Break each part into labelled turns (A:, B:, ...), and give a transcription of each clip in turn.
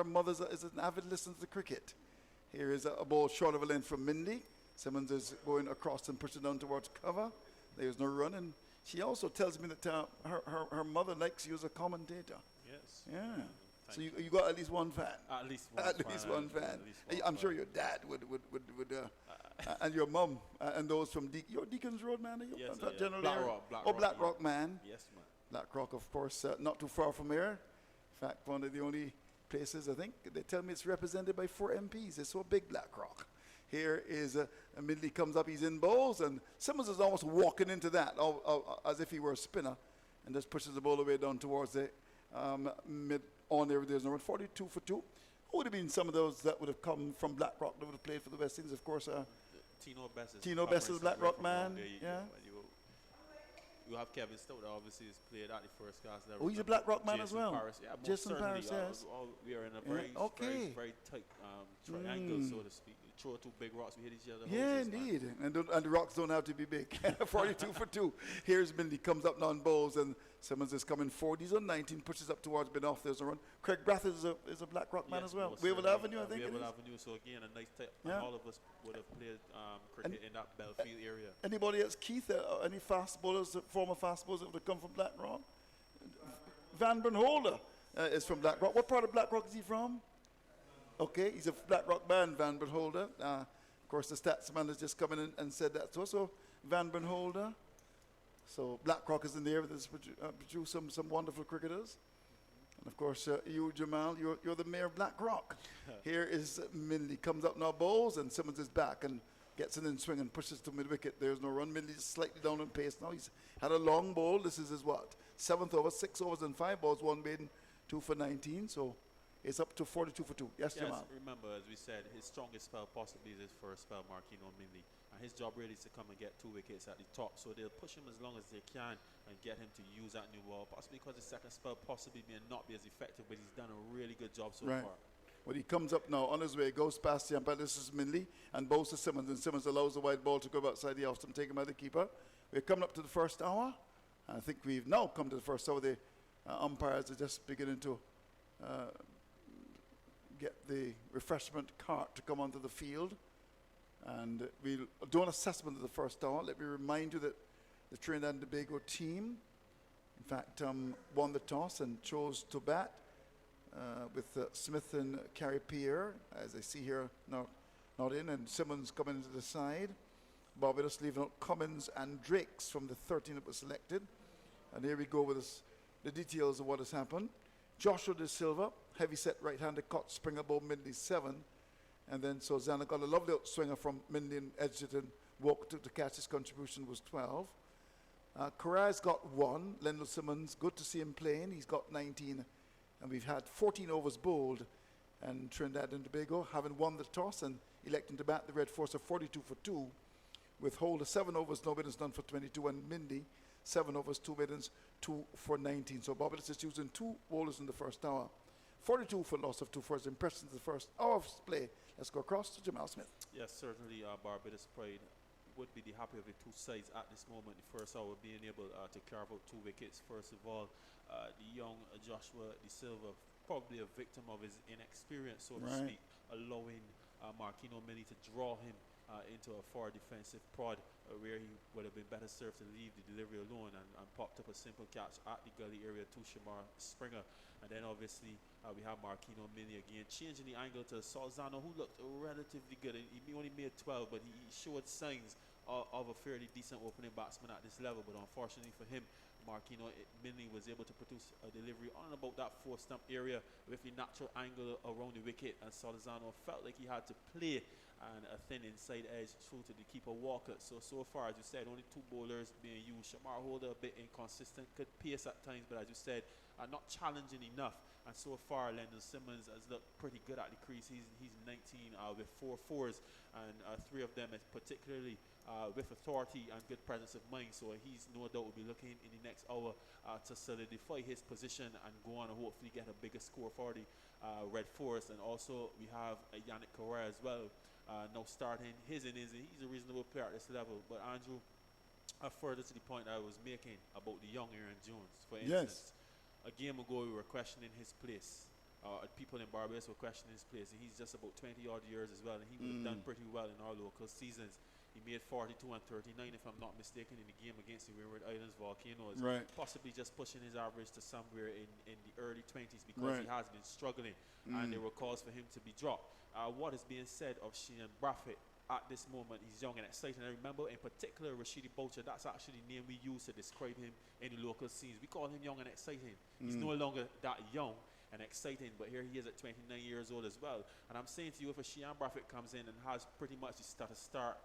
A: mother is an avid listener to cricket. Here is a ball short of a length from Mindy. Simmons is going across and pushing down towards cover. There's no run, and she also tells me that her mother likes you as a commentator.
B: Yes.
A: Yeah. So you got at least one fan.
B: At least one.
A: At least one fan. I'm sure your dad would and your mum and those from your Deacons Road, man.
B: Yes,
A: Black Rock, man.
B: Yes, man.
A: Black Rock, of course, not too far from here. In fact, one of the only places, I think, they tell me it's represented by 4 MPs. It's so big, Black Rock. Here is, immediately comes up, he's in bowls, and Simmons is almost walking into that, as if he were a spinner, and just pushes the ball away down towards the mid on there. There's around 42 for 2. Who would have been some of those that would have come from Black Rock that would have played for the West Indies? Of course,
B: Tino Best
A: is Black Rock man. Yeah.
B: You have Kevin Stout, obviously, has played at the first class level.
A: Oh, he's a Black Rock man as well.
B: Paris. Yeah,
A: Jason Paris, yes.
B: We are in a very tight triangle, so to speak. Throw 2 big rocks, we hit each other.
A: Yeah, indeed. And the rocks don't have to be big. 42 for 2. Here's Mindy, comes up now on bowls, and Simmons is coming forward. He's on 19, pushes up towards Benoff. There's a run. Craig Brathwaite is a Black Rock man as well. Wavell Avenue, I think.
B: Wavell Avenue, so again, a nice type. Yeah. All of us would have played cricket in that Belfield area.
A: Anybody else? Keith, any fast bowlers, former fast bowlers that would have come from Black Rock? Van Bernholder is from Black Rock. What part of Black Rock is he from? Okay, he's a Black Rock man, Van Bernholder. Of course, the statsman has just come in and said that to us. So, Van Bernholder. So, Black Rock is in the area that's produced some wonderful cricketers. And, of course, you, Jamal, you're the mayor of Black Rock. Here is Minley. Comes up now, bowls, and Simmons is back and gets in and swing and pushes to mid-wicket. There's no run. Minley is slightly down in pace now. He's had a long bowl. This is his, 7th over, 6 overs and 5 balls, 1 maiden, 2 for 19. So, it's up to 42 for 2. Yes, Jamal.
B: Remember, as we said, his strongest spell possibly is his first spell, Marquino Minley. And his job really is to come and get 2 wickets at the top. So they'll push him as long as they can and get him to use that new ball. Possibly because his second spell possibly may not be as effective, but he's done a really good job so far.
A: Well, he comes up now on his way, goes past the umpire. This is Minley and bowls to Simmons. And Simmons allows the wide ball to go outside the off stump, taken by the keeper. We're coming up to the first hour. And I think we've now come to the first hour. The umpires are just beginning to get the refreshment cart to come onto the field, and we'll do an assessment of the first hour. Let me remind you that the Trinidad and Tobago team, in fact, won the toss and chose to bat with Smith and Carey Pierre, as I see here, not in, and Simmons coming into the side. Barbados leaving out Cummins and Drakes from the 13 that was selected. And here we go with the details of what has happened. Joshua De Silva, heavy set right-handed caught springer ball Minley 7. And then Susanna got a lovely outswinger from Minley and edged it and walked to catch. His contribution was 12. Corraz got 1. Lendl Simmons, good to see him playing. He's got 19. And we've had 14 overs bowled. And Trinidad and Tobago, having won the toss and electing to bat the Red Force of 42 for 2, with Holder 7 overs, no maidens, none for 22, and Mindy 7 overs, 2 maidens, 2 for 19. So Barbados is using 2 bowlers in the first hour. 42 for loss of 2 for his impressions in the first hour of play. Let's go across to Jamal Smith.
B: Yes, certainly Barbados pride would be the happy of the 2 sides at this moment. The first hour being able to carve out 2 wickets. First of all, the young Joshua De Silva, probably a victim of his inexperience, so to speak, allowing Marquino Minley to draw him into a far defensive prod where he would have been better served to leave the delivery alone and popped up a simple catch at the gully area to Shamar Springer. And then obviously we have Marquino Minley again changing the angle to Salzano, who looked relatively good. He only made 12, but he showed signs of a fairly decent opening batsman at this level. But unfortunately for him, Marquino Minley was able to produce a delivery on about that 4 stump area with the natural angle around the wicket, and Salzano felt like he had to play and a thin inside edge through to the keeper Walker. So far, as you said, only 2 bowlers being used. Shamar Holder a bit inconsistent, could pace at times, but as you said, not challenging enough. And so far, Lendl Simmons has looked pretty good at the crease. He's 19 with 4 fours, and 3 of them is particularly with authority and good presence of mind. So he's no doubt will be looking in the next hour to solidify his position and go on and hopefully get a bigger score for the Red Forest. And also we have Yannick Correa as well, now starting his innings. He's a reasonable player at this level. But Andrew, further to the point I was making about the young Aaron Jones, for instance. A game ago we were questioning his place people in Barbados were questioning his place, and he's just about 20 odd years as well, and he would have done pretty well in our local seasons. He made 42 and 39, if I'm not mistaken, in the game against the Windward Islands Volcanoes.
A: Right.
B: Possibly just pushing his average to somewhere in the early 20s because he has been struggling, and there were calls for him to be dropped. What is being said of Sheehan Braffett at this moment, he's young and exciting. I remember in particular Rashidi Boucher, that's actually the name we use to describe him in the local scenes. We call him young and exciting. He's no longer that young and exciting, but here he is at 29 years old as well. And I'm saying to you, if a Sheehan Braffett comes in and has pretty much the start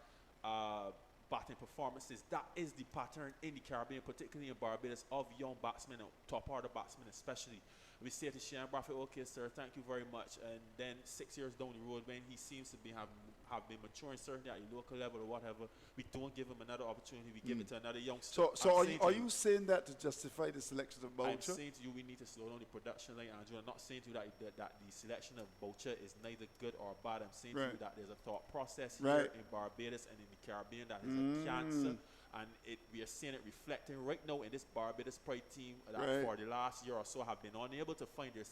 B: batting performances, that is the pattern in the Caribbean, particularly in Barbados, of young batsmen, top order batsmen especially. We say to Sheehan Braffett, okay sir, thank you very much, and then 6 years down the road when he seems to be have been maturing certainly at a local level or whatever, we don't give him another opportunity, we give it to another youngster.
A: So are you saying that to justify the selection of Boucher?
B: I'm saying to you we need to slow down the production line, Andrew. I'm not saying to you that the selection of Boucher is neither good or bad. I'm saying to you that there's a thought process here in Barbados and in the Caribbean that is a cancer, and we are seeing it reflecting right now in this Barbados Pride team that for the last year or so have been unable to find their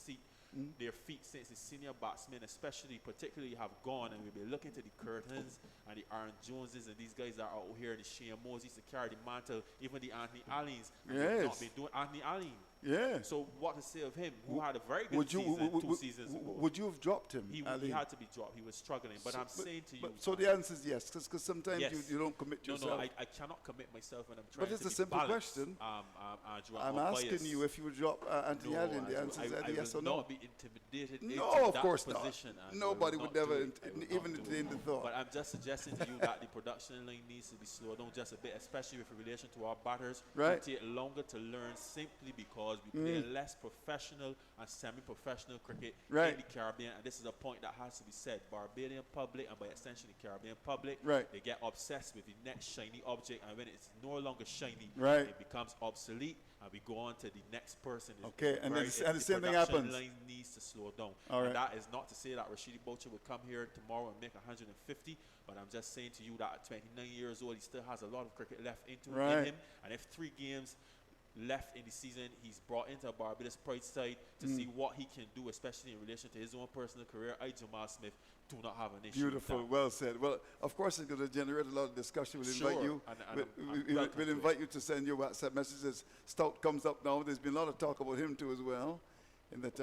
B: feet since the senior batsmen especially particularly have gone, and we'll be looking to the Curtins and the Aaron Joneses and these guys that are out here, the Shane Moses to carry the mantle, even the Anthony Alleyns. Not been doing Anthony Allen. Yeah. So what to say of him, who had a very good season 2 seasons ago?
A: Would you have dropped him?
B: He had to be dropped. He was struggling. But I'm saying to you.
A: So the answer is yes, because sometimes you don't commit yourself.
B: No, I cannot commit myself when I'm trying to be
A: balanced. But it's a simple question.
B: Andrew,
A: I'm asking you if you would drop Anthony Allen. The answer is yes or no.
B: I will not be intimidated into
A: of
B: that
A: course
B: position.
A: Not. Nobody would ever even entertain the thought.
B: But I'm just suggesting to you that the production line needs to be slowed down just a bit, especially with relation to our batters. Right. It take longer to learn simply because we play less professional and semi-professional cricket in the Caribbean, and this is a point that has to be said. Barbadian public, and by extension the Caribbean public, they get obsessed with the next shiny object, and when it's no longer shiny, it becomes obsolete, and we go on to the next person.
A: And the same thing happens.
B: The line needs to slow down.
A: All
B: and that is not to say that Rashidi Boucher would come here tomorrow and make 150, but I'm just saying to you that at 29 years old, he still has a lot of cricket left in him, and if 3 games left in the season, he's brought into a Barbados Pride side to see what he can do, especially in relation to his own personal career. Jamal Smith do not have an issue.
A: Beautiful, well said. Well, of course, it's going to generate a lot of discussion. We'll invite you. We'll invite you to send your WhatsApp messages. Stout comes up now. There's been a lot of talk about him too as well, in that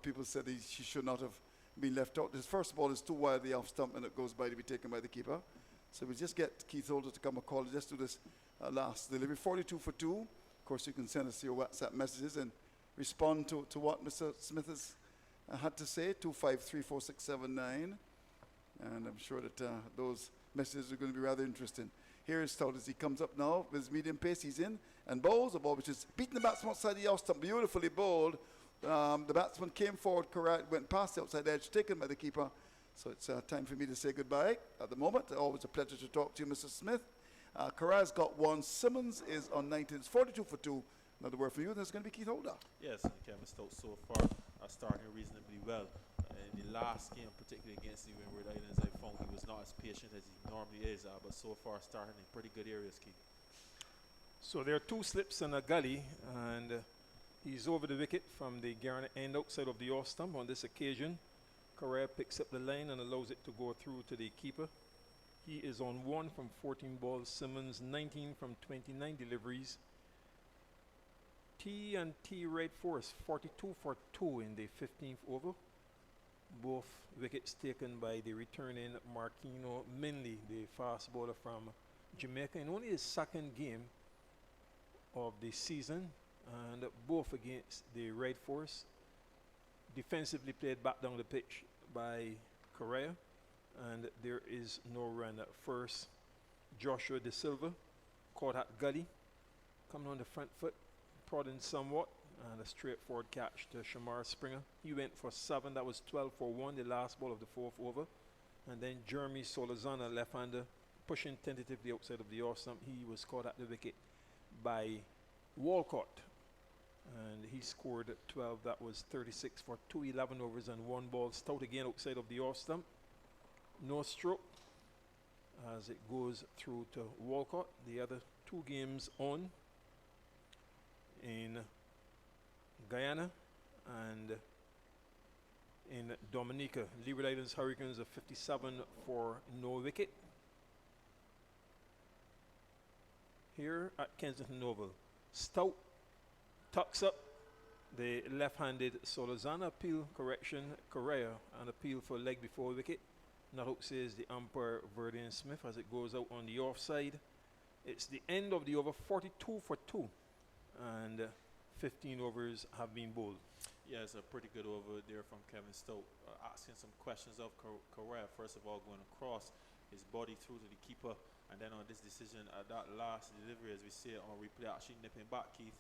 A: people said he should not have been left out. His first ball is too widely off stump, and it goes by to be taken by the keeper. So we just get Keith Holder to come and call. Just do this last delivery. 42 for 2. Of course, you can send us your WhatsApp messages and respond to what Mr. Smith has had to say, 2534679. And I'm sure that those messages are going to be rather interesting. Here is Stout as he comes up now with his medium pace. He's in and bowls a ball which is beating the batsman outside the off stump, beautifully bowled. The batsman came forward, went past the outside edge, taken by the keeper. So it's time for me to say goodbye at the moment. Always a pleasure to talk to you, Mr. Smith. Karaz got 1. Simmons is on 19. It's 42 for 2. Another word for you, and there's going to be Keith Holder.
B: Yes, Kevin Stokes so far starting reasonably well. In the last game, particularly against the Windward Islands, I found he was not as patient as he normally is, but so far starting in pretty good areas, Keith.
C: So there are 2 slips and a gully, and he's over the wicket from the Garner end outside of the off stump. On this occasion, Correa picks up the line and allows it to go through to the keeper. He is on 1 from 14 balls. Simmons 19 from 29 deliveries. T and T Red Force 42 for 2 in the 15th over. Both wickets taken by the returning Marquino Minley, the fast bowler from Jamaica, in only his 2nd game of the season, and both against the Red Force. Defensively played back down the pitch by Correa. And there is no run at first. Joshua De Silva caught at gully, coming on the front foot, prodding somewhat, and a straightforward catch to Shamar Springer. He went for 7. That was 12 for 1, the last ball of the 4th over. And then Jeremy Solazana, left-hander, pushing tentatively outside of the off stump. He was caught at the wicket by Walcott, and he scored 12. That was 36 for 2, 11 overs and 1 ball. Stout again outside of the off stump. No stroke as it goes through to Walcott. The other 2 games on in Guyana, and in Dominica. Leeward Islands Hurricanes are 57 for no wicket. Here at Kensington Oval, Stout tucks up the left-handed Solozana appeal, correction, Correa, an appeal for leg before wicket. Not out, says the umpire Verdian Smith as it goes out on the offside. It's the end of the over, 42 for 2, and 15 overs have been bowled.
B: Yeah, it's a pretty good over there from Kevin Stoke, asking some questions of Correa. First of all, going across his body through to the keeper, and then on this decision, that last delivery, as we see it on replay, actually nipping back, Keith,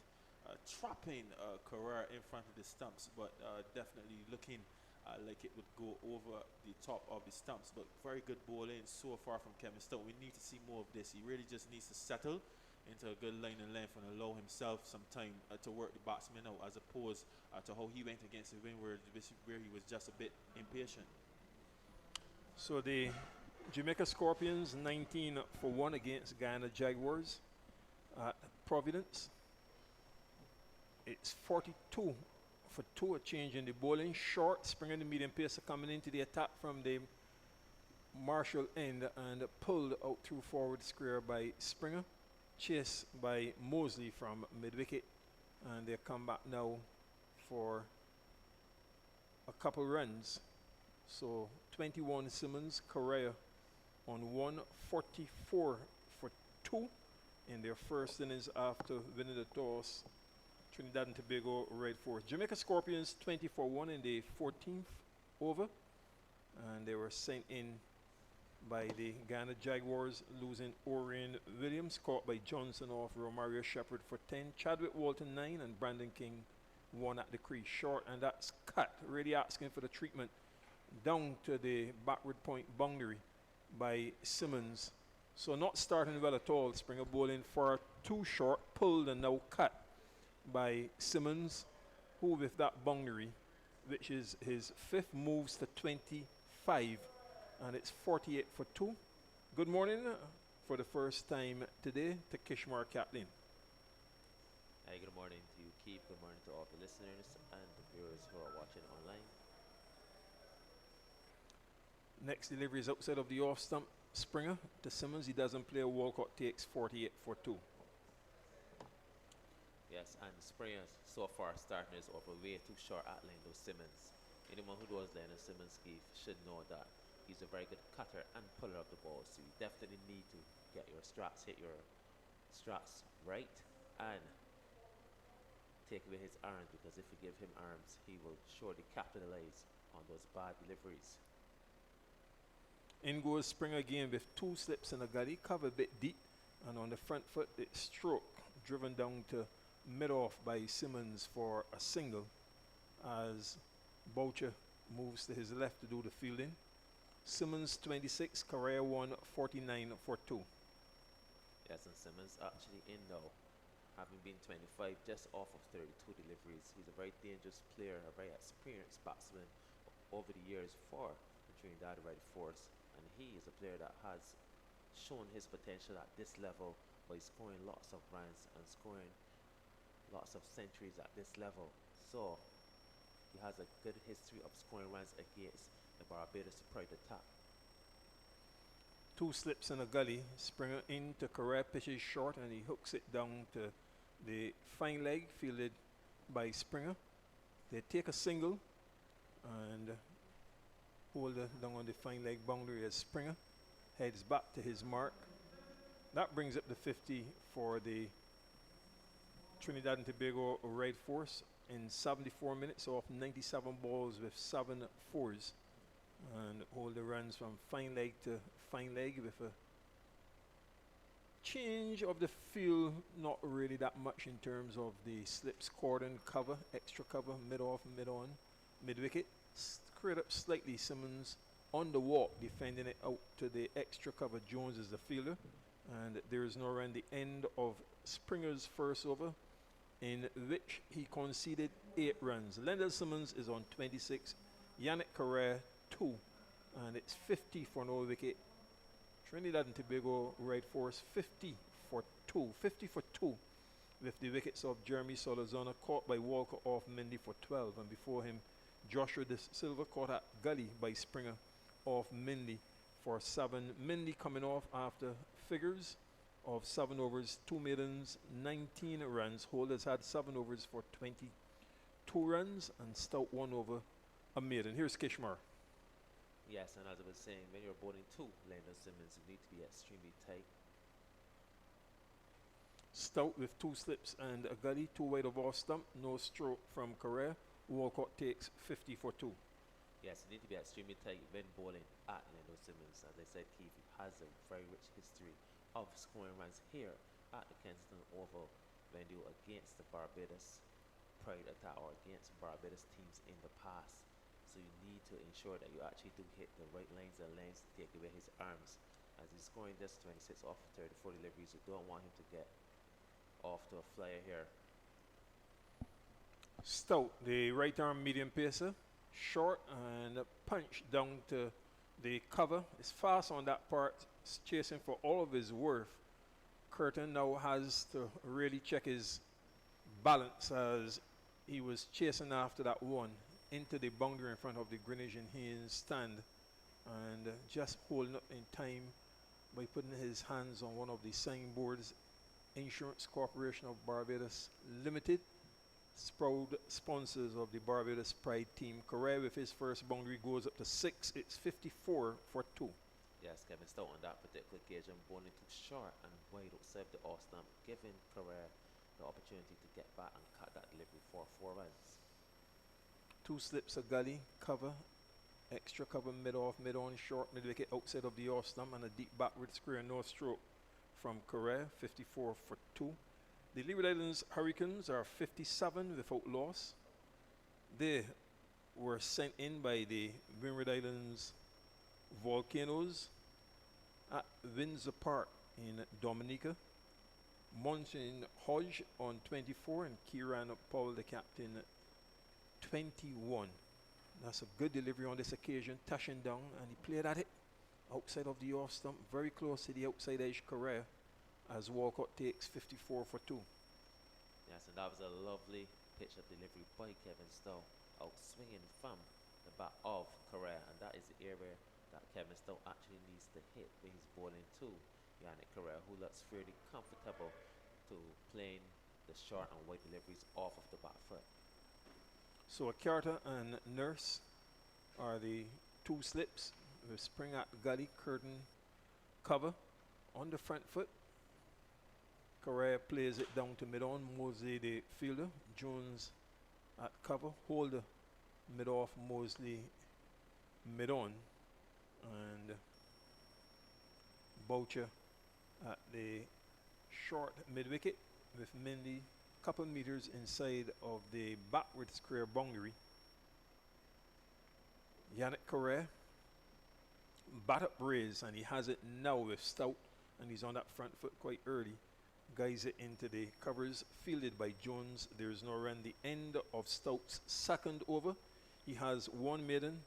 B: trapping Correa in front of the stumps, but definitely looking like it would go over the top of the stumps. But very good bowling so far from Kevin Stoke. We need to see more of this. He really just needs to settle into a good line and length and allow himself some time to work the batsman out, as opposed to how he went against the wind, where he was just a bit impatient.
C: So the Jamaica Scorpions 19 for 1 against Guyana Jaguars at Providence. It's 42 for 2, a change in the bowling. Short, Springer, the medium pacer, coming into the attack from the Marshall end and pulled out through forward square by Springer. Chased by Mosley from mid-wicket, and they come back now for a couple runs. So 21 Simmons, Correa on 144 for 2 in their first innings after winning the toss. Trinidad and Tobago red force. Jamaica Scorpions 20 for 1 in the 14th over, and they were sent in by the Guyana Jaguars, losing Orion Williams, caught by Johnson off Romario Shepherd for 10, Chadwick Walton 9, and Brandon King 1 at the crease. Short, and that's cut, really asking for the treatment down to the backward point boundary by Simmons. So not starting well at all. Springer bowling for 2 short, pulled and now cut by Simmons, who with that boundary, which is his 5th, moves to 25, and it's 48 for 2. Good morning for the first time today to Kishmar Kaplan.
D: Hey, good morning to you, Keith. Good morning to all the listeners and the viewers who are watching online.
C: Next delivery is outside of the off stump. Springer to Simmons. He doesn't play. Walcott takes 48 for 2.
D: Yes, and Springer so far starting is over way too short at Lando Simmons. Anyone who knows Lando Simmons, Keith, should know that he's a very good cutter and puller of the ball. So you definitely need to get your straps, hit your straps right, and take away his arms, because if you give him arms, he will surely capitalize on those bad deliveries.
C: In goes Springer again with 2 slips and a gully, cover a bit deep, and on the front foot it's stroke, driven down to mid-off by Simmons for a single, as Boucher moves to his left to do the fielding. Simmons 26, Correa 49 for 2.
D: Yes, and Simmons actually in now, having been 25, just off of 32 deliveries. He's a very dangerous player, a very experienced batsman over the years for the Trinidad Red Force, and he is a player that has shown his potential at this level by scoring lots of runs and scoring lots of centuries at this level. So he has a good history of scoring runs against the Barbados pride attack.
C: 2 slips and a gully. Springer into Correa, pitches short, and he hooks it down to the fine leg, fielded by Springer. They take a single and hold it down on the fine leg boundary as Springer heads back to his mark. That brings up the 50 for the Trinidad and Tobago Red Force in 74 minutes off 97 balls with 7 fours, and hold the runs from fine leg to fine leg with a change of the field, not really that much in terms of the slips, cordon, cover, extra cover, mid-off, mid-on, mid-wicket. Straight up slightly, Simmons on the walk, defending it out to the extra cover. Jones is the fielder, and there is no run. The end of Springer's first over, in which he conceded 8 runs. Lendl Simmons is on 26, Yannick Correa 2, and it's 50 for no wicket. Trinidad and Tobago Red Force 50 for 2, with the wickets of Jeremy Solozana, caught by Walker off Mendy for 12, and before him Joshua De Silva caught at gully by Springer off Minley for 7. Minley coming off after figures of 7 overs, 2 maidens, 19 runs. Holders had 7 overs for 22 runs, and Stout 1 over a maiden. Here's Kishmar.
D: Yes, and as I was saying, when you're bowling 2 Lando Simmons, you need to be extremely tight.
C: Stout with 2 slips and a gully, 2 wide of off stump, no stroke from Correa. Walcott takes 50 for 2.
D: Yes, you need to be extremely tight when bowling at Lando Simmons. As I said, Keith has a very rich history of scoring runs here at the Kensington Oval when you against the Barbados Pride attack or against Barbados teams in the past. So you need to ensure that you actually do hit the right lines and lanes to take away his arms. As he's scoring just 26 off 34 deliveries, you don't want him to get off to a flyer here.
C: Stout, the right arm medium pacer, short and punch down to the cover. Is fast on that part, chasing for all of his worth. Curtin now has to really check his balance as he was chasing after that one into the boundary in front of the Greenwich and Haynes stand, and just holding up in time by putting his hands on one of the signboards. Insurance Corporation of Barbados Limited, proud sponsors of the Barbados Pride team. Correa with his first boundary goes up to 6. It's 54 for 2.
D: Yes, Kevin Stout on that particular occasion bowling too short and wide outside the off stump, giving Correa the opportunity to get back and cut that delivery for 4 runs.
C: 2 slips of gully, cover, extra cover, mid off, mid on, short, mid wicket outside of the off stump, and a deep backward square, no stroke from Correa, 54 for 2. The Leeward Islands Hurricanes are 57 without loss. They were sent in by the Windward Islands Volcanoes at Windsor Park in Dominica. Monson Hodge on 24 and Kieran Powell, the captain, 21. That's a good delivery on this occasion, touching down, and he played at it outside of the off stump, very close to the outside edge Correa, as Walcott takes 54 for 2.
D: Yes, and that was a lovely pitch of delivery by Kevin Stowe, out swinging from the back of Correa, and that is the area that Kevin Stowe actually needs to hit when he's bowling to Yannick Correa, who looks fairly comfortable to playing the short and wide deliveries off of the back foot.
C: So Carter and Nurse are the 2 slips with Spring at gully, curtain cover on the front foot. Correa plays it down to mid-on. Mosley the fielder. Jones at cover. Holder mid-off. Mosley mid-on. And Boucher at the short mid-wicket with Mindy a couple meters inside of the backward square boundary. Yannick Correa, bat up raise, and he has it now with Stout, and he's on that front foot quite early. Guides it into the covers, fielded by Jones. There's no run. The end of Stout's second over. He has 1 maiden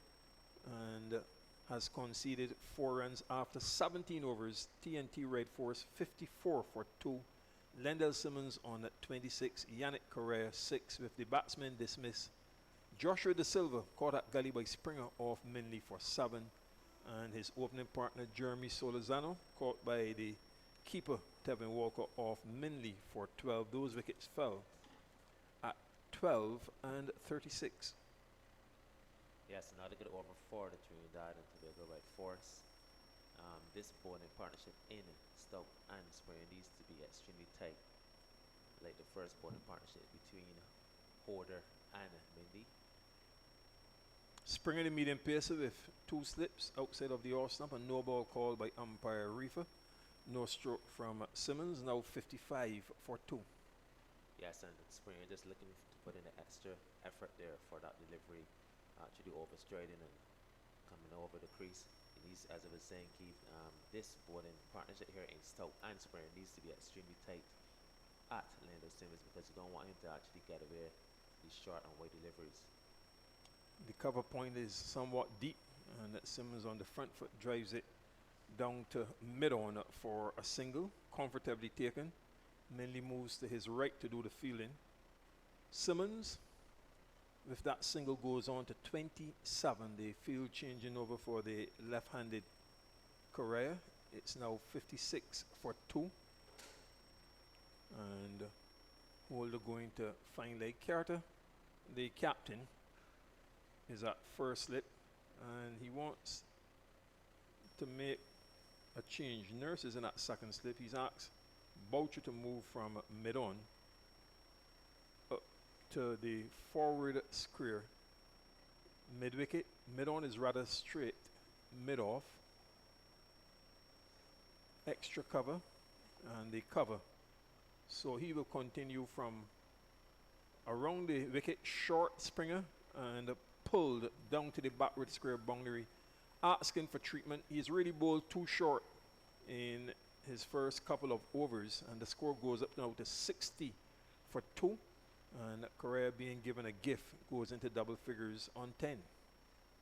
C: and has conceded 4 runs after 17 overs. TNT Red Force 54 for 2. Lendell Simmons on at 26. Yannick Correa 6 with the batsmen dismissed. Joshua De Silva caught at gully by Springer off Minley for 7. And his opening partner Jeremy Solazano caught by the keeper Tevin Walker off Minley for 12. Those wickets fell at 12 and 36.
D: Yes, another good over for the Trinidad and Tobago Red Force. This bowling partnership in Stoke and Springer needs to be extremely tight, like the first bowling partnership between Holder and Mindy.
C: Springer the medium pacer with 2 slips outside of the off stump, and no ball called by umpire Reefer. No stroke from Simmons, now 55 for 2.
D: Yes, and Springer just looking to put in an extra effort there for that delivery, actually overstriding and coming over the crease. He needs, as I was saying, Keith, this bowling partnership here in Stoke and Springer needs to be extremely tight at Lando Simmons, because you don't want him to actually get away these short and wide deliveries.
C: The cover point is somewhat deep, and that Simmons on the front foot drives it down to mid-on for a single, comfortably taken. Minley moves to his right to do the fielding. Simmons with that single goes on to 27. The field changing over for the left-handed Correa. It's now 56 for 2. And Holder going to fine leg. Carter, the captain, is at first slip, and he wants to make a change. Nurse is in that second slip. He's asked Boucher to move from mid-on up to the forward square. Mid-wicket. Mid-on is rather straight. Mid-off. Extra cover, and the cover. So he will continue from around the wicket, short Springer, and pulled down to the backward square boundary, asking for treatment. He's really bowled too short in his first couple of overs, and the score goes up now to 60 for 2. And Correa, being given a gift, goes into double figures on 10.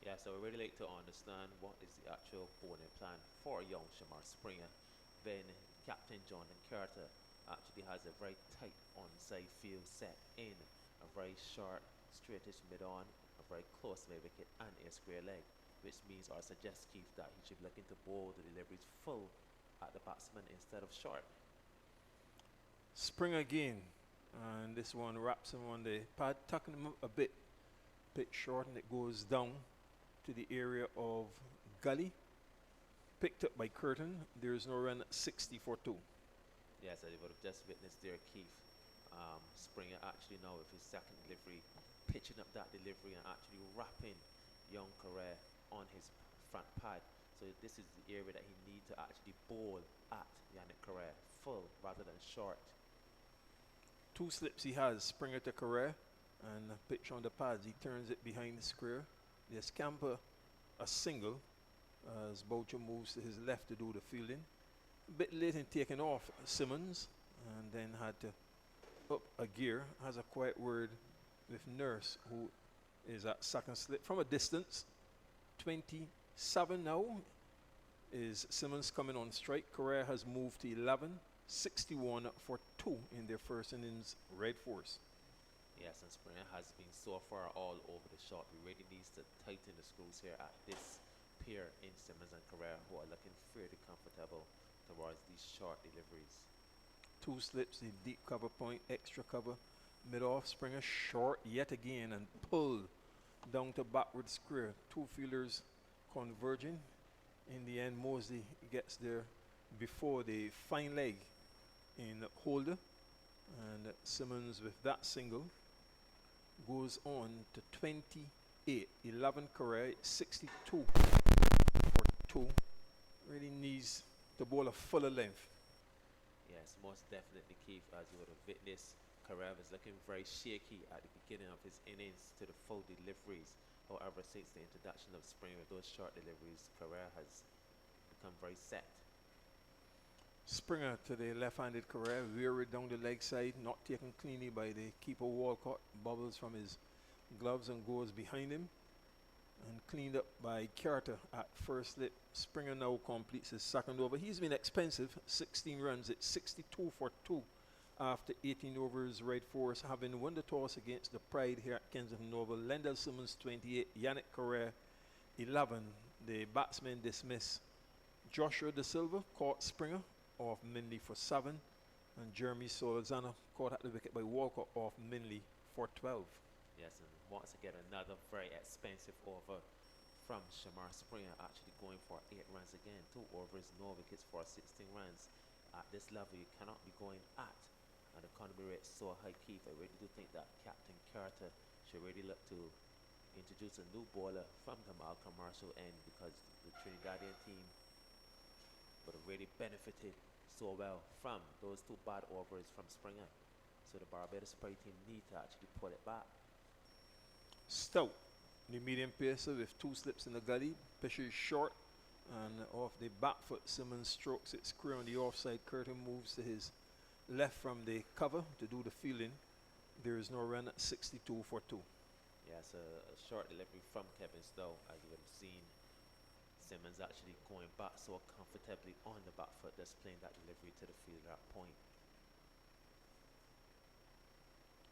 D: Yeah, so we really like to understand what is the actual bowling plan for young Shamar Springer. Then Captain Jonathan Carter actually has a very tight onside field set in, a very short, straightish mid-on, a very close mid-wicket, and a square leg, which means or suggests Keith that he should be looking to bowl the deliveries full at the batsman instead of short.
C: Springer again, and this one wraps him on the pad, tucking him up a bit short, and it goes down to the area of gully. Picked up by Curtin. There is no run, 60 for 2.
D: Yes, I would have just witnessed there, Keith. Springer actually now with his second delivery, pitching up that delivery and actually wrapping young Correa on his front pad. So this is the area that he needs to actually bowl at Yannick Correa, full rather than short.
C: 2 slips he has, Springer to Correa, and a pitch on the pads. He turns it behind the square. They scamper a single as Boucher moves to his left to do the fielding. A bit late in taking off Simmons, and then had to up a gear. Has a quiet word with Nurse, who is at second slip from a distance. 27 now is Simmons coming on strike. Correa has moved to 11. 61 for 2 in their first innings red force.
D: Yes, and Springer has been so far all over the shot. We really needs to tighten the screws here at this pair in Simmons and Correa, who are looking fairly comfortable towards these short deliveries.
C: 2 slips, the deep cover point, extra cover, mid-off. Springer short yet again and pulled down to backward square. 2 fielders converging. In the end, Mosley gets there before the fine leg in Holder, and Simmons with that single goes on to 28. 11 Correa, 62 for 2. Really needs to bowl a fuller length.
D: Yes, most definitely, Keith, as you would have witnessed. Correa was looking very shaky at the beginning of his innings to the full deliveries. However, since the introduction of Springer with those short deliveries, Correa has become very set.
C: Springer to the left-handed Correa, weary down the leg side, not taken cleanly by the keeper Walcott. Bubbles from his gloves and goes behind him, and cleaned up by Carter at first slip. Springer now completes his second over. He's been expensive, 16 runs at 62 for 2 after 18 overs red force, having won the toss against the Pride here at Kensington Oval. Lendell Simmons 28, Yannick Correa 11. The batsmen dismiss. Joshua De Silva caught Springer off Minley for 7, and Jeremy Solzana caught at the wicket by Walker off Minley for 12.
D: Yes, and once again another very expensive over from Shamar Springer, actually going for 8 runs again. 2 overs, no wickets for 16 runs. At this level, you cannot be going at an economy rate so high, Keith. I really do think that Captain Carter should really look to introduce a new bowler from the Malcolm Marshall end, because the Trinidadian team would have really benefited so well from those 2 bad overs from Springer. So the Barbados Pride team need to actually pull it back.
C: Stout, the medium pacer with 2 slips in the gully, pitches short, and off the back foot, Simmons strokes it square on the offside. Curtin moves to his left from the cover to do the fielding. There is no run at 62 for 2.
D: Yes, a short delivery from Kevin Stowe, as you would have seen. Simmons actually going back so comfortably on the back foot, just playing that delivery to the fielder at point.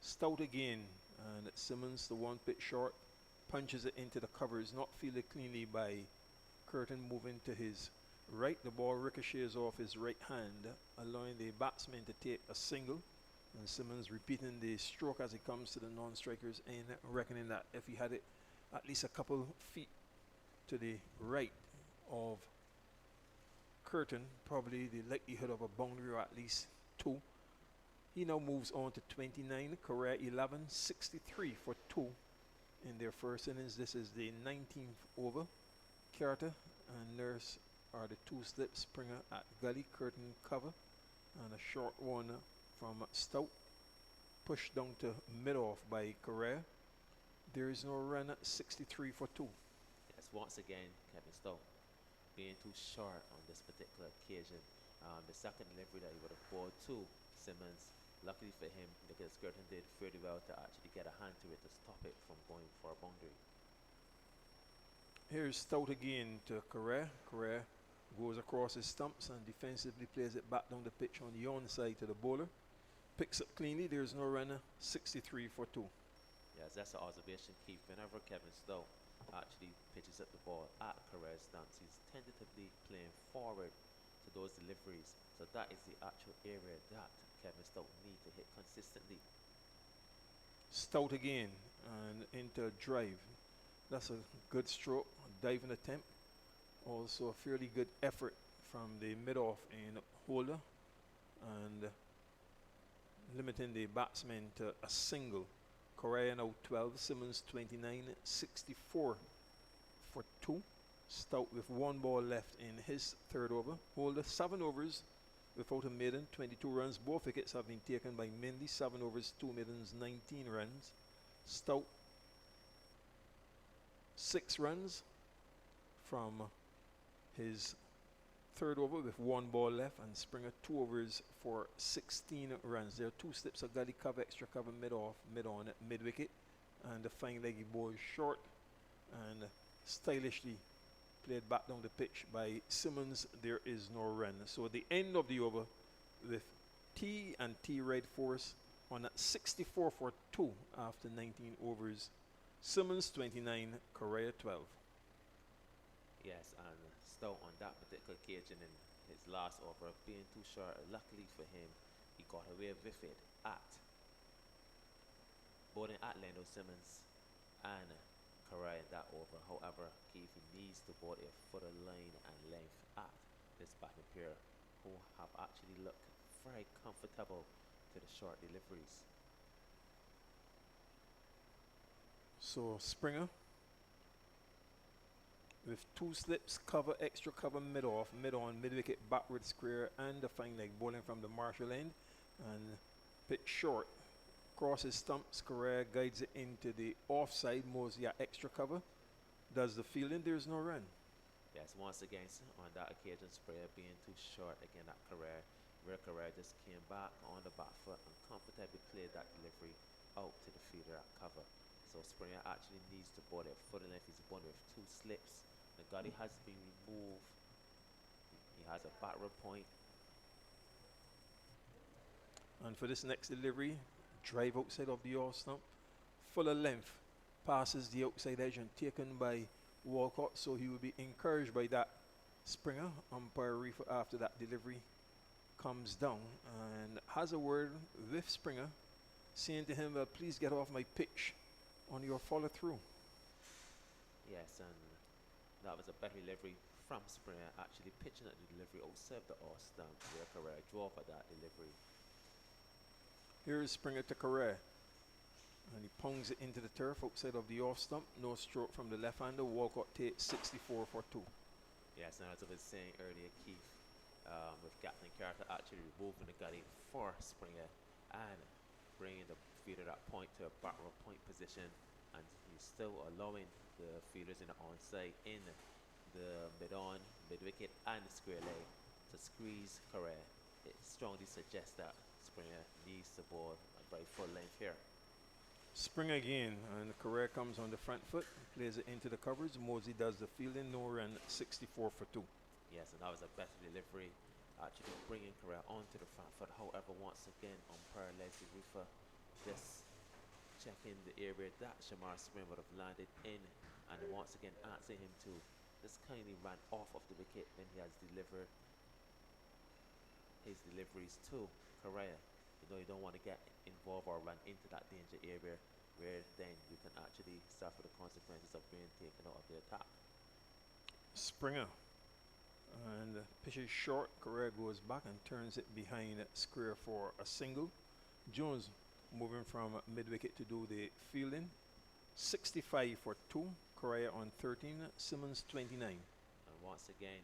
C: Stout again, And Simmons, the one bit short, punches it into the covers, not fielded cleanly by Curtin, moving to his right. The ball ricochets off his right hand, allowing the batsman to take a single. And Simmons repeating the stroke as he comes to the non-strikers and reckoning that if he had it at least a couple feet to the right of Curtin, probably the likelihood of a boundary or at least two. He now moves on to 29, Correa 11, 63 for 2 in their first innings. This is the 19th over. Carter and Nurse are the two slips. Springer at gully, Curtin cover, and a short one from Stout, pushed down to mid-off by Correa. There is no run at 63 for 2.
D: Yes, once again, Kevin Stout being too short on this particular occasion. The second delivery that he would have bowled to Simmons, luckily for him, because Curtin did fairly well to actually get a hand to it to stop it from going for a boundary.
C: Here's Stout again to Correa. Correa goes across his stumps and defensively plays it back down the pitch on the onside to the bowler. Picks up cleanly. There's no runner. 63 for 2.
D: Yes, that's an observation, Keith. Whenever Kevin Stout actually pitches up the ball at Correa's stance, he's tentatively playing forward to those deliveries. So that is the actual area that Kevin Stout needs to hit consistently.
C: Stout again and into drive. That's a good stroke, diving attempt. Also a fairly good effort from the mid-off and holder, and limiting the batsman to a single. Correa now 12, Simmons 29, 64 for 2. Stout with one ball left in his third over. Holder 7 overs without a maiden, 22 runs. Both wickets have been taken by Mindy. 7 overs, 2 maidens, 19 runs. Stout 6 runs from his third over with one ball left, and Springer 2 overs for 16 runs. There are 2 slips of gully cover, extra cover, mid-off, mid-on, mid-wicket, and the fine leggy ball short and stylishly played back down the pitch by Simmons. There is no run. So the end of the over with T and T red force on 64 for 2 after 19 overs. Simmons 29, Correa 12.
D: Yes, and Stout on that particular occasion in his last over, being too short, luckily for him, he got away with it at bowling at Lando Simmons and Correa in that over. However, Keith needs to bowl a footer line and length at this batting pair, who have actually looked very comfortable to the short deliveries.
C: So Springer with 2 slips, cover, extra cover, mid-off, mid-on, mid-wicket, backward square, and the fine leg bowling from the Marshall end, and pitch short. Crosses stumps, Correa guides it into the offside. Mosley at extra cover does the fielding. There's no run.
D: Yes, once again, on that occasion, Springer being too short again at Correa, where Correa just came back on the back foot and comfortably played that delivery out to the fielder at cover. So Springer actually needs to bowl it footer length. He's bowling with 2 slips. The gully has been removed. He has a backward point.
C: And for this next delivery, drive outside of the off stump, fuller length, passes the outside edge and taken by Walcott. So he will be encouraged by that. Springer, umpire refer after that delivery, comes down and has a word with Springer, saying to him, please get off my pitch on your follow through.
D: Yes, and that was a better delivery from Springer, actually pitching at the delivery outside the off stump, where Correa drove at that delivery.
C: Here is Springer to Correa, and he pongs it into the turf outside of the off stump. No stroke from the left-hander. Walcott takes 64 for 2.
D: Yes, and as I was saying earlier, Keith, with Captain Carter actually removing the gully for Springer and bringing the fielder at point to a backward point position, and he's still allowing the fielders in the onside, in the mid-on, mid-wicket and the square leg to squeeze Correa. It strongly suggests that Springer needs to bowl a very full length here.
C: Springer again, and Correa comes on the front foot, plays it into the covers. Mosley does the fielding. No run, 64 for 2.
D: Yes, and that was a better delivery, actually bringing Correa onto the front foot. However, once again, umpire Leslie Ruffer just checking the area that Shamar Spring would have landed in, and once again asking him to just kindly run off of the wicket when he has delivered his deliveries to Correa. You don't want to get involved or run into that danger area where then you can actually suffer the consequences of being taken out of the attack.
C: Springer. And pitch is short. Correa goes back and turns it behind square for a single. Jones moving from mid wicket to do the fielding. 65 for 2. Correa on 13. Simmons 29.
D: And once again,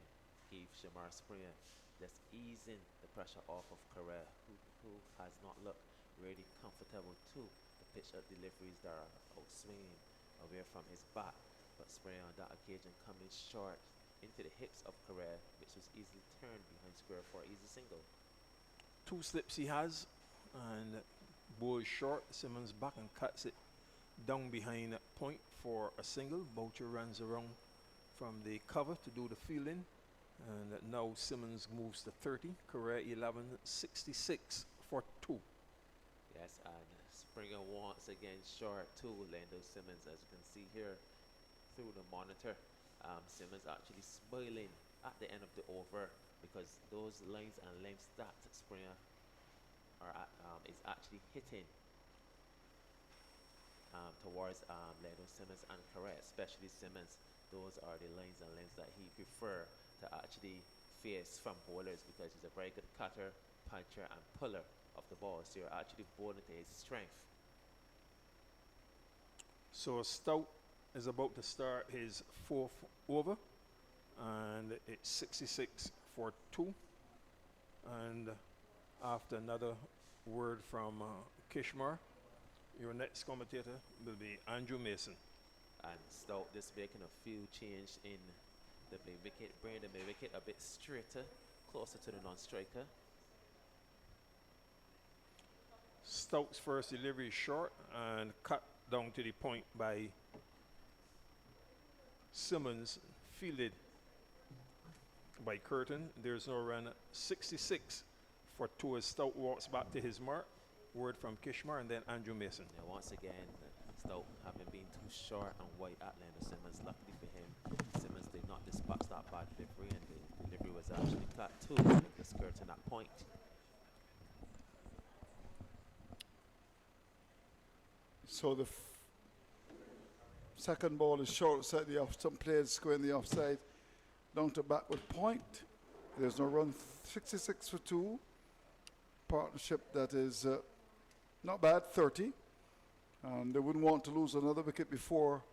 D: Keith Shamar Springer just easing the pressure off of Correa, who has not looked really comfortable to the pitch up deliveries that are outswinging away from his bat. But Springer on that occasion coming short into the hips of Correa, which was easily turned behind square for easy single.
C: 2 slips he has, and ball short. Simmons back and cuts it down behind point for a single. Boucher runs around from the cover to do the fielding, and now Simmons moves to 30. Correa 11, 66 for 2.
D: Yes, and Springer once again short to Lando Simmons, as you can see here through the monitor. Simmons actually smiling at the end of the over because those lines and lengths that Springer are at, is actually hitting towards Lando Simmons and Correa, especially Simmons. Those are the lines and lengths that he prefer to actually face from bowlers because he's a very good cutter, puncher and puller of the ball. So you're actually bowling to his strength.
C: So Stout is about to start his 4th over, and it's 66 for 2. And after another word from Kishmar, your next commentator will be Andrew Mason.
D: And Stout just making a few change in the mid wicket, bringing the mid wicket a bit straighter, closer to the non-striker.
C: Stout's first delivery is short and cut down to the point by Simmons, fielded by Curtin. There's no run. 66 for 2 as Stout walks back to his mark. Word from Kishmar and then Andrew Mason.
D: Now once again, Stout having been too short and wide at Lando Simmons. Luckily for him, Simmons did not dispatch that bad delivery, and the delivery was actually cut to the Curtin at point.
A: So the second ball is short outside the off stump, played square in the offside, down to backward point. There's no run. 66 for 2. Partnership that is not bad, 30. And they wouldn't want to lose another wicket before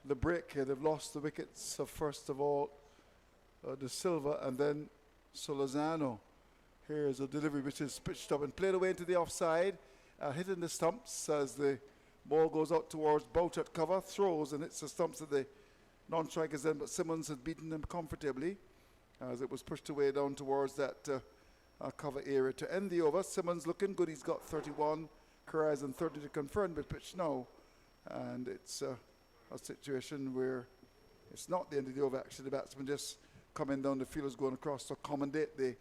A: the break here. They've lost the wickets of, first of all, De Silva and then Solozano. Here's a delivery which is pitched up and played away into the offside, hitting the stumps as the ball goes out towards Boucher at cover, throws and hits the stumps of the non-strikers then, but Simmons had beaten them comfortably as it was pushed away down towards that cover area to end the over. Simmons looking good, he's got 31. Correa and 30 to confirm the pitch now, and it's a situation where it's not the end of the over. Actually, the batsman just coming down the field is going across to accommodate the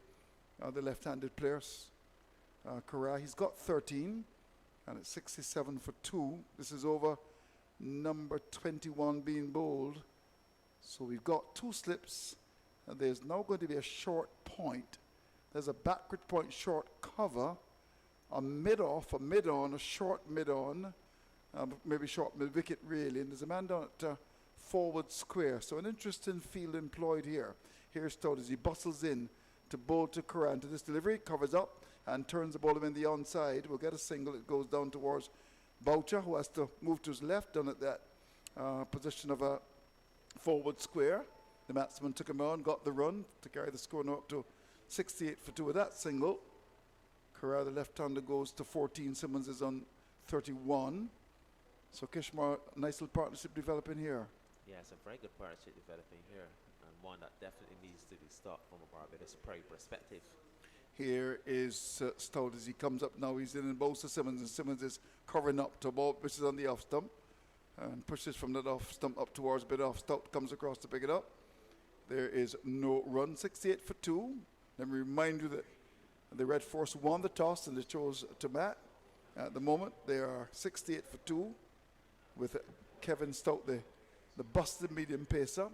A: left-handed players. Correa, he's got 13, and it's 67 for 2. This is over number 21 being bowled. So we've got 2 slips, and there's now going to be a short point. There's a backward point short cover, a mid-off, a mid-on, a short mid-on, maybe short mid-wicket really, and there's a man down at forward square. So an interesting field employed here. Here's Stout as he bustles in to bowl to Correa into this delivery, covers up and turns the ball in the onside. We'll get a single. It goes down towards Boucher, who has to move to his left down at that position of a forward square. The batsman took him on, got the run to carry the score now up to 68 for 2 with that single. Correa, the left-hander, goes to 14. Simmons is on 31. So Kishmar, nice little partnership developing here.
D: Yeah, it's a very good partnership developing here, and one that definitely needs to be stopped from a Barbados Pride perspective.
A: Here is Stout as he comes up now. He's in both to Simmons, and Simmons is covering up to ball, which is on the off stump, and pushes from that off stump up towards bit off. Stout comes across to pick it up. There is no run. 68 for 2. Let me remind you that the Red Force won the toss and they chose to bat. At the moment, they are 68 for 2 with Kevin Stout, the busted medium pacer,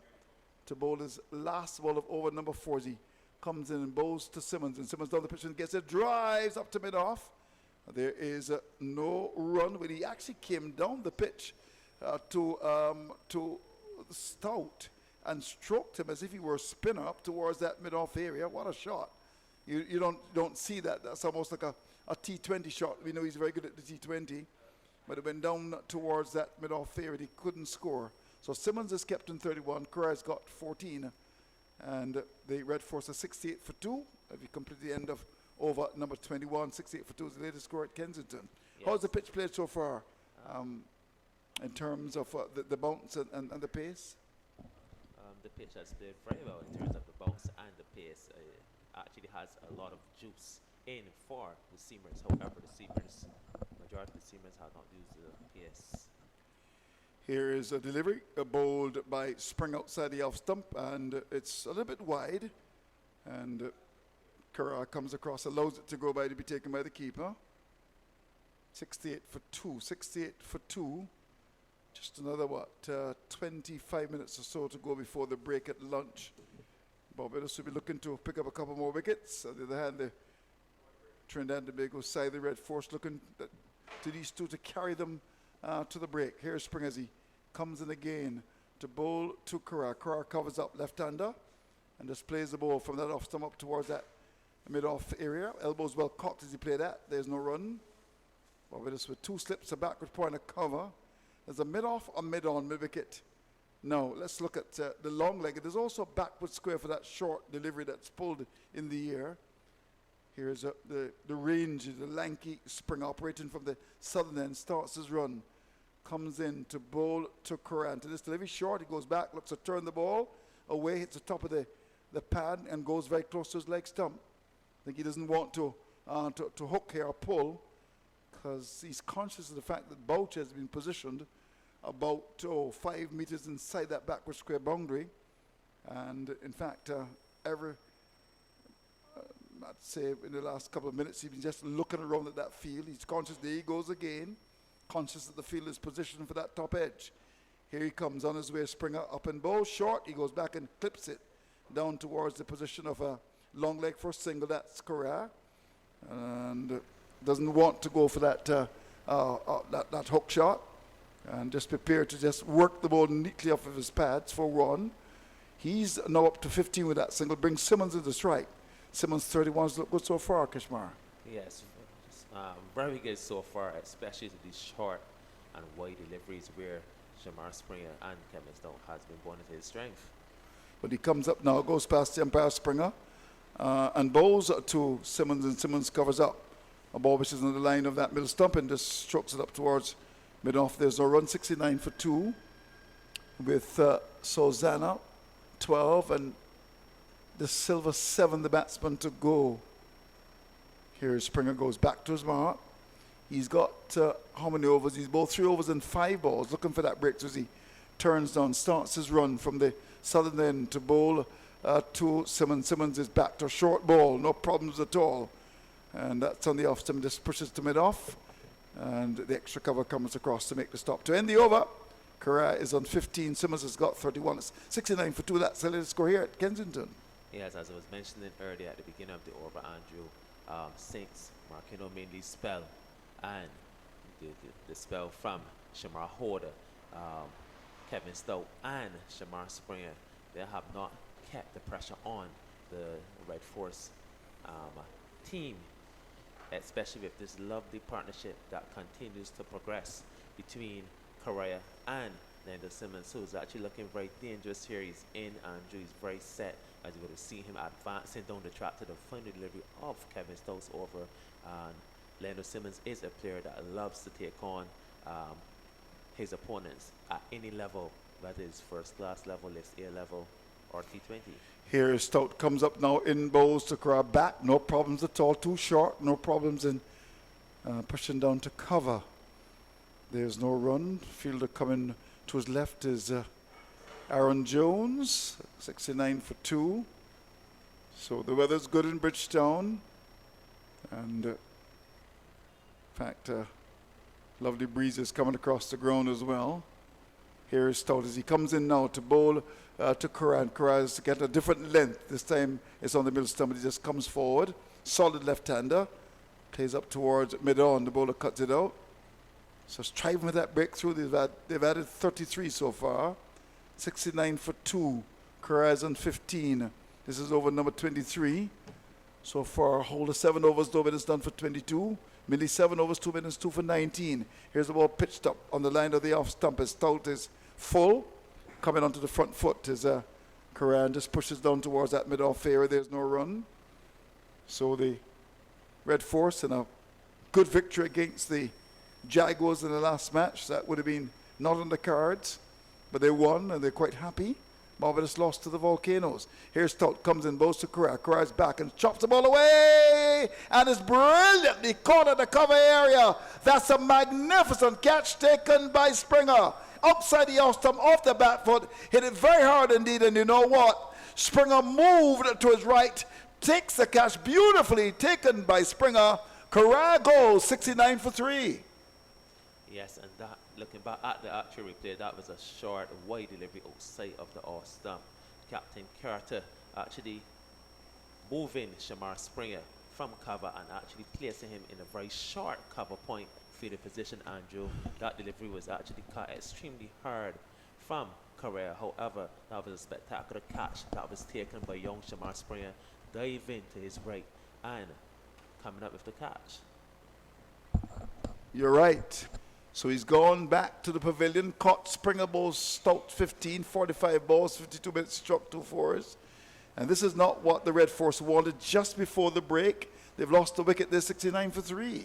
A: to bowl his last ball of over number 40. Comes in and bowls to Simmons, and Simmons down the pitch and gets it, drives up to mid-off. There is no run, but he actually came down the pitch to Stout and stroked him as if he were a spinner up towards that mid-off area. What a shot. You don't see that. That's almost like a T20 shot. We know he's very good at the T20, but it went down towards that mid-off area. He couldn't score. So Simmons is kept in 31. Corral's got 14. And the Red Force is 68 for 2. If you complete the end of over number 21, 68 for 2 is the latest score at Kensington.
D: Yes.
A: How's the pitch played so far in terms of the bounce and the pace?
D: The pitch has played very well in terms of the bounce and the pace. It actually has a lot of juice in for the seamers. However, majority of the seamers have not used the pace.
A: Here is a delivery, bowled by Spring outside the off stump, and it's a little bit wide. And Curra comes across, allows it to go by to be taken by the keeper. 68 for 2, 68 for 2. Just another, 25 minutes or so to go before the break at lunch. Barbados will be looking to pick up a couple more wickets. On the other hand, the Trinidad and Tobago side, the Red Force, looking to these two to carry them to the break. Here's Spring as he comes in again to bowl to Curra. Curra covers up left-hander and just plays the ball from that off stump up towards that mid-off area. Elbows well cocked as he played that. There's no run. Barbados with 2 slips, a backward point, a cover. There's a mid-off, a mid-on, mid-wicket. Now, let's look at the long leg. There's also a backward square for that short delivery that's pulled in the air. Here's the range, the lanky Spring operating from the southern end, starts his run. Comes in to bowl to Curran. To this delivery short, he goes back, looks to turn the ball away, hits the top of the pad and goes very close to his leg stump. I think he doesn't want to hook here or pull, because he's conscious of the fact that Boucher has been positioned about 5 meters inside that backward square boundary. And in fact, I'd say in the last couple of minutes, he's been just looking around at that field. He's conscious there he goes again, conscious that the field is positioned for that top edge. Here he comes on his way, Springer up and bowl, short. He goes back and clips it down towards the position of a long leg for a single. That's Correa. And doesn't want to go for that hook shot, and just prepared to just work the ball neatly off of his pads for 1. He's now up to 15 with that single, brings Simmons into strike. Simmons 31's look good so far, Kishmar.
D: Yes, very good so far, especially to these short and wide deliveries where Shamar Springer and Kevin Stout has been born into his strength.
A: But he comes up now, goes past the umpire Springer, and bowls to Simmons, and Simmons covers up a ball which is on the line of that middle stump and just strokes it up towards mid-off. There's no run, 69 for 2 with Sozana 12 and the Silver 7, the batsman, to go. Here Springer goes back to his mark. He's got how many overs? He's bowled 3 overs and 5 balls, looking for that breakthrough as he turns down, starts his run from the southern end to bowl to Simmons. Simmons is back to a short ball, no problems at all. And that's on the off stump, just pushes to mid-off. And the extra cover comes across to make the stop. To end the over, Correa is on 15. Simmons has got 31. It's 69 for 2. That's the latest score here at Kensington.
D: Yes, as I was mentioning earlier at the beginning of the over, Andrew, Sinks, Marquino mainly spell, and the spell from Shamar Horder, Kevin Stout, and Shamar Springer, they have not kept the pressure on the Red Force team, especially with this lovely partnership that continues to progress between Correa and Lando Simmons, who's actually looking very dangerous here. He's in, Andrew, he's very set, as you would have seen him advancing down the track to the final delivery of Kevin Stout's over. And Lando Simmons is a player that loves to take on his opponents at any level, whether it's first class level, List A level, or T20.
A: Here Stout comes up now in bowls to grab back. No problems at all. Too short. No problems in pushing down to cover. There's no run. Fielder coming to his left is Aaron Jones, 69 for 2. So the weather's good in Bridgetown. And fact, lovely breezes coming across the ground as well. Here is Stout as he comes in now to bowl to Karan. Karan has to get a different length. This time it's on the middle stump, but he just comes forward. Solid left-hander. Plays up towards mid-on. The bowler cuts it out. So striving with that breakthrough. They've added 33 so far. 69 for 2. Karan's on 15. This is over number 23. So far, holder 7 overs, 2 minutes done for 22. Millie 7 overs, 2 minutes, 2 for 19. Here's the ball pitched up on the line of the off stump as Stout is full. Coming onto the front foot as Karan just pushes down towards that mid-off area. There's no run. So the Red Force in a good victory against the Jaguars in the last match. That would have been not on the cards, but they won and they're quite happy. Barbados lost to the Volcanoes. Here's Stout, comes in, bows to Karan. Karan's back and chops the ball away. And it's brilliantly caught at the cover area. That's a magnificent catch taken by Springer. Outside the off stump, off the back foot. Hit it very hard indeed. And you know what? Springer moved to his right. Takes the catch beautifully taken by Springer. Karan goes 69 for 3.
D: Yes, and that, looking back at the actual replay, that was a short, wide delivery outside of the off stump. Captain Carter actually moving Shamar Springer from cover and actually placing him in a very short cover point fielder position, Andrew. That delivery was actually cut extremely hard from Correa. However, that was a spectacular catch that was taken by young Shamar Springer, diving to his right and coming up with the catch.
A: You're right. So he's gone back to the pavilion, caught Springer balls, Stout 15, 45 balls, 52 minutes, struck 2 fours. And this is not what the Red Force wanted just before the break. They've lost the wicket there 69 for 3.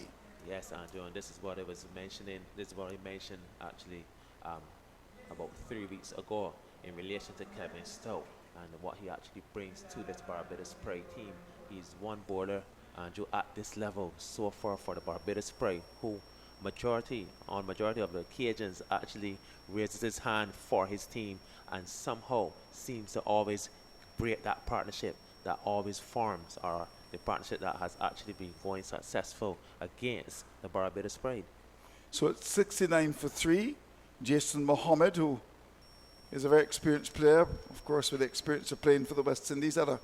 D: Yes, Andrew, and this is what I was mentioning. This is what I mentioned actually about 3 weeks ago in relation to Kevin Stout and what he actually brings to this Barbados Pride team. He's one bowler, Andrew, at this level so far for the Barbados Pride, who majority of the occasions actually raises his hand for his team and somehow seems to always break that partnership that always forms, or the partnership that has actually been going successful against the Barbados Pride.
A: So it's 69 for 3. Jason Mohammed, who is a very experienced player, of course with the experience of playing for the West Indies, had a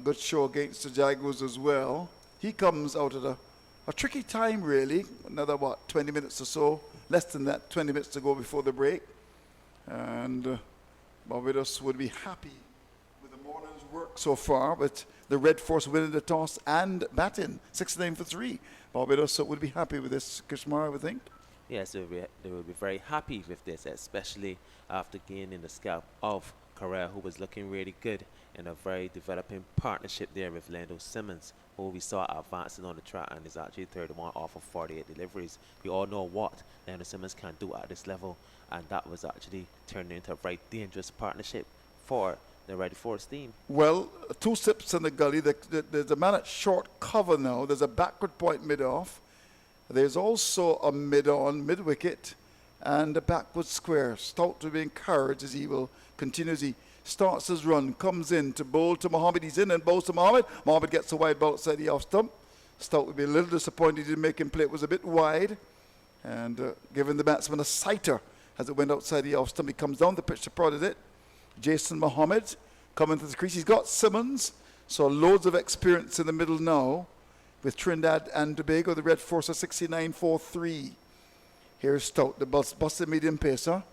A: good show against the Jaguars as well. He comes out at a tricky time, really. Another, 20 minutes or so. Less than that, 20 minutes to go before the break. And Barbados would be happy with the morning's work so far, but the Red Force winning the toss and batting, 69 for 3. Barbados would be happy with this, Kishmar, I would think.
D: Yes, they will be very happy with this, especially after gaining the scalp of Correa, who was looking really good in a very developing partnership there with Lando Simmons, who we saw advancing on the track and is actually 31 off of 48 deliveries. We all know what Lando Simmons can do at this level, and that was actually turned into a very dangerous partnership for the Red Force team.
A: Well, 2 steps in the gully. There's a man at short cover now. There's a backward point mid-off. There's also a mid-on, mid-wicket, and a backward square. Stout to be encouraged as he will continue as he starts his run, comes in to bowl to Mohammed. He's in and bowls to Mohammed. Mohammed gets a wide ball outside the off stump. Stout would be a little disappointed he didn't make him play. It was a bit wide. And giving the batsman a sighter as it went outside the off stump. He comes down the pitch to prod at it. Jason Mohammed coming to the crease. He's got Simmons, so loads of experience in the middle now. With Trinidad and Tobago, the Red Force are 69-4-3. Here's Stout, the busted medium pacer.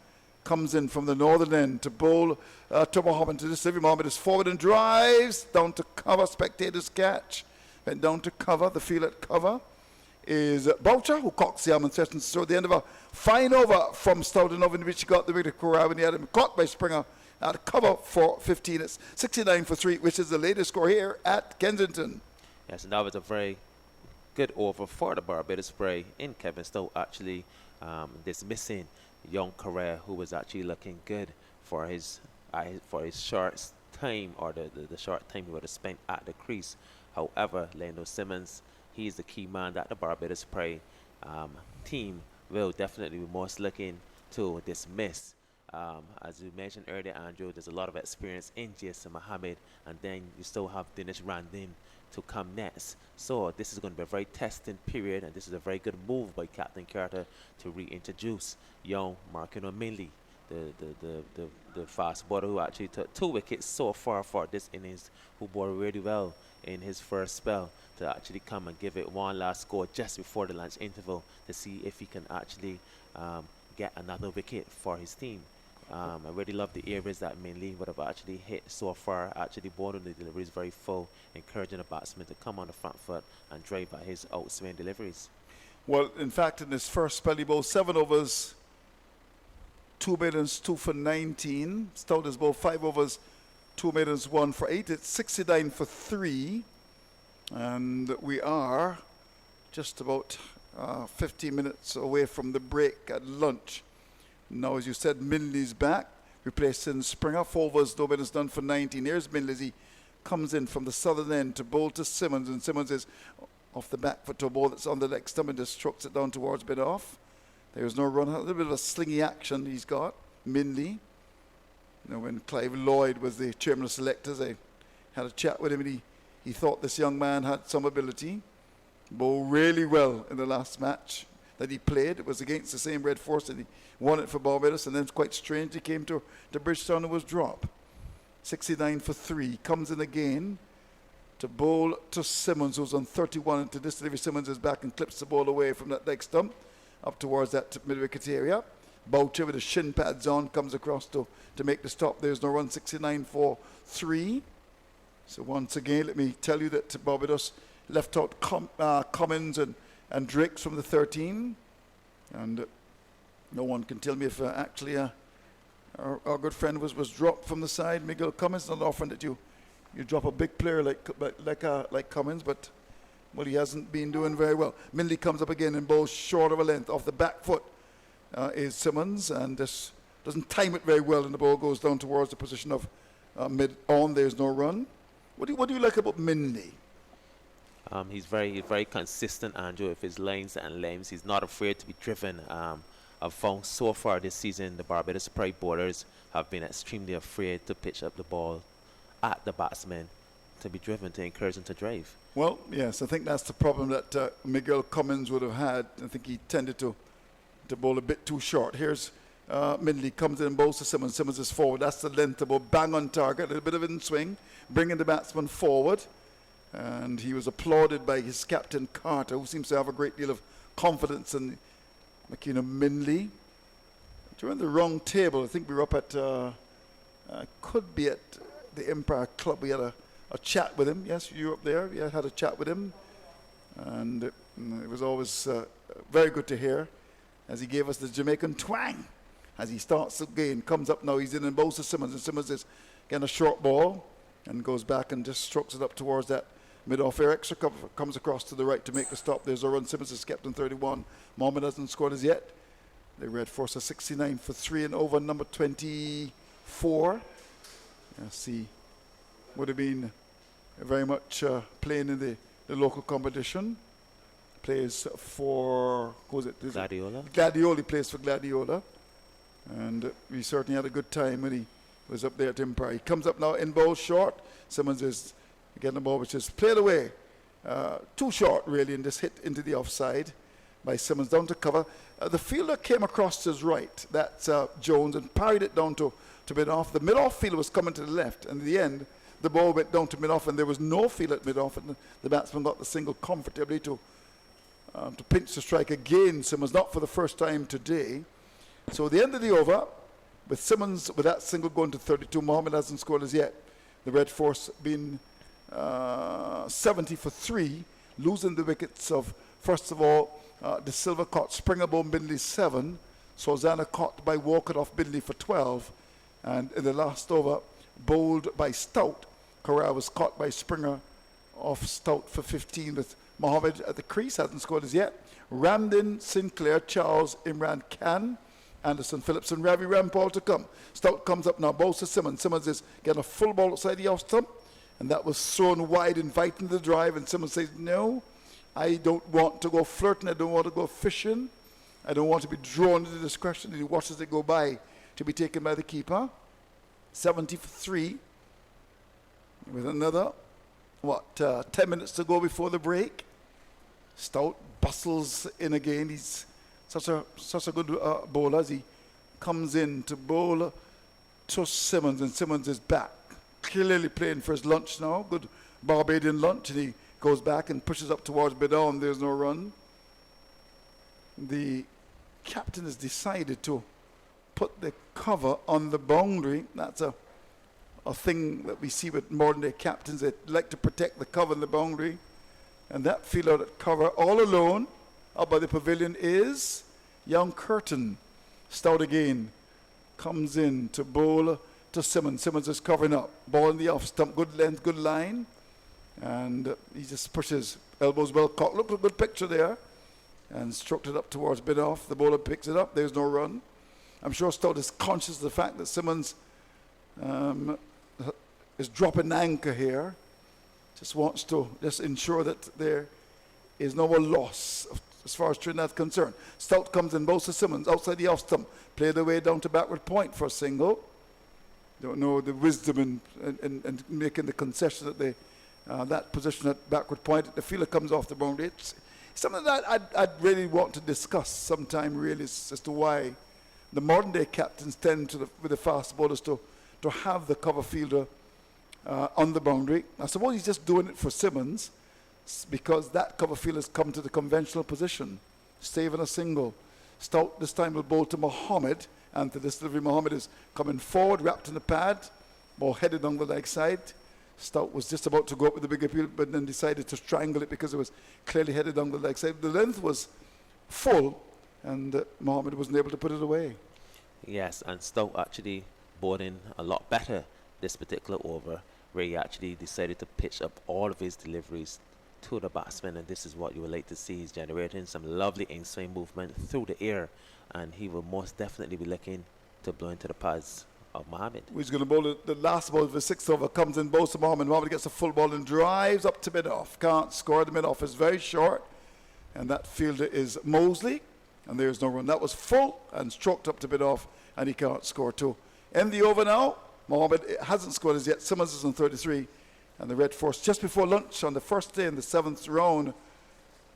A: Comes in from the northern end to bowl to Mohammed. To this, Mohammed is forward and drives down to cover. Spectators catch. Went down to cover. The field at cover is Boucher, who cocks the arm and threatens to throw at the end of a fine over from Stout, and over in which he got the wicket Corral when he had him caught by Springer at cover for 15. It's 69 for 3, which is the latest score here at Kensington.
D: Yes, and that was a very good over for the Barbados Pride in Kevin Stout, actually dismissing young Correa, who was actually looking good for his short time, or the short time he would have spent at the crease. However, Lando Simmons, he's the key man that the Barbados Pride team will definitely be most looking to dismiss. As you mentioned earlier, Andrew, there's a lot of experience in Jason Mohammed, and then you still have Dinesh Randin to come next. So this is going to be a very testing period, and this is a very good move by Captain Carter to reintroduce young Markino Minley, the fast bowler who actually took 2 wickets so far for this innings, who bowled really well in his first spell, to actually come and give it one last score just before the lunch interval to see if he can actually get another wicket for his team. I really love the areas that Minley would have actually hit so far. Actually, bowling the deliveries very full, encouraging the batsman to come on the front foot and drive by his outswing deliveries.
A: Well, in fact, in his first spell, he bowled 7 overs, 2 maidens, 2 for 19. Stout has bowled 5 overs, 2 maidens, 1 for 8. It's 69 for 3. And we are just about 15 minutes away from the break at lunch. Now, as you said, Minley's back, replacing Springer. 4 overs, no maidens done for 19. Here's Minley as he comes in from the southern end to bowl to Simmons, and Simmons is off the back foot to a ball that's on the leg stump and just strokes it down towards mid-off. There's no run. A little bit of a slingy action he's got, Minley. You know, when Clive Lloyd was the chairman of selectors, I had a chat with him, and he thought this young man had some ability. Bowled really well in the last match that he played. It was against the same Red Force, and he won it for Barbados, and then quite strange, he came to Bridgetown and was dropped. 69 for 3. Comes in again to bowl to Simmons, who's on 31, and to this delivery, Simmons is back and clips the ball away from that leg stump up towards that mid-wicket area. Boucher with his shin pads on comes across to make the stop. There's no run. 69 for 3. So once again, let me tell you that Barbados left out Cummins and Drakes from the 13. And no one can tell me if actually our good friend was dropped from the side. Miguel Cummins, not often that you drop a big player like Cummins, but well, he hasn't been doing very well. Minley comes up again and bowls short of a length off the back foot is Simmons, and this doesn't time it very well, and the ball goes down towards the position of mid-on. There's no run. What do you like about Minley?
D: He's very consistent, Andrew, with his lines and limbs. He's not afraid to be driven. I've found so far this season the Barbados Pride bowlers have been extremely afraid to pitch up the ball at the batsman, to be driven, to encourage him to drive.
A: Well, yes, I think that's the problem that Miguel Cummins would have had. I think he tended to bowl a bit too short. Here's Minley comes in and bowls to Simmons. Simmons is forward. That's the length of ball, bang on target, a little bit of in swing, bringing the batsman forward. And he was applauded by his captain Carter, who seems to have a great deal of confidence in Minley. During the wrong table, I think we were up at, could be at the Empire Club. We had a chat with him. Yes, you were up there. Yeah, had a chat with him. And it was always very good to hear as he gave us the Jamaican twang as he starts again. Comes up now, he's in and bowls to Simmons, and Simmons is getting a short ball and goes back and just strokes it up towards that mid-off air. Extra comes across to the right to make the stop. There's a run. Simmons is kept on 31. Mohammed hasn't scored as yet. The Red Force are 69 for 3 and over number 24. See, would have been very much playing in the local competition. Plays for, who is it?
D: Gladiola.
A: Gladiola plays for Gladiola. And we certainly had a good time when he was up there at Empire. He comes up now in bowl short. Simmons is getting the ball, which is played away. Too short, really, and just hit into the offside by Simmons down to cover. The fielder came across to his right, that's Jones, and parried it down to mid-off. The mid-off fielder was coming to the left, and in the end, the ball went down to mid-off, and there was no field at mid-off, and the batsman got the single comfortably to pinch the strike again. Simmons, not for the first time today. So at the end of the over, with Simmons, with that single going to 32, Mohammed hasn't scored as yet. The Red Force been 70 for 3, losing the wickets of, first of all, De Silva caught Springer bowled Bindley 7, Susanna caught by Walcott off Bindley for 12, and in the last over, bowled by Stout, Corral was caught by Springer off Stout for 15, with Mohammed at the crease, hasn't scored as yet. Ramdin, Sinclair, Charles, Imran Khan, Anderson, Phillips, and Ravi Rampal to come. Stout comes up now, bowls to Simmons. Simmons is getting a full ball outside the off stump, and that was thrown wide, inviting the drive, and Simmons says, no, I don't want to go flirting, I don't want to go fishing, I don't want to be drawn into discretion. And he watches it go by to be taken by the keeper. 70 for 3, with another 10 minutes to go before the break. Stout bustles in again. He's such a good bowler as he comes in to bowl to Simmons, and Simmons is back. Clearly playing for his lunch now. Good Barbadian lunch, and he goes back and pushes up towards Bedon. There's no run. The captain has decided to put the cover on the boundary. That's a thing that we see with modern day captains. They like to protect the cover on the boundary. And that fielder at cover all alone up by the pavilion is young Curtin. Stout again comes in to bowl to Simmons. Simmons is covering up. Ball in the off stump. Good length, good line. And he just pushes. Elbows well cocked. Look at a good picture there. And stroked it up towards Bidoff. The bowler picks it up. There's no run. I'm sure Stout is conscious of the fact that Simmons is dropping anchor here. Just wants to ensure that there is no more loss as far as Trinidad's concerned. Stout comes in, bowls to Simmons outside the off stump. Play the way down to backward point for a single. Don't know the wisdom in making the concession that they that position at backward point. The fielder comes off the boundary. It's something that I'd really want to discuss sometime, really, as to why the modern day captains tend with the fast bowlers to have the cover fielder on the boundary. I suppose he's just doing it for Simmons because that cover fielder has come to the conventional position, saving a single. Stout this time will bowl to Mohammed, and to this delivery Mohammed is coming forward, wrapped in the pad, ball headed on the leg side. Stout was just about to go up with the big appeal, but then decided to strangle it because it was clearly headed on the leg side. The length was full, and Mohammed wasn't able to put it away.
D: Yes, and Stout actually bowled in a lot better this particular over, where he actually decided to pitch up all of his deliveries to the batsman, and this is what you would like to see. He's generating some lovely in-swing movement through the air, and he will most definitely be looking to blow into the pads of Mohammed.
A: He's going to bowl the last ball of the sixth over, comes in, bowls to Mohammed. Mohammed gets a full ball and drives up to mid-off. Can't score. The mid-off is very short, and that fielder is Mosley, and there's no run. That was full and stroked up to mid-off, and he can't score too. End the over now. Mohammed hasn't scored as yet. Simmons is on 33, and the Red Force just before lunch on the first day in the 7th round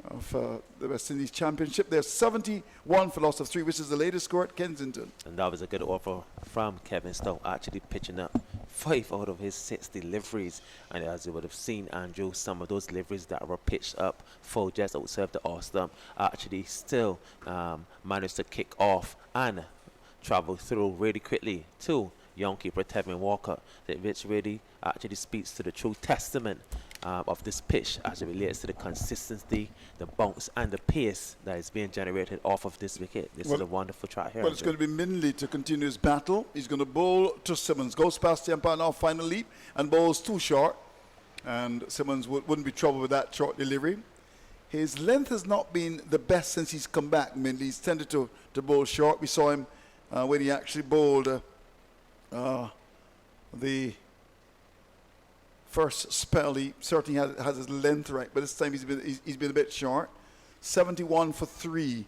A: of the West Indies Championship. They're 71 for loss of 3, which is the latest score at Kensington.
D: And that was a good offer from Kevin Stout, actually pitching up 5 out of his 6 deliveries. And as you would have seen, Andrew, some of those deliveries that were pitched up full just outside the off stump actually still managed to kick off and travel through really quickly to young keeper Tevin Walker, which really actually speaks to the true testament of this pitch as it relates to the consistency, the bounce, and the pace that is being generated off of this wicket. This is a wonderful track here.
A: Well, it's going to be Mindley to continue his battle. He's going to bowl to Simmons, goes past the umpire now, final leap, and bowls too short. And Simmons wouldn't be troubled with that short delivery. His length has not been the best since he's come back, Mindley. He's tended to bowl short. We saw him when he actually bowled the first spell. He certainly has his length right, but this time he's been a bit short. 71 for 3.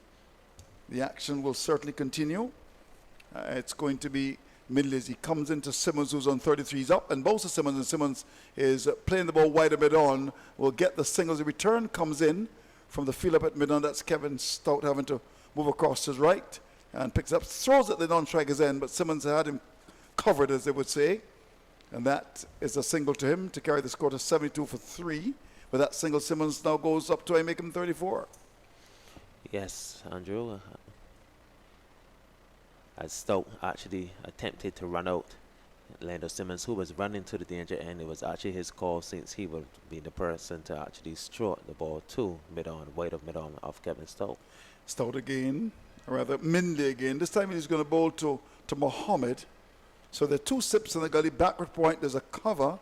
A: The action will certainly continue. It's going to be Mindley as he comes into Simmons, who's on 33. He's up and bowls to Simmons, and Simmons is playing the ball wide a bit on. Will get the singles. The return comes in from the field up at mid-on. That's Kevin Stout having to move across his right and picks up, throws at the non-striker's end, but Simmons had him covered, as they would say, and that is a single to him to carry the score to 72 for 3. With that single, Simmons now goes up to I make him 34.
D: Yes, Andrew. As Stout actually attempted to run out Lando Simmons, who was running to the danger end, it was actually his call, since he would be the person to actually stroke the ball to mid-on, wide of mid-on of Kevin Stout.
A: Stout again, or rather Mindley again. This time he's going to bowl to Mohammed. So there are 2 sips in the gully. Backward point, there's a cover.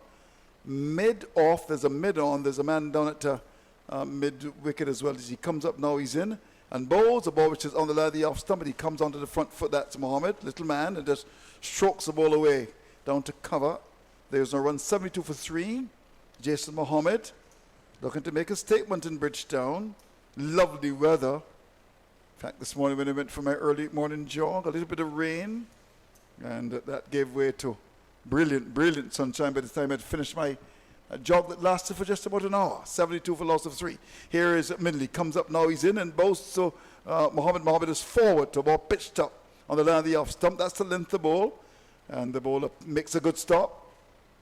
A: Mid-off, there's a mid-on. There's a man down at mid-wicket as well. As he comes up now, he's in. And bowls a ball which is on the line of the off stump, but he comes onto the front foot. That's Mohammed, little man, and just strokes the ball away down to cover. There's no run, 72 for 3. Jason Mohammed looking to make a statement in Bridgetown. Lovely weather. In fact, this morning when I went for my early morning jog, a little bit of rain. And that gave way to brilliant sunshine by the time I'd finished my A jog that lasted for just about an hour. 72 for loss of 3. Here is Mindley. Comes up now. He's in and boasts. So Mohammed is forward to a ball pitched up on the line of the off stump. That's the length of the ball. And the bowler makes a good stop.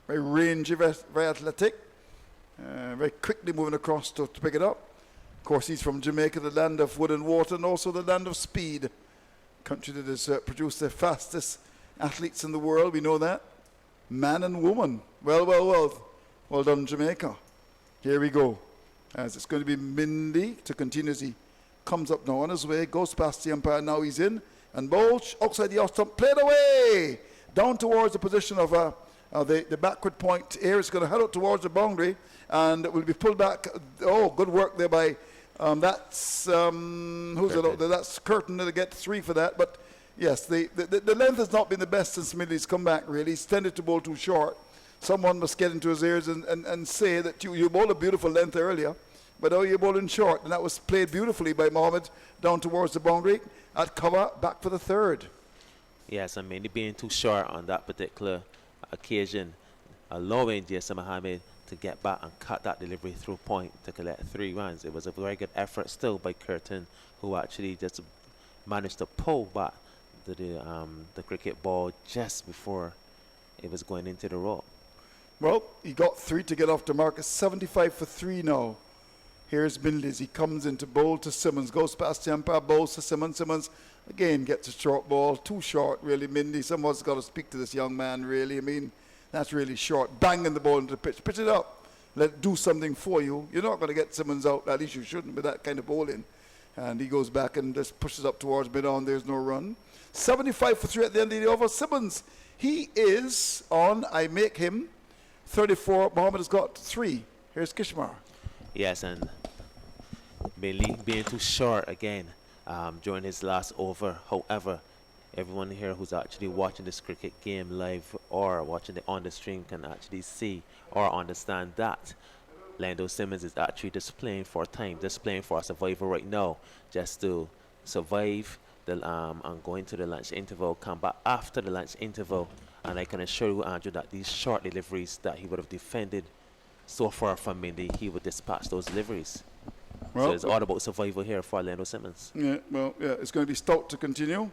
A: Very rangy, very athletic. Very quickly moving across to pick it up. Of course, he's from Jamaica, the land of wood and water, and also the land of speed. Country that has produced the fastest athletes in the world. We know that. Man and woman. Well, well, well. Well done, Jamaica. Here we go. As it's going to be Mindy to continue as he comes up now on his way, goes past the umpire, now he's in, and bowls outside the off stump, played away, down towards the position of the backward point. Here it's going to head out towards the boundary, and it will be pulled back. Oh, good work there by, that's, who's it? That's Curtin to get 3 for that, but yes, the length has not been the best since Mindy's come back, really. He's tended to bowl too short. Someone must get into his ears and say that you bowled a beautiful length earlier, but now you're bowling short. And that was played beautifully by Mohammed down towards the boundary. At cover, back for the third.
D: Yes, I mean, being too short on that particular occasion, allowing Jason Mohammed to get back and cut that delivery through point to collect 3 runs. It was a very good effort still by Curtin, who actually just managed to pull back the cricket ball just before it was going into the rope.
A: Well, he got 3 to get off the mark. It's 75 for 3 now. Here's Minley. He comes into bowl to Simmons, goes past the umpire, bowls to Simmons. Simmons again gets a short ball, too short really. Minley, someone's got to speak to this young man really. I mean, that's really short. Banging the ball into the pitch. Pitch it up. Let it do something for you. You're not going to get Simmons out. At least you shouldn't with that kind of bowling. And he goes back and just pushes up towards mid-on. There's no run. 75 for 3 at the end of the over. Simmons, he is on, I make him 34. Mohammed has got 3. Here's Kishmar.
D: Yes, and Bailey being too short again during his last over. However, everyone here who's actually watching this cricket game live or watching it on the stream can actually see or understand that Lando Simmons is actually just playing for time, just playing for a survival right now, just to survive and go into the lunch interval, come back after the lunch interval. And I can assure you, Andrew, that these short deliveries that he would have defended so far from Mindy, he would dispatch those deliveries. Well, so it's all about survival here for Lando Simmons.
A: Yeah, well, yeah, it's going to be Stout to continue.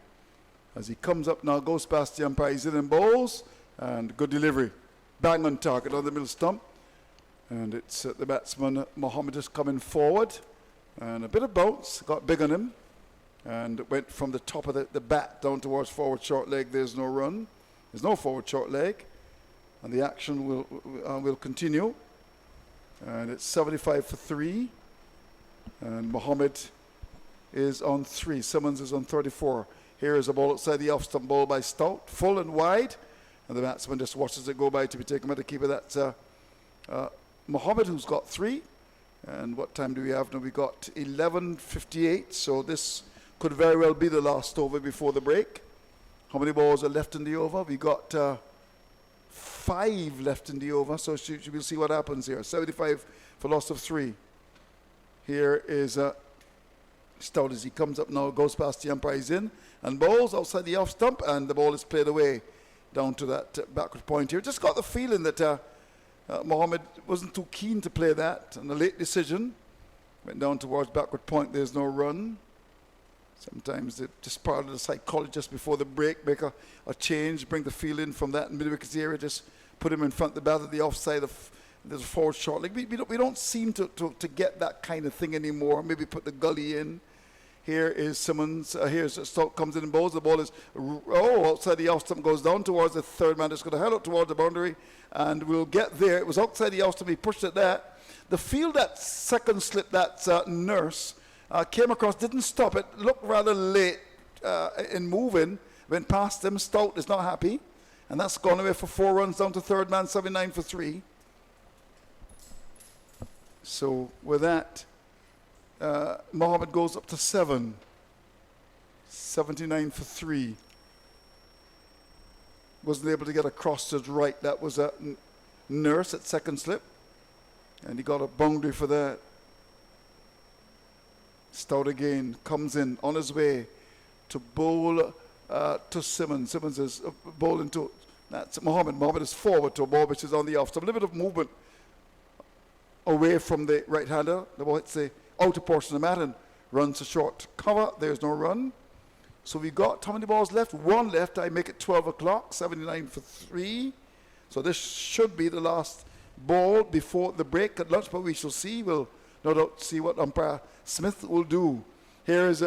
A: As he comes up now, goes past the umpire, he's in and bowls, and good delivery. Bang on target on the middle stump. And it's the batsman, Mohammed, is coming forward. And a bit of bounce, got big on him. And went from the top of the bat down towards forward short leg. There's no run. There's no forward short leg. And the action will continue. And it's 75 for 3. And Mohammed is on 3. Simmons is on 34. Here is a ball outside the off stump, ball by Stout. Full and wide. And the batsman just watches it go by to be taken by the keeper. That's Mohammed, who's got 3. And what time do we have now? We got 11:58. So this could very well be the last over before the break. How many balls are left in the over? We got 5 left in the over. So we'll see what happens here. 75 for loss of 3. Here is Stout as he comes up now, goes past the umpire, he's in, and bowls outside the off stump, and the ball is played away down to that backward point here. Just got the feeling that Mohammed wasn't too keen to play that, and a late decision. Went down towards backward point, there's no run. Sometimes it's just part of the psychology just before the break, make a change, bring the feeling from that mid-wicket area, just put him in front of the bat at the offside of there's a forward short leg. We don't seem to get that kind of thing anymore. Maybe put the gully in. Here is Simmons. Here's Stout comes in and bowls. The ball is outside the off stump, goes down towards the third man. It's going to head out towards the boundary, and we'll get there. It was outside the off stump. He pushed it there. The field that second slip, that Nurse came across, didn't stop it. Looked rather late in moving. Went past him. Stout is not happy, and that's gone away for 4 runs down to third man. 79 for 3. So with that, Mohammed goes up to 7. 79 for 3. Wasn't able to get across to the right. That was a Nurse at second slip. And he got a boundary for that. Stout again comes in on his way to bowl to Simmons. Simmons is bowling to, that's Mohammed. Mohammed is forward to a ball which is on the off stump. A little bit of movement away from the right-hander. The ball hits the outer portion of the mat and runs a short cover. There's no run. So we've got how many balls left? One left. I make it 12 o'clock, 79 for 3. So this should be the last ball before the break at lunch, but we shall see. We'll no doubt see what umpire Smith will do. Here is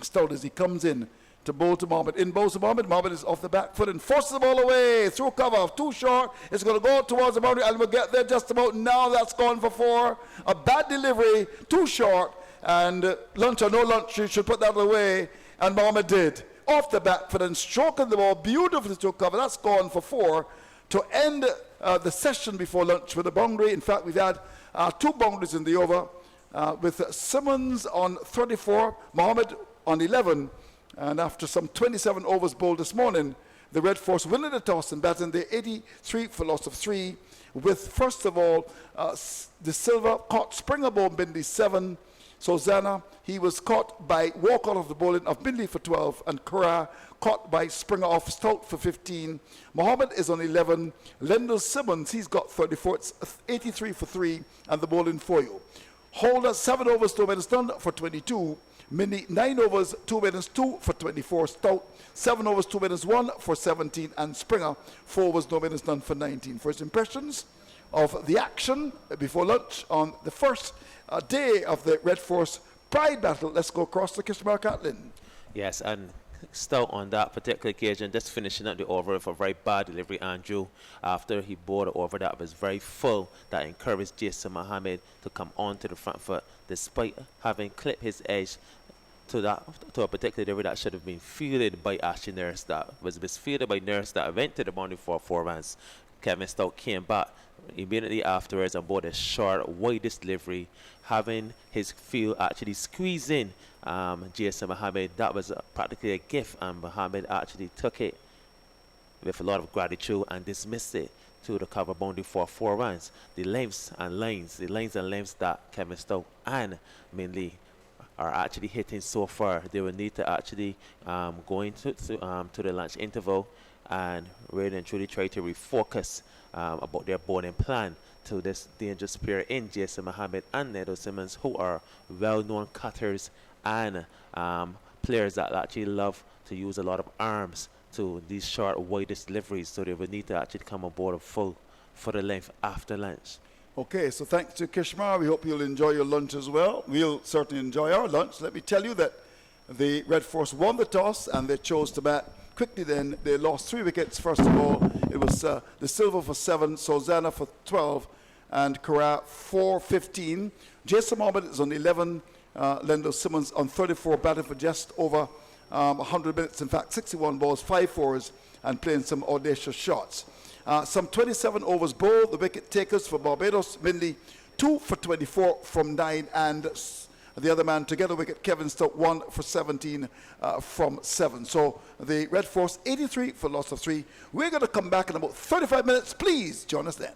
A: Stout as he comes in to bowl to Mohammed. In bowls to Mohammed. Mohammed is off the back foot and forces the ball away. Through cover, too short. It's going to go towards the boundary and we'll get there just about now. That's gone for 4. A bad delivery, too short. And lunch or no lunch, you should put that away. And Mohammed did. Off the back foot and stroking the ball beautifully through cover. That's gone for 4. To end the session before lunch with a boundary. In fact, we've had 2 boundaries in the over with Simmons on 34, Mohammed on 11. And after some 27 overs bowled this morning, the Red Force winning the toss and batting the 83 for loss of 3. With, first of all, the Silver caught Springer ball Bindi 7. Sozana, he was caught by walk out of the bowling of Bindley for 12, and Kura caught by Springer off Stout for 15. Mohammed is on 11. Lendl Simmons, he's got 34. It's 83 for 3, and the bowling for you. Holder, 7 overs, 2 minutes done for 22. Mini, 9 overs, 2 minutes, 2 for 24. Stout, 7 overs, 2 minutes, 1 for 17. And Springer, 4 overs, no minutes done for 19. First impressions of the action before lunch on the first day of the Red Force Pride Battle. Let's go across to Kishmar Catlin.
D: Yes, and Stout on that particular occasion, just finishing up the over with a very bad delivery, Andrew, after he bowled an over that was very full, that encouraged Jason Mohammed to come on to the front foot, despite having clipped his edge to a particular delivery that should have been fielded by Ashley Nurse, that was misfielded by Nurse, that went to the boundary for 4 runs. Kevin Stout came back immediately afterwards and bowled a short, widest delivery, having his field actually squeeze in Jason Mohammed. That was practically a gift, and Mohammed actually took it with a lot of gratitude and dismissed it to the cover boundary for 4 runs. The lengths and lines that Kevin Stout and Min Lee are actually hitting so far, they will need to actually go into to the lunch interval and really and truly try to refocus about their bowling plan to this dangerous pair in Jason Mohammed and Nedo Simmons, who are well-known cutters and players that actually love to use a lot of arms to these short, widest deliveries. So they will need to actually come aboard a full foot of length after lunch.
A: Okay, so thanks to Kishmar. We hope you'll enjoy your lunch as well. We'll certainly enjoy our lunch. Let me tell you that the Red Force won the toss and they chose to bat quickly. Then they lost 3 wickets. First of all, it was the Silver for 7, Sozana for 12, and Kara for 15. Jason Mohammed is on 11. Lendl Simmons on 34, batting for just over 100 minutes. In fact, 61 balls, 5 fours, and playing some audacious shots. Some 27 overs bowled. The wicket takers for Barbados, Minley, 2 for 24 from 9, and the other man together wicket, Kevin Stout, 1 for 17 from 7. So the Red Force, 83 for loss of 3. We're going to come back in about 35 minutes. Please join us then.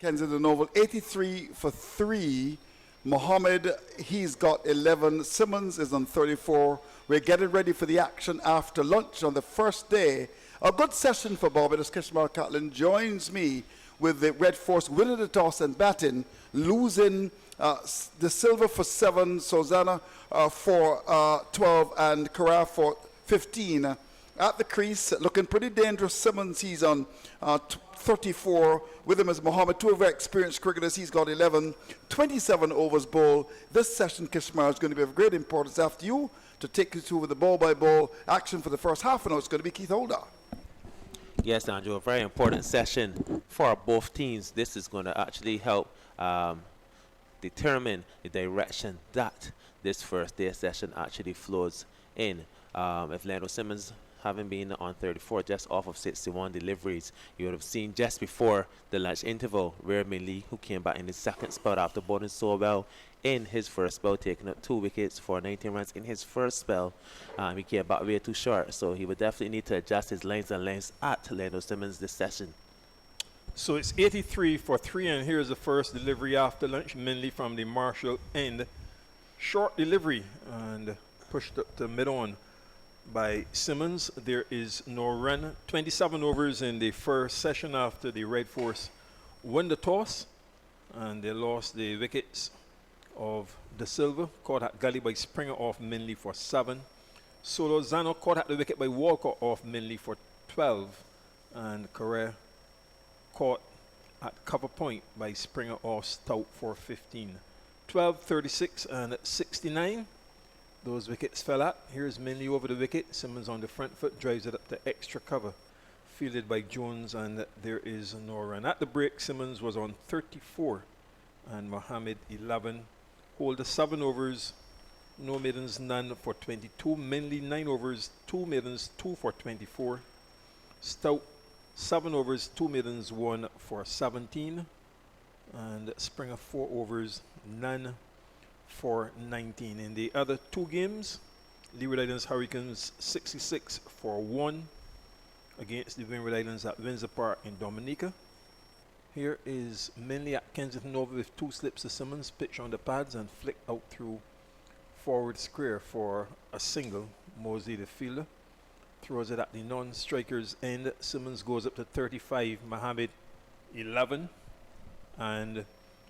A: Kensington Oval, 83 for 3. Mohammed, he's got 11. Simmons is on 34. We're getting ready for the action after lunch on the first day. A good session for Barbados. Kishmar Catlin joins me with the Red Force winning the toss and batting, losing the silver for 7, Susanna for 12, and Kara for 15. At the crease, looking pretty dangerous. Simmons, he's on 34. With him is Mohammed, 2 very experienced cricketers. He's got 11. 27 overs bowled. This session, Kishmar, is going to be of great importance. After you, to take you through with the ball-by-ball action for the first half an hour, it's going to be Keith Holder.
D: Yes, Andrew, a very important session for both teams. This is going to actually help determine the direction that this first day session actually flows in. If Lando Simmons, having been on 34, just off of 61 deliveries, you would have seen just before the lunch interval, Rare Lee, who came back in his second spell after bowling so well in his first spell, taking up 2 wickets for 19 runs in his first spell. He came back way too short, so he would definitely need to adjust his lines and lengths at Lando Simmons this session.
C: So it's 83 for 3, and here's the first delivery after lunch, mainly from the Marshall end. Short delivery and pushed up to mid-on by Simmons. There is no run. 27 overs in the first session after the Red Force won the toss, and they lost the wickets of De Silva, caught at gully by Springer off Minley for 7. Solo Zano caught at the wicket by Walker off Minley for 12, and Correa caught at cover point by Springer off Stout for 15. 12, 36 and 69. Those wickets fell at. Here's Minley over the wicket. Simmons on the front foot, drives it up to extra cover. Fielded by Jones, and there is no run. At the break, Simmons was on 34 and Mohammed 11. Holder 7 overs, no maidens, none for 22. Minley 9 overs, 2 maidens, 2 for 24. Stout 7 overs, 2 maidens, 1 for 17. And Springer 4 overs, none for 19. In the other 2 games, Leeward Islands Hurricanes 66 for 1 against the Windward Islands at Windsor Park in Dominica. Here is Minley at Kensington Oval with 2 slips to Simmons, pitch on the pads and flick out through forward square for a single. Mosley, the fielder, throws it at the non-striker's end. Simmons goes up to 35, Mohammed 11, and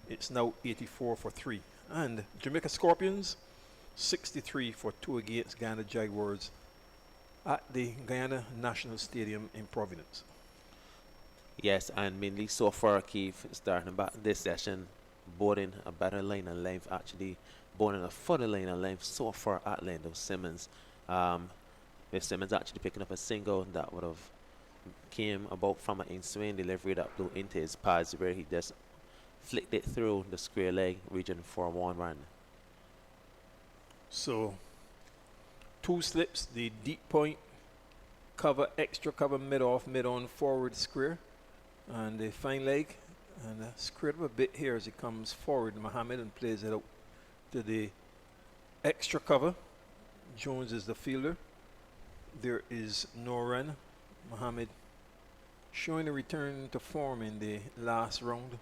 C: it's now 84 for 3. And Jamaica Scorpions 63 for 2 against Guyana Jaguars at the Guyana National Stadium in Providence.
D: Yes, and mainly so far, Keith, starting back this session, boarding a better line and length, actually boarding a further line and length so far at Lando Simmons. With Simmons actually picking up a single that would have came about from an in-swing delivery that blew into his pads, where he just flicked it through the square leg region for 1 run.
C: So 2 slips, the deep point, cover, extra cover, mid-off, mid-on, forward square, and the fine leg, and squared up a bit here as he comes forward, Mohammed, and plays it out to the extra cover. Jones is the fielder. There is no run. Mohammed showing a return to form in the last round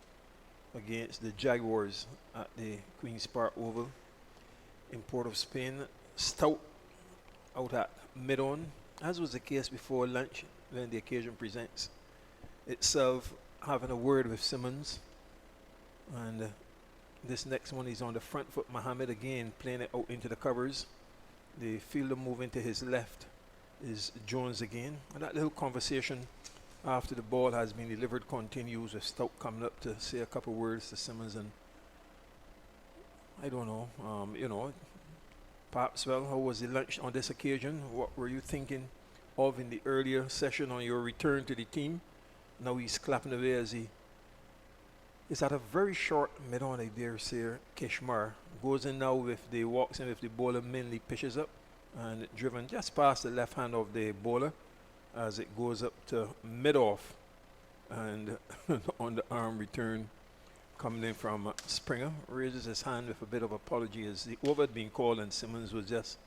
C: against the Jaguars at the Queen's Park Oval in Port of Spain. Stout out at mid-on, as was the case before lunch when the occasion presents itself, having a word with Simmons. And this next one is on the front foot. Mohammed again playing it out into the covers. The fielder moving to his left is Jones again. And that little conversation after the ball has been delivered continues, with Stout coming up to say a couple words to Simmons. And I don't know, perhaps, well, how was the lunch on this occasion? What were you thinking of in the earlier session on your return to the team? Now he's clapping away as he is at a very short mid-on, I dare say. Kishmar goes in now with the walks in with the bowler. Minley pitches up and driven just past the left hand of the bowler as it goes up to mid-off, and on the arm return coming in from Springer, raises his hand with a bit of apology as the over had been called, and Simmons was just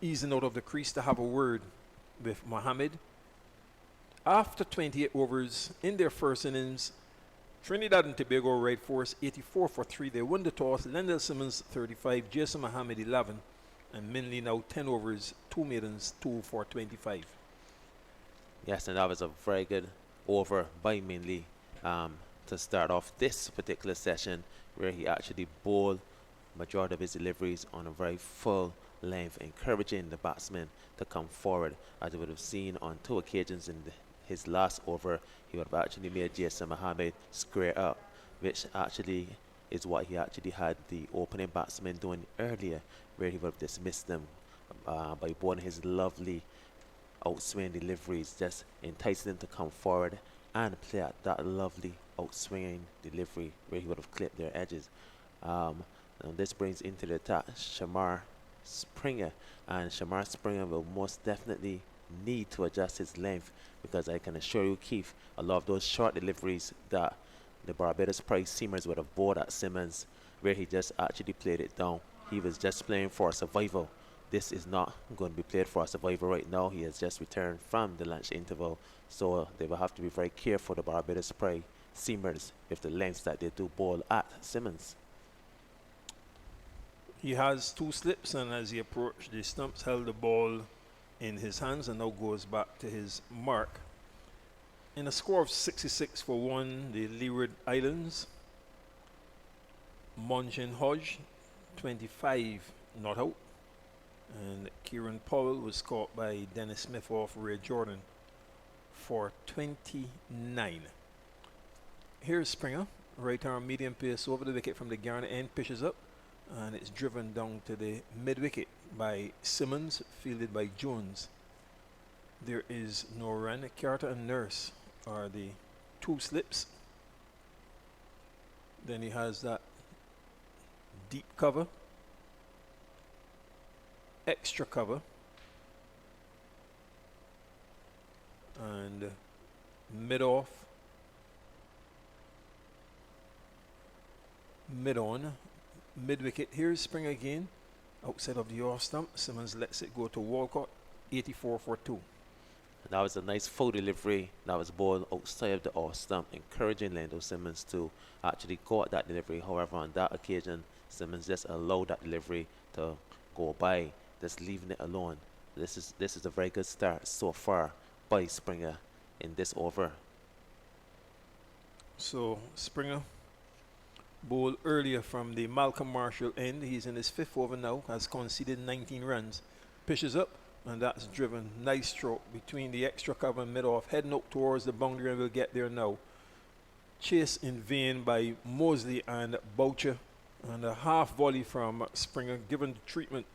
C: easing out of the crease to have a word with Mohammed. After 28 overs in their first innings, Trinidad and Tobago Red Force 84 for 3. They won the toss. Lendell Simmons 35, Jason Mohammed 11, and Minley now 10 overs, 2 maidens, 2 for 25.
D: Yes, and that was a very good over by Minley to start off this particular session, where he actually bowled majority of his deliveries on a very full length, encouraging the batsman to come forward. As you would have seen on 2 occasions in his last over, he would have actually made Jason Mohammed square up, which actually is what he actually had the opening batsman doing earlier, where he would have dismissed them by bowling his lovely outswing deliveries, just enticing them to come forward and play at that lovely outswinging delivery where he would have clipped their edges. Now this brings into the attack Shamar Springer, and Shamar Springer will most definitely need to adjust his length, because I can assure you, Keith, a lot of those short deliveries that the Barbados prize seamers would have bowled at Simmons, where he just actually played it down. He was just playing for survival. This is not going to be played for survival right now. He has just returned from the lunch interval, so they will have to be very careful, the Barbados prize seamers, with the lengths that they do bowl at Simmons.
C: He has 2 slips, and as he approached the stumps, held the ball in his hands and now goes back to his mark. In a score of 66 for 1, the Leeward Islands, Monchin Hodge 25 not out, and Kieran Powell was caught by Dennis Smith off Ray Jordan for 29. Here's Springer, right arm medium pace over the wicket from the Garner end, pitches up, and it's driven down to the mid wicket by Simmons, fielded by Jones. There is no run. Carter and Nurse are the 2 slips. Then he has that deep cover, extra cover, and mid off, mid on, mid wicket. Here's Springer again, outside of the off stump. Simmons lets it go to Walcott, 84 for 2.
D: That was a nice full delivery that was bowled outside of the off stump, encouraging Lendell Simmons to actually go at that delivery. However, on that occasion, Simmons just allowed that delivery to go by, just leaving it alone. This is a very good start so far by Springer in this over.
C: So Springer bowled earlier from the Malcolm Marshall end. He's in his 5th over now, has conceded 19 runs. Pitches up, and that's driven. Nice stroke between the extra cover and mid-off, heading up towards the boundary, and will get there now. Chase in vain by Mosley and Boucher, and a half volley from Springer, given the treatment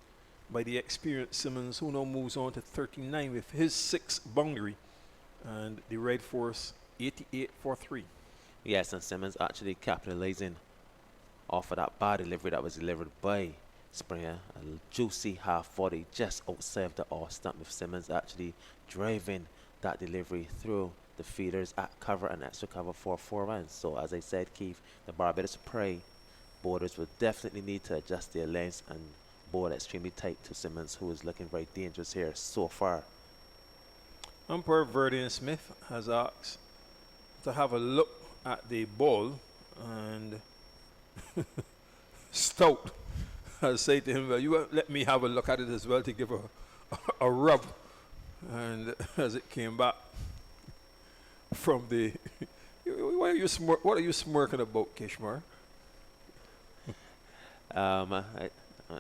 C: by the experienced Simmons, who now moves on to 39 with his 6th boundary, and the Red Force 88 for 3.
D: Yes, and Simmons actually capitalizing off of that bad delivery that was delivered by Springer. A juicy half volley just outside of the off stump, with Simmons actually driving that delivery through the feeders at cover and extra cover for 4 runs. So as I said, Keith, the Barbados prey bowlers will definitely need to adjust their lengths and bowl extremely tight to Simmons, who is looking very dangerous here so far.
C: Umpire Verdian Smith has asked to have a look at the ball, and Stout has said to him, well, you let me have a look at it as well, to give a rub. And as it came back from the what are you smirking about, Kishmar?
D: I'm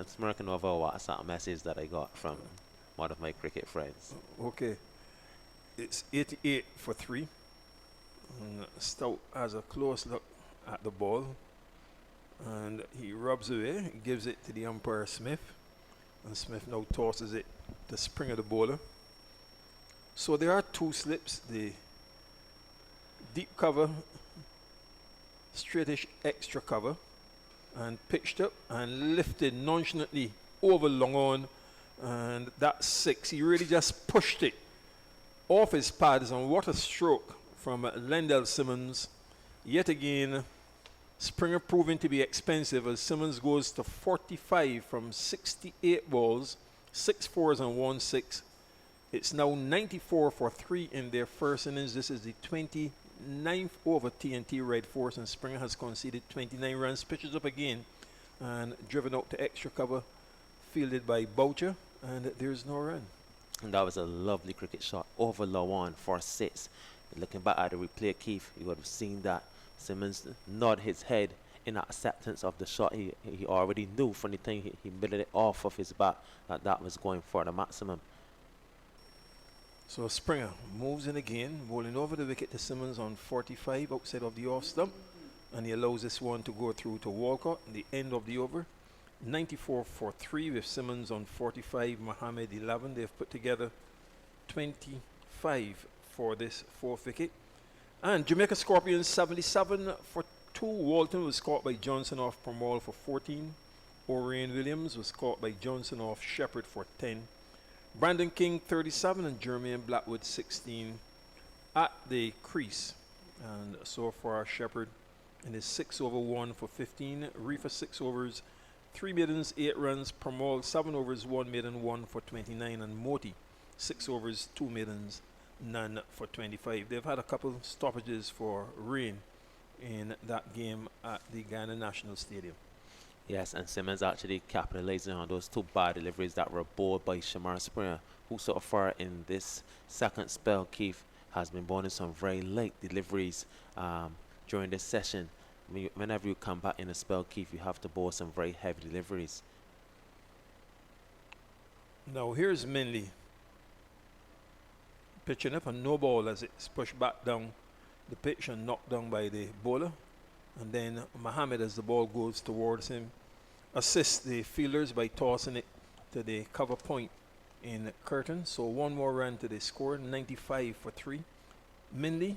D: smirking over a WhatsApp message that I got from one of my cricket friends.
C: Okay, it's 88 for 3. And Stout has a close look at the ball, and he rubs away. He gives it to the umpire Smith, and Smith now tosses it to Springer, the bowler. So there are 2 slips: the deep cover, straightish extra cover, and pitched up and lifted nonchalantly over long on, and that's 6. He really just pushed it off his pads, and what a stroke from Lendell Simmons. Yet again, Springer proving to be expensive, as Simmons goes to 45 from 68 balls, 6 fours and 1 6. It's now 94 for 3 in their first innings. This is the ninth over, TNT Red Force and Springer has conceded 29 runs. Pitches up again and driven out to extra cover, fielded by Boucher, and there's no run.
D: And that was a lovely cricket shot over Lawan for 6. Looking back at the replay, Keith, you would have seen that Simmons nod his head in acceptance of the shot. He already knew from the time he milled it off of his bat that was going for the maximum.
C: So Springer moves in again, bowling over the wicket to Simmons on 45 outside of the off stump, and he allows this one to go through to Walcott in the end of the over. 94 for 3 with Simmons on 45, Mohammed 11. They've put together 25 for this 4th wicket. And Jamaica Scorpions 77 for 2. Walton was caught by Johnson off Permaul for 14. Orion Williams was caught by Johnson off Shepherd for 10. Brandon King 37 and Jermaine Blackwood 16 at the crease. And so far Shepherd in his 6 over 1 for 15. Reefer 6 overs, 3 maidens, 8 runs. Permaul 7 overs, 1 maiden, 1 for 29. And Moti 6 overs, 2 maidens, none for 25. They've had a couple stoppages for rain in that game at the Ghana National Stadium.
D: Yes, and Simmons actually capitalizing on those 2 bad deliveries that were bowled by Shamar Springer, who so far in this second spell, Keith, has been bowling some very late deliveries during this session. Whenever you come back in a spell, Keith, you have to bowl some very heavy deliveries.
C: Now here's Minley pitching up a no ball as it's pushed back down the pitch and knocked down by the bowler. And then Mohammed, as the ball goes towards him, assists the fielders by tossing it to the cover point in Curtin. So 1 more run to the score, 95 for 3. Minley,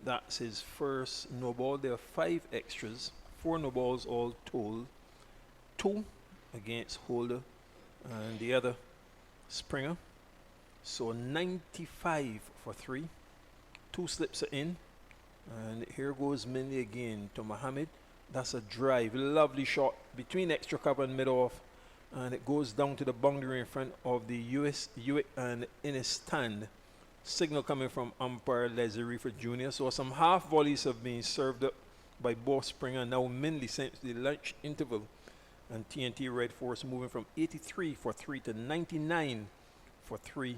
C: that's his first no ball. There are 5 extras, 4 no balls all told. 2 against Holder and the other Springer. So 95 for 3. 2 slips are in. And here goes Minley again to Mohammed. That's a drive. Lovely shot between extra cover and mid-off. And it goes down to the boundary in front of the US Hewitt and in his stand. Signal coming from umpire Leslie Reefer Jr. So some half volleys have been served up by both Springer and now Minley since the lunch interval. And TNT Red Force moving from 83 for 3 to 99 for 3.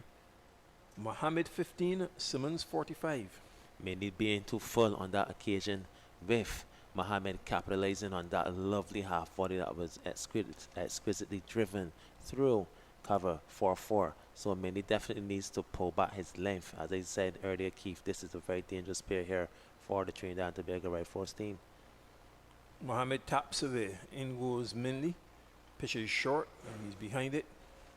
C: Mohammed 15, Simmons 45.
D: Mainly being too full on that occasion, with Mohammed capitalizing on that lovely half volley that was exquisitely driven through cover 4-4. So Mainly definitely needs to pull back his length. As I said earlier, Keith, this is a very dangerous pair here for the Trinidad and Tobago Red Force team.
C: Mohammed taps away. In goes Minley. Pitch is short and he's behind it.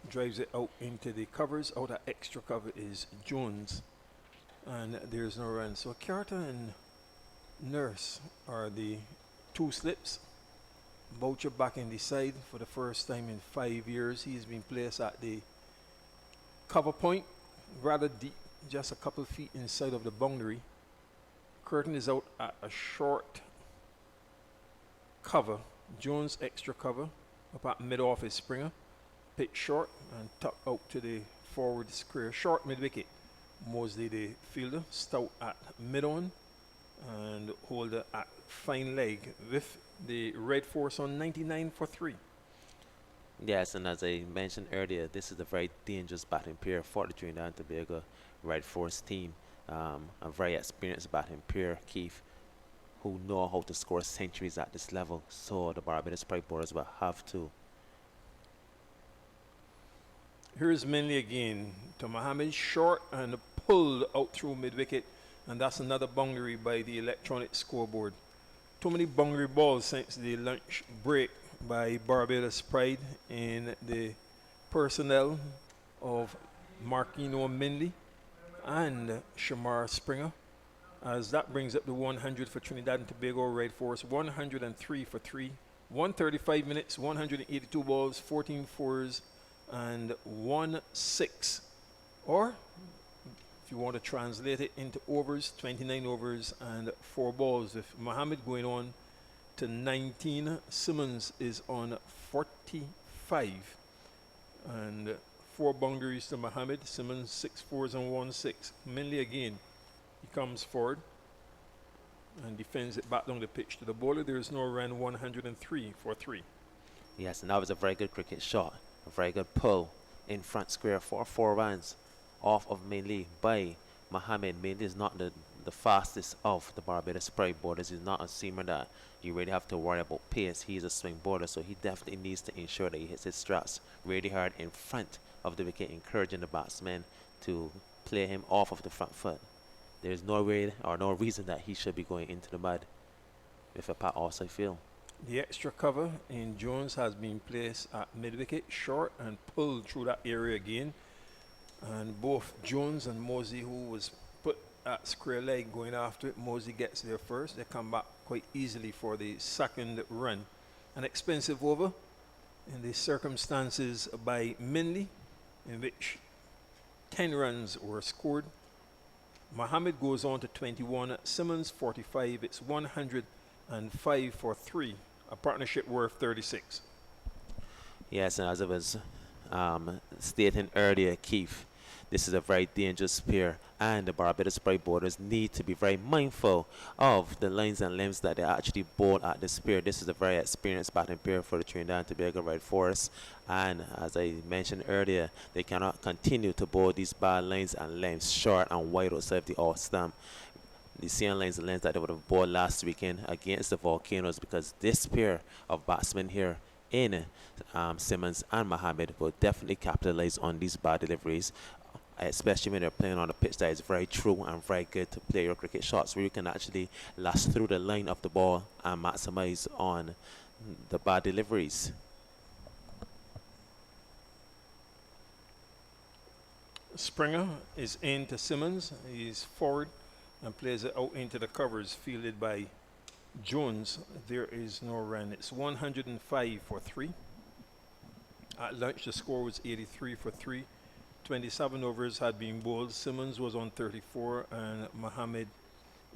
C: Drives it out into the covers. Out of extra cover is Jones. And there's no run. So Carter and Nurse are the 2 slips. Boucher back in the side for the first time in 5 years. He's been placed at the cover point, rather deep, just a couple feet inside of the boundary. Curtin is out at a short cover. Jones extra cover up at mid-off is Springer. Pitch short and tuck out to the forward square. Short mid-wicket. Mosley the fielder, Stout at mid-on and Holder at fine leg with the Red Force on 99 for 3.
D: Yes, and as I mentioned earlier, this is a very dangerous batting pair for the Trinidad and Tobago Red Force team. A very experienced batting pair, Keith, who know how to score centuries at this level. So the Barbados Pride bowlers will have to.
C: Here's Minley again to Mohammed, short and pulled out through mid-wicket, and that's another boundary by the electronic scoreboard. Too many boundary balls since the lunch break by Barbados Pride in the personnel of Marquino Minley and Shamar Springer, as that brings up the 100 for Trinidad and Tobago Red Force, 103 for 3, 135 minutes, 182 balls, 14 fours, and 1 6. Or, if you want to translate it into overs, 29 overs and 4 balls. With Mohammed going on to 19, Simmons is on 45. And 4 boundaries to Mohammed. Simmons 6 fours and 1 6. Minley again. He comes forward. and defends it back down the pitch to the bowler. There is no run, 103 for 3.
D: Yes, and that was a very good cricket shot. A very good pull in front square for 4 runs off of Mainly by Mohammed. Mainly is not the fastest of the Barbados Pride bowlers. He's not a seamer that you really have to worry about pace. He's a swing bowler, so he definitely needs to ensure that he hits his straps really hard in front of the wicket, encouraging the batsman to play him off of the front foot. There's no way or no reason that he should be going into the mud with a pat outside field.
C: The extra cover in Jones has been placed at mid-wicket, short and pulled through that area again. And both Jones and Mosey, who was put at square leg going after it, Mosey gets there first. They come back quite easily for the second run. An expensive over in the circumstances by Minley, in which 10 runs were scored. Mohammed goes on to 21, Simmons 45. It's 105 for 3, a partnership worth 36.
D: Yes, and as I was stating earlier, Keith, this is a very dangerous pair, and the Barbados Pride bowlers need to be very mindful of the lines and limbs that they actually bowl at this pair. This is a very experienced batting pair for the Trinidad and Tobago Red Forest, and as I mentioned earlier, they cannot continue to bowl these bad lines and limbs short and wide outside of the off stump. The same lines and limbs that they would have bowled last weekend against the Volcanoes, because this pair of batsmen here in Simmons and Mohammed will definitely capitalize on these bad deliveries, especially when they're playing on a pitch that is very true and very good to play your cricket shots, where you can actually last through the line of the ball and maximize on the bad deliveries.
C: Springer is into Simmons. He's forward and plays it out into the covers, fielded by Jones. There is no run. It's 105 for 3. At lunch, the score was 83 for 3. 27 overs had been bowled. Simmons was on 34 and Mohammed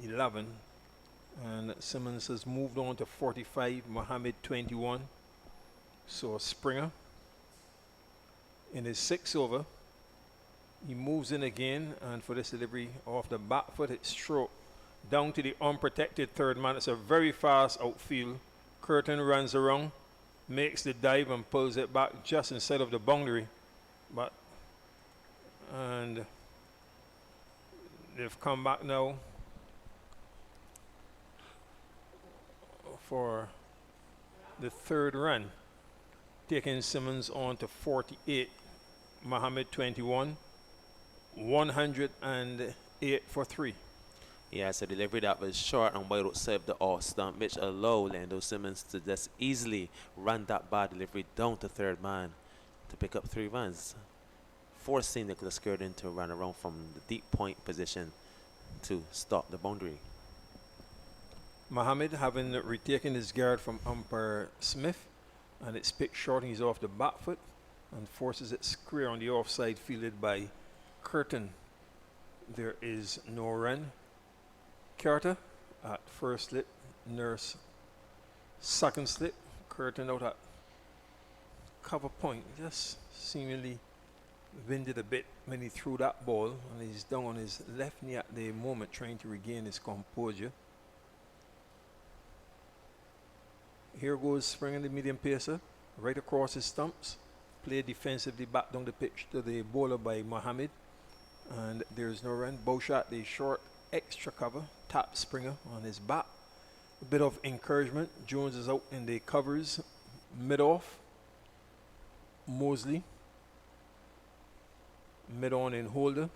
C: 11. And Simmons has moved on to 45, Mohammed 21. So Springer, in his 6th over, he moves in again, and for this delivery off the back foot, it's stroke down to the unprotected third man. It's a very fast outfield. Curtin runs around, makes the dive and pulls it back just inside of the boundary. And they've come back now for the 3rd run, taking Simmons on to 48, Mohammed 21, 108 for 3.
D: Yes, a delivery that was short and wide outside the off stump, which allowed Lando Simmons to just easily run that bad delivery down to third man to pick up 3 runs, forcing Nicholas Skirden to run around from the deep point position to stop the boundary.
C: Mohammed, having retaken his guard from umpire Smith, and it's picked short, he's off the back foot and forces it square on the offside, fielded by Curtin. There is no run. Carter at first slip, Nurse second slip. Curtin out at cover point, just seemingly winded a bit when he threw that ball, and he's down on his left knee at the moment, trying to regain his composure. Here goes Springer, the medium pacer, right across his stumps, played defensively back down the pitch to the bowler by Mohammed, and there's no run. Bowshot, the short extra cover, tap Springer on his back. A bit of encouragement. Jones is out in the covers, mid-off. Mosley mid-on in holder,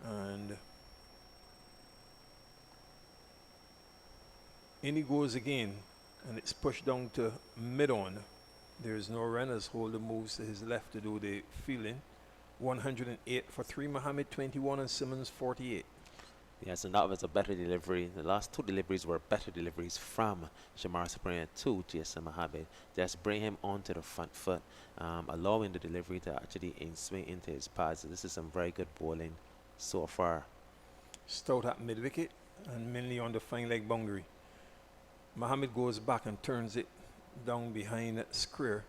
C: and in he goes again, and it's pushed down to mid-on. There's no run as holder moves to his left to do the fielding. 108 for 3, Mohammed 21 and Simmons 48.
D: Yes, and that was a better delivery. The last 2 deliveries were better deliveries from Shamar Springer to Jason Mohammed. Just bring him onto the front foot, allowing the delivery to actually swing into his pads. This is some very good bowling so far.
C: Stout at mid-wicket and mainly on the fine leg boundary. Mohammed goes back and turns it down behind Square,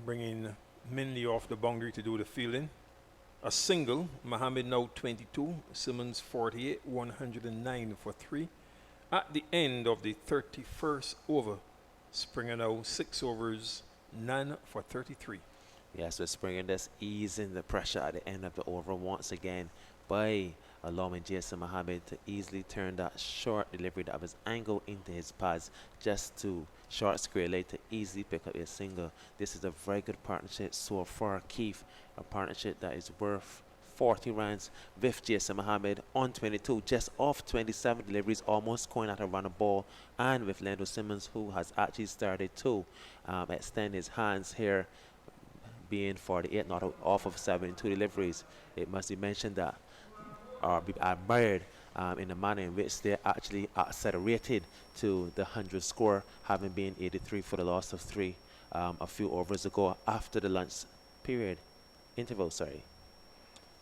C: bringing Minley off the boundary to do the fielding. a single. Mohammed now 22, Simmons 48, 109 for 3. At the end of the 31st over, Springer now 6 overs, none for 33.
D: Yes, with Springer just easing the pressure at the end of the over once again by allowing Jason Mohammed to easily turn that short delivery that was angled into his pads just to short square leg to easily pick up a single. This is a very good partnership so far, Keith. A partnership that is worth 40 runs with Jason Mohammed on 22, just off 27 deliveries, almost going at a run of ball, and with Lando Simmons, who has actually started to extend his hands here, being 48 not off of 72 deliveries. It must be mentioned that or be admired in the manner in which they actually accelerated to the 100 score, having been 83 for the loss of 3 a few overs ago after the lunch period interval.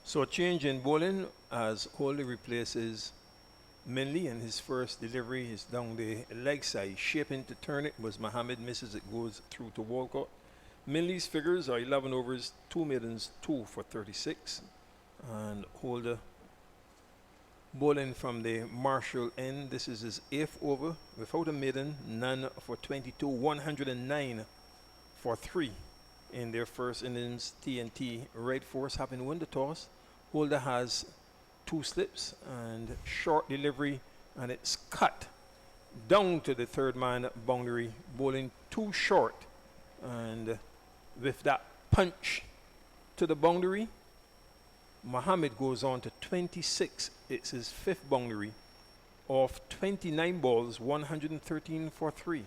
C: So a change in bowling as Holder replaces Minley, and his first delivery is down the leg side. Shaping to turn it was Mohammed, misses it, goes through to Walcott. Minley's figures are 11 overs, 2 maidens, 2 for 36. And Holder bowling from the Marshall end. This is his 8th over without a maiden, none for 22, 109 for 3. In their first innings, TNT Red Force having won the toss. Holder has 2 slips and short delivery, and it's cut down to the third man boundary, bowling too short, and with that punch to the boundary, Mohammed goes on to 26. It's his 5th boundary of 29 balls, 113 for 3.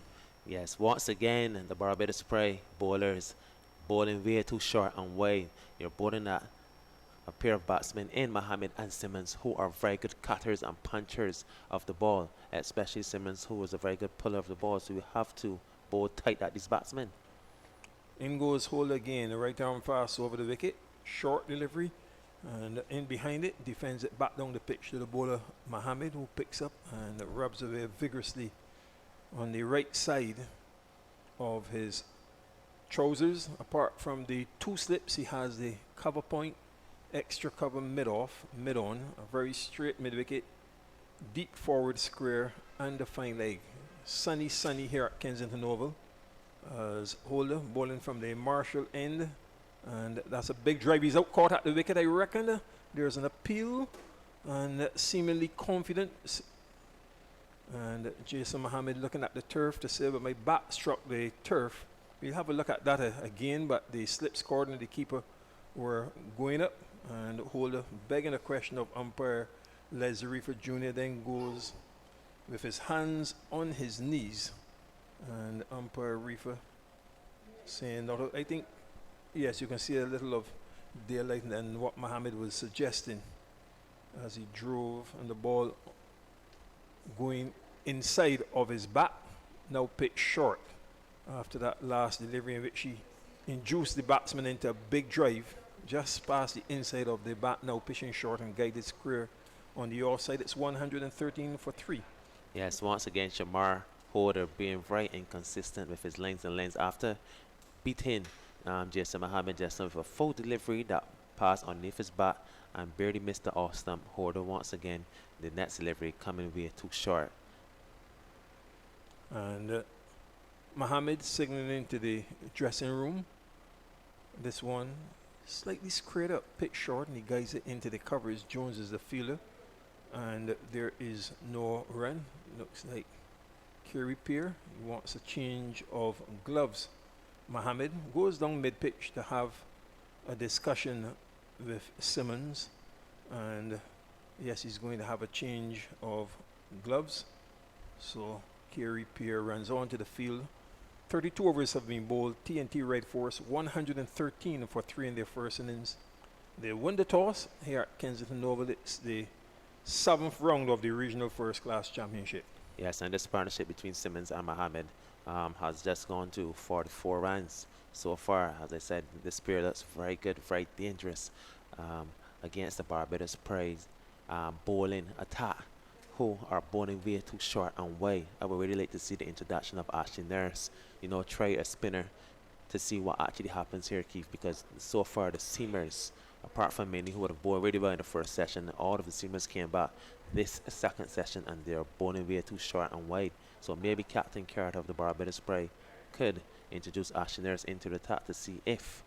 D: Yes, once again, the Barbados Spray bowlers bowling way too short and wide. You're bowling at a pair of batsmen in Mohammed and Simmons, who are very good cutters and punchers of the ball, especially Simmons, who was a very good puller of the ball. So you have to bowl tight at these batsmen.
C: In goes Holder again, the right arm fast over the wicket, short delivery, and in behind it, defends it back down the pitch to the bowler Mohammed, who picks up and rubs away vigorously on the right side of his trousers. Apart from the 2 slips, he has the cover point, extra cover mid-off, mid-on, a very straight mid-wicket, deep forward square, and a fine leg. Sunny here at Kensington Oval as Holder bowling from the Marshall end, and that's a big drive. He's out caught at the wicket, I reckon. There's an appeal, and seemingly confident. And Jason Mohammed looking at the turf to say, but my bat struck the turf. We'll have a look at that again, but the slip scored and the keeper were going up, and Holder begging a question of umpire Les Reefer Jr. then goes with his hands on his knees, and umpire Reefer saying, not, I think, yes, you can see a little of daylight and what Mohammed was suggesting as he drove, and the ball going inside of his bat, now pitched short after that last delivery in which he induced the batsman into a big drive just past the inside of the bat, now pitching short and guided square on the offside. It's 113 for 3.
D: Yes, once again, Shamar Holder being very inconsistent with his lengths and lanes after beating Jason Mohammed just with a full delivery that passed underneath his bat and barely missed the off stump. Holder once again, the next delivery coming way too short.
C: And Mohammed signaling to the dressing room. This one slightly squared up, pitch short, and he guides it into the covers. Jones is the fielder, and there is no run. Looks like Kerry Pierre. He wants a change of gloves. Mohammed goes down mid-pitch to have a discussion with Simmons, and yes, he's going to have a change of gloves. So Kerry Pierre runs onto the field. 32 overs have been bowled. TNT Red Force 113 for 3 in their first innings. They won the toss here at Kensington Oval. It's the 7th round of the regional first class championship.
D: Yes, and this partnership between Simmons and Mohammed has just gone to 44 runs so far. As I said, this pair looks very good, very dangerous against the Barbados Praise bowling attack, who are bowling way too short and wide. I would really like to see the introduction of Ashley Nurse, try a spinner to see what actually happens here, Keith, because so far the seamers Apart from many who would have bowled really well in the first session, all of the seamers came back this second session and they're bowling way too short and wide. So maybe Captain Carrot of the Barbados Spray could introduce Ashton Nurse into the attack to see if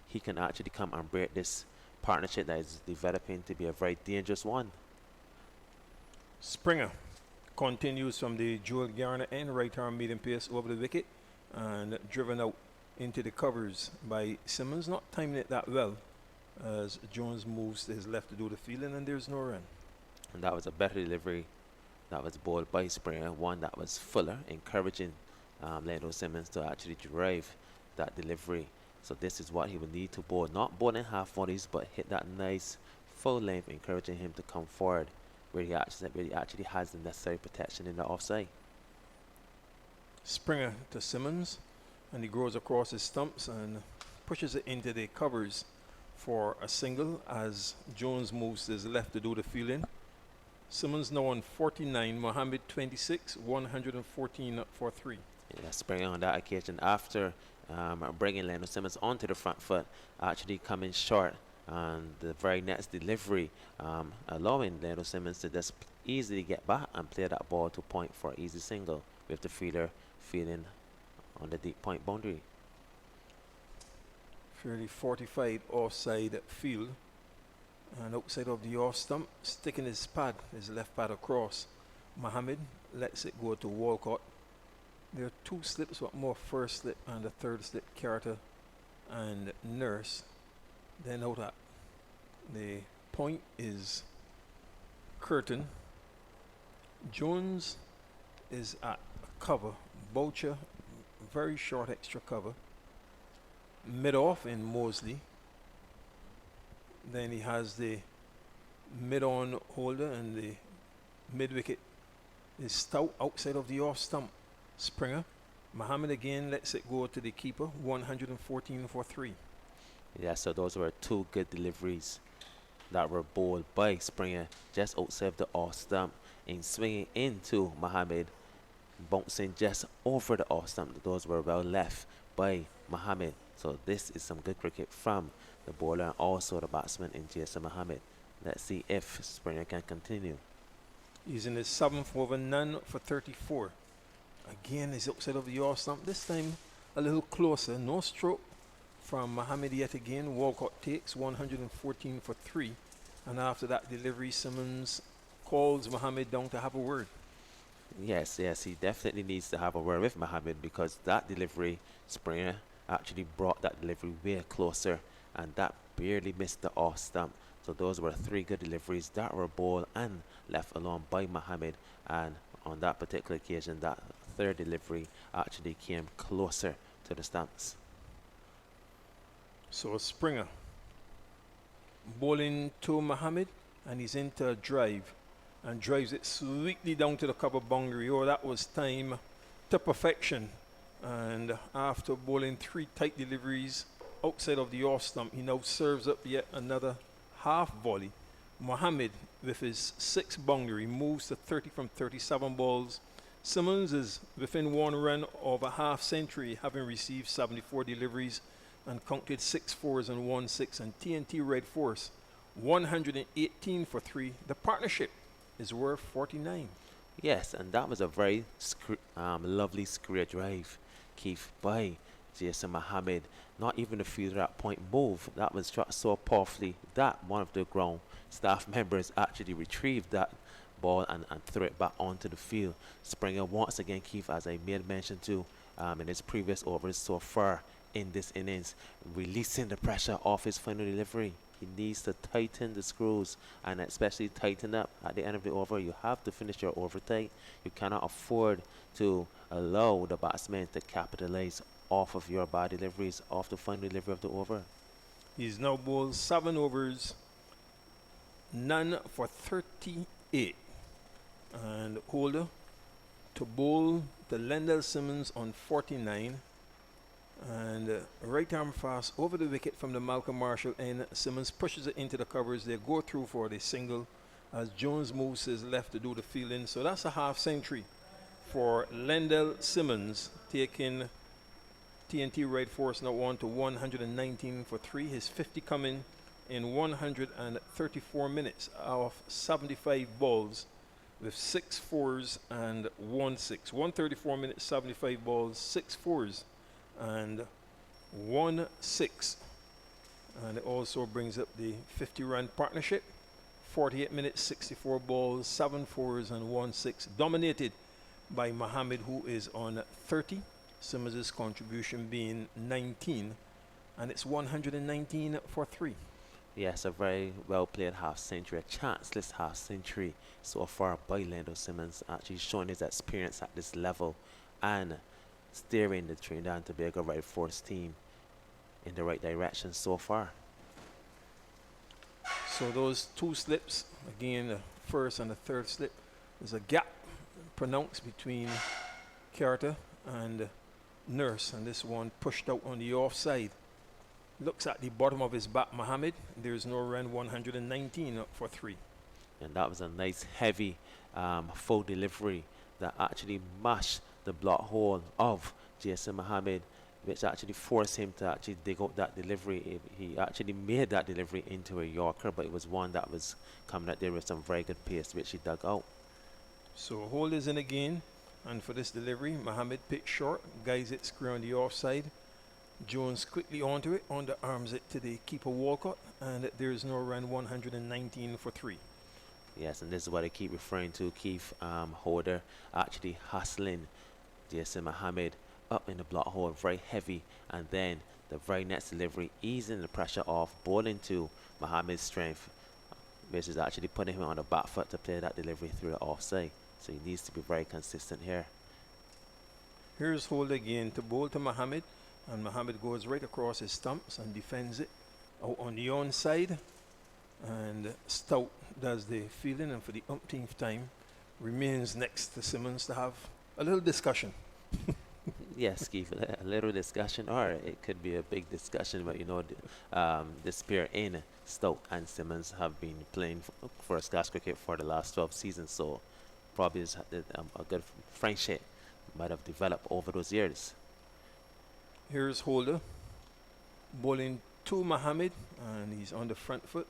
D: he can actually come and break this partnership that is developing to be a very dangerous one.
C: Springer continues from the Joel Garner end, right arm medium pace over the wicket and driven out into the covers by Simmons, not timing it that well as Jones moves to his left to do the fielding, and there's no run.
D: And that was a better delivery that was bowled by Springer, one that was fuller, encouraging Lando Simmons to actually drive that delivery. So this is what he would need to bowl, not bowl in half volleys, but hit that nice full length, encouraging him to come forward where he actually has the necessary protection in the offside.
C: Springer to Simmons, and he goes across his stumps and pushes it into the covers for a single as Jones moves to his left to do the fielding. Simmons now on 49, Mohammed 26, 114 for 3.
D: Yeah, Springer on that occasion, after bringing Lando Simmons onto the front foot, actually coming short on the very next delivery, allowing Lando Simmons to just easily get back and play that ball to point for an easy single with the fielder fielding on the deep point boundary.
C: Fairly fortified offside field, and outside of the off stump, sticking his left pad across. Mohammed lets it go to Walcott. There are two slips, but more first slip and the third slip, Carter and Nurse. Then out at the point is Curtin. Jones is at cover. Boucher, very short extra cover. Mid-off in Mosley. Then he has the mid-on holder, and the mid-wicket is Stout outside of the off stump. Springer. Mohammed again lets it go to the keeper, 114 for 3.
D: Yeah, so those were two good deliveries that were bowled by Springer just outside of the off stump and swinging into Mohammed, bouncing just over the off stump. Those were well left by Mohammed. So this is some good cricket from the bowler and also the batsman in Jason Mohammed. Let's see if Springer can continue.
C: He's in his 7th over, none for 34. Again, he's outside of the off stump. This time a little closer. No stroke from Mohammed yet again. Walcott takes 114 for 3. And after that delivery, Simmons calls Mohammed down to have a word.
D: Yes, he definitely needs to have a word with Mohammed, because that delivery, Springer actually brought that delivery way closer, and that barely missed the off stump. So those were 3 good deliveries that were bowled and left alone by Mohammed, and on that particular occasion, that third delivery actually came closer to the stumps.
C: So Springer bowling to Mohammed, and he's into a drive and drives it sweetly down to the cover boundary. Oh, that was time to perfection. And after bowling 3 tight deliveries outside of the off stump, he now serves up yet another half volley. Mohammed, with his 6th boundary, moves to 30 from 37 balls. Simmons is within 1 run of a half century, having received 74 deliveries and counted 6 4s and 1 6, and TNT Red Force 118 for 3. The partnership is worth 49.
D: Yes, and that was a very lovely square drive, Keith, by Jason Mohammed. Not even the fielder at point move. That was shot so powerfully that one of the ground staff members actually retrieved that ball and threw it back onto the field. Springer once again, Keith, as I made mention to in his previous overs so far in this innings, releasing the pressure off his final delivery. He needs to tighten the screws, and especially tighten up at the end of the over. You have to finish your over tight. You cannot afford to allow the batsman to capitalize off of your bad deliveries, off the final delivery of the over.
C: He's now bowled 7 overs, none for 38. And holder to bowl to Lendell Simmons on 49. And right arm fast over the wicket from the Malcolm Marshall end. Simmons pushes it into the covers. They go through for the single as Jones moves his left to do the fielding. So that's a half century for Lendell Simmons, taking TNT Red Force now on to 119 for 3. His 50 coming in 134 minutes of 75 balls with 6 fours and 1 6. 134 minutes, 75 balls, 6 fours and 1 6. And it also brings up the 50-run partnership. 48 minutes, 64 balls, 7 fours and 1 6. Dominated by Mohammed, who is on 30. Simmons' contribution being 19. And it's 119 for 3.
D: Yes, a very well played half century, a chanceless half century so far by Lando Simmons, actually showing his experience at this level and steering the Trinidad and Tobago right force team in the right direction so far.
C: So those 2 slips, again, the first and the third slip, there's a gap pronounced between Carter and Nurse, and this one pushed out on the offside. Looks at the bottom of his bat, Mohammed. There's no run, 119 for 3.
D: And that was a nice heavy full delivery that actually mashed the block hole of Jason Mohammed, which actually forced him to actually dig out that delivery. He actually made that delivery into a Yorker, but it was one that was coming out there with some very good pace, which he dug out.
C: So hold is in again, and for this delivery, Mohammed pitched short, guides it square on the offside. Jones quickly onto it, underarms it to the keeper Walcott, and there is no run, 119 for 3.
D: Yes, and this is what I keep referring to, Keith. Holder actually hustling Jason Mohammed up in the block hole, very heavy, and then the very next delivery, easing the pressure off, bowling to Mohammed's strength, which is actually putting him on the back foot to play that delivery through the offside. So he needs to be very consistent here.
C: Here's Holder again to bowl to Mohammed, and Mohammed goes right across his stumps and defends it out on the onside. And Stout does the fielding, and for the umpteenth time remains next to Simmons to have a little discussion.
D: Yes, Keith, a little discussion, or it could be a big discussion, but you know, this pair in Stoke and Simmons have been playing for Scottish cricket for the last 12 seasons, so probably a good friendship might have developed over those years.
C: Here's Holder bowling to Mohammed, and he's on the front foot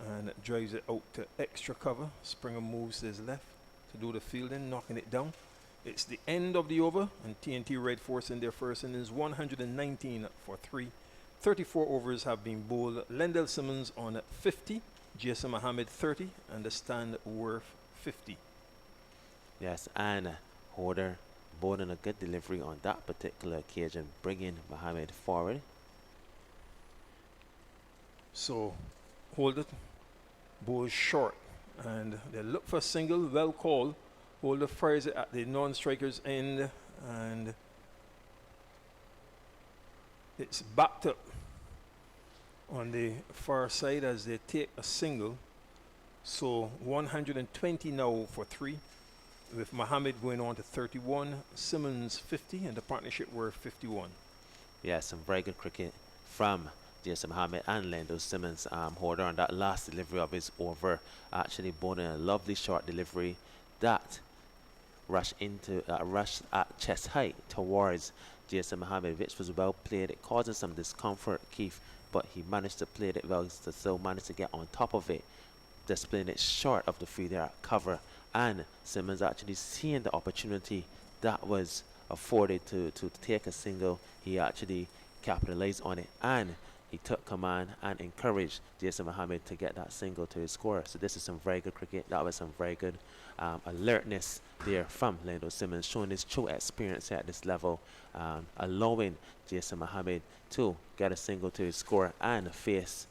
C: and drives it out to extra cover. Springer moves to his left to do the fielding, knocking it down. It's the end of the over, and TNT Red Force in their first innings, 119 for 3. 34 overs have been bowled. Lendell Simmons on 50, Jason Mohammed 30, and the stand Worth 50.
D: Yes, and Holder bowling a good delivery on that particular occasion, bringing Mohammed forward.
C: So Holder bowls short, and they look for a single, well called. Holder fires it at the non-striker's end, and it's backed up on the far side as they take a single. So 120 now for 3, with Mohammed going on to 31, Simmons 50, and the partnership were 51.
D: Yeah, some very good cricket from Jason Mohammed and Lendo Simmons. Holder on that last delivery of his over, actually bowling a lovely short delivery that rushed at chest height towards Jason Mohammed, which was well played. It caused some discomfort, Keith, but he managed to play it well, to still manage to get on top of it, displaying it short of the fielder cover. And Simmons actually seeing the opportunity that was afforded to take a single, he actually capitalized on it, and he took command and encouraged Jason Mohammed to get that single to his score. So this is some very good cricket. That was some very good alertness there from Lando Simmons, showing his true experience at this level, allowing Jason Mohammed to get a single to his score and face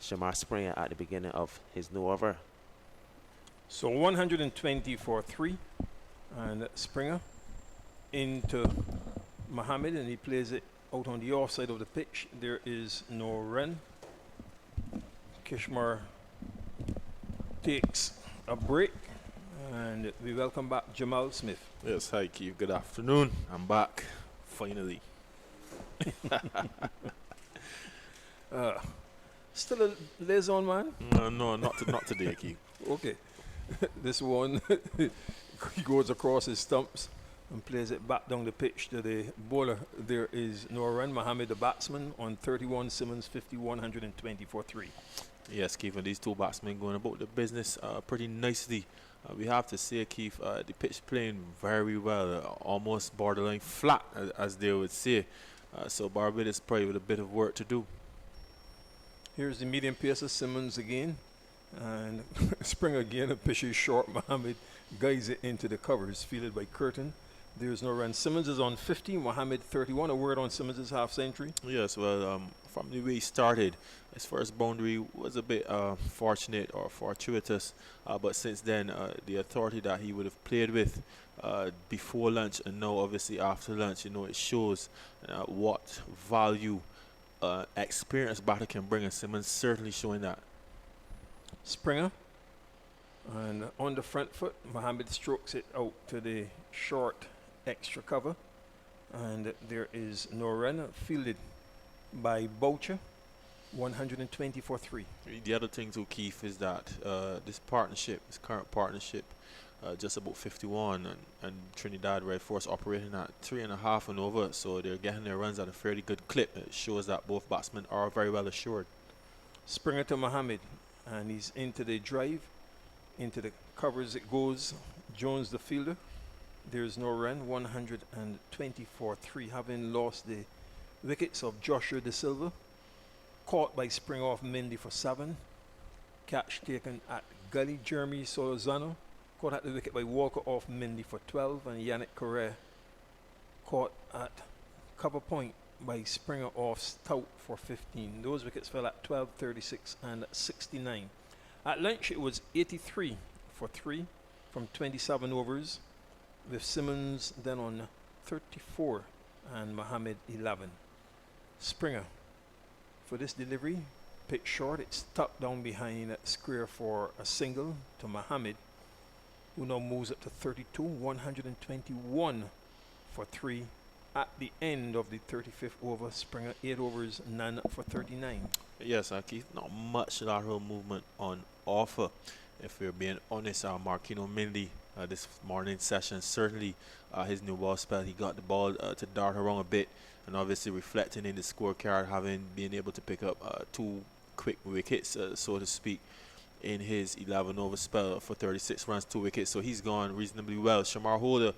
D: Shamar Springer at the beginning of his new over.
C: So 120 for 3, and Springer into Mohammed, and he plays it out on the offside of the pitch. There is no run. Kishmar takes a break, and we welcome back Jamal Smith.
E: Yes, hi Keith, good afternoon. I'm back, finally.
C: Still a liaison man?
E: No, not today, Keith.
C: Okay. This one, he goes across his stumps and plays it back down the pitch to the bowler. There is no run. Mohammed, the batsman, on 31. Simmons, 50, 120 for 3.
E: Yes, Keith, and these two batsmen going about the business pretty nicely. We have to say, Keith, the pitch playing very well, almost borderline flat, as they would say. So Barbados probably with a bit of work to do.
C: Here's the medium pacer, Simmons again. And Springer again, a pitch is short. Mohammed guides it into the covers, fielded by Curtin. There's no run. Simmons is on 50, Mohammed 31. A word on Simmons' half century.
E: Yes, well, from the way he started, his first boundary was a bit fortunate or fortuitous, but since then, the authority that he would have played with before lunch and now obviously after lunch, it shows what value experienced batter can bring, and Simmons certainly showing that.
C: Springer, and on the front foot, Mohammed strokes it out to the short extra cover, and there is no run, fielded by Boucher, 120 for 3.
E: The other thing too, Keith, is that this current partnership, just about 51, and Trinidad Red Force operating at 3.5 and over, so they're getting their runs at a fairly good clip. It shows that both batsmen are very well assured.
C: Springer to Mohammed, and he's into the drive, into the covers it goes. Jones, the fielder. There's no run, 120 for 3, having lost the wickets of Joshua De Silva. Caught by Springer off Mindy for 7. Catch taken at Gully. Jeremy Solozano caught at the wicket by Walker off Mindy for 12. And Yannick Correa caught at cover point by Springer off Stout for 15. Those wickets fell at 12, 36 and 69. At lunch it was 83 for 3 from 27 overs, with Simmons then on 34 and Mohammed 11. Springer for this delivery, pitch short, it's tucked down behind square for a single to Mohammed, who now moves up to 32, 121 for 3. At the end of the 35th over, Springer 8 overs, none for 39.
E: Yes, Keith, not much lateral movement on offer. If we're being honest, Marquino Mindy this morning session, certainly his new ball spell, he got the ball to dart around a bit, and obviously reflecting in the scorecard, having been able to pick up 2 quick wickets, so to speak, in his 11 over spell for 36 runs, 2 wickets. So he's gone reasonably well. Shamar Holder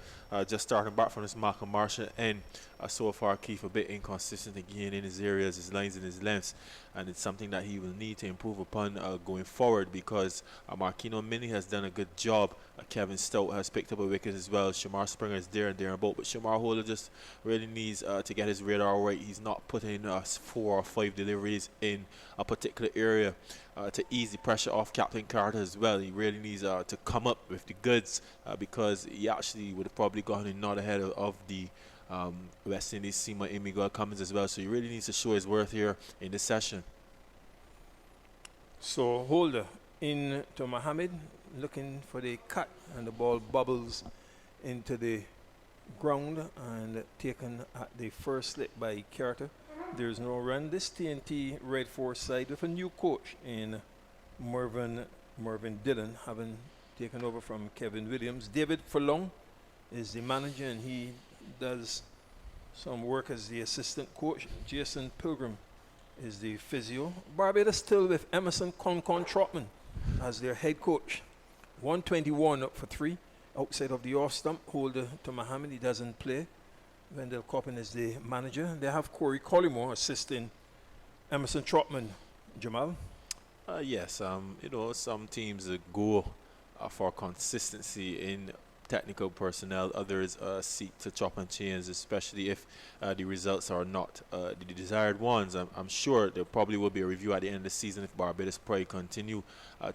E: just starting back from his Malcolm Marshall end. So far, Keith a bit inconsistent again in his areas, his lines and his lengths, and it's something that he will need to improve upon going forward, because Marquino Mini has done a good job. Kevin Stout has picked up a wicket as well. Shamar Springer is there and thereabout, but Shamar Holder just really needs to get his radar right. He's not putting 4 or 5 deliveries in a particular area to ease the pressure off Captain Carter as well. He really needs to come up with the goods, because he actually would have probably gone a nod ahead of the West Indies seamer Miguel Cummins as well. So he really needs to show his worth here in this session.
C: So Holder in to Mohammed, looking for the cut, and the ball bubbles into the ground and taken at the first slip by Carter. There's no run. This TNT Red Force side with a new coach in Mervyn Dillon, having taken over from Kevin Williams. David Furlong is the manager, and he does some work as the assistant coach. Jason Pilgrim is the physio. Barbados still with Emerson Concon Trotman as their head coach. 121 up for 3 outside of the off stump. Holder to Mohammed, he doesn't play. Wendell Coppin is the manager. They have Corey Collymore assisting Emerson Trotman. Jamal?
E: Yes, some teams go for consistency in technical personnel. Others seek to chop and change, especially if the results are not the desired ones. I'm sure there probably will be a review at the end of the season if Barbados probably continue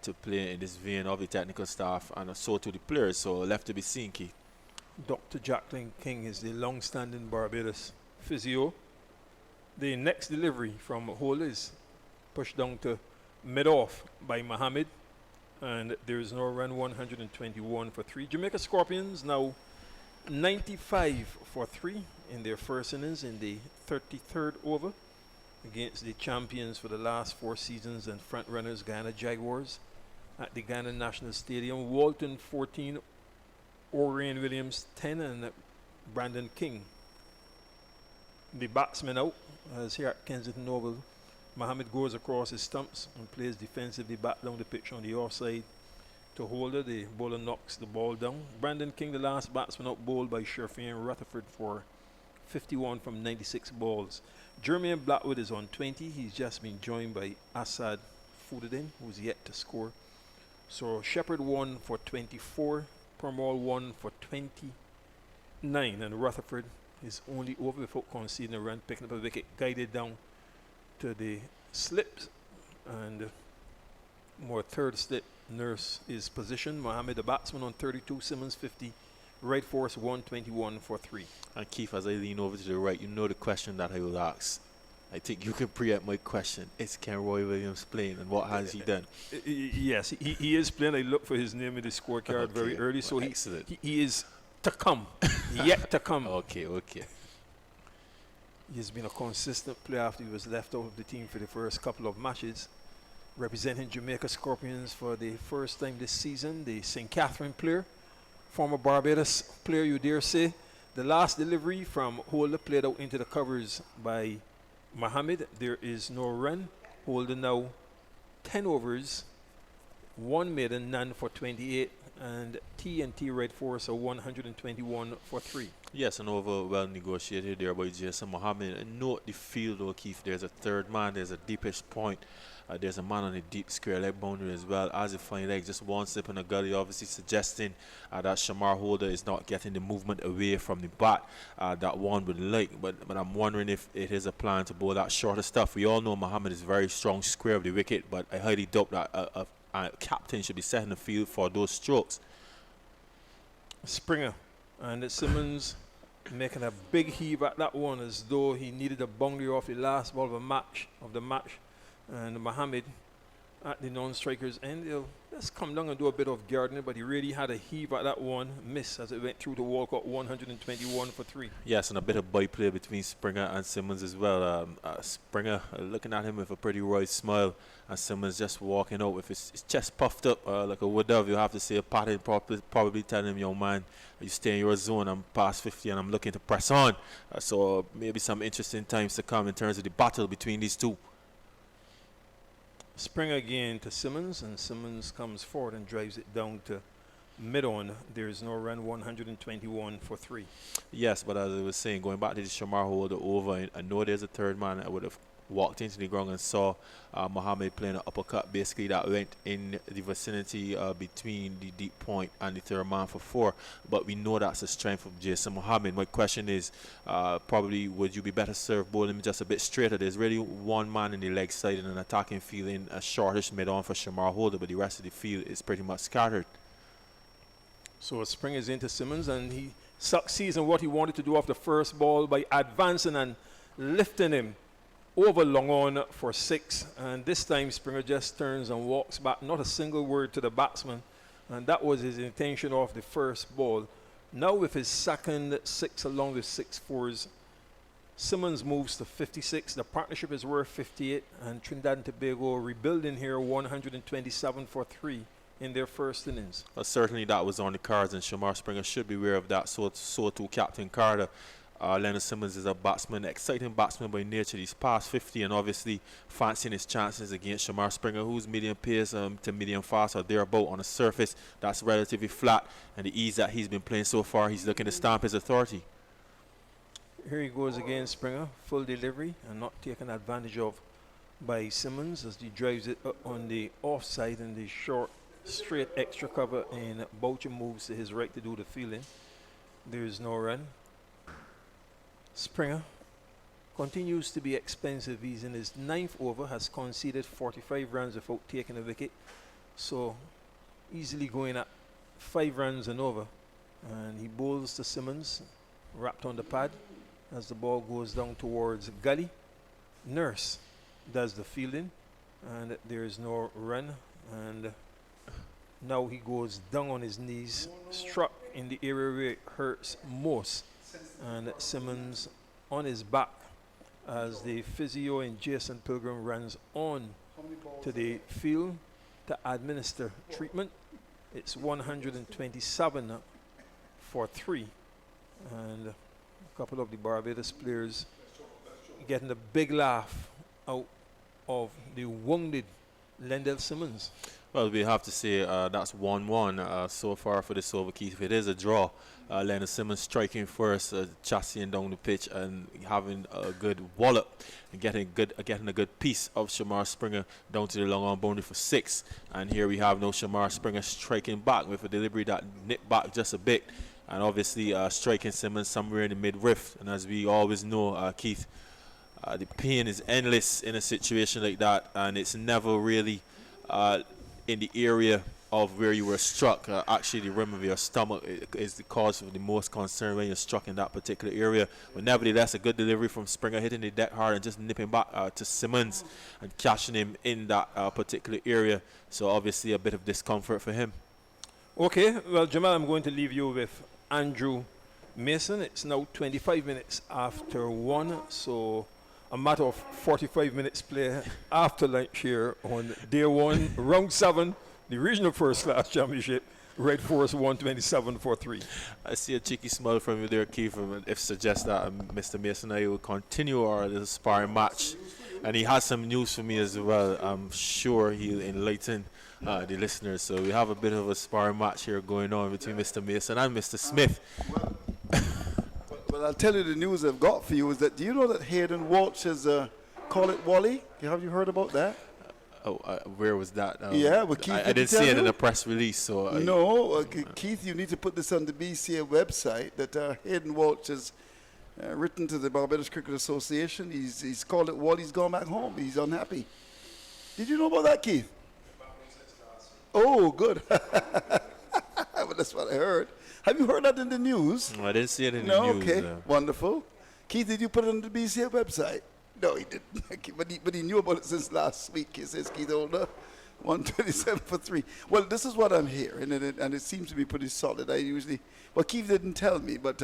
E: to play in this vein of the technical staff, and so to the players. So left to be seen, Keith.
C: Dr. Jacqueline King is the long-standing Barbados physio. The next delivery from Hole is pushed down to mid-off by Mohammed, and there is no run. 121 for 3. Jamaica Scorpions now 95 for 3 in their first innings in the 33rd over against the champions for the last 4 seasons and front-runners Guyana Jaguars at the Ghana National Stadium. Walton 14, Orion Williams 10, and Brandon King. The batsman out, as here at Kensington Oval. Mohammed goes across his stumps and plays defensively back down the pitch on the offside to Holder. The bowler knocks the ball down. Brandon King, the last batsman out, bowled by Sherfian Rutherford for 51 from 96 balls. Jermaine Blackwood is on 20. He's just been joined by Assad Foudadin, who's yet to score. So Shepherd won for 24, Permaul won for 29, and Rutherford is only over without conceding a run, picking up a wicket, guided down to the slips, and more third slip. Nurse is positioned. Mohammed, the batsman, on 32, Simmons 50, right force 121 for 3.
E: And Keith, as I lean over to the right, you know the question that I will ask. I think you can preempt my question. Is Ken Roy Williams playing, and what has he done?
C: Yes, he is playing. I look for his name in the scorecard very early, so he is to come, yet to come.
E: Okay.
C: He's been a consistent player after he was left out of the team for the first couple of matches, representing Jamaica Scorpions for the first time this season. The St. Catherine player, former Barbados player, you dare say. The last delivery from Holder played out into the covers by Mohammed. There is no run. Holder now 10 overs, 1 maiden, none for 28, and T&T right force a 121 for 3.
E: Yes, an over well negotiated there by Jason Mohammed. And note the field, O'Keefe. There's a third man. There's a deepish point. There's a man on the deep square leg boundary as well. As a fine leg, just one slip in the gully, obviously suggesting that Shamar Holder is not getting the movement away from the bat that one would like. But I'm wondering if it is a plan to bowl that shorter stuff. We all know Mohammed is very strong square of the wicket, but I highly doubt that a captain should be setting the field for those strokes.
C: Springer and Simmons making a big heave at that one, as though he needed a boundary off the last ball of the match. And Mohammed at the non-strikers end, he'll just come down and do a bit of gardening, but he really had a heave at that one, miss as it went through the Walcott, 121 for 3.
E: Yes, and a bit of byplay between Springer and Simmons as well. Springer looking at him with a pretty wide smile, and Simmons just walking out with his chest puffed up like a wood dove. You have to say a pattern, probably telling him, young man, you stay in your zone. I'm past 50 and I'm looking to press on. So maybe some interesting times to come in terms of the battle between these two.
C: Springer again to Simmons, and Simmons comes forward and drives it down to mid-on. There is no run, 121 for 3.
E: Yes, but as I was saying, going back to the Shamar Holder over, I know there's a third man that would have walked into the ground and saw Mohammed playing an uppercut, basically that went in the vicinity between the deep point and the third man for 4. But we know that's the strength of Jason Mohammed. My question is, probably would you be better served bowling him just a bit straighter? There's really one man in the leg side and an attacking field in a shortish mid-on for Shamar Holder, but the rest of the field is pretty much scattered.
C: So Springer is into Simmons, and he succeeds in what he wanted to do off the first ball by advancing and lifting him over long on for 6, and this time Springer just turns and walks back, not a single word to the batsman, and that was his intention off the first ball. Now with his second 6 along with 6 fours, Simmons moves to 56. The partnership is worth 58, and Trinidad and Tobago rebuilding here 127 for 3 in their first innings.
E: Certainly that was on the cards, and Shamar Springer should be aware of that. So too Captain Carter. Leonard Simmons is a batsman, exciting batsman by nature. He's past 50 and obviously fancying his chances against Shamar Springer, who's medium pace to medium fast or thereabout on a surface that's relatively flat. And the ease that he's been playing so far, he's looking to stamp his authority.
C: Here he goes again, Springer, full delivery and not taken advantage of by Simmons as he drives it up on the offside in the short, straight extra cover, and Boucher moves to his right to do the fielding. There's no run. Springer continues to be expensive. He's in his 9th over, has conceded 45 runs without taking a wicket. So easily going at 5 runs and over. And he bowls to Simmons, wrapped on the pad as the ball goes down towards gully. Nurse does the fielding, and there is no run. And now he goes down on his knees, struck in the area where it hurts most. And Simmons on his back as the physio in Jason Pilgrim runs on to the field to administer treatment. It's 127 for 3. And a couple of the Barbados players getting a big laugh out of the wounded Lendell Simmons.
E: Well, we have to say that's 1-1 so far for this over, Keith. If it is a draw, Leonard Simmons striking first, chassing down the pitch and having a good wallop and getting a good piece of Shamar Springer down to the long arm boundary for 6. And here we have no Shamar Springer striking back with a delivery that nipped back just a bit, and obviously striking Simmons somewhere in the mid-rift. And as we always know, Keith, the pain is endless in a situation like that, and it's never really in the area of where you were struck. Actually, the rim of your stomach is the cause of the most concern when you're struck in that particular area. But nevertheless, a good delivery from Springer, hitting the deck hard and just nipping back to Simmons and catching him in that particular area. So obviously a bit of discomfort for him.
C: Okay, well, Jamal, I'm going to leave you with Andrew Mason. It's now 25 minutes after 1, so a matter of 45 minutes play after lunch here on day 1, round 7, the regional first class championship. Red Force 127-3.
E: I see a cheeky smile from you there, Keith, if suggests that Mr. Mason and I will continue our little sparring match. And he has some news for me as well. I'm sure he'll enlighten the listeners. So we have a bit of a sparring match here going on between Mr. Mason and Mr. Smith.
A: Well, I'll tell you the news I've got for you is that, do you know that Hayden Walsh has call it Wally? Have you heard about that?
E: Where was that?
A: Yeah, well, Keith,
E: I didn't see it in a press release. So
A: no, Keith, you need to put this on the BCA website that Hayden Walsh has written to the Barbados Cricket Association. He's called it Wally's gone back home. He's unhappy. Did you know about that, Keith? Oh, good. Well, that's what I heard. Have you heard that in the news?
E: I didn't see it in the news.
A: Okay, wonderful. Keith, did you put it on the BCA website? No, he didn't. but he knew about it since last week. He says Keith Holder, 127-3. Well, this is what I'm hearing, and it seems to be pretty solid. Keith didn't tell me, but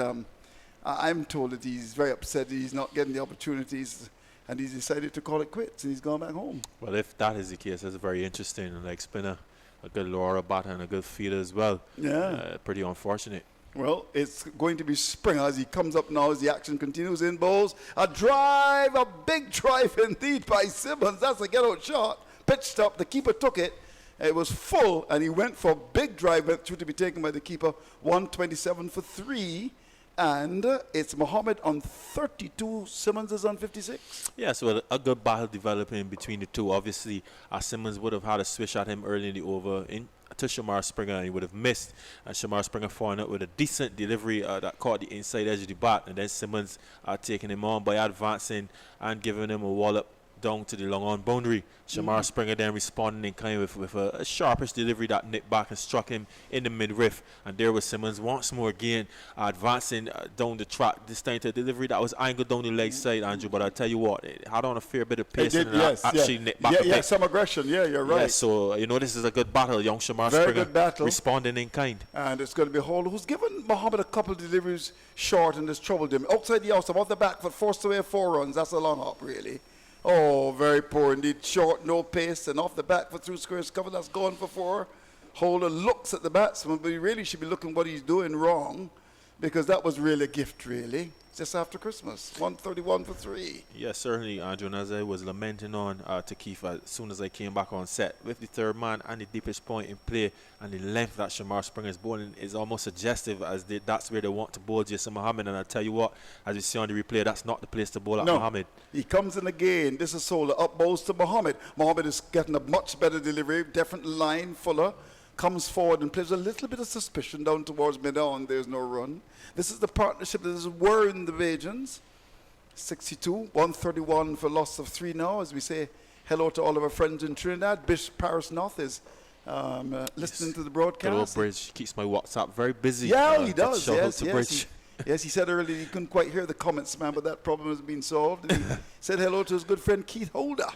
A: I'm told that he's very upset that he's not getting the opportunities, and he's decided to call it quits, and he's gone back home.
E: Well, if that is the case, that's very interesting. And like spinner, a good lower batter and a good fielder as well.
A: Yeah.
E: Pretty unfortunate.
A: Well, it's going to be Springer as he comes up now as the action continues in bowls. A drive, a big drive indeed by Simmons. That's a get-out shot. Pitched up, the keeper took it. It was full, and he went for a big drive, but to be taken by the keeper. 127-3, and it's Mohammed on 32. Simmons is on 56.
E: Yeah, so a good battle developing between the two. Obviously, Simmons would have had a swish at him early in the over to Shamar Springer, and he would have missed. And Shamar Springer following up with a decent delivery that caught the inside edge of the bat, and then Simmons taking him on by advancing and giving him a wallop down to the long on boundary. Shamar Springer then responding in kind with a sharpish delivery that nipped back and struck him in the mid-riff. And there was Simmons once more again advancing down the track, this time to a delivery that was angled down the leg side, Andrew. But I tell you what, it had on a fair bit of pace and actually nipped back a bit.
A: Some aggression. Yeah, you're right.
E: Yeah, so this is a good battle. Young Shamar
A: Very
E: Springer
A: good battle.
E: Responding in kind.
A: And it's going to be Holder, who's given Mohammed a couple of deliveries short and has troubled him. Outside the outside, off the back foot, forced away 4 runs. That's a long hop, really. Oh, very poor indeed. Short, no pace, and off the back foot through squares cover. That's gone for 4. Holder looks at the batsman, but he really should be looking what he's doing wrong, because that was really a gift, really. Just after Christmas, 131-3.
E: Yes, certainly, Andrew. And as I was lamenting on to Keith as soon as I came back on set, with the third man and the deepest point in play and the length that Shamar Springer is bowling is almost suggestive as that's where they want to bowl Jason Mohammed. And I tell you what, as you see on the replay, that's not the place to bowl at Mohammed.
A: He comes in again. This is Holder up bowls to Mohammed. Mohammed is getting a much better delivery, different line. Fuller comes forward and plays a little bit of suspicion down towards mid-on. There's no run. This is the partnership that is wearing the Bajans. 62, 131 for loss of 3 now, as we say hello to all of our friends in Trinidad. Bishop Paris North is listening to the broadcast.
E: Hello, Bridge. Keeps my WhatsApp very busy.
A: Yeah, he does.
E: Bridge.
A: Yes, he said earlier he couldn't quite hear the comments, man, but that problem has been solved. And he said hello to his good friend Keith Holder.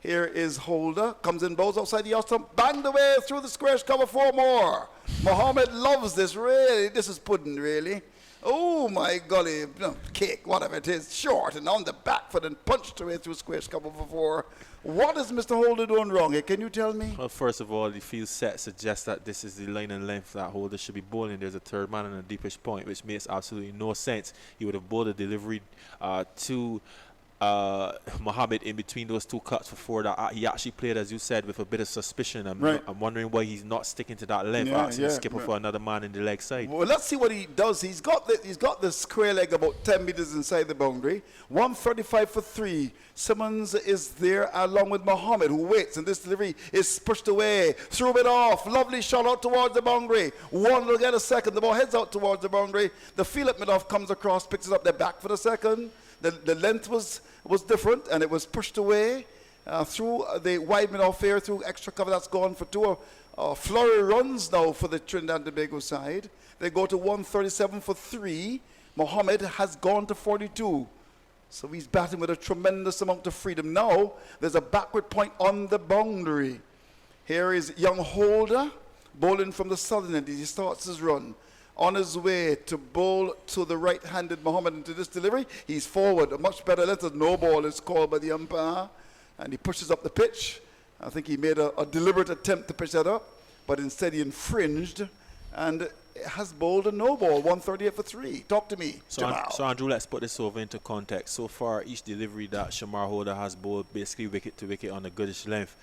A: Here is Holder, comes in, bowls outside the outside, banged away through the squares, cover 4 more. Mohammed loves this, really. This is pudding, really. Oh my golly, no, kick, whatever it is, short and on the back foot and punched away through squares cover for 4. What is Mr. Holder doing wrong here? Can you tell me?
E: Well, first of all, the field set suggests that this is the line and length that Holder should be bowling. There's a third man on a deepish point, which makes absolutely no sense. He would have bowled a delivery to Mohammed in between those two cuts for 4 that he actually played, as you said, with a bit of suspicion. I'm wondering why he's not sticking to that length, asking the skipper for another man in the leg side.
A: Well, let's see what he does. He's got the square leg about 10 meters inside the boundary. 135 for 3. Simmons is there along with Mohammed, who waits, and this delivery is pushed away. Threw it off. Lovely shot out towards the boundary. One will get a second. The ball heads out towards the boundary. The field at mid-off comes across, picks it up. They're back for the second. The length was different, and it was pushed away through the wide mid-off area, through extra cover. That's gone for 2 flurry runs now for the Trinidad and Tobago side. They go to 137 for 3. Mohammed has gone to 42. So he's batting with a tremendous amount of freedom. Now there's a backward point on the boundary. Here is young Holder bowling from the southern end. He starts his run. On his way to bowl to the right-handed Mohammed into this delivery. He's forward, a much better length. No ball is called by the umpire. And he pushes up the pitch. I think he made a deliberate attempt to pitch that up, but instead he infringed and has bowled a no ball, 138 for 3. Talk to me, Jamal.
E: So Andrew, let's put this over into context. So far, each delivery that Shamar Holder has bowled, basically wicket to wicket on a goodish length,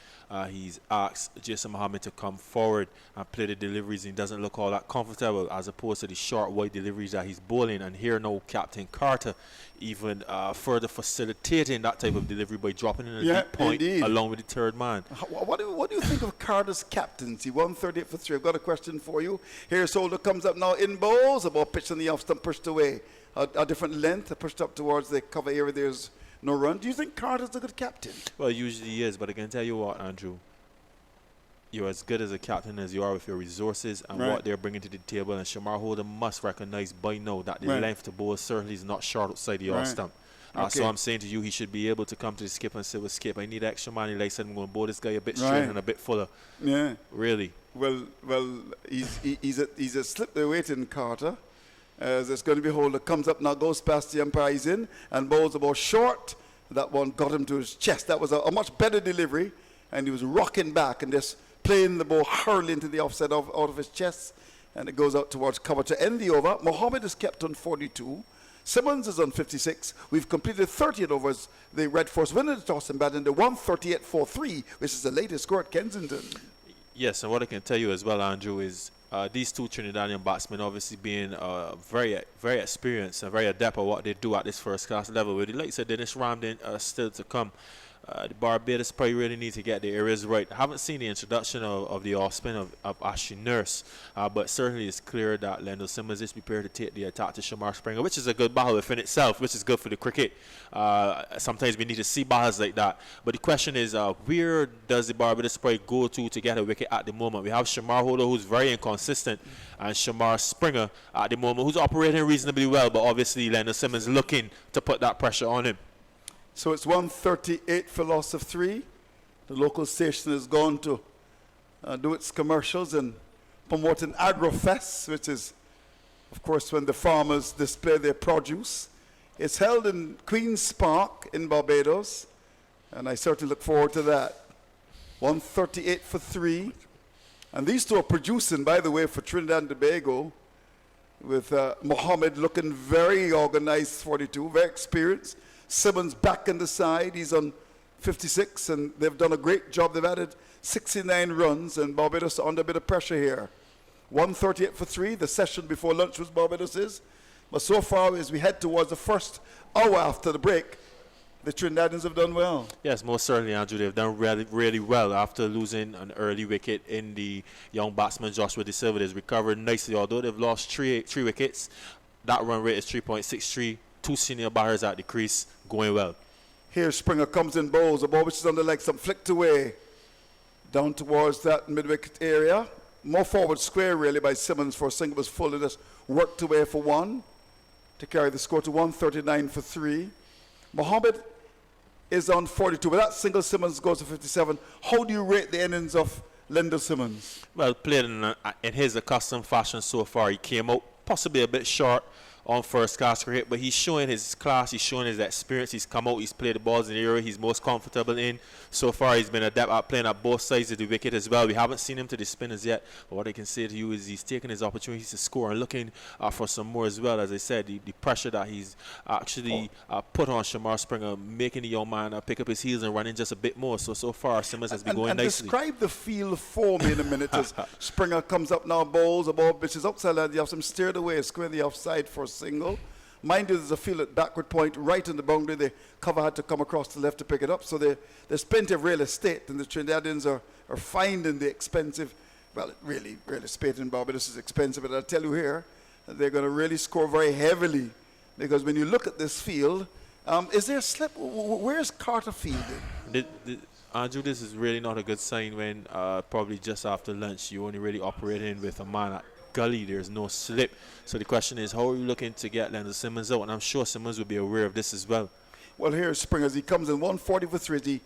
E: he's asked Jason Mohammed to come forward and play the deliveries, and he doesn't look all that comfortable, as opposed to the short wide deliveries that he's bowling. And here now Captain Carter even further facilitating that type of delivery by dropping in a deep point along with the third man.
A: What do you think of Carter's captaincy? 138 for 3. I've got a question for you. Here's Holder comes up now in bowls. The ball pitched on the off stump, pushed away. A different length, pushed up towards the cover area. There's no run. Do you think Carter's a good captain?
E: Well, usually he is, but I can tell you what, Andrew. You're as good as a captain as you are with your resources and what they're bringing to the table. And Shamar Holder must recognize by now that the length to bowl certainly is not short outside the off stump. So I'm saying to you, he should be able to come to the skip and say, well, Skip, I need extra money. Like I said, I'm going to bowl this guy a bit straight and a bit fuller.
A: Yeah.
E: Really.
A: Well, he's a slip there waiting, Carter. As it's going to be Holder. Comes up now, goes past the umpire, he's in, and bowls the ball short. That one got him to his chest. That was a much better delivery. And he was rocking back and just playing the ball hurling into the offside out of his chest. And it goes out towards cover to end the over. Mohammed is kept on 42. Simmons is on 56. We've completed 30 overs. The Red Force winning the toss and batting the 138 for 3, which is the latest score at Kensington.
E: Yes, and what I can tell you as well, Andrew, is these two Trinidadian batsmen obviously being very experienced and very adept at what they do at this first-class level. With the likes of Dennis Ramden still to come, the Barbados probably really need to get the areas right. I haven't seen the introduction of the off-spin of Ashley Nurse, but certainly it's clear that Lendl Simmons is prepared to take the attack to Shamar Springer, which is a good battle within itself, which is good for the cricket. Sometimes we need to see battles like that. But the question is, where does the Barbados probably go to get a wicket at the moment? We have Shamar Holder, who's very inconsistent, and Shamar Springer at the moment, who's operating reasonably well, but obviously Lendl Simmons looking to put that pressure on him.
A: So it's 138 for loss of 3. The local station has gone to do its commercials and promote an agro-fest, which is, of course, when the farmers display their produce. It's held in Queen's Park in Barbados, and I certainly look forward to that. 138 for 3. And these two are producing, by the way, for Trinidad and Tobago, with Mohammed looking very organized, 42, very experienced. Simmons back in the side. He's on 56, and they've done a great job. They've added 69 runs, and Barbados are under a bit of pressure here. 138 for 3. The session before lunch was Barbados's. But so far, as we head towards the first hour after the break, the Trinidadians have done well.
E: Yes, most certainly, Andrew. They've done really, really well after losing an early wicket in the young batsman Joshua De Silva. They've recovered nicely, although they've lost three wickets. That run rate is 3.63. 2 senior batters at the crease, going well.
A: Here Springer comes in, bowls. A ball which is on the leg, some flicked away. Down towards that mid-wicket area. More forward square, really, by Simmons for a single. Was full and just worked away for 1 to carry the score to 139 for 3. Mohammed is on 42, but that single Simmons goes to 57. How do you rate the innings of Lendl Simmons?
E: Well, played in his accustomed fashion so far. He came out possibly a bit short on first class cricket, but he's showing his class, he's showing his experience. He's come out, he's played the balls in the area he's most comfortable in. So far, he's been adept at playing at both sides of the wicket as well. We haven't seen him to the spinners yet, but what I can say to you is he's taking his opportunities to score and looking for some more as well. As I said, the pressure that he's actually put on Shamar Springer, making the young man pick up his heels and running just a bit more. So far, Simmons has been going nicely.
A: Describe the field for me in a minute as Springer comes up now, bowls, a ball which is outside line, you have some steered away, square the offside for a single. Mind you, there's a field at backward point right in the boundary. The cover had to come across the left to pick it up. So there's plenty of real estate, and the Trinidadians are finding the expensive, well, really, real estate in Barbados is expensive, but I'll tell you here, they're going to really score very heavily, because when you look at this field, is there a slip? Where's Carter fielding?
E: Andrew, this is really not a good sign when probably just after lunch you only really operating with a man at gully. There's no slip. So the question is, how are you looking to get Leonard Simmons out? And I'm sure Simmons will be aware of this as well.
A: Well, here's Springer. He comes in 140 for 3. He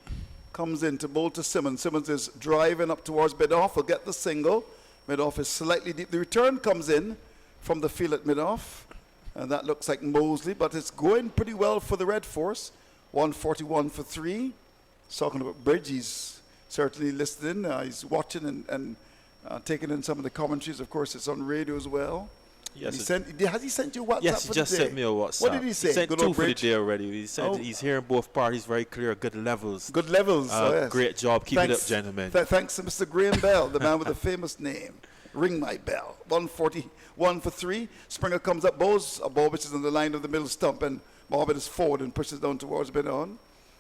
A: comes in to bowl to Simmons. Simmons is driving up towards mid-off. Will get the single. Mid-off is slightly deep. The return comes in from the field at mid-off. And that looks like Mosley, but it's going pretty well for the Red Force. 141 for 3. Talking about Bridge, he's certainly listening. He's watching and taking in some of the commentaries. Of course, it's on radio as well.
E: Yes.
A: Has he sent you WhatsApp?
E: Yes, he just sent me a WhatsApp.
A: What did he say?
E: He sent
A: Good
E: 2
A: old
E: for the
A: Bridge?
E: day already. He said he's hearing both parties very clear, good levels.
A: Good levels. Yes.
E: Great job. Keep it up, gentlemen.
A: Thanks to Mr. Graham Bell, the man with the famous name. Ring my bell. 141 for 3. Springer comes up, bowls a ball which is on the line of the middle stump, and Mohammed is forward and pushes down towards mid-on.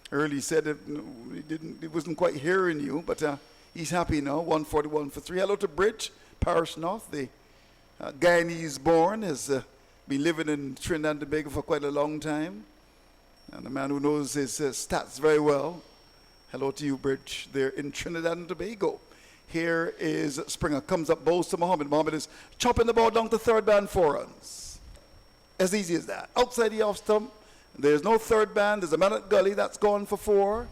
A: Early said he wasn't quite hearing you, but he's happy now. 141 for 3. Hello to Bridge Parish North, the Guyanese born, has been living in Trinidad and Tobago for quite a long time, and a man who knows his stats very well. Hello to you, Bridge, there in Trinidad and Tobago. Here is Springer, comes up, bowls to Mohammed. Mohammed is chopping the ball down to third man 4 runs. As easy as that. Outside the off stump, there's no third man, there's a man at gully, that's gone for 4.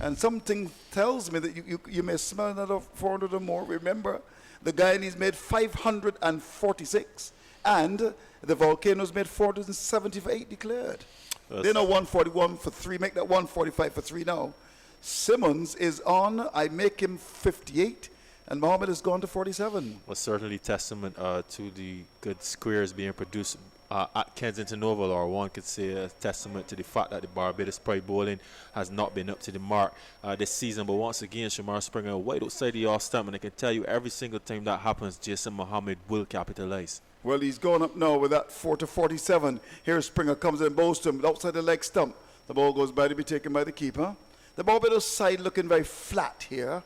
A: And something tells me that you may smell another 400 or more. Remember, the Guyanese made 546, and the Volcanoes made 470 for 8 declared. They know 141 for 3, make that 145 for 3 now. Simmons is on, I make him 58, and Mohammed has gone to 47.
E: Well, certainly testament to the good squares being produced at Kensington Oval, or one could say a testament to the fact that the Barbados Pride bowling has not been up to the mark this season. But once again, Shamar Springer wide outside the off stump, and I can tell you every single time that happens, Jason Mohammed will capitalize.
A: Well, he's going up now with that 4 to 47. Here Springer comes in, bowls to him outside the leg stump. The ball goes by to be taken by the keeper. The Barbados side looking very flat here.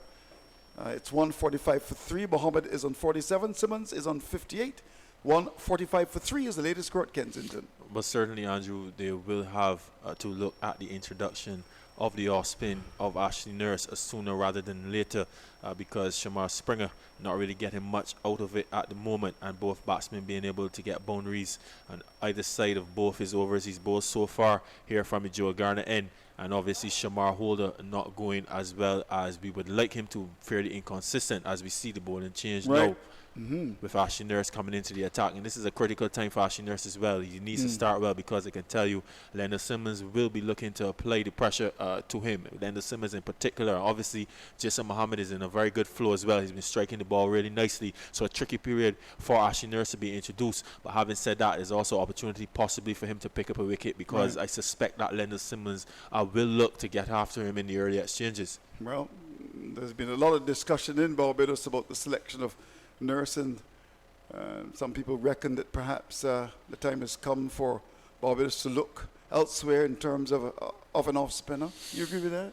A: It's 145 for 3. Mohammed is on 47. Simmons is on 58. 145 for 3 is the latest score at Kensington.
E: But certainly, Andrew, they will have to look at the introduction of the off spin of Ashley Nurse sooner rather than later, because Shamar Springer not really getting much out of it at the moment, and both batsmen being able to get boundaries on either side of both his overs he's bowled so far here from the Joe Garner end. And obviously Shamar Holder not going as well as we would like him to, fairly inconsistent as we see the bowling change now. With Ashley Nurse coming into the attack, and this is a critical time for Ashley Nurse as well. He needs to start well, because I can tell you Leonard Simmons will be looking to apply the pressure to him. Leonard Simmons in particular. Obviously Jason Mohammed is in a very good flow as well. He's been striking the ball really nicely, so a tricky period for Ashley Nurse to be introduced. But having said that, there's also opportunity possibly for him to pick up a wicket, because I suspect that Leonard Simmons will look to get after him in the early exchanges.
A: Well, there's been a lot of discussion in Barbados about the selection of Nurse, and some people reckon that perhaps the time has come for Barbados to look elsewhere in terms of an off spinner. You agree with that?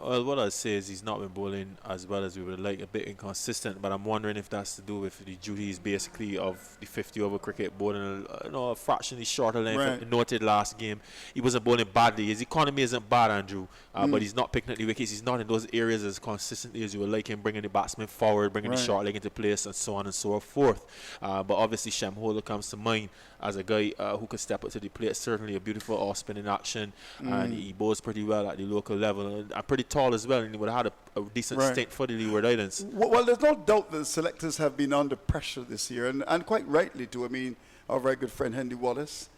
E: Well, what I'd say is he's not been bowling as well as we would like, a bit inconsistent, but I'm wondering if that's to do with the duties basically of the 50-over cricket, bowling a fractionally shorter length.
A: Right.
E: Noted last game, he wasn't bowling badly. His economy isn't bad, Andrew, but he's not picking up the wickets. He's not in those areas as consistently as you would like him, bringing the batsman forward, bringing the short leg into place, and so on and so forth. But obviously Shem Holder comes to mind as a guy who could step up to the plate. Certainly a beautiful off-spinning action, and he bowls pretty well at the local level, and pretty tall as well, and he would have had a decent stint for the Leeward Islands.
A: Well, there's no doubt that the selectors have been under pressure this year, and quite rightly too. I mean, our very good friend Henry Wallace.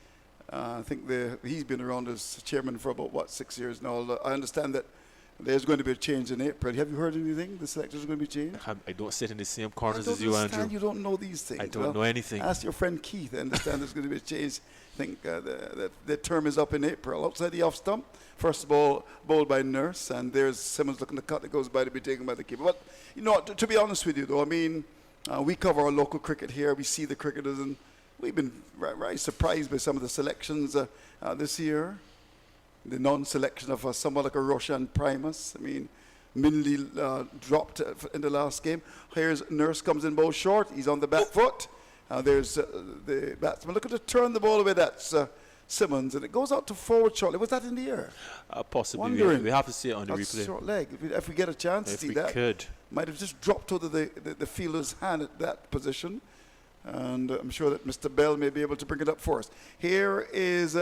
A: I think he's been around as chairman for about, 6 years now. I understand that there's going to be a change in April. Have you heard anything? The selectors are going to be changed?
E: I don't sit in the same corners
A: I
E: as you, Andrew.
A: You don't know these things.
E: I don't know anything.
A: Ask your friend Keith. I understand there's going to be a change. I think the term is up in April. Outside the off stump, first of all, bowled by Nurse, and there's Simmons looking to cut that goes by to be taken by the keeper. But, to be honest with you, though, I mean, we cover our local cricket here. We see the cricketers, and we've been very surprised by some of the selections this year. The non-selection of someone like a Roshan Primus. I mean, Minley dropped in the last game. Here's Nurse comes in bowl short. He's on the back foot. There's the batsman looking to turn the ball away. That's Simmons, and it goes out to forward shortly. Was that in the air?
E: Possibly. We have to see it on the replay.
A: Short leg. If we get a chance to see that,
E: could.
A: Might have just dropped out of the fielder's hand at that position. And I'm sure that Mr. Bell may be able to bring it up for us. Here is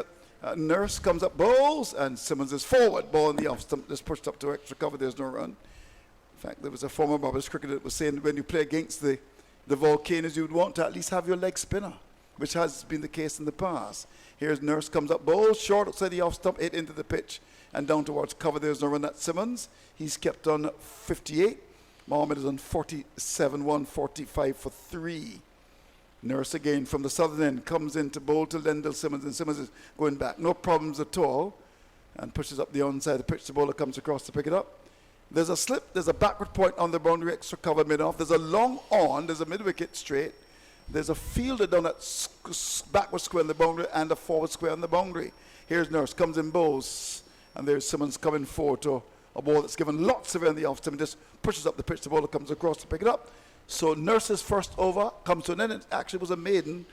A: Nurse comes up, bowls, and Simmons is forward. Ball in the off stump, just pushed up to extra cover. There's no run. In fact, there was a former Barbados cricketer that was saying when you play against the Volcanoes, you would want to at least have your leg spinner, which has been the case in the past. Here's Nurse comes up, bowls, short outside the off stump, hit into the pitch, and down towards cover. There's no run. That's Simmons. He's kept on 58. Mohammed is on 47, 145 for 3. Nurse again from the southern end comes in to bowl to Lendl Simmons, and Simmons is going back. No problems at all. And pushes up the onside. The pitch, the bowler comes across to pick it up. There's a slip. There's a backward point on the boundary, extra cover mid-off. There's a long on. There's a mid-wicket straight. There's a fielder down that backward square on the boundary and a forward square on the boundary. Here's Nurse, comes in bowls. And there's Simmons coming forward to a ball that's given lots of air in the off stump and just pushes up the pitch. The bowler comes across to pick it up. So Nurse's first over comes to an end. It actually was a maiden.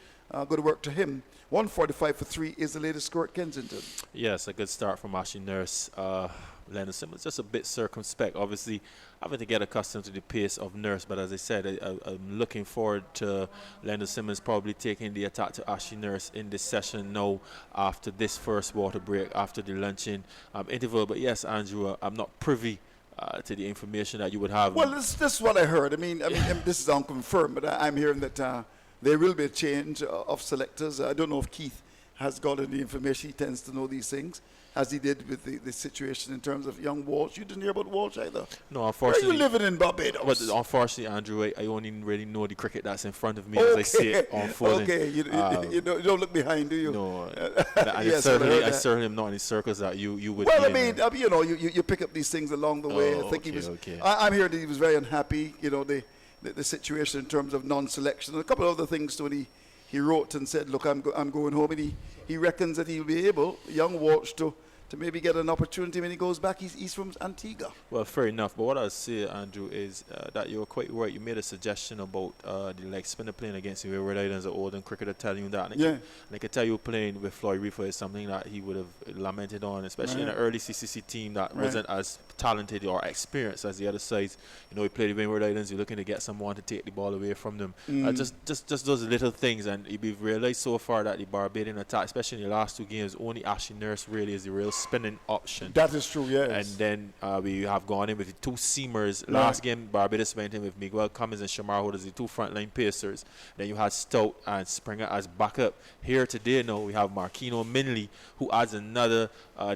A: Good work to him. 145 for 3 is the latest score at Kensington.
E: Yes, a good start from Ashley Nurse. Leonard Simmons just a bit circumspect, obviously having to get accustomed to the pace of Nurse, but as I said, I'm looking forward to Leonard Simmons probably taking the attack to Ashley Nurse in this session now after this first water break, after the luncheon interval. But yes, Andrew, I'm not privy to the information that you would have.
A: Well, this is what I heard. I mean, this is unconfirmed, but I'm hearing that there will be a change of selectors. I don't know if Keith has got any information. He tends to know these things, as he did with the situation in terms of young Walsh. You didn't hear about Walsh either?
E: No, unfortunately.
A: Where are you living in Barbados?
E: But unfortunately, Andrew, I only really know the cricket that's in front of me as I see it unfolding.
A: Okay, you don't look behind, do you?
E: No.
A: Yes,
E: I certainly am not in circles that you would
A: well,
E: be
A: I mean, you pick up these things along the way. I think he was.
E: Okay.
A: I'm hearing that he was very unhappy. The situation in terms of non-selection and a couple of other things. So he wrote and said, "Look, I'm going home," and he reckons that he'll be able, young Walsh, to maybe get an opportunity when he goes back. He's from Antigua.
E: Well, fair enough. But what I'll say, Andrew, is that you're quite right. You made a suggestion about the leg spinner playing against the Wayward Islands, an older cricketer telling you that. And I can tell you playing with Floyd Reefer is something that he would have lamented on, especially in an early CCC team that wasn't as talented or experienced as the other sides. He played the Wayward Islands. You're looking to get someone to take the ball away from them. Just those little things. And we've realized so far that the Barbadian attack, especially in the last 2 games, only Ashley Nurse really is the real spinning option.
A: That is true, yes.
E: And then we have gone in with the 2 seamers. Last game, Barbados went in with Miguel Cummins and Shamar Hood as the 2 frontline pacers. Then you had Stout and Springer as backup. Here today now we have Marquino Minley, who adds another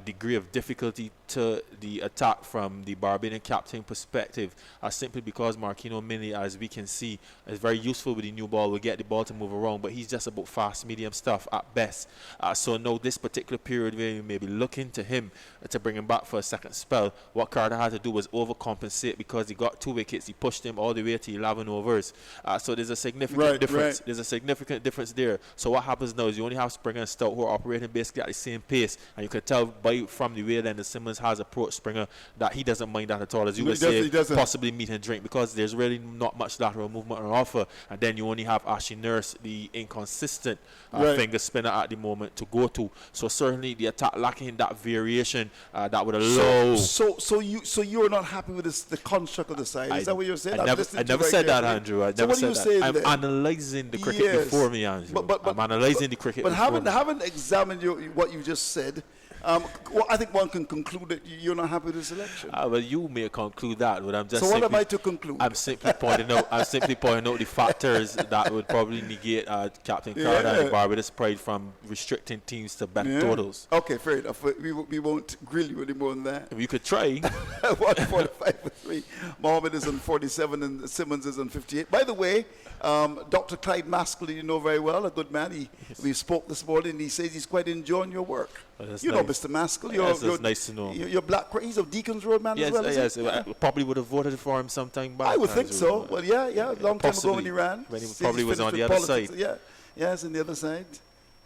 E: degree of difficulty to the attack from the Barbadian captain perspective, simply because Marquino Minley, as we can see, is very useful with the new ball. Will get the ball to move around, but he's just about fast medium stuff at best. So now this particular period where you may be looking to him to bring him back for a second spell, what Carter had to do was overcompensate because he got 2 wickets. He pushed him all the way to 11 overs. So there's a significant difference. There's a significant difference there. So what happens now is you only have Springer and Stout who are operating basically at the same pace, and you can tell from the way that the Simmons has approached Springer that he doesn't mind that at all, as you would say, possibly meet and drink, because there's really not much lateral movement on offer. And then you only have Ashley Nurse, the inconsistent finger spinner at the moment, to go to. So certainly the attack lacking that variation that would allow.
A: So you're not happy with the construct of the side? Is that what you're saying?
E: I never said that, Andrew. I never said that. I'm analysing the cricket before me, Andrew. I'm analysing the cricket.
A: But haven't examined what you just said. Well, I think one can conclude that you're not happy with the selection.
E: Well, you may conclude that, but I'm just.
A: So what am
E: simply-
A: I to conclude?
E: I'm simply pointing out. I'm simply pointing out the factors that would probably negate Captain Carter and the
A: Yeah.
E: Barbados Pride from restricting teams to bet
A: Yeah.
E: totals.
A: Okay, fair enough. We won't grill you any more than that.
E: If you could try,
A: 145 for 3. Mohammed is on 47 and Simmons is on 58. By the way, Dr. Clyde Maskell, you know very well, a good man. We spoke this morning. He says he's quite enjoying your work.
E: Oh, that's
A: You know,
E: nice.
A: Mr. Maskell.
E: Yes, that's nice to know.
A: You're Black. He's a Deacons Road man
E: yes,
A: as well. is he?
E: yes, I probably would have voted for him sometime back.
A: I would think
E: Andrew.
A: so. Well, yeah, long time ago when
E: Possibly.
A: he ran.
E: When he
A: Says
E: probably
A: he's
E: was on
A: finished
E: the
A: with
E: other
A: politics.
E: side.
A: Yeah, yes, on the other side.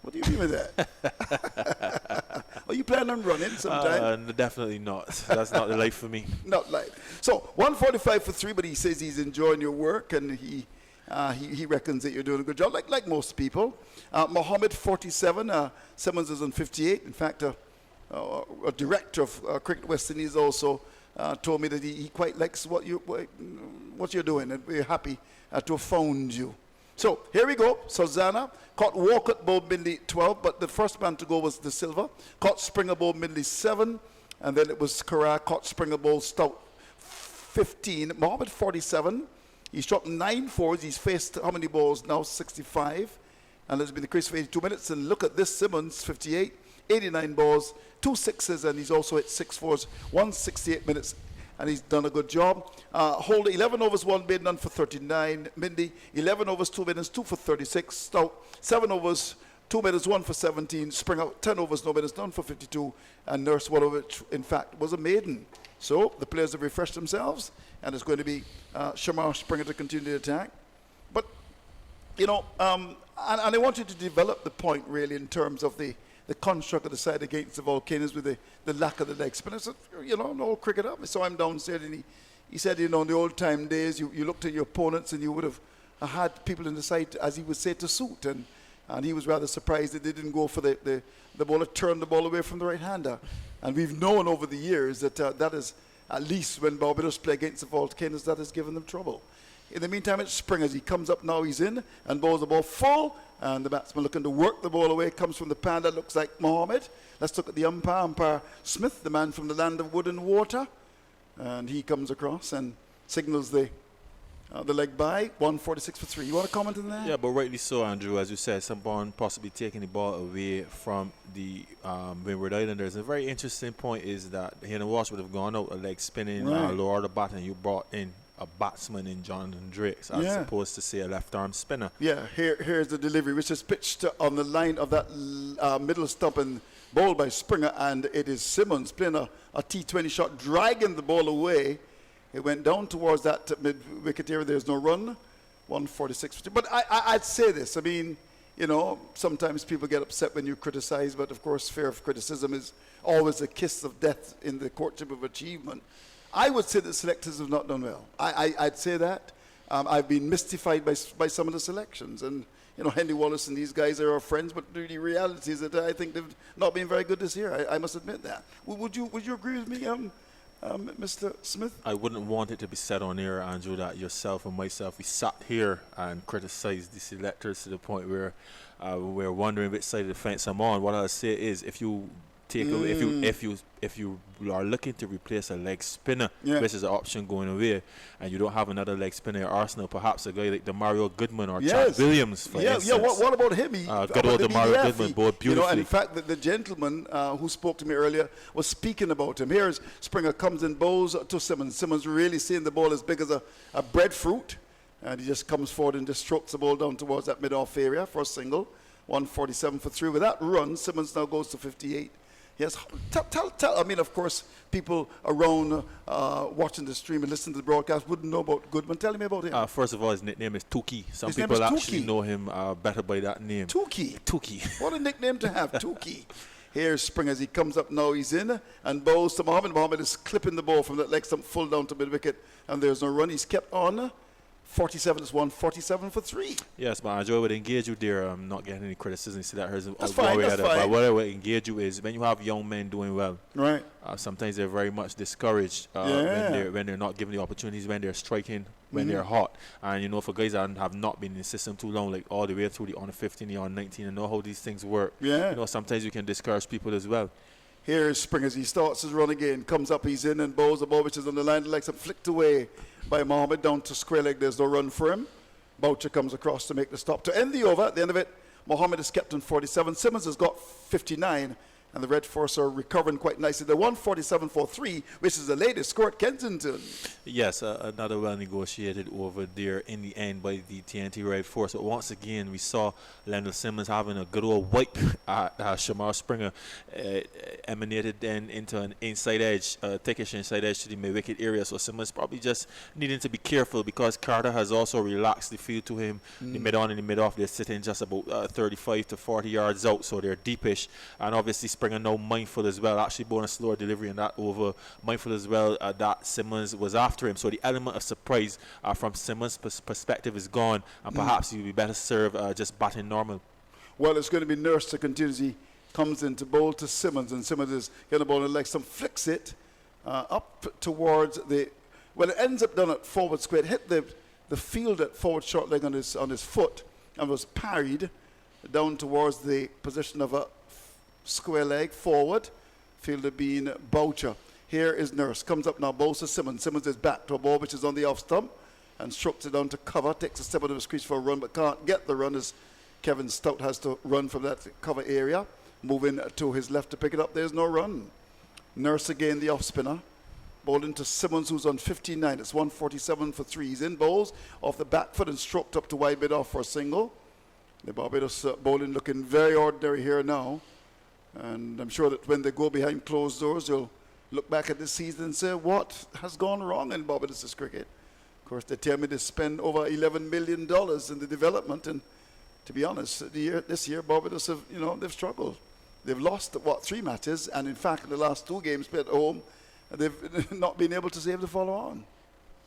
A: What do you mean with that? Are you planning on running sometime?
E: Definitely not. That's not the life for me.
A: Not like. So 145 for 3, but he says he's enjoying your work and he reckons that you're doing a good job, like most people. Mohammed 47, Simmons is on 58. In fact, a director of Cricket West Indies also told me that he quite likes what you're doing, and we're happy to have found you. So here we go. Susanna caught Walcott bowled Mindley 12, but the first man to go was De Silva. Caught Springer bowled Mindley 7, and then it was Carra caught Springer bowled Stout 15. Mohammed 47. He's dropped 9 fours. He's faced how many balls now? 65. And there's been the crease for 82 minutes. And look at this, Simmons 58, 89 balls, 2 sixes, and he's also hit 6 fours, 168 minutes. And he's done a good job. Holder, 11 overs, 1 bid, none for 39. Mindy, 11 overs, 2 bidders, 2 for 36. Stout, 7 overs, 2 bidders, 1 for 17. Springer, 10 overs, no bidders, none for 52. And Nurse, one of which, in fact, was a maiden. So the players have refreshed themselves, and it's going to be Shamar Springer to continue the attack. But, you know, and I want you to develop the point, really, in terms of the construct of the side against the Volcanoes with the lack of the leg spin. It's, you know, an old cricket up. I saw him downstairs, and he said, you know, in the old time days, you looked at your opponents and you would have had people in the side, as he would say, to suit. And he was rather surprised that they didn't go for the bowler, turn the ball away from the right-hander. And we've known over the years that that is, at least when Barbados play against the Volcanoes, that has given them trouble. In the meantime, it's Springer. As he comes up now, he's in and bowls the ball full. And the batsman looking to work the ball away. Comes from the pan that looks like Mohammed. Let's look at the umpire Smith, the man from the land of wood and water. And he comes across and signals the leg by. 146 for 3. You want to comment on that?
E: Yeah, but rightly so, Andrew. As you said, someone possibly taking the ball away from the Windward Islanders. A very interesting point is that Hannah Walsh would have gone out a leg spinning,
A: Right.
E: lower the bat, and you brought in a batsman in Jonathan Drakes as
A: Yeah.
E: opposed to, say, a left-arm spinner.
A: Yeah, here's the delivery, which is pitched on the line of that middle stump and bowled by Springer, and it is Simmons playing a T20 shot, dragging the ball away. It went down towards that mid-wicket area. There's no run. 146. But I'd say this. I mean, you know, sometimes people get upset when you criticize, but of course, fear of criticism is always a kiss of death in the courtship of achievement. I would say the selectors have not done well. I'd say that. I've been mystified by some of the selections. And, you know, Henry Wallace and these guys are our friends, but the reality is that I think they've not been very good this year. I must admit that. Would you agree with me, Mr. Smith?
E: I wouldn't want it to be said on air, Andrew, that yourself and myself, we sat here and criticized the selectors to the point where we're wondering which side of the fence I'm on. What I'll say is, if you take away, if you are looking to replace a leg spinner,
A: Yeah.
E: which is an option going away, and you don't have another leg spinner in your arsenal, perhaps a guy like Demario Goodman or
A: Yes.
E: Chad Williams, for
A: Yeah,
E: instance.
A: what about him?
E: Good old Demario Goodman, bowled
A: You know, and
E: beautifully.
A: in fact, the gentleman who spoke to me earlier was speaking about him. Here's Springer comes and bowls to Simmons. Simmons really seeing the ball as big as a breadfruit. And he just comes forward and just strokes the ball down towards that mid-off area for a single. 147 for 3. With that run, Simmons now goes to 58. Yes, tell. I mean, of course, people around watching the stream and listening to the broadcast wouldn't know about Goodman. Tell me about him.
E: First of all, his nickname is Tuki. Some
A: His name
E: people
A: is
E: actually
A: Tuki.
E: know him better by that name.
A: Tuki.
E: Tuki.
A: What a nickname to have, Tuki. Here's Springer as he comes up now. He's in and bows to Mohammed. Mohammed is clipping the ball from that leg stump full down to mid-wicket, and there's no run. He's kept on. 47 is 147 for 3.
E: Yes, but Andrew, I would engage you there. I'm not getting any criticism. You see that hers.
A: That's fine, that's fine.
E: But what I would engage you is when you have young men doing well,
A: Right.
E: sometimes they're very much discouraged
A: Yeah.
E: when they're not given the opportunities, when they're striking, when they're hot. And, you know, for guys that have not been in the system too long, like all the way through the under 15, the under 19, and know how these things work,
A: Yeah.
E: you know, sometimes you can discourage people as well.
A: Here is Springers. He starts his run again. Comes up, he's in and bowls the ball, which is on the line. The legs are flicked away by Mohammed down to square leg. There's no run for him. Boucher comes across to make the stop. To end the over, at the end of it, Mohammed is kept on 47. Simmons has got 59. And the Red Force are recovering quite nicely. They're 147-3, which is the latest score at Kensington.
E: Yes, another well-negotiated over there in the end by the TNT Red Force. But once again, we saw Lendl Simmons having a good old wipe at Shamar Springer. Emanated then into an inside edge, thickish inside edge to the mid-wicket area. So Simmons probably just needing to be careful because Carter has also relaxed the field to him. The mid-on and the mid-off, they're sitting just about 35 to 40 yards out, so they're deepish. And obviously Springer now mindful as well, actually born a slower delivery in that over, mindful as well that Simmons was after him. So the element of surprise from Simmons' perspective is gone, and perhaps he'll be better served just batting normal.
A: Well, it's going to be Nurse to continue as he comes in to bowl to Simmons, and Simmons is going to bowl in legs, some flicks it up towards the, well, it ends up down at forward square. It hit the field at forward short leg on his foot and was parried down towards the position of a square leg forward, fielder being Boucher. Here is Nurse, comes up now, bowls to Simmons. Simmons is back to a ball which is on the off stump and strokes it down to cover, takes a step out of his crease for a run but can't get the run as Kevin Stout has to run from that cover area, moving to his left to pick it up. There's no run. Nurse again, the off spinner, bowling to Simmons who's on 59. It's 147-3. He's in bowls off the back foot and stroked up to wide mid off for a single. The Barbados bowling looking very ordinary here now. And I'm sure that when they go behind closed doors, you'll look back at this season and say, what has gone wrong in Barbados cricket? Of course, they tell me they spend over $11 million in the development. And to be honest, this year, Barbados have, they've struggled. They've lost, 3 matches. And in fact, in the last 2 games played at home, they've not been able to save the follow on.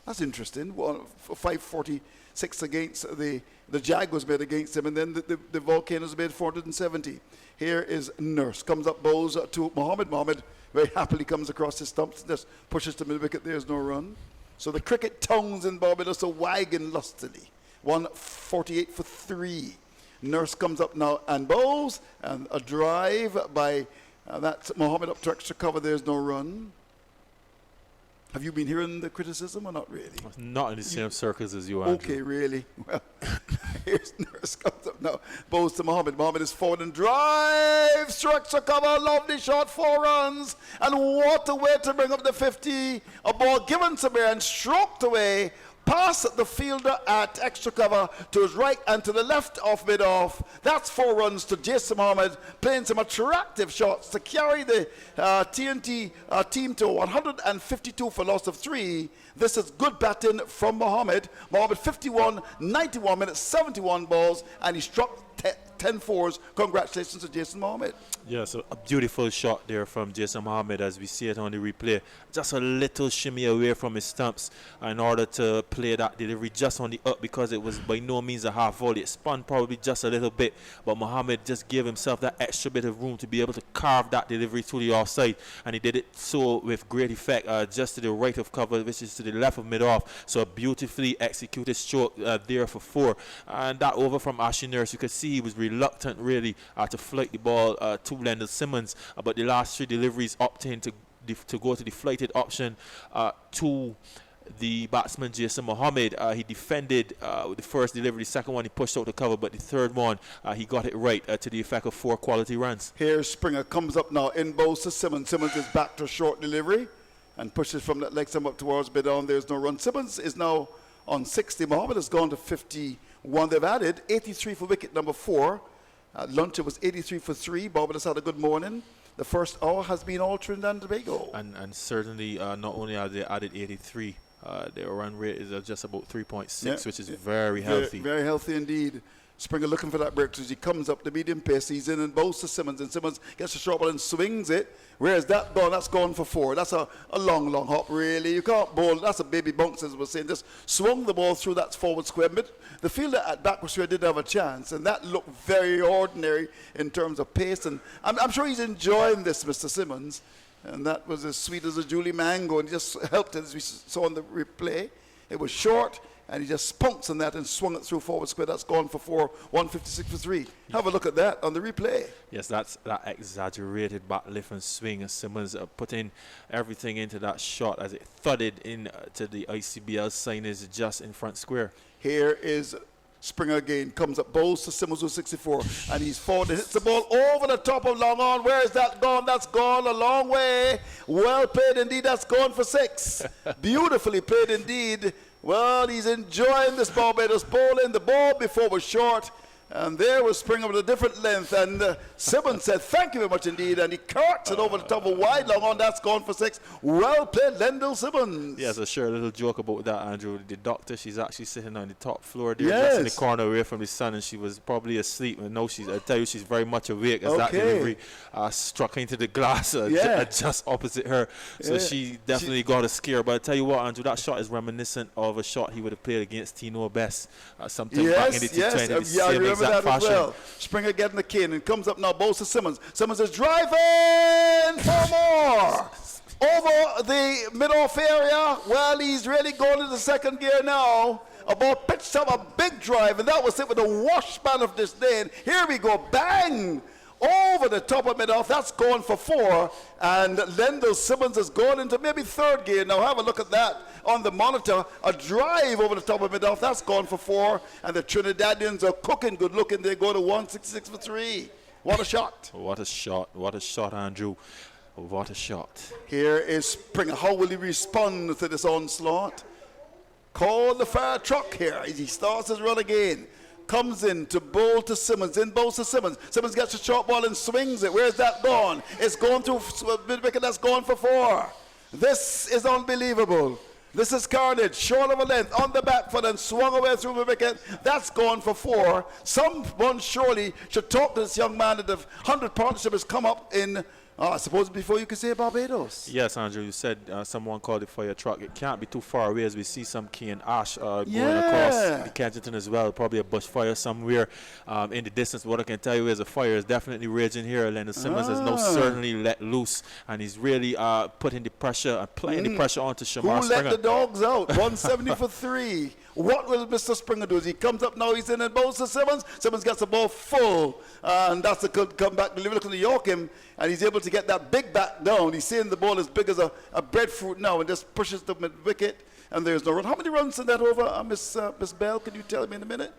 A: That's interesting. 546 against the Jaguars made against them, and then the Volcanoes made 470. Here is Nurse, comes up, bowls to Mohammed. Mohammed very happily comes across his stumps, just pushes to mid-wicket. There's no run. So the cricket tongues in Barbados are wagging lustily. 148-3. Nurse comes up now and bowls, and a drive by that's Mohammed up to extra cover. There's no run. Have you been hearing the criticism or not really?
E: Not in the same circles as you, Andrew.
A: Okay, really? Well, here's Nurse comes up now. Bowls to Mohammed. Mohammed is forward and drives. Strikes a cover. Lovely shot. 4 runs. And what a way to bring up the 50. A ball given to me and stroked away. Past the fielder at extra cover to his right and to the left of mid-off. That's 4 runs to Jason Mohammed, playing some attractive shots to carry the TNT team to 152 for loss of 3. This is good batting from Mohammed. Mohammed 51, 91 minutes, 71 balls, and he struck 10 fours. Congratulations to Jason Mohammed.
E: Yeah, so a beautiful shot there from Jason Mohammed as we see it on the replay. Just a little shimmy away from his stumps in order to play that delivery just on the up, because it was by no means a half volley. It spun probably just a little bit, but Mohammed just gave himself that extra bit of room to be able to carve that delivery to the offside, and he did it so with great effect, just to the right of cover, which is to the left of mid-off. So a beautifully executed stroke there for 4. And that over from Ashley Nurse, you could see he was reluctant really to flight the ball to Lendl Simmons, but the last 3 deliveries opting to go to the flighted option to the batsman Jason Mohammed. He defended with the first delivery, the second one he pushed out the cover, but the third one he got it right to the effect of 4 quality runs.
A: Here Springer comes up now, in bowls to Simmons. Simmons is back to a short delivery and pushes from that leg stump up towards mid-on. There's no run. Simmons is now on 60. Mohammed has gone to 51. They've added 83 for wicket number 4. At lunch it was 83 for 3. Barbados had a good morning. The first hour has been all Trinidad and Tobago.
E: And certainly not only are they added 83, their run rate is just about 3.6, which is very healthy.
A: Very healthy indeed. Springer looking for that breakthrough. He comes up the medium pace. He's in and bowls to Simmons, and Simmons gets a short ball and swings it. Whereas that ball, that's gone for 4. That's a long hop, really. You can't bowl. That's a baby bounce, as we're saying. Just swung the ball through that forward square. But the fielder at backward square did have a chance, and that looked very ordinary in terms of pace. And I'm sure he's enjoying this, Mr. Simmons. And that was as sweet as a Julie mango, and he just helped it, as we saw in the replay. It was short, and he just spunks on that and swung it through forward square. That's gone for 4, 156 for 3. Have a look at that on the replay.
E: Yes, that's that exaggerated back lift and swing. And Simmons putting everything into that shot as it thudded in to the ICBL signage just in front square.
A: Here is Springer again, comes up, bowls to Simmons with 64, and he's forward and hits the ball over the top of long on. Where is that gone? That's gone a long way. Well played indeed. That's gone for 6. Beautifully played indeed. Well, he's enjoying this Barbados bowling. The ball before was short, and there was Springer with a different length, and Simmons said thank you very much indeed, and he carts it over the top of wide long on. That's gone for 6. Well played, Lendl Simmons.
E: Yes, I share a little joke about that, Andrew. The doctor, she's actually sitting on the top floor there,
A: Yes.
E: just in the corner away from the sun, and she was probably asleep. And no, I tell you, she's very much awake as that delivery struck into the glass just opposite her. So she definitely got a scare. But I tell you what, Andrew, that shot is reminiscent of a shot he would have played agast Tino Best sometime back in the T20.
A: I remember that as well. Springer getting the cane and comes up now, bowls to Simmons. Simmons is driving for more. Over the mid-off area. Well, he's really going into second gear now. A ball pitched up a big drive, and that was it with a wash span of disdain. Here we go, bang! Over the top of mid-off. That's going for 4. And Lendl Simmons has gone into maybe third gear. Now have a look at that on the monitor. A drive over the top of mid-off. That's gone for 4. And the Trinidadians are cooking good looking. They go to 166 for 3. What a shot.
E: What a shot. What a shot, Andrew. What a shot.
A: Here is Springer. How will he respond to this onslaught? Call the fire truck here as he starts his run again. Comes in to bowl to Simmons, in bowls to Simmons. Simmons gets a short ball and swings it. Where's that gone? It's going through mid-wicket. That's gone for 4. This is unbelievable. This is carnage, short of a length, on the back foot and swung away through the wicket. That's gone for 4. Someone surely should talk to this young man that the 100 partnership has come up in, I suppose before you could say Barbados.
E: Yes, Andrew, you said someone called it fire truck. It can't be too far away as we see some key and ash going across the Kensington as well. Probably a bushfire somewhere in the distance. What I can tell you is a fire is definitely raging here. Leonard Simmons has now certainly let loose, and he's really putting the pressure and playing the pressure onto Shamar Springer.
A: Who let the dogs out? 170 for 3. What will Mr. Springer do? As he comes up now, he's in and bowls to Simmons. Simmons gets the ball full, and that's a good comeback. Look at the Yorkham, and he's able to get that big bat down. He's seeing the ball as big as a breadfruit now, and just pushes the mid-wicket, and there's no run. How many runs in that over, Miss Bell? Can you tell me in a minute?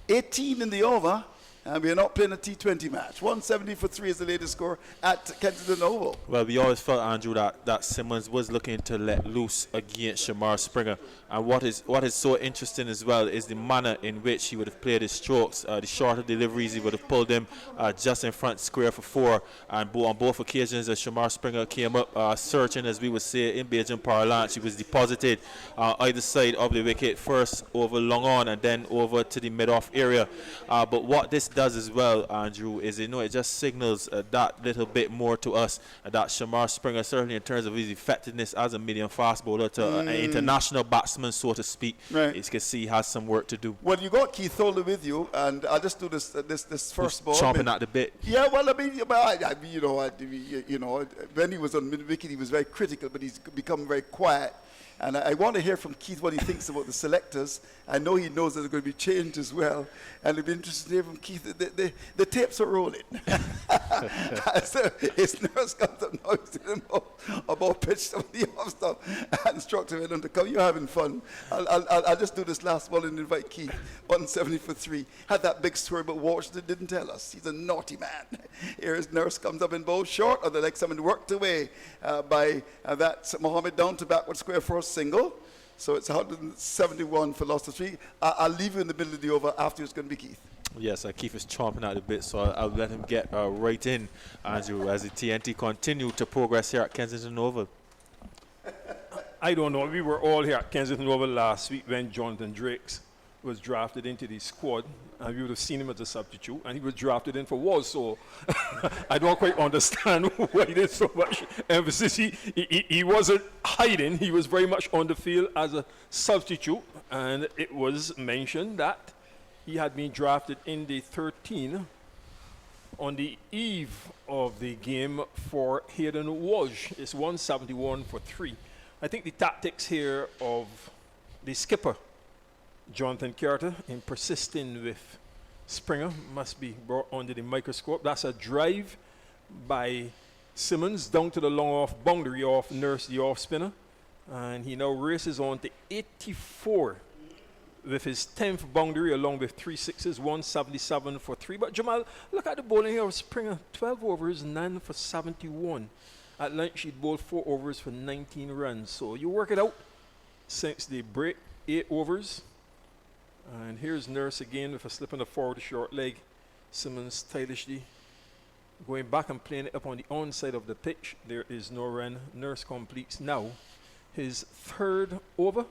A: 18 in the over. And we are not playing a T20 match. 170 for 3 is the latest score at Kensington Oval.
E: Well, we always felt, Andrew, that Simmons was looking to let loose against Shamar Springer. And what is so interesting as well is the manner in which he would have played his strokes. The shorter deliveries, he would have pulled them just in front square for 4. And on both occasions, as Shamar Springer came up searching, as we would say in Bajan parlance, he was deposited either side of the wicket, first over long on and then over to the mid-off area. But what this does as well, Andrew, is it just signals that little bit more to us that Shamar Springer, certainly in terms of his effectiveness as a medium fast bowler to an international batsman, so to speak, you can see he has some work to do.
A: Well, you got Keith Holder with you, and I'll just do this first ball.
E: Chomping at the bit.
A: Yeah, well, I mean, when he was on mid-wicket, he was very critical, but he's become very quiet. And I want to hear from Keith what he thinks about the selectors. I know he knows that there's going to be change as well. And it'd be interesting to hear from Keith. The tapes are rolling. So his nurse comes up now, he's doing a ball pitched on the off stuff and struck him in undercover. You're having fun. I'll just do this last one and invite Keith. 170 for 3. Had that big story, but Washington didn't tell us. He's a naughty man. Here his nurse comes up in bowl short of the leg, someone worked away by that Mohammed down to backward square for a single. So it's 171 for loss of 3. I'll leave you in the middle of the over. After it's going to be Keith.
E: Yes, Keith is chomping at a bit, so I'll let him get right in, Andrew, as the TNT continue to progress here at Kensington Oval.
C: I don't know. We were all here at Kensington Oval last week when Jonathan Drakes was drafted into the squad, and we would have seen him as a substitute, and he was drafted in for Wars. So I don't quite understand why there's so much emphasis. He wasn't hiding. He was very much on the field as a substitute, and it was mentioned that he had been drafted in the 13 on the eve of the game for Hayden Waj. It's 171 for 3. I think the tactics here of The skipper, Jonathan Carter, in persisting with Springer, must be brought under the microscope. That's a drive by Simmons down to the long off boundary of Nurse, the off spinner. And he now races on to 84 with his 10th boundary along with 3 sixes, 177 for 3. But Jamal, look at the bowling here of Springer. 12 overs, 9 for 71. At lunch, she'd bowled 4 overs for 19 runs. So you work it out since the break, 8 overs. And here's Nurse again with a slip on the forward short leg. Simmons stylishly going back and playing it up on the onside of the pitch. There is no run. Nurse completes now his 3rd over.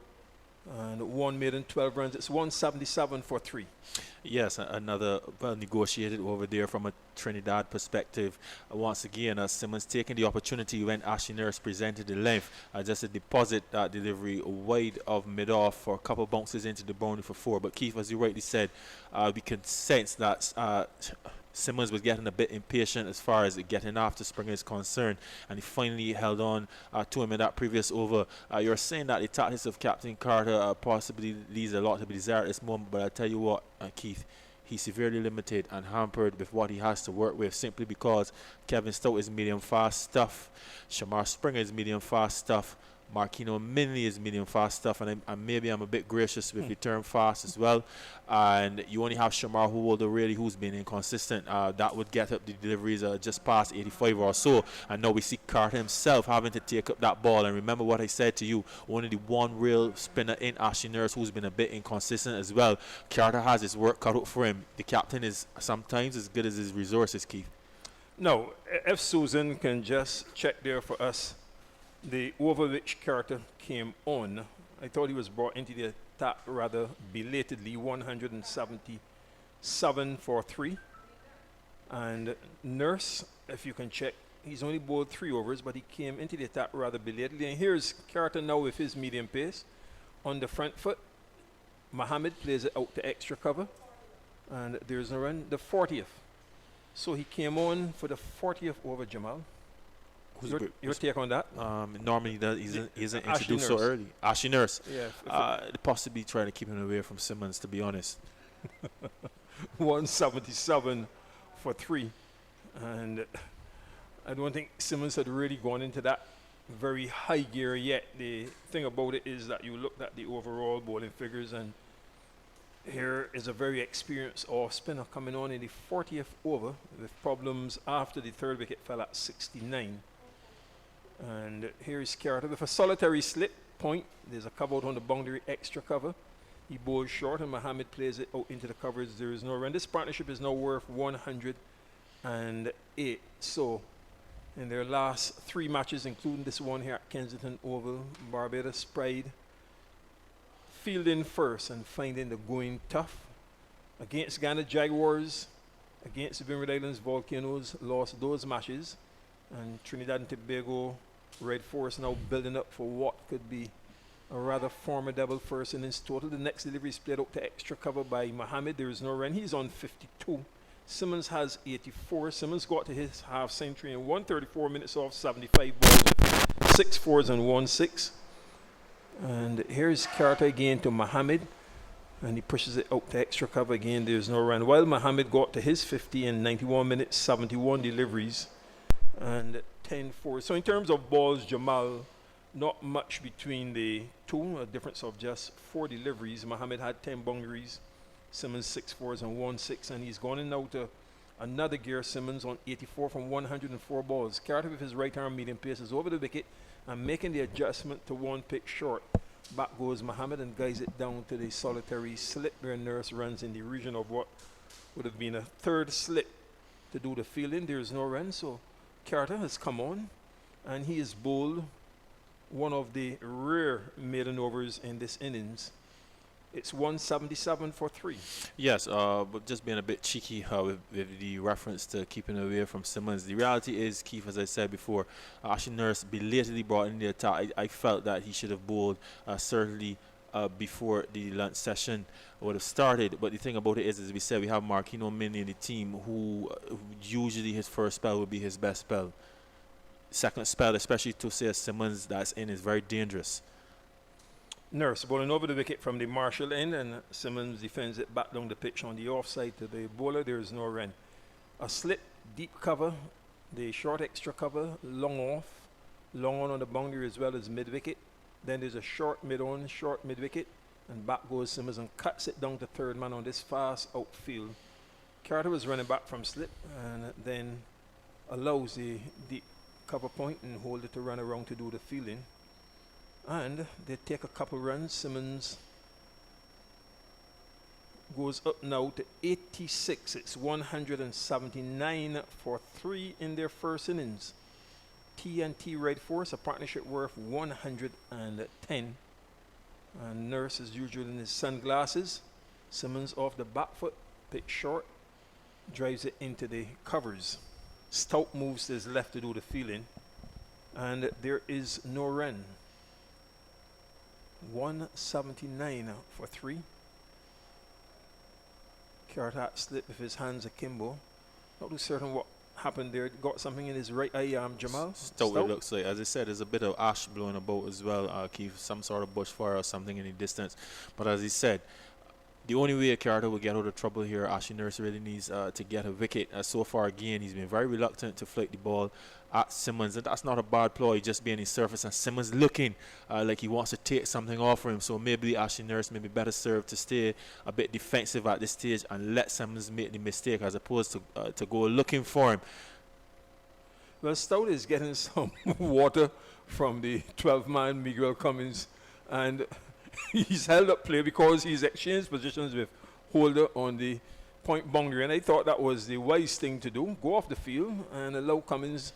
C: And 1 maiden, 12 runs. It's 177 for 3.
E: Yes, another well negotiated over there from a Trinidad perspective. Once again, Simmons taking the opportunity when Ashley Nurse presented the length. Just a deposit delivery wide of mid-off for a couple bounces into the boundary for 4. But Keith, as you rightly said, we can sense that Simmons was getting a bit impatient as far as getting after Springer is concerned, and he finally held on to him in that previous over. You're saying that the tactics of Captain Carter possibly leaves a lot to be desired at this moment, but I tell you what, Keith, he's severely limited and hampered with what he has to work with simply because Kevin Stout is medium fast stuff, Shamar Springer is medium fast stuff, Marquino Minley is medium fast stuff, and maybe I'm a bit gracious with the term fast as well. And you only have Shamar who's been inconsistent. That would get up the deliveries just past 85 or so. And now we see Carter himself having to take up that ball. And remember what I said to you, only the one real spinner in Ashley Nurse who's been a bit inconsistent as well. Carter has his work cut out for him. The captain is sometimes as good as his resources, Keith.
C: No, if Susan can just check there for us the over which Carter came on. I thought he was brought into the attack rather belatedly, 177 for 3. And Nurse, if you can check, he's only bowled 3 overs, but he came into the attack rather belatedly. And here's Carter now with his medium pace on the front foot. Mohammed plays it out to extra cover, and there's no run. The 40th. So he came on for the 40th over, Jamal. Your take on that?
E: Normally he isn't introduced so early. Ashley Nurse.
C: Yeah.
E: Possibly trying to keep him away from Simmons, to be honest.
C: 177 for 3. And I don't think Simmons had really gone into that very high gear yet. The thing about it is that you looked at the overall bowling figures, and here is a very experienced off spinner coming on in the 40th over with problems after the 3rd wicket fell at 69. And here's Carter with a solitary slip point. There's a cover out on the boundary, extra cover. He bowls short and Mohammed plays it out into the coverage. There is no run. This partnership is now worth 108. So in their last 3 matches, including this one here at Kensington Oval, Barbados Pride fielding first and finding the going tough. Against Ghana Jaguars, against the Windward Islands Volcanoes, lost those matches. And Trinidad and Tobago Red Force now building up for what could be a rather formidable first innings total. The next delivery is played out to extra cover by Mohammed. There is no run. He's on 52. Simmons has 84. Simmons got to his half century in 134 minutes off 75 balls, 6 fours and 1 6. And here's Carter again to Mohammed, and he pushes it out to extra cover again. There's no run. While Mohammed got to his 50 in 91 minutes, 71 deliveries, and 10 fours. So in terms of balls, Jamal, not much between the two, a difference of just 4 deliveries. Mohammed had 10 boundaries, Simmons 6 fours and 1 6, and he's gone in now to another gear. Simmons on 84 from 104 balls. Carter with his right arm medium pace is over the wicket and making the adjustment to 1 pitch short. Back goes Mohammed and guides it down to the solitary slip where Nurse runs in the region of what would have been a 3rd slip to do the fielding. There's no run, so Carter has come on and he is bowled one of the rare maiden overs in this innings. It's 177 for 3.
E: Yes, but just being a bit cheeky with the reference to keeping away from Simmons. The reality is, Keith, as I said before, Ashley Nurse belatedly brought in the attack. I felt that he should have bowled certainly before the lunch session would have started. But the thing about it is, as we said, we have Marquino Minnie in the team who usually his first spell would be his best spell. Second spell, especially to say Simmons that's in, is very dangerous.
C: Nurse bowling over the wicket from the Marshall end, and Simmons defends it back down the pitch on the offside to the bowler. There is no run. A slip, deep cover, the short extra cover, long off, long on the boundary as well as mid wicket. Then there's a short mid on, short mid wicket, and back goes Simmons and cuts it down to third man on this fast outfield. Carter was running back from slip and then allows the deep cover point and hold it to run around to do the fielding. And they take a couple runs. Simmons goes up now to 86. It's 179 for 3 in their first innings. T&T Red Force, a partnership worth 110. And Nurse as usual in his sunglasses. Simmons off the back foot, pitch short, drives it into the covers. Stout moves to his left to do the fielding. And there is no run. 179 for 3. Carter slip with his hands akimbo. Not too certain what happened there. Got something in his right eye, Jamal.
E: Stout, it looks like. As I said, there's a bit of ash blowing about as well. Keith, some sort of bushfire or something in the distance. But as he said, the only way Carter will get out of trouble here, Ashley Nurse really needs to get a wicket. So far, again, he's been very reluctant to flick the ball at Simmons, and that's not a bad ploy, just being in his surface, and Simmons looking like he wants to take something off for him. So maybe Ashley Nurse may be better served to stay a bit defensive at this stage and let Simmons make the mistake as opposed to go looking for him.
C: Well, Stout is getting some water from the 12-man Miguel Cummins, and he's held up play because he's exchanged positions with Holder on the point boundary, and I thought that was the wise thing to do. Go off the field and allow Cummins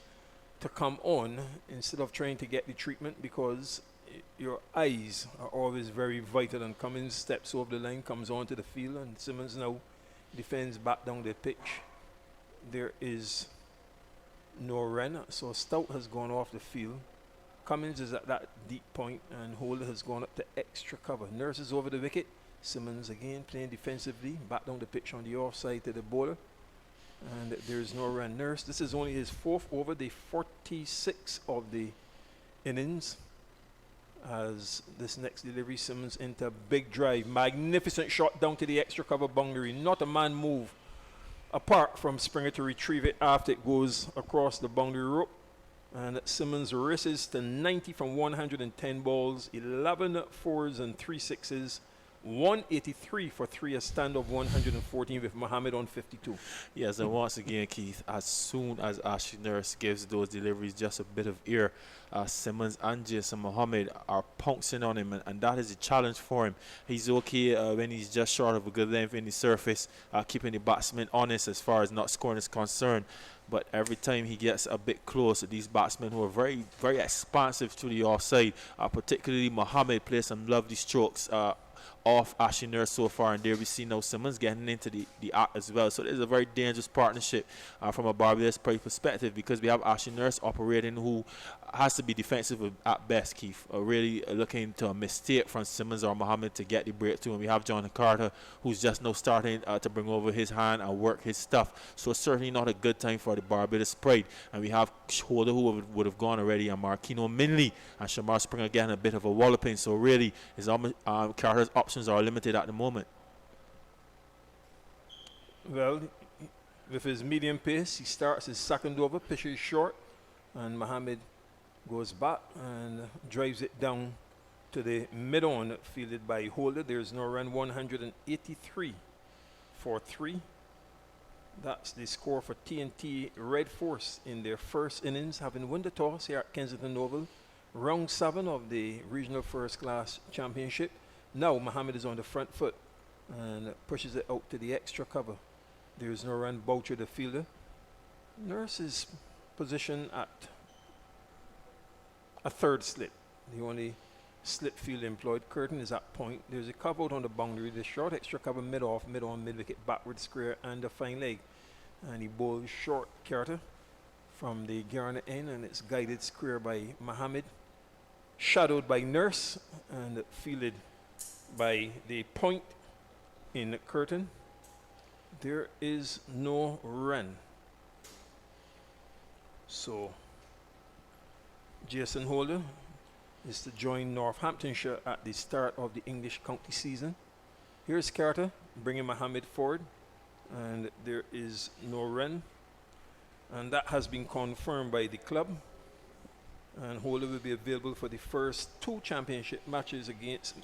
C: to come on instead of trying to get the treatment, because your eyes are always very vital, and Cummins steps over the line, comes onto the field, and Simmons now defends back down the pitch. There is no run, so Stout has gone off the field. Cummins is at that deep point, and Holder has gone up to extra cover. Nurse is over the wicket. Simmons again playing defensively, back down the pitch on the offside to the bowler. And there is no run. Nurse, this is only his 4th over, the 46 of the innings. As this next delivery, Simmons into a big drive. Magnificent shot down to the extra cover boundary. Not a man move apart from Springer to retrieve it after it goes across the boundary rope. And Simmons races to 90 from 110 balls, 11 fours and 3 sixes, 183 for 3, a stand of 114 with Mohammed on 52.
E: Yes, and once again, Keith, as soon as Ashley Nurse gives those deliveries just a bit of air, Simmons and Jason Mohammed are pouncing on him, and that is a challenge for him. He's okay when he's just short of a good length in the surface, keeping the batsman honest as far as not scoring is concerned. But every time he gets a bit close, these batsmen who are very, very expansive to the offside, particularly Mohammed, plays some lovely strokes off Ashley Nurse so far, and there we see now Simmons getting into the act as well. So it is a very dangerous partnership from a Barbados perspective, because we have Ashley Nurse operating who has to be defensive at best, Keith, really looking to a mistake from Simmons or Mohammed to get the breakthrough. And we have John Carter, who's just now starting to bring over his hand and work his stuff. So it's certainly not a good time for the Barbados Pride. And we have Holder, who would have gone already, and Marquino Minley and Shamar Springer getting a bit of a walloping. So really, Carter's options are limited at the moment.
C: Well, with his medium pace, he starts his second over, pitches short, and Mohammed goes back and drives it down to the mid-on, fielded by Holder. There's no run, 183 for 3. That's the score for T&T Red Force in their first innings, having won the toss here at Kensington Oval, round 7 of the Regional First Class Championship. Now Mohammed is on the front foot and pushes it out to the extra cover. There's no run. Boucher, the fielder. Nurse is positioned at a third slip, the only slip field employed. Curtin is at point. There's a cover out on the boundary. The short extra cover mid-off, mid-on, mid-wicket, backward square, and a fine leg. And he bowls short Carter from the Garner end, and it's guided square by Mohammed, shadowed by Nurse, and fielded by the point in Curtin. There is no run. So Jason Holder is to join Northamptonshire at the start of the English county season. Here's Carter bringing Mohammed forward, and there is no run, and that has been confirmed by the club. And Holder will be available for the first 2 championship matches against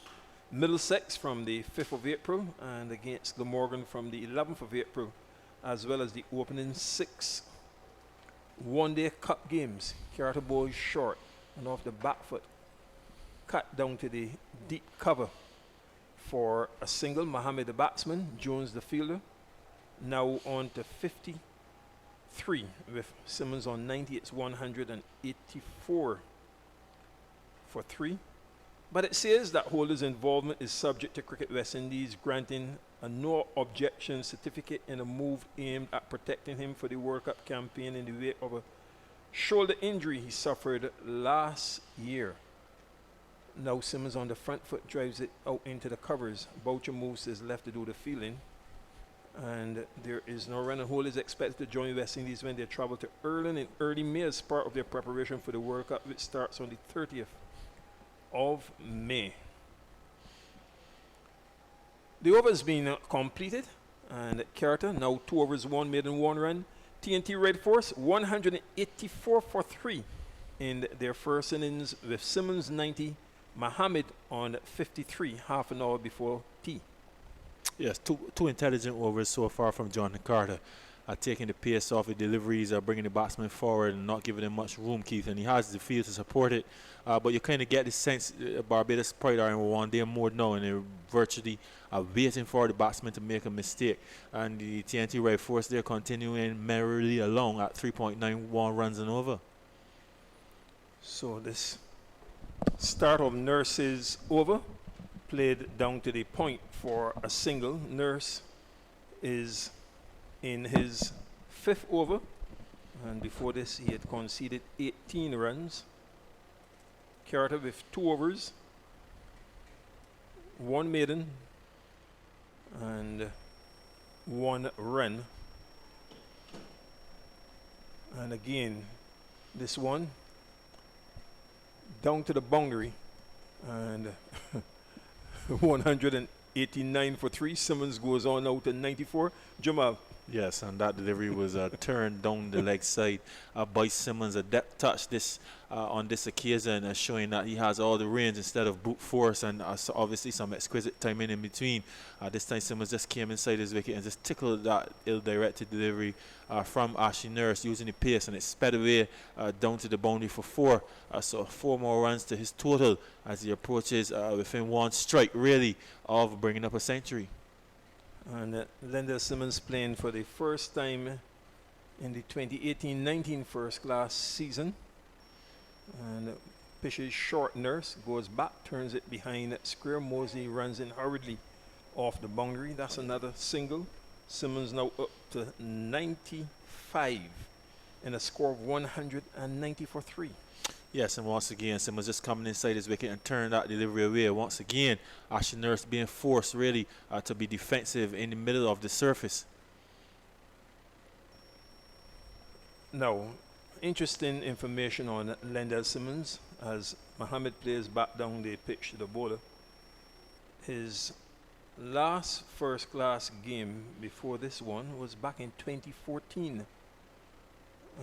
C: Middlesex from the 5th of April and against Glamorgan from the 11th of April, as well as the opening 6 one-day cup games. Carter bowls short and off the back foot, cut down to the deep cover for a single. Mohammed the batsman, Jones the fielder. Now on to 53 with Simmons on 90. It's 184 for 3. But it says that Holder's involvement is subject to Cricket West Indies granting a no objection certificate in a move aimed at protecting him for the World Cup campaign in the wake of a shoulder injury he suffered last year. Now Simmons on the front foot drives it out into the covers. Boucher moves his left to do the fielding. And there is no run. And Holder is expected to join West Indies when they travel to Ireland in early May as part of their preparation for the World Cup, which starts on the 30th of May. The over has been completed, and Carter now 2 overs, 1 made and 1 run. TNT Red Force 184 for 3 in their first innings with Simmons 90, Mohammed on 53, half an hour before tea.
E: Yes, two intelligent overs so far from Jonathan Carter. Taking the pace off the deliveries, bringing the batsman forward and not giving him much room, Keith, and he has the field to support it. But you kind of get the sense Barbados Pride are in one day more now, and they're virtually waiting for the batsman to make a mistake. And the TNT Red Force, they're continuing merrily along at 3.91 runs and over.
C: So this start of Nurse's over, played down to the point for a single. Nurse is in his 5th over, and before this he had conceded 18 runs. Carter with 2 overs, 1 maiden and 1 run. And again, this one down to the boundary, and 189 for 3. Simmons goes on out to 94. Jamal.
E: Yes, and that delivery was turned down the leg side by Simmons. A depth touch this on this occasion, showing that he has all the range instead of brute force, and so obviously some exquisite timing in between. This time Simmons just came inside his wicket and just tickled that ill-directed delivery from Ashley Nurse using the pace, and it sped away down to the boundary for 4. So 4 more runs to his total as he approaches within 1 strike, really, of bringing up a century.
C: And Lendell Simmons playing for the first time in the 2018-19 first class season. And pitches short. Nurse goes back, turns it behind square. Mosley runs in hurriedly off the boundary. That's another single. Simmons now up to 95 and a score of 190 for 3.
E: Yes, and once again, Simmons just coming inside his wicket and turning that delivery away. Once again, Ashley Nurse being forced really to be defensive in the middle of the surface.
C: Now, interesting information on Lendell Simmons as Mohammed plays back down the pitch to the bowler. His last first class game before this one was back in 2014.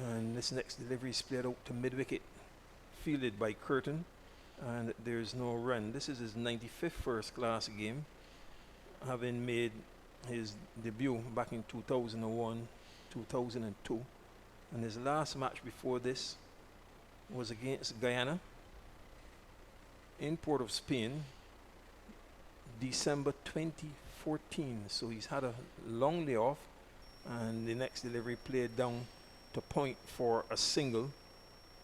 C: And this next delivery is played out to mid-wicket, fielded by Curtin, and there's no run. This is his 95th first class game, having made his debut back in 2001, 2002. And his last match before this was against Guyana in Port of Spain, December 2014. So he's had a long layoff, and the next delivery played down to point for a single.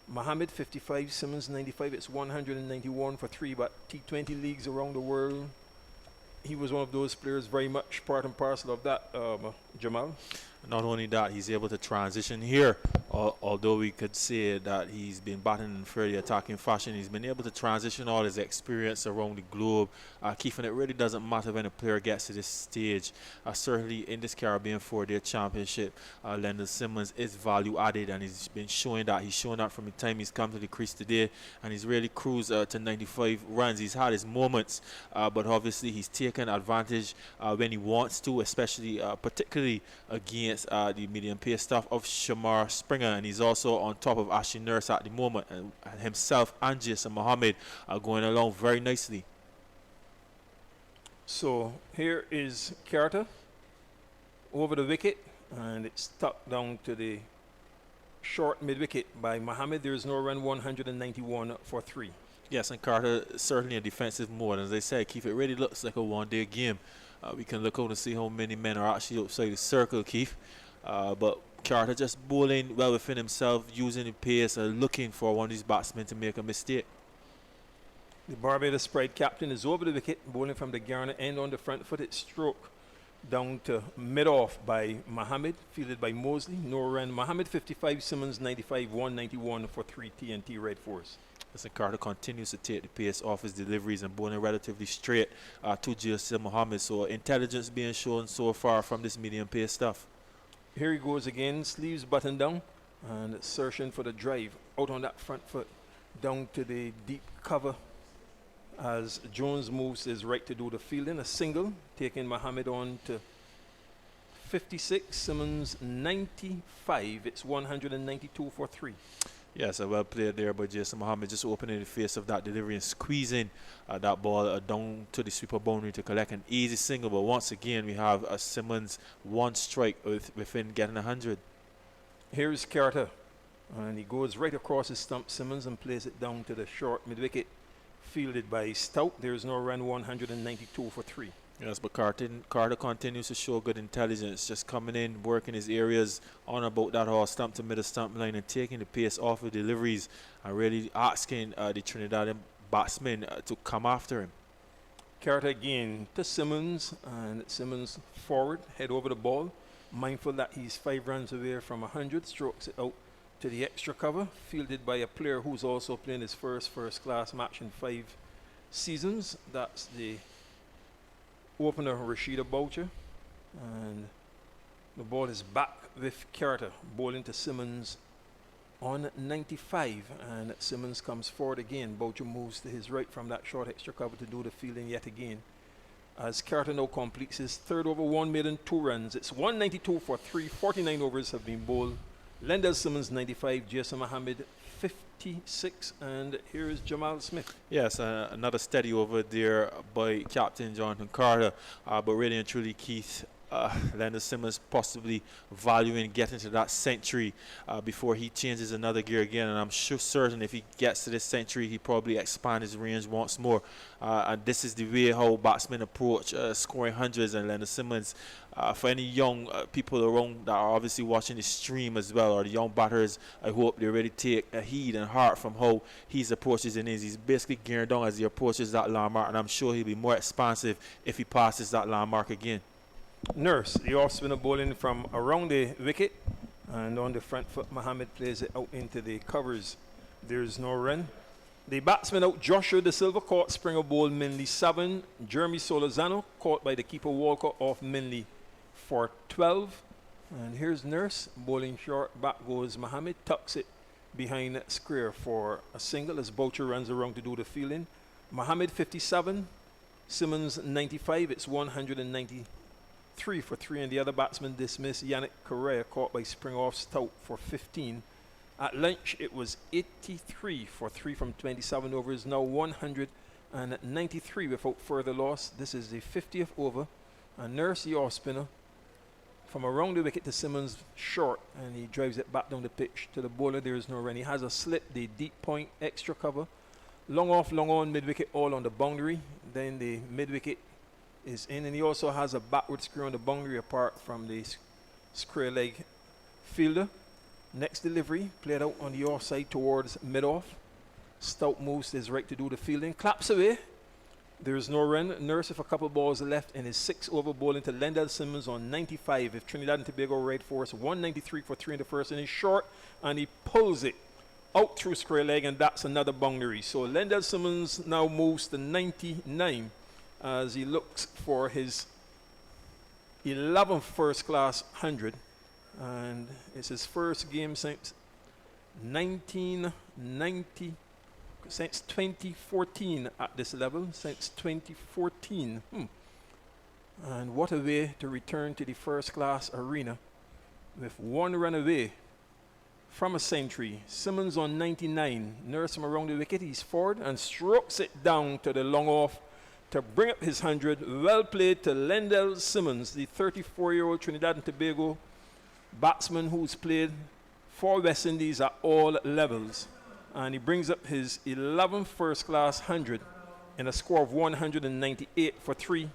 C: Mohammed 55, Simmons 95. It's 191 for 3. But T20 leagues around the world, he was one of those players very much part and parcel of that, Jamal.
E: Not only that, he's able to transition here although we could say that he's been batting in fairly attacking fashion, he's been able to transition all his experience around the globe. Keith, and it really doesn't matter when a player gets to this stage. Certainly in this Caribbean 4-day championship, Lendl Simmons is value added, and he's been showing that. He's shown that from the time he's come to the crease today, and he's really cruised to 95 runs. He's had his moments, but obviously he's taken advantage when he wants to, especially particularly against the medium pace stuff of Shamar Springer, and he's also on top of Ashley Nurse at the moment, and himself and Jason Mohammed are going along very nicely.
C: So here is Carter over the wicket, and it's tucked down to the short mid-wicket by Mohammed. There is no run, 191 for 3.
E: Yes, and Carter certainly a defensive mode. As I said, Keith, it really looks like a one-day game. We can look out and see how many men are actually outside the circle, Keith. But Carter just bowling well within himself, using the pace, looking for one of these batsmen to make a mistake.
C: The Barbados Pride captain is over the wicket, bowling from the Garner end on the front footed stroke down to mid-off by Mohammed, fielded by Mosley. No run. Mohammed 55, Simmons 95, 191 for 3 TNT Red Force.
E: Listen, Carter continues to take the pace off his deliveries and bowling relatively straight to Jason Mohammed. So intelligence being shown so far from this medium pace stuff.
C: Here he goes again, sleeves buttoned down, and searching for the drive out on that front foot down to the deep cover as Jones moves his right to do the fielding. A single, taking Mohammed on to 56, Simmons 95. It's 192 for 3.
E: Yes, a well played there by Jason Mohammed, just opening the face of that delivery and squeezing that ball down to the sweeper boundary to collect an easy single. But once again, we have a Simmons one strike within getting 100.
C: Here's Carter, and he goes right across his stump, Simmons, and plays it down to the short mid-wicket, fielded by Stout. There's no run, 192 for 3.
E: Yes, but Carter continues to show good intelligence, just coming in, working his areas on about that whole stump to middle stump line and taking the pace off of deliveries and really asking the Trinidadian batsmen to come after him.
C: Carter again to Simmons, and Simmons forward, head over the ball, mindful that he's 5 runs away from 100, strokes it out to the extra cover, fielded by a player who's also playing his first class match in 5 seasons. That's the opener, Rashida Boucher, and the ball is back with Carter, bowling to Simmons on 95, and Simmons comes forward again. Boucher moves to his right from that short extra cover to do the fielding yet again, as Carter now completes his 3rd over, 1 maiden, 2 runs. It's 192 for 3. 49 overs have been bowled. Lendl Simmons 95, Jason Mohammed 56, and here is Jamal Smith.
E: Yes, another steady over there by Captain Jonathan Carter, but really and truly, Keith, Lendl Simmons possibly valuing getting to that century before he changes another gear again, and I'm certain if he gets to this century, he probably expand his range once more. And this is the way how batsmen approach scoring hundreds, and Lendl Simmons, for any young people around that are obviously watching the stream as well, or the young batters, I hope they really take a heed and heart from how he's approaches innings. He's basically gearing down as he approaches that landmark, and I'm sure he'll be more expansive if he passes that landmark again.
C: Nurse, the off-spinner bowling from around the wicket, and on the front foot, Mohammed plays it out into the covers. There's no run. The batsman out, Joshua De Silva, caught Springer ball Minley 7. Jeremy Solozano caught by the keeper Walcott off Minley for 12. And here's Nurse bowling short. Back goes Mohammed, tucks it behind square for a single as Boucher runs around to do the fielding. Mohammed 57, Simmons 95. It's 193 for 3, and the other batsman dismissed. Yannick Correa caught by Springer off Stout for 15. At lunch, it was 83 for 3 from 27 overs. Now 193 without further loss. This is the 50th over. And Nurse, the off spinner, from around the wicket to Simmons short, and he drives it back down the pitch to the bowler. There is no run. He has a slip, the deep point, extra cover. Long off, long on, mid wicket, all on the boundary. Then the mid wicket is in, and he also has a backward screw on the boundary apart from the square leg fielder. Next delivery, played out on the offside towards mid-off. Stout moves his right to do the fielding, claps away, There's no run. Nurse with a couple balls left in his 6 over bowling to Lendell Simmons on 95. If Trinidad and Tobago Red Force 193 for 3 in the first inning, short, and he pulls it out through square leg, and that's another boundary. So Lendell Simmons now moves to 99 as he looks for his 11th first class 100, and it's his first game since 1990. Since 2014 at this level, since 2014. And what a way to return to the first class arena with 1 run away from a century. Simmons on 99, nurse him around the wicket, he's forward and strokes it down to the long off to bring up his 100. Well played to Lendell Simmons, the 34-year-old Trinidad and Tobago batsman who's played for West Indies at all levels. And he brings up his 11th first-class 100 in a score of 198 for 3.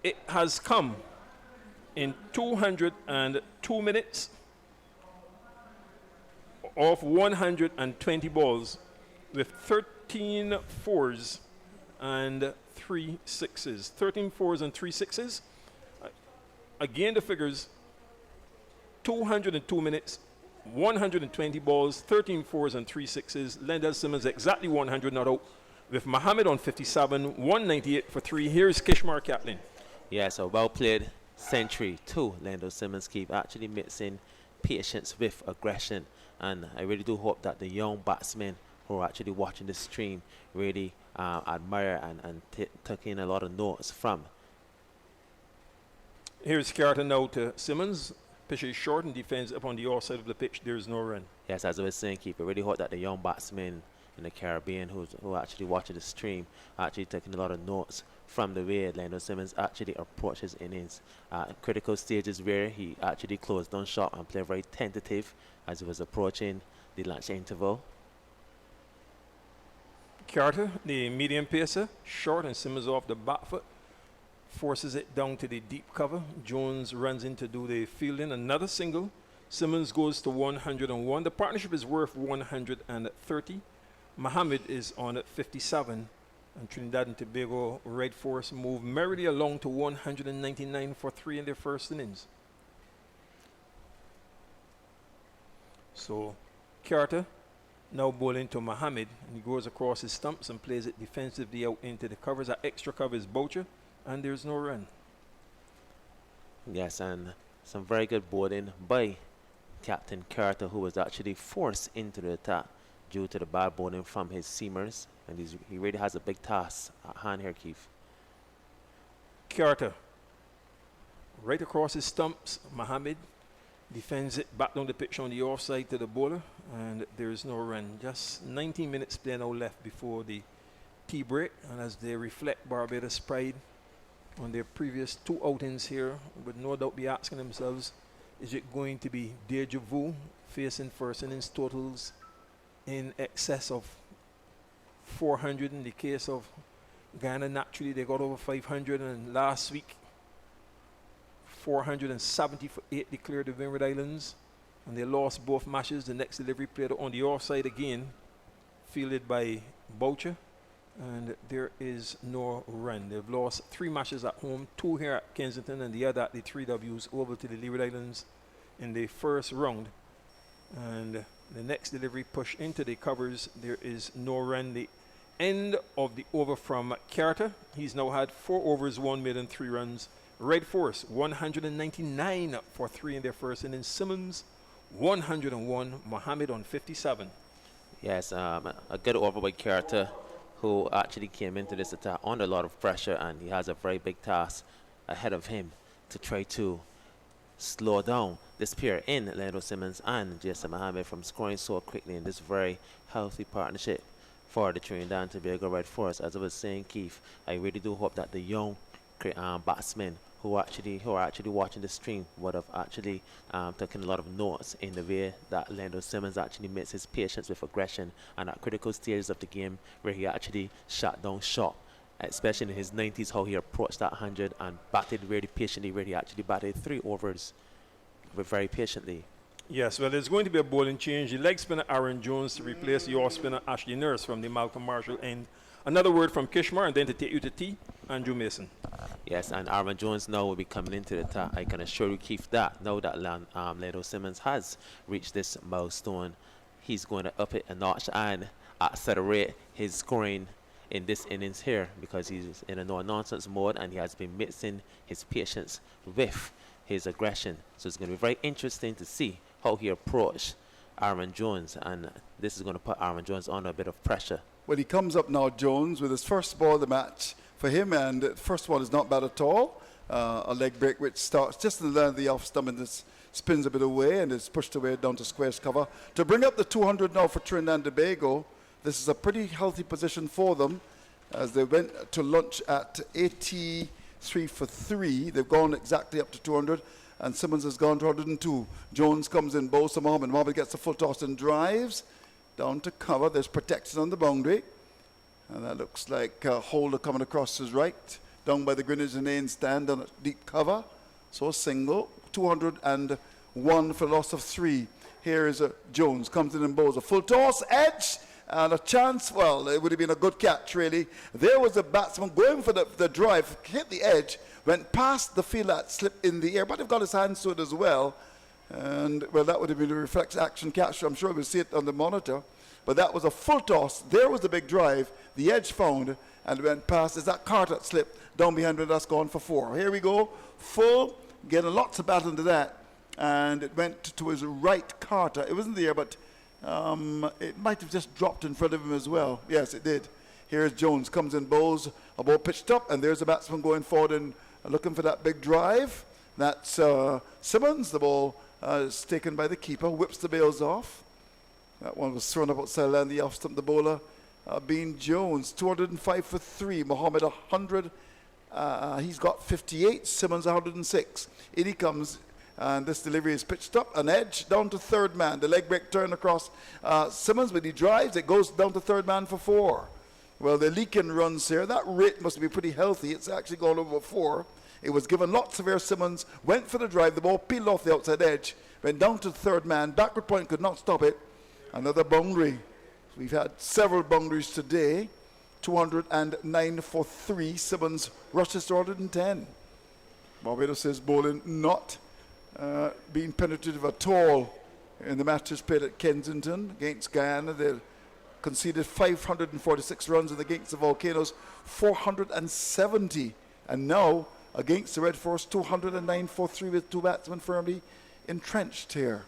C: It has come in 202 minutes of 120 balls with 13 fours and 3 sixes. 13 fours and 3 sixes. Again, the figures, 202 minutes, 120 balls, 13 fours and 3 sixes. Lendell Simmons exactly 100 not out with Mohammed on 57, 198 for 3. Here's Kishmar Catlin.
D: Yeah, so well played century to Lendell Simmons. Keep actually mixing patience with aggression, and I really do hope that the young batsmen who are actually watching this stream really admire and take in a lot of notes from.
C: Here's Carter now to Simmons. Pitch is short and defends upon the offside of the pitch. There's no run.
D: Yes, as I was saying, Keith, I really hope that the young batsmen in the Caribbean who are actually watching the stream are actually taking a lot of notes from the way Lendell Simmons actually approaches innings. Critical stages where he actually closed down shot and played very tentative as he was approaching the lunch interval.
C: Carter, the medium pacer, short, and Simmons off the back foot. Forces it down to the deep cover. Jones runs in to do the fielding. Another single. Simmons goes to 101. The partnership is worth 130. Mohammed is on at 57. And Trinidad and Tobago Red Force move merrily along to 199 for 3 in their first innings. So Carter now bowling to Mohammed, and he goes across his stumps and plays it defensively out into the covers. That extra cover is Boucher, and there's no run.
D: Yes, and some very good bowling by Captain Carter, who was actually forced into the attack due to the bad bowling from his seamers, and he really has a big task at hand here, Keith.
C: Carter, right across his stumps. Mohammed defends it back down the pitch on the offside to the bowler, and there is no run. Just 19 minutes play now left before the tea break, and as they reflect Barbados' pride on their previous 2 outings here, would no doubt be asking themselves, is it going to be deja vu facing first innings totals in excess of 400? In the case of Ghana, naturally they got over 500, and last week 470 for 8 declared the Windward Islands, and they lost both matches. The next delivery played on the offside again, fielded by Boucher, and there is no run. They've lost 3 matches at home, 2 here at Kensington and the other at the 3Ws over to the Leeward Islands in the first round. And the next delivery push into the covers. There is no run. The end of the over from Carter. He's now had 4 overs, 1 made and 3 runs. Red Force 199 for 3 in their first inning. Simmons 101. Mohammed on 57.
D: Yes, a good over by Carter, who actually came into this attack under a lot of pressure, and he has a very big task ahead of him to try to slow down this pair in Lendell Simmons and Jason Mohammed from scoring so quickly in this very healthy partnership for the Trinidad and Tobago Red Force. As I was saying, Keith, I really do hope that the young batsmen who are actually watching the stream would have actually taken a lot of notes in the way that Lendell Simmons actually makes his patience with aggression and at critical stages of the game where he actually shut down shot, especially in his 90s, how he approached that 100 and batted really patiently, where he actually batted 3 overs very patiently.
C: Yes, well, there's going to be a bowling change. The leg spinner Aaron Jones to replace the off spinner Ashley Nurse from the Malcolm Marshall end Another word from Kishmar, and then to take you to tea, Andrew Mason.
D: Yes, and Aaron Jones now will be coming into the top. I can assure you, Keith, that now that Lando Simmons has reached this milestone, he's going to up it a notch and accelerate his scoring in this innings here, because he's in a no-nonsense mode and he has been mixing his patience with his aggression. So it's going to be very interesting to see how he approaches Aaron Jones, and this is going to put Aaron Jones under a bit of pressure.
A: Well, he comes up now, Jones, with his first ball of the match for him, and the first one is not bad at all. A leg break which starts just in the line of the off stump and this spins a bit away and is pushed away down to squares cover. To bring up the 200 now for Trinidad and Tobago, this is a pretty healthy position for them as they went to lunch at 83 for 3. They've gone exactly up to 200, and Simmons has gone to 102. Jones comes in, bowls to Mohammed. Mohammed gets the full toss and drives down to cover. There's protection on the boundary. And that looks like Holder coming across his right, down by the Greenwich and Lane stand on a deep cover. So a single, 201 for loss of 3. Here is Jones, comes in and bowls a full toss, edge, and a chance. Well, it would have been a good catch, really. There was a batsman going for the drive, hit the edge, went past the field that slipped in the air, but they've got his hands to it as well. And, well, that would have been a reflex action catch. I'm sure we'll see it on the monitor. But that was a full toss. There was the big drive. The edge found and went past. Is that Carter that slipped down behind, but that's gone for 4. Here we go. Full. Getting lots of battle into that. And it went to his right, Carter. It wasn't there, but it might have just dropped in front of him as well. Yes, it did. Here's Jones. Comes in, bowls. A ball pitched up. And there's a batsman going forward and looking for that big drive. That's Simmons. The ball is taken by the keeper. Whips the bails off. That one was thrown up outside land, the off stump, the bowler being Jones. 205 for 3. Mohammed 100. He's got 58. Simmons 106. In he comes, and this delivery is pitched up, an edge down to third man. The leg break turn across Simmons, but he drives. It goes down to third man for 4. Well, the leaking runs here. That rate must be pretty healthy. It's actually gone over 4. It was given lots of air. Simmons went for the drive. The ball peeled off the outside edge, went down to the third man. Backward point could not stop it. Another boundary. We've had several boundaries today. 209 for 3. Simmons rushes to 110. Barbados is bowling not being penetrative at all in the matches played at Kensington against Guyana. They conceded 546 runs in the against the Volcanoes, 470. And now against the Red Force, 209 for 3 with 2 batsmen firmly entrenched here.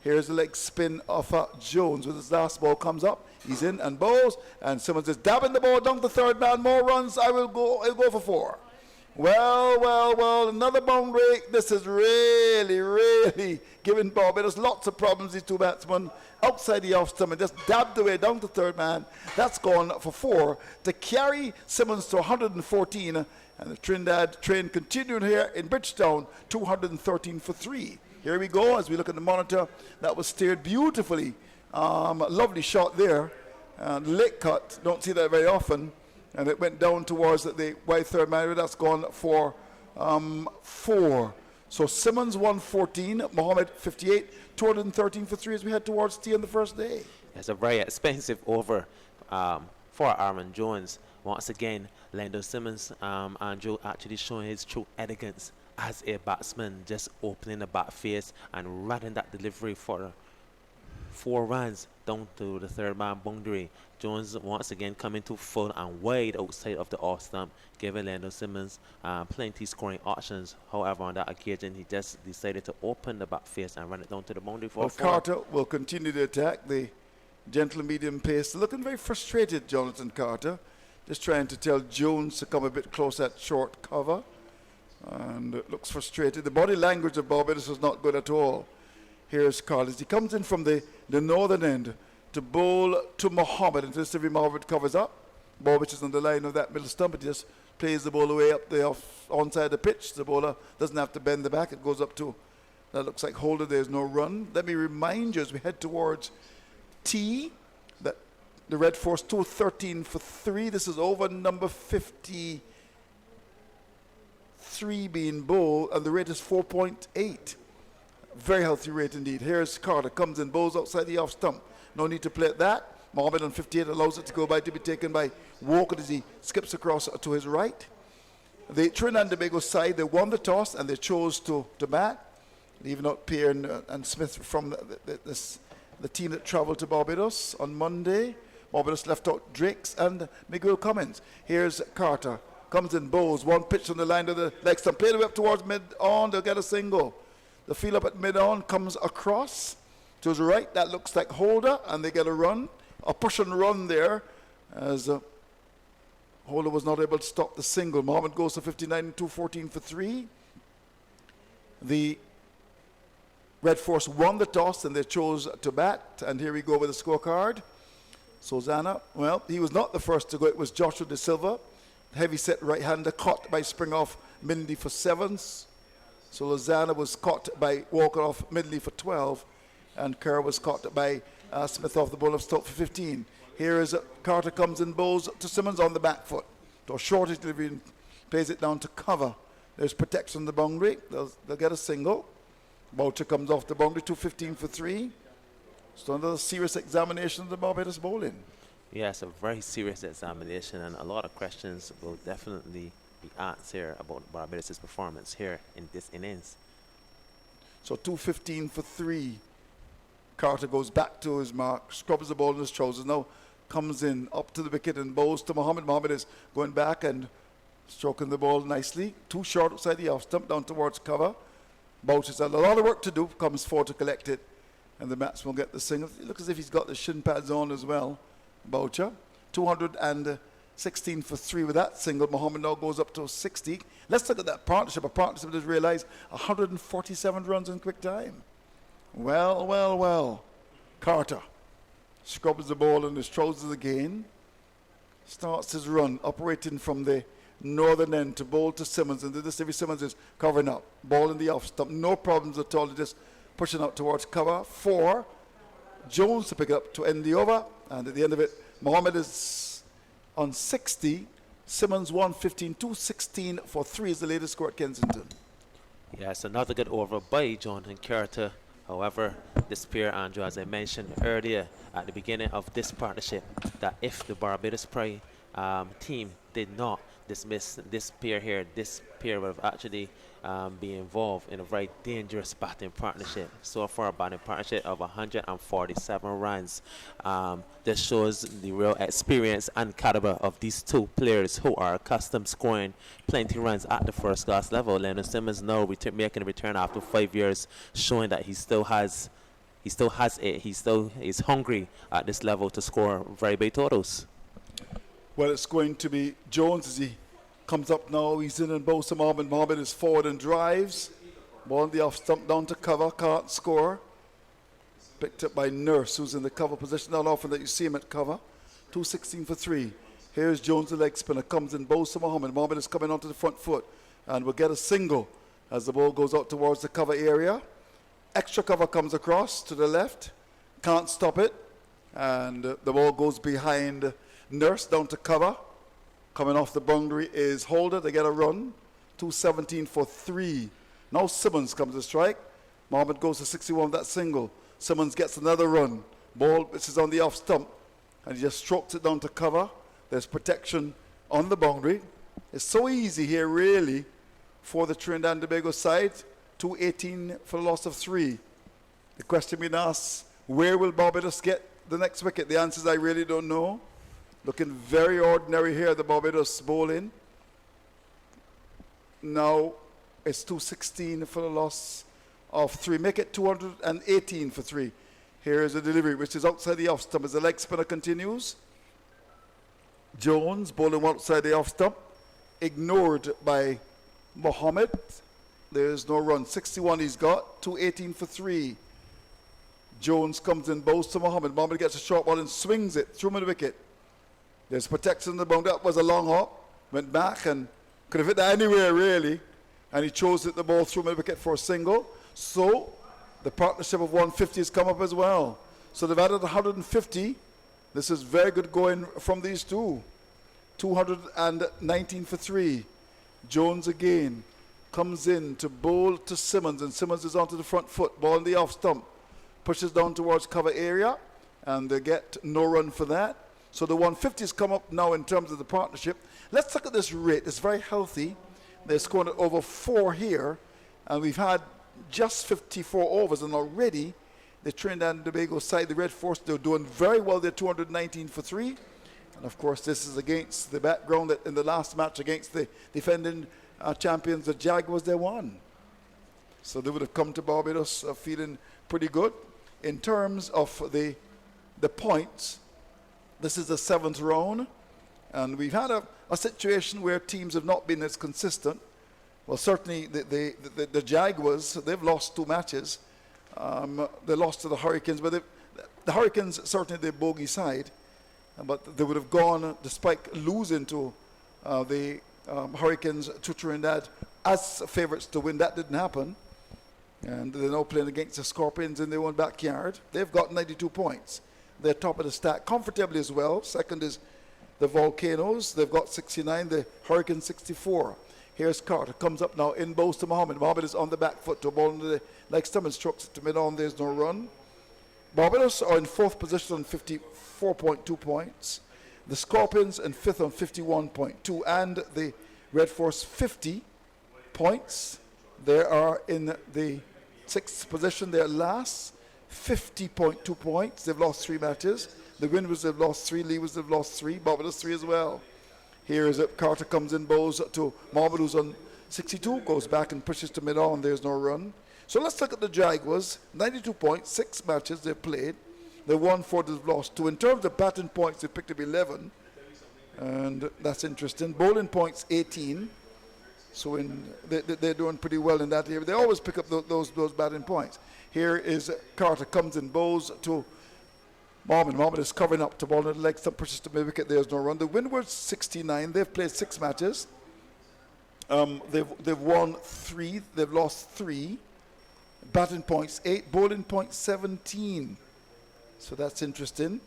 A: Here's the leg spin of Jones with his last ball. Comes up, he's in and bowls, and Simmons is dabbing the ball down the third man. More runs, I'll go for 4. Well, another boundary. This is really giving Barbados lots of problems, these 2 batsmen. Outside the off stump and just dabbed away down to third man. That's gone for 4 to carry Simmons to 114. And the Trinidad train continuing here in Bridgetown, 213 for 3. Here we go as we look at the monitor. That was steered beautifully. Lovely shot there. Late cut. Don't see that very often. And it went down towards the wide third man. That's gone for 4. So Simmons 114, Mohammed 58, 213 for 3 as we head towards tea on the first day.
D: It's a very expensive over for Aaron Jones. Once again, Lando Simmons, Andrew, actually showing his true elegance as a batsman, just opening the back face and running that delivery for 4 runs down to the third man boundary. Jones once again coming to full and wide outside of the off stump, giving Lando Simmons plenty scoring options. However, on that occasion, he just decided to open the back face and run it down to the boundary for 4.
A: Carter will continue to attack the gentle medium pace. Looking very frustrated, Jonathan Carter. Just trying to tell Jones to come a bit close at short cover. And it looks frustrated. The body language of Barbados is not good at all. Here's Carlos. He comes in from the northern end to bowl to Mohammed. And this every Mohammed covers up. Ball which is on the line of that middle stump. It just plays the ball away up the onside the pitch. The bowler doesn't have to bend the back. It goes up to, that looks like Holder. There's no run. Let me remind you as we head towards tea that the Red Force 213 for 3. This is over number 53 being bowled, and the rate is 4.8. Very healthy rate indeed. Here's Carter, comes in, bowls outside the off stump. No need to play at that. Mohammed on 58 allows it to go by, to be taken by Walker as he skips across to his right. The Trinidad and Tobago side, they won the toss and they chose to bat, leaving out Pierre and Smith from the team that travelled to Barbados on Monday. Barbados left out Drakes and Miguel Cummins. Here's Carter. Comes in, bowls, one pitch on the line of the leg stump. Played up towards mid-on, they'll get a single. The field up at mid-on comes across to his right. That looks like Holder, and they get a run. A push and run there as Holder was not able to stop the single. Mohammed goes to 59 and 214 for 3. The Red Force won the toss and they chose to bat. And here we go with the scorecard. Sozana, well, he was not the first to go. It was Joshua De Silva, heavy set right-hander, caught by Springoff Minley for 7s. So Lozana was caught by Walker off Midley for 12. And Kerr was caught by Smith off the ball of Stoke for 15. Here is Carter comes in, bowls to Simmons on the back foot. To a shortish delivery and plays it down to cover. There's protection on the boundary. They'll get a single. Boucher comes off the boundary, 215 for 3. So another serious examination of the Barbados bowling.
D: Yeah, it's a very serious examination, and a lot of questions will definitely be asked here about Barbados' performance here in this innings.
A: So 215 for 3. Carter goes back to his mark, scrubs the ball in his trousers, now comes in up to the wicket and bowls to Mohammed. Mohammed is going back and stroking the ball nicely. Too short outside the off stump, down towards cover. Boucher's had a lot of work to do, comes forward to collect it, and the batsman will get the single. It looks as if he's got the shin pads on as well, Boucher. 216 for 3 with that single. Mohammed now goes up to 60. Let's look at that partnership. A partnership that has realised 147 runs in quick time. Well, well, well. Carter scrubs the ball in his trousers again. Starts his run, operating from the northern end to bowl to Simmons. And this every Simmons is covering up. Ball in the off stump. No problems at all. Just pushing out towards cover. 4. Jones to pick it up to end the over. And at the end of it, Mohammed is on 60. Simmons 115. 216 for 3 is the latest score at Kensington.
D: Yes, another good over by Jonathan Carter. However, this pair, Andrew, as I mentioned earlier at the beginning of this partnership, that if the Barbados Pride team did not dismiss this pair here, this pair would have actually be involved in a very dangerous batting partnership. So far, a batting partnership of 147 runs. This shows the real experience and caliber of these two players who are accustomed scoring plenty runs at the first class level. Leonard Simmons now making a return after 5 years, showing that he still has it. He still is hungry at this level to score very big totals.
A: Well, it's going to be Jones as he comes up now. He's in and bowls to Mohammed. Mohammed is forward and drives. Ball in the off stump down to cover. Can't score. Picked up by Nurse, who's in the cover position. Not often that you see him at cover. 216 for 3. Here's Jones, the leg spinner. Comes in, bowls to Mohammed. Mohammed is coming onto the front foot and will get a single as the ball goes out towards the cover area. Extra cover comes across to the left. Can't stop it. And the ball goes behind Nurse down to cover. Coming off the boundary is Holder. They get a run. 217 for 3. Now Simmons comes to strike. Mohammed goes to 61 with that single. Simmons gets another run. Ball which is on the off stump. And he just strokes it down to cover. There's protection on the boundary. It's so easy here, really, for the Trinidad and Tobago side. 218 for a loss of 3. The question being asked, where will Barbados get the next wicket? The answer is I really don't know. Looking very ordinary here, the Barbados bowling. Now it's 216 for the loss of 3. Make it 218 for 3. Here is a delivery which is outside the off stump as the leg spinner continues. Jones bowling outside the off stump. Ignored by Mohammed. There's no run. 61 he's got. 218 for 3. Jones comes in, bows to Mohammed. Mohammed gets a short ball and swings it through the wicket. There's protection in the boundary. That was a long hop. Went back and could have hit that anywhere, really. And he chose to hit the ball through the wicket for a single. So the partnership of 150 has come up as well. So they've added 150. This is very good going from these two. 219 for 3. Jones again comes in to bowl to Simmons. And Simmons is onto the front foot. Ball in the off stump. Pushes down towards cover area. and they get no run for that. So the 150s come up now in terms of the partnership. Let's look at this rate. It's very healthy. They're scoring at over 4 here, and we've had just 54 overs, and already the Trinidad and Tobago side, the Red Force, they're doing very well. They're 219 for 3. And of course, this is against the background that in the last match against the defending champions, the Jaguars, they won. So they would have come to Barbados feeling pretty good. In terms of the points, this is the 7th round, and we've had a situation where teams have not been as consistent. Well, certainly the Jaguars, they've lost 2 matches. They lost to the Hurricanes, but the Hurricanes, certainly the bogey side, but they would have gone, despite losing to the Hurricanes, to Trinidad as favourites to win. That didn't happen. And they're now playing against the Scorpions in their own backyard. They've got 92 points. They're top of the stack comfortably as well. Second is the Volcanoes. They've got 69. The Hurricanes 64. Here's Carter. Comes up now in bows to Mohammed. Mohammed is on the back foot to a ball into the like stomach, strokes it to mid-on. There's no run. Barbados are in 4th position on 54.2 points. The Scorpions in 5th on 51.2. And the Red Force 50 points. They are in the 6th position. They're last. 50.2 points. They've lost 3 matches. The Windies have lost 3. Leeward have lost 3. Barbados 3 as well. Here is it. Carter comes in, bows to Mohammed, who's on 62. Goes back and pushes to mid-on. There's no run. So let's look at the Jaguars. 92 points. 6 matches they've played. They've won 4. They've lost 2. In terms of batting points, they picked up 11. And that's interesting. Bowling points, 18. So they're doing pretty well in that area. They always pick up those batting points. Here is Carter, comes in, bows to Mohammed. Mohammed is covering up to ball on the leg stump, pushes to mid-wicket. There's no run. The Windwards 69. They've played 6 matches. They've won 3. They've lost 3. Batting points 8. Bowling points 17. So that's interesting.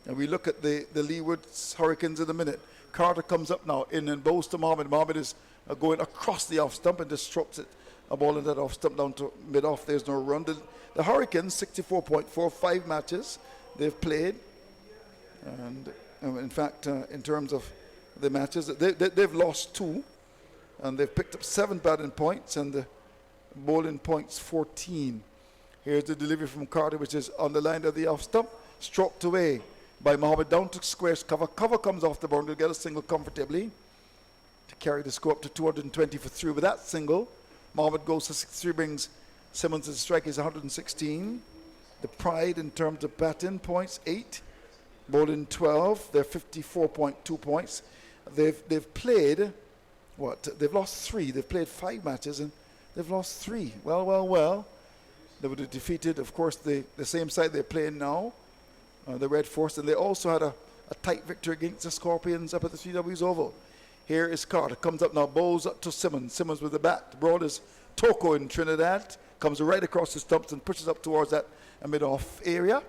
A: And we look at the Leeward's Hurricanes in a minute. Carter comes up now in and bows to Mohammed. Mohammed is going across the off stump and just strokes it. A ball in that off stump down to mid-off. There's no run. The Hurricanes, 64.4, 5 matches they've played. And in fact, in terms of the matches, they've lost 2. And they've picked up 7 batting points and the bowling points 14. Here's the delivery from Carter, which is on the line of the off stump. Stroked away by Mohammed down to squares cover. Cover comes off the boundary, get a single comfortably to carry the score up to 220 for 3. With that single, Mohammed goes to 63, brings Simmons' strike is 116. The Pride in terms of batting points 8, bowling 12. They're 54.2 points. They've played what? They've lost 3. They've played 5 matches and they've lost 3. Well. They would have defeated, of course, the same side they're playing now, the Red Force, and they also had a tight victory against the Scorpions up at the 3Ws Oval. Here is Carter, comes up now, bows up to Simmons. Simmons with the bat, broad as Toko in Trinidad, comes right across the stumps and pushes up towards that mid-off area.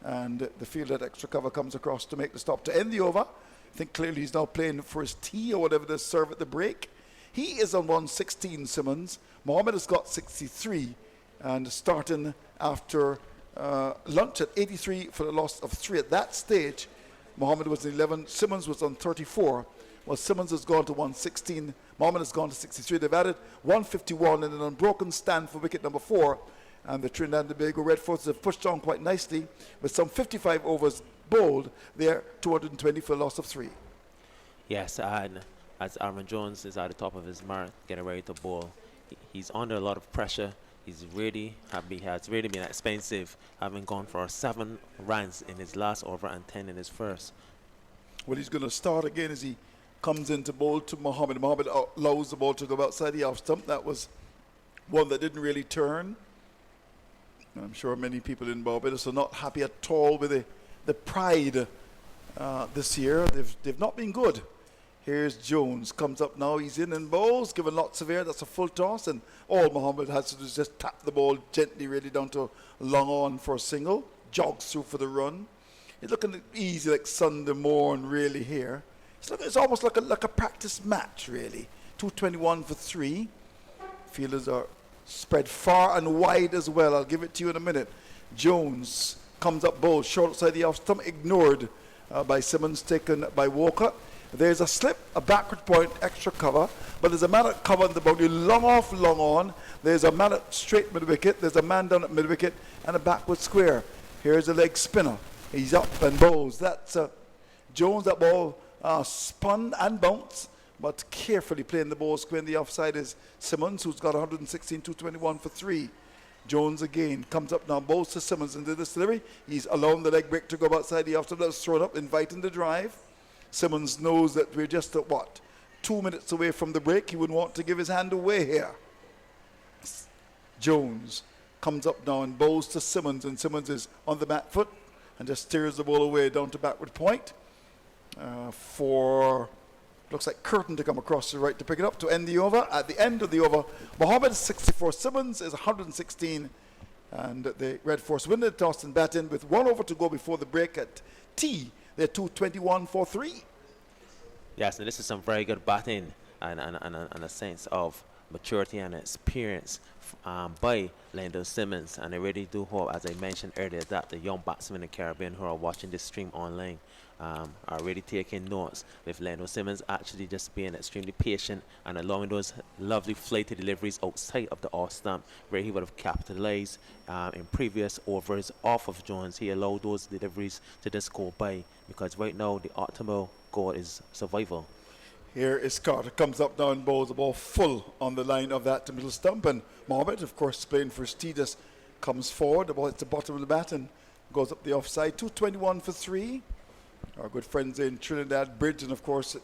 A: And the fielder extra cover comes across to make the stop to end the over. I think clearly he's now playing for his tee or whatever they serve at the break. He is on 116, Simmons. Mohammed has got 63 and starting after lunch at 83 for the loss of 3. At that stage, Mohammed was 11, Simmons was on 34. Well, Simmons has gone to 116, Mohammed has gone to 63. They've added 151 and an unbroken stand for wicket number 4. And the Trinidad and Tobago Red Forces have pushed on quite nicely with some 55 overs bowled. They're 220 for a loss of 3.
D: Yes, and as Aaron Jones is at the top of his mark, getting ready to bowl, he's under a lot of pressure. Has really been expensive, having gone for 7 runs in his last over and 10 in his first.
A: Well, he's going to start again as he comes into bowl to Mohammed. Mohammed allows the ball to go outside the off stump. That was one that didn't really turn. I'm sure many people in Barbados are not happy at all with the Pride this year. They've not been good. Here's Jones, comes up now, he's in and bowls, given lots of air, that's a full toss, and all Mohammed has to do is just tap the ball gently really down to long on for a single, jogs through for the run. It's looking easy like Sunday morn really here. It's almost like a practice match really. 221 for 3. Fielders are spread far and wide as well. I'll give it to you in a minute. Jones comes up ball, short outside the off stump, ignored by Simmons, taken by Walker. There's a slip, a backward point, extra cover, but there's a man at cover on the boundary, long off, long on. There's a man at straight mid-wicket, there's a man down at mid-wicket, and a backward square. Here's a leg spinner. He's up and bowls. That's Jones. That ball spun and bounced, but carefully playing the ball square in the offside is Simmons, who's got 116, 221 for 3. Jones again comes up now, bowls to Simmons into this delivery. He's allowing the leg break to go outside the offside. That's thrown up, inviting the drive. Simmons knows that we're just at 2 minutes away from the break. He wouldn't want to give his hand away here. Jones comes up now and bowls to Simmons, and Simmons is on the back foot and just steers the ball away down to backward point for, looks like Curtin to come across the right to pick it up to end the over. At the end of the over, Mohammed is 64, Simmons is 116, and the Red Force win the toss and bat in with 1 over to go before the break at T. They're 221 for 3.
D: Yes, and this is some very good batting and a sense of maturity and experience by Lando Simmons. And I really do hope, as I mentioned earlier, that the young batsmen in the Caribbean who are watching this stream online are really taking notes, with Lando Simmons actually just being extremely patient and allowing those lovely flighty deliveries outside of the off stump where he would have capitalized in previous overs off of Jones. He allowed those deliveries to just go by, because right now the optimal goal is survival.
A: Here is Carter, comes up now and bowls the ball full on the line of that middle stump, and Mohammed, of course, playing for Steedus, comes forward. The ball hits the bottom of the bat and goes up the offside. 221 for 3. Our good friends in Trinidad Bridge, and of course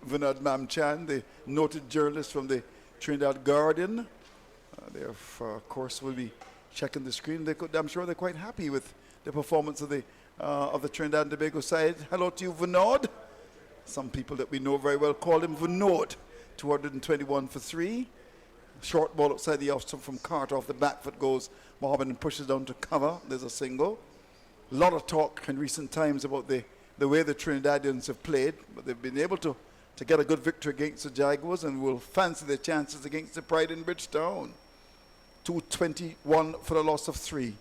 A: Vinod Mamchan, the noted journalist from the Trinidad Guardian. They of course will be checking the screen. I'm sure they're quite happy with the performance of the Trinidad and Tobago side. Hello to you, Vinod. Some people that we know very well call him Vinod. 221 for 3. Short ball outside the off stump from Carter, off the back foot goes Mohammed and pushes down to cover. There's a single. A lot of talk in recent times about the way the Trinidadians have played, but they've been able to get a good victory against the Jaguars and will fancy their chances against the Pride in Bridgetown. 221 for a loss of 3.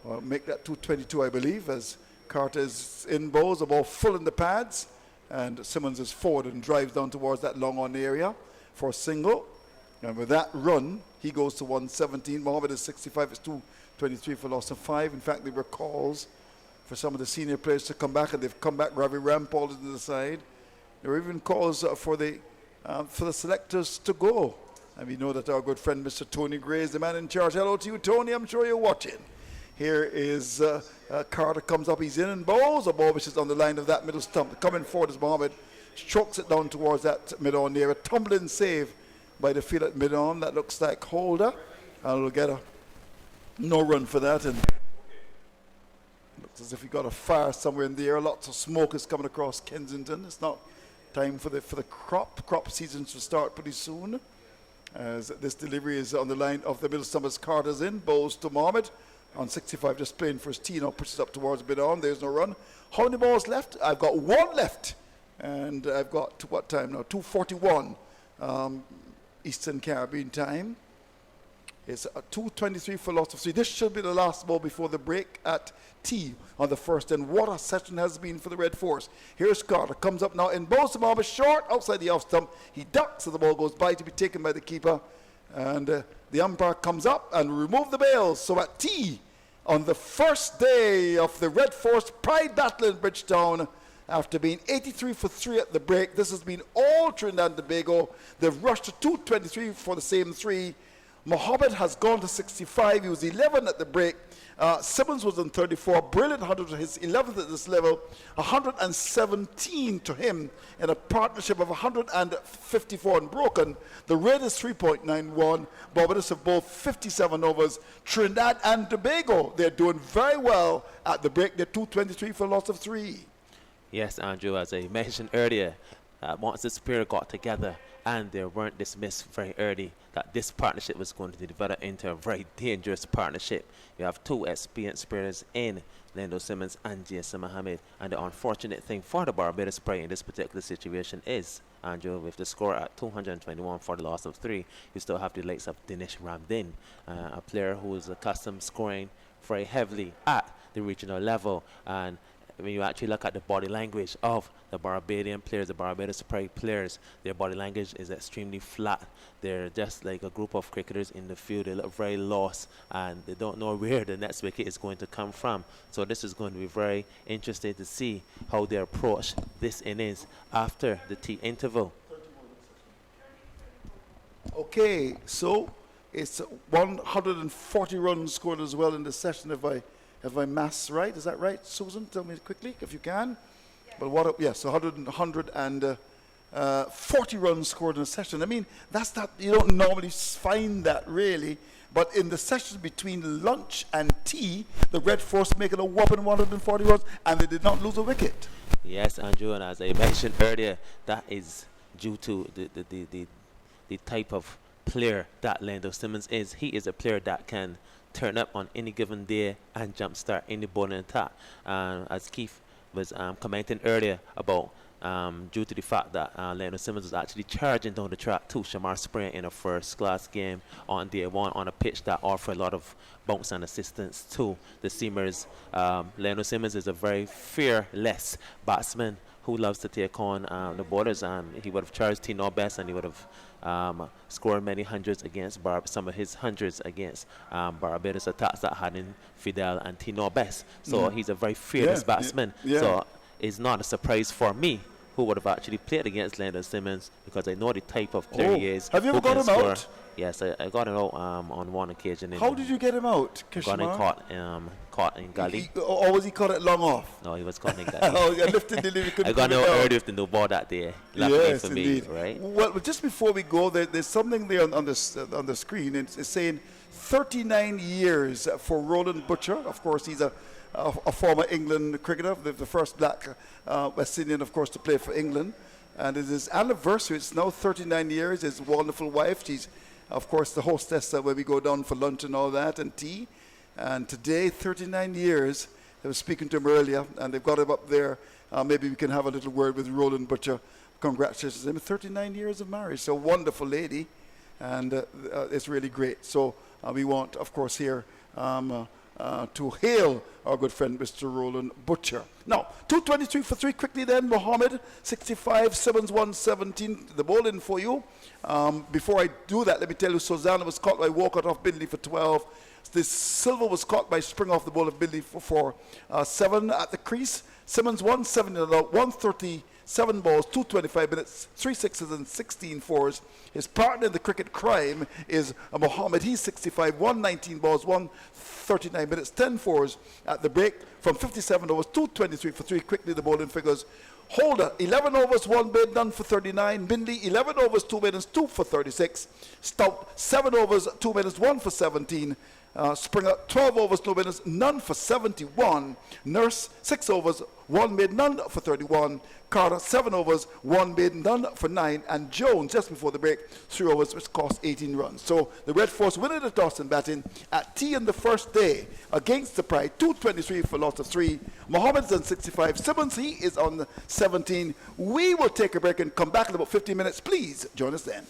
A: Well, make that 222, I believe, as Carter is in bowls, the ball full in the pads, and Simmons is forward and drives down towards that long on area for a single. And with that run, he goes to 117. Mohammed is 65, it's 223 for loss of 5. In fact, there were calls for some of the senior players to come back, and they've come back. Ravi Rampal is to the side. There were even calls for the selectors to go. And we know that our good friend Mr. Tony Gray is the man in charge. Hello to you, Tony. I'm sure you're watching. Here is Carter comes up. He's in and bowls a ball which is on the line of that middle stump. Coming forward is Mohammed. Strokes it down towards that mid-on near. A tumbling save by the field at mid-on. That looks like Holder. And we'll get a no run for that. And looks as if we got a fire somewhere in the air. Lots of smoke is coming across Kensington. It's not time for the crop seasons to start pretty soon, as this delivery is on the line of the middle stump as Carter's in. Bowls to Mohammed on 65, just playing for his tee now, pushes up towards mid on. There's no run. How many balls left? I've got 1 left, and I've got what time now? 2:41 Eastern Caribbean time. It's a 223 for loss of 3. This should be the last ball before the break at T on the first. And what a session has been for the Red Force. Here's Carter, comes up now in bowls to Mohammed, short outside the off stump. He ducks, so the ball goes by to be taken by the keeper. And the umpire comes up and remove the bails. So at T, on the first day of the Red Force Pride Battle in Bridgetown, after being 83 for 3 at the break, this has been all Trinidad and Tobago. They've rushed to 223 for the same 3. Mohammed has gone to 65. He was 11 at the break. Simmons was on 34. Brilliant 100, his 11th at this level. 117 to him in a partnership of 154 unbroken. The rate is 3.91. Barbados have both 57 overs. Trinidad and Tobago, they're doing very well at the break. They're 223 for a loss of 3.
D: Yes, Andrew, as I mentioned earlier, once this pair got together and they weren't dismissed very early, that this partnership was going to develop into a very dangerous partnership. You have 2 experienced players in Lando Simmons and Jason Mohammed, and the unfortunate thing for the Barbados Pride in this particular situation is, Andrew, with the score at 221 for the loss of 3, you still have the likes of Dinesh Ramdin, a player who is accustomed scoring very heavily at the regional level. And when you actually look at the body language of the Barbadian players, the Barbados Pride players, their body language is extremely flat. They're just like a group of cricketers in the field. They look very lost, and they don't know where the next wicket is going to come from. So this is going to be very interesting to see how they approach this innings after the tea interval.
A: Okay, so it's 140 runs scored as well in this session. Have I maths right? Is that right, Susan? Tell me quickly if you can. But what? Yes, 140 runs scored in a session. I mean, that's not, you don't normally find that really. But in the session between lunch and tea, the Red Force making a whopping 140 runs, and they did not lose a wicket.
D: Yes, Andrew, and as I mentioned earlier, that is due to the type of player that Lando Simmons is. He is a player that can turn up on any given day and jumpstart any bowling attack. As Keith was commenting earlier about due to the fact that Lando Simmons was actually charging down the track to Shamar Spring in a first-class game on day one on a pitch that offered a lot of bounce and assistance to the seamers. Lando Simmons is a very fearless batsman who loves to take on the bowlers. He would have charged Tino Best, and he would have scored many hundreds against some of his hundreds against Barbados attacks that had in Fidel and Tino Best. So he's a very fearless batsman. So it's not a surprise for me who would have actually played against Lando Simmons, because I know the type of player he is.
A: Have you ever got him out?
D: Yes, I got him out on one occasion.
A: How did you get him out,
D: Got him caught in gully.
A: Or was he caught it long off?
D: No, he was caught in gully.
A: Oh, you lifted the limit.
D: I got him out early with the new ball that day. Luckily for me, right?
A: Well, just before we go, there's something there on the screen. It's saying 39 years for Roland Butcher. Of course, he's a former England cricketer, the first black West Indian, of course, to play for England. And it's his anniversary. It's now 39 years. His wonderful wife, she's, of course, the hostess where we go down for lunch and all that, and tea. And today, 39 years, I was speaking to him earlier, and they've got him up there. Maybe we can have a little word with Roland Butcher. Congratulations to him. 39 years of marriage. So wonderful lady, and it's really great. So we want, of course, here to hail our good friend, Mr. Roland Butcher. Now, 223 for 3 quickly then. Mohammed, 65, Simmons, 117. The ball in for you. Before I do that, let me tell you, Susanna was caught by Walcott off Bindley for 12. This Silver was caught by Spring off the ball of Bindley for 7 at the crease. Simmons, 170 out, 137 balls, 225 minutes, 3 sixes and 16 fours. His partner in the cricket crime is Mohammed. He's 65, 119 balls, 139 minutes, 10 fours at the break from 57 overs, 223 for 3. Quickly, the bowling figures. Holder, 11 overs, 1 bid, none for 39. Bindley, 11 overs, 2 minutes, 2 for 36. Stout, 7 overs, 2 minutes, 1 for 17. Springer, 12 overs, 2 minutes, none for 71. Nurse, 6 overs, 1 mid, none for 31. Carter, 7 overs, 1 mid, none for 9. And Jones, just before the break, 3 overs, which cost 18 runs. So the Red Force winning the toss and batting at tea in the first day against the Pride, 223 for loss of 3. Mohammed's on 65. Simmons, he is on 17. We will take a break and come back in about 15 minutes. Please join us then.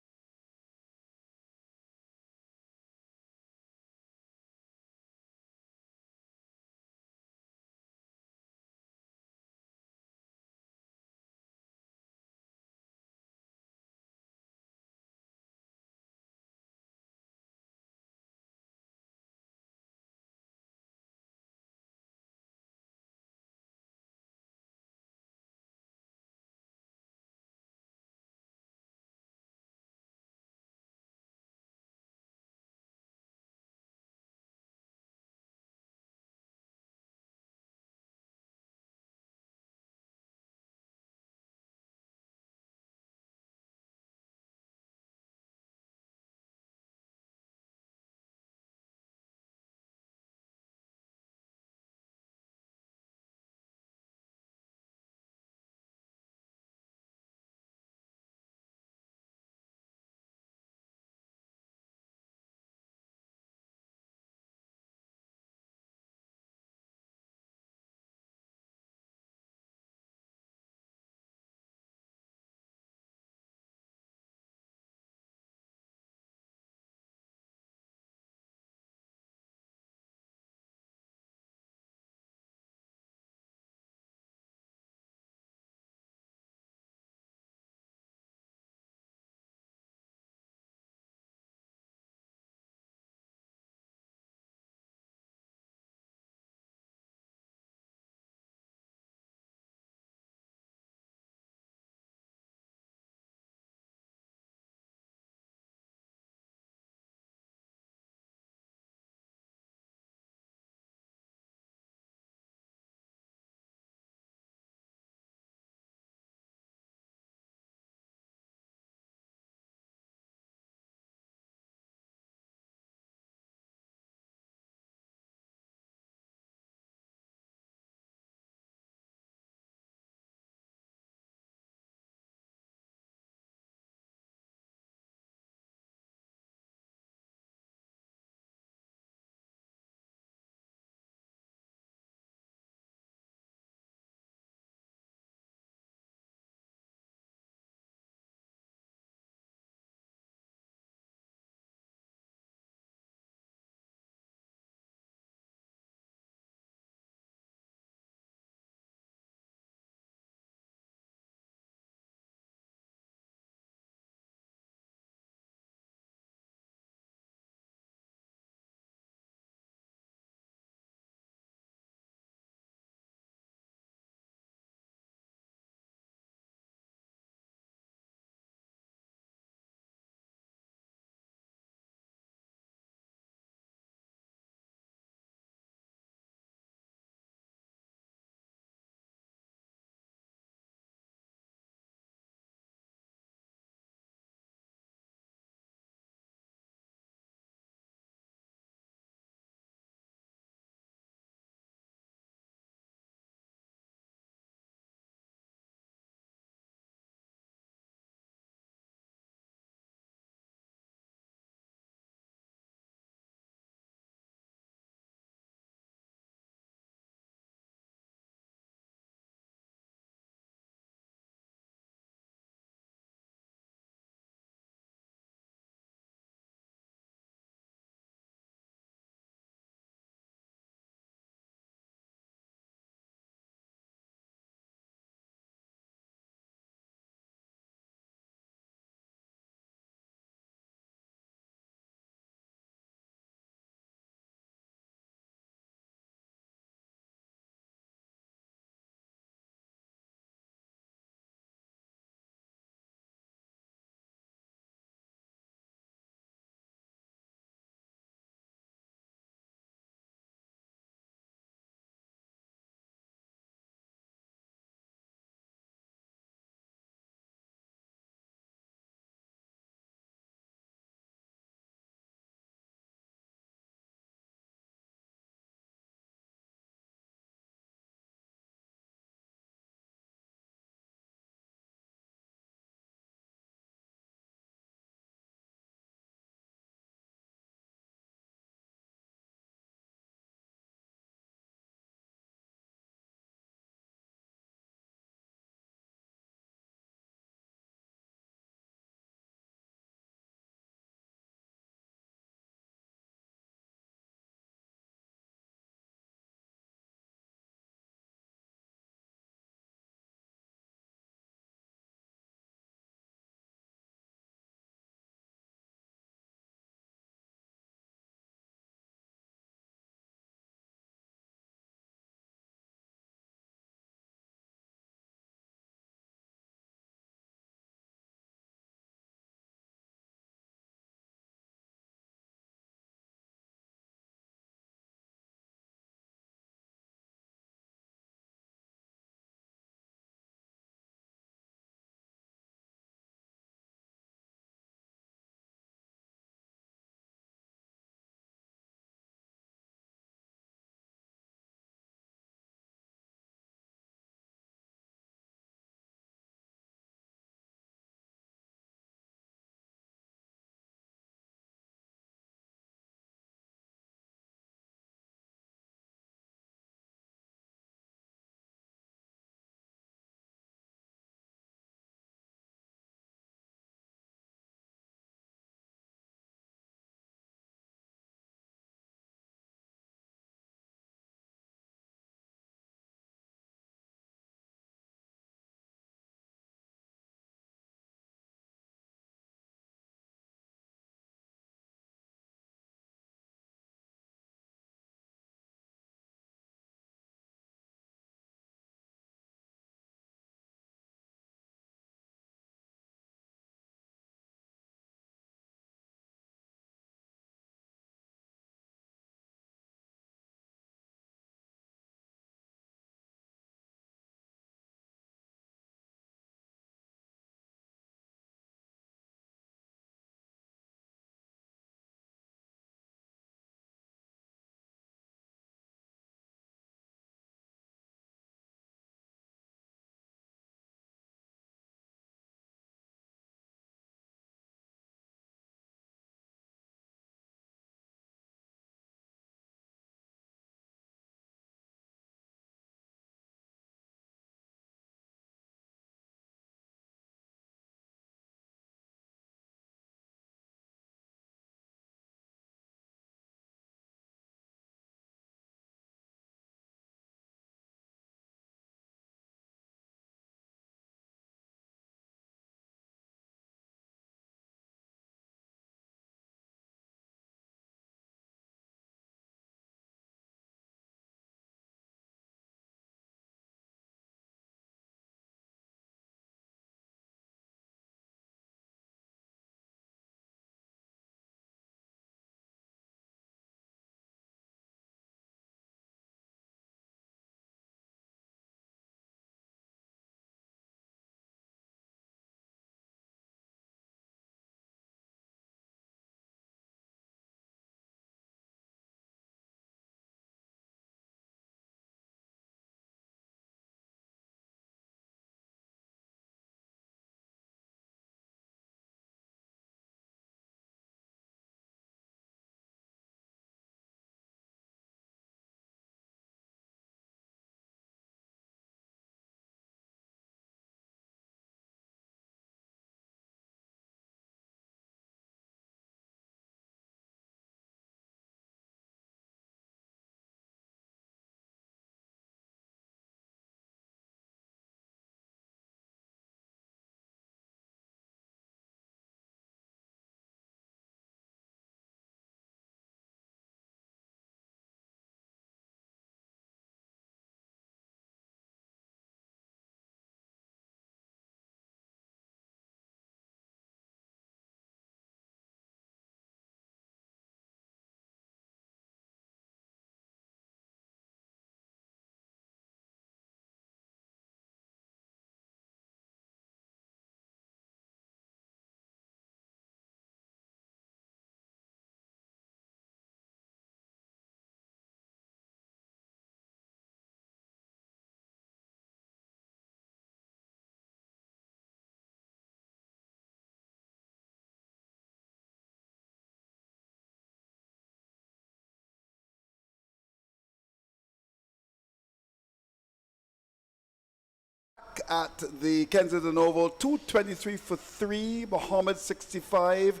A: at the Kensington Oval. 223 for 3, Mohammed 65,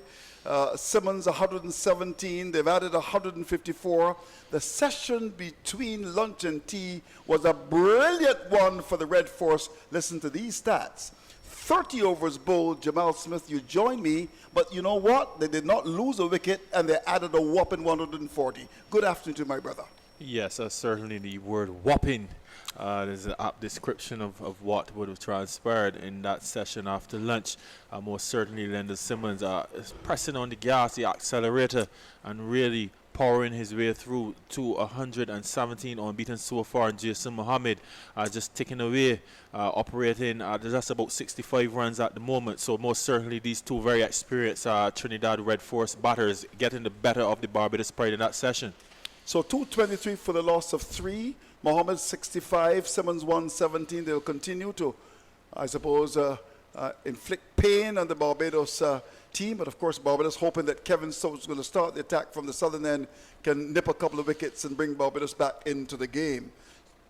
A: Simmons 117. They've added 154. The session between lunch and tea was a brilliant one for the Red Force. Listen to these stats. 30 overs bowled, Jamal Smith, you join me, but you know what? They did not lose a wicket, and they added a whopping 140. Good afternoon to my brother.
E: Yes, certainly the word whopping. There's an apt description of what would have transpired in that session after lunch. Most certainly, Leonard Simmons is pressing on the gas, the accelerator, and really powering his way through to 117 unbeaten so far. And Jason Mohammed just ticking away, operating just about 65 runs at the moment. So most certainly these two very experienced Trinidad Red Force batters getting the better of the Barbados Pride in that session.
A: So 223 for the loss of 3. Mohammed 65, Simmons 117. They'll continue to, I suppose, inflict pain on the Barbados team. But of course, Barbados hoping that Kevin Stokes is going to start the attack from the southern end, can nip a couple of wickets and bring Barbados back into the game.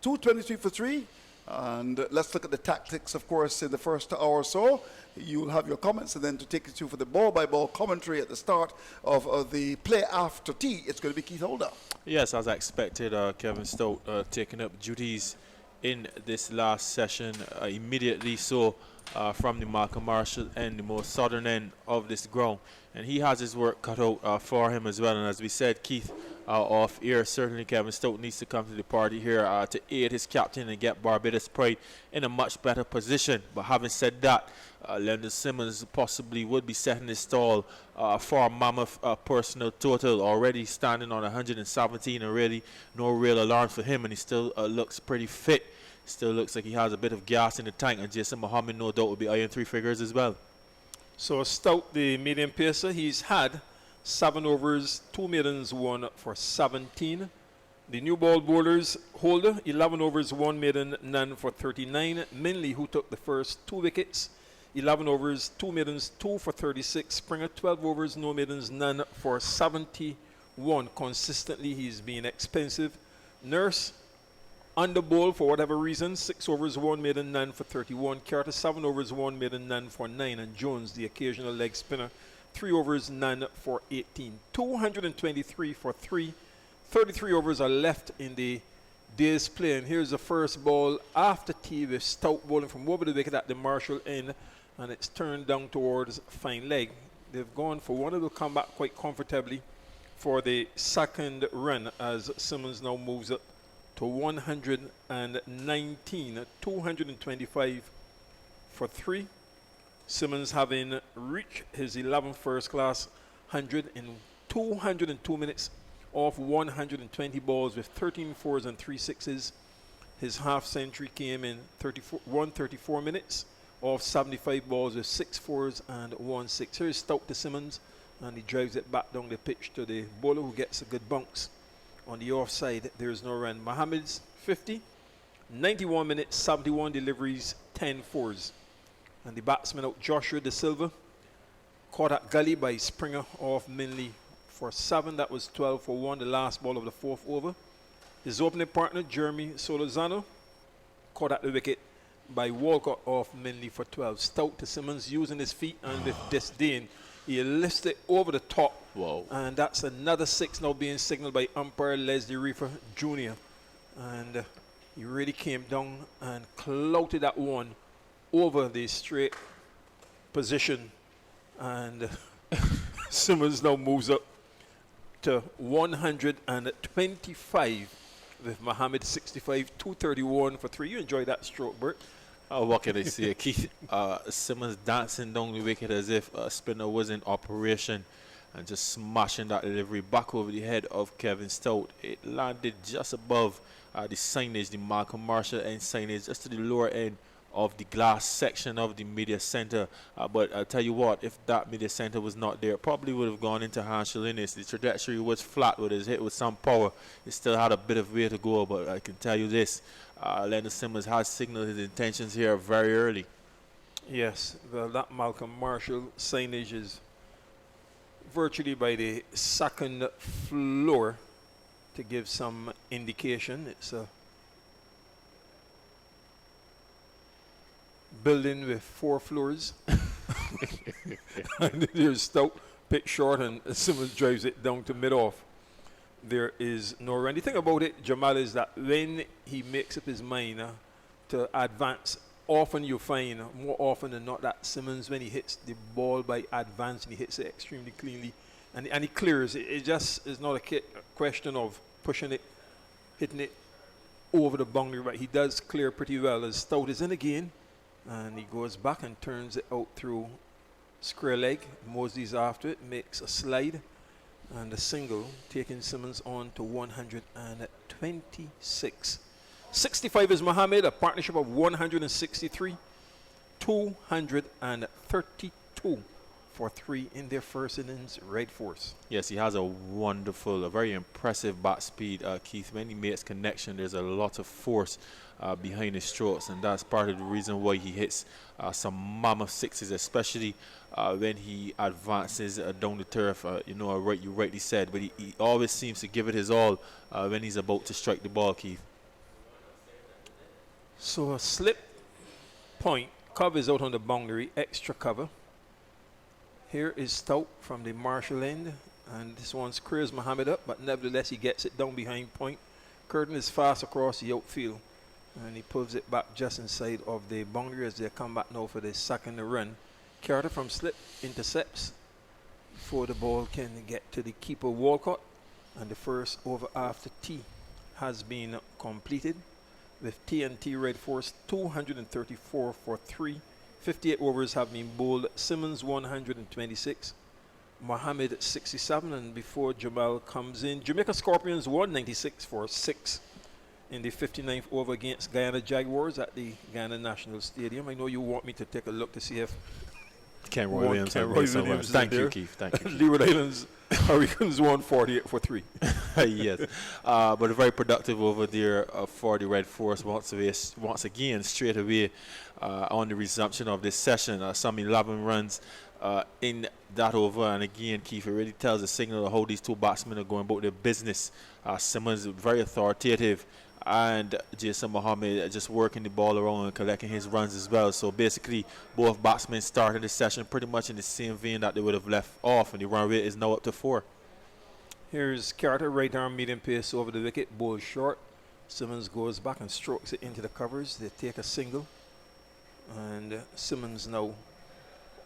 A: 223 for 3. And let's look at the tactics, of course, in the first hour or so. You'll have your comments, and then to take you through for the ball-by-ball commentary at the start of the play after tea, it's going to be Keith Holder.
E: Yes, as I expected, Kevin Stout taking up duties in this last session immediately so from the Malcolm Marshall end, the most southern end of this ground. And he has his work cut out for him as well. And as we said, Keith, off air, certainly Kevin Stout needs to come to the party here to aid his captain and get Barbados Pride in a much better position. But having said that, Leonard Simmons possibly would be setting his stall for a mammoth personal total, already standing on 117, and really no real alarm for him, and he still looks pretty fit. Still looks like he has a bit of gas in the tank, and Jason Mohammed no doubt will be eyeing 3 figures as well.
C: So Stout, the medium pacer, he's had 7 overs, 2 maidens, 1 for 17. The new ball bowlers, Holder, 11 overs, 1 maiden, none for 39. Minley, who took the first 2 wickets, 11 overs, 2 maidens, 2 for 36. Springer, 12 overs, no maidens, none for 71. Consistently, he's been expensive. Nurse, under bowl for whatever reason, 6 overs, 1 maiden, none for 31. Carter, 7 overs, 1 maiden, none for 9. And Jones, the occasional leg spinner, 3 overs, none for 18. 223 for 3. 33 overs are left in the day's play. And here's the first ball after tea with Stout bowling from over the wicket at the Marshall end. And it's turned down towards fine leg. They've gone for one. It will come back quite comfortably for the second run as Simmons now moves up to 119. 225 for 3. Simmons having reached his 11th first class 100 in 202 minutes off 120 balls with 13 fours and 3 sixes. His half century came in 134 minutes off 75 balls with 6 fours and 1 6. Here's Stout to Simmons, and he drives it back down the pitch to the bowler, who gets a good bounce. On the offside, there's no run. Mohammed's 50, 91 minutes, 71 deliveries, 10 fours. And the batsman out, Joshua De Silva, caught at gully by Springer off Minley for 7. That was 12 for 1, the last ball of the 4th over. His opening partner, Jeremy Solozano, caught at the wicket by Walcott off Minley for 12. Stout to Simmons using his feet, and with disdain, he lifts it over the top.
E: Whoa.
C: And that's another 6 now being signaled by umpire Leslie Reefer Jr. And he really came down and clouted that one over the straight position. And Simmons now moves up to 125 with Mohammed 65, 231 for 3. You enjoy that stroke, Bert?
E: What can I say? Keith Simmons dancing down the wicket as if a spinner was in operation and just smashing that delivery back over the head of Kevin Stout. It landed just above the signage, the Malcolm Marshall end signage, just to the lower end of the glass section of the media center. But I'll tell you what, if that media center was not there, it probably would have gone into Hanshall Innes. The trajectory was flat, with his hit with some power. It still had a bit of way to go, but I can tell you this, Leonard Simmons has signaled his intentions here very early.
C: Yes, well, that Malcolm Marshall signage is virtually by the second floor to give some indication. It's a building with 4 floors. And there's Stout, pitch short, and Simmons drives it down to mid-off. There is no run. The thing about it, Jamal, is that when he makes up his mind to advance, often you find, more often than not, that Simmons, when he hits the ball by advancing, he hits it extremely cleanly, and he clears. It just is not a question of pushing it, hitting it over the boundary, but he does clear pretty well. As Stout is in again, and he goes back and turns it out through square leg. Mosley's after it, makes a slide, and a single, taking Simmons on to 126. 65 is Mohammed, a partnership of 163, 232 for 3 in their first innings, Red Force.
E: Yes, he has a very impressive bat speed, Keith. When he makes connection, there's a lot of force behind his strokes, and that's part of the reason why he hits some mammoth sixes, especially when he advances down the turf. You rightly said, but he always seems to give it his all when he's about to strike the ball, Keith.
C: So a slip point, cover is out on the boundary, extra cover. Here is Stout from the Marshall end, and this one clears Mohammed up, but nevertheless he gets it down behind point. Curtin is fast across the outfield, and he pulls it back just inside of the boundary as they come back now for the second run. Carter from slip intercepts before the ball can get to the keeper Walcott, and the first over after T has been completed, with TNT Red Force 234 for 3. 58 overs have been bowled. Simmons 126, Mohammed 67, and before Jamal comes in, Jamaica Scorpions 196 for 6 in the 59th over against Guyana Jaguars at the Guyana National Stadium. I know you want me to take a look to see if
E: Ken Roy Williams. Thank you, Keith. Thank you.
C: Leeward Islands Hurricanes 148 for 3.
E: Yes, but a very productive over there for the Red Force once again straight away on the resumption of this session. Some 11 runs in that over, and again, Keith, it really tells a signal of how these two batsmen are going about their business. Simmons very authoritative, and Jason Mohammed just working the ball around and collecting his runs as well. So basically, both batsmen started the session pretty much in the same vein that they would have left off, and the run rate is now up to 4.
C: Here's Carter, right arm medium pace over the wicket, ball short. Simmons goes back and strokes it into the covers. They take a single, and Simmons now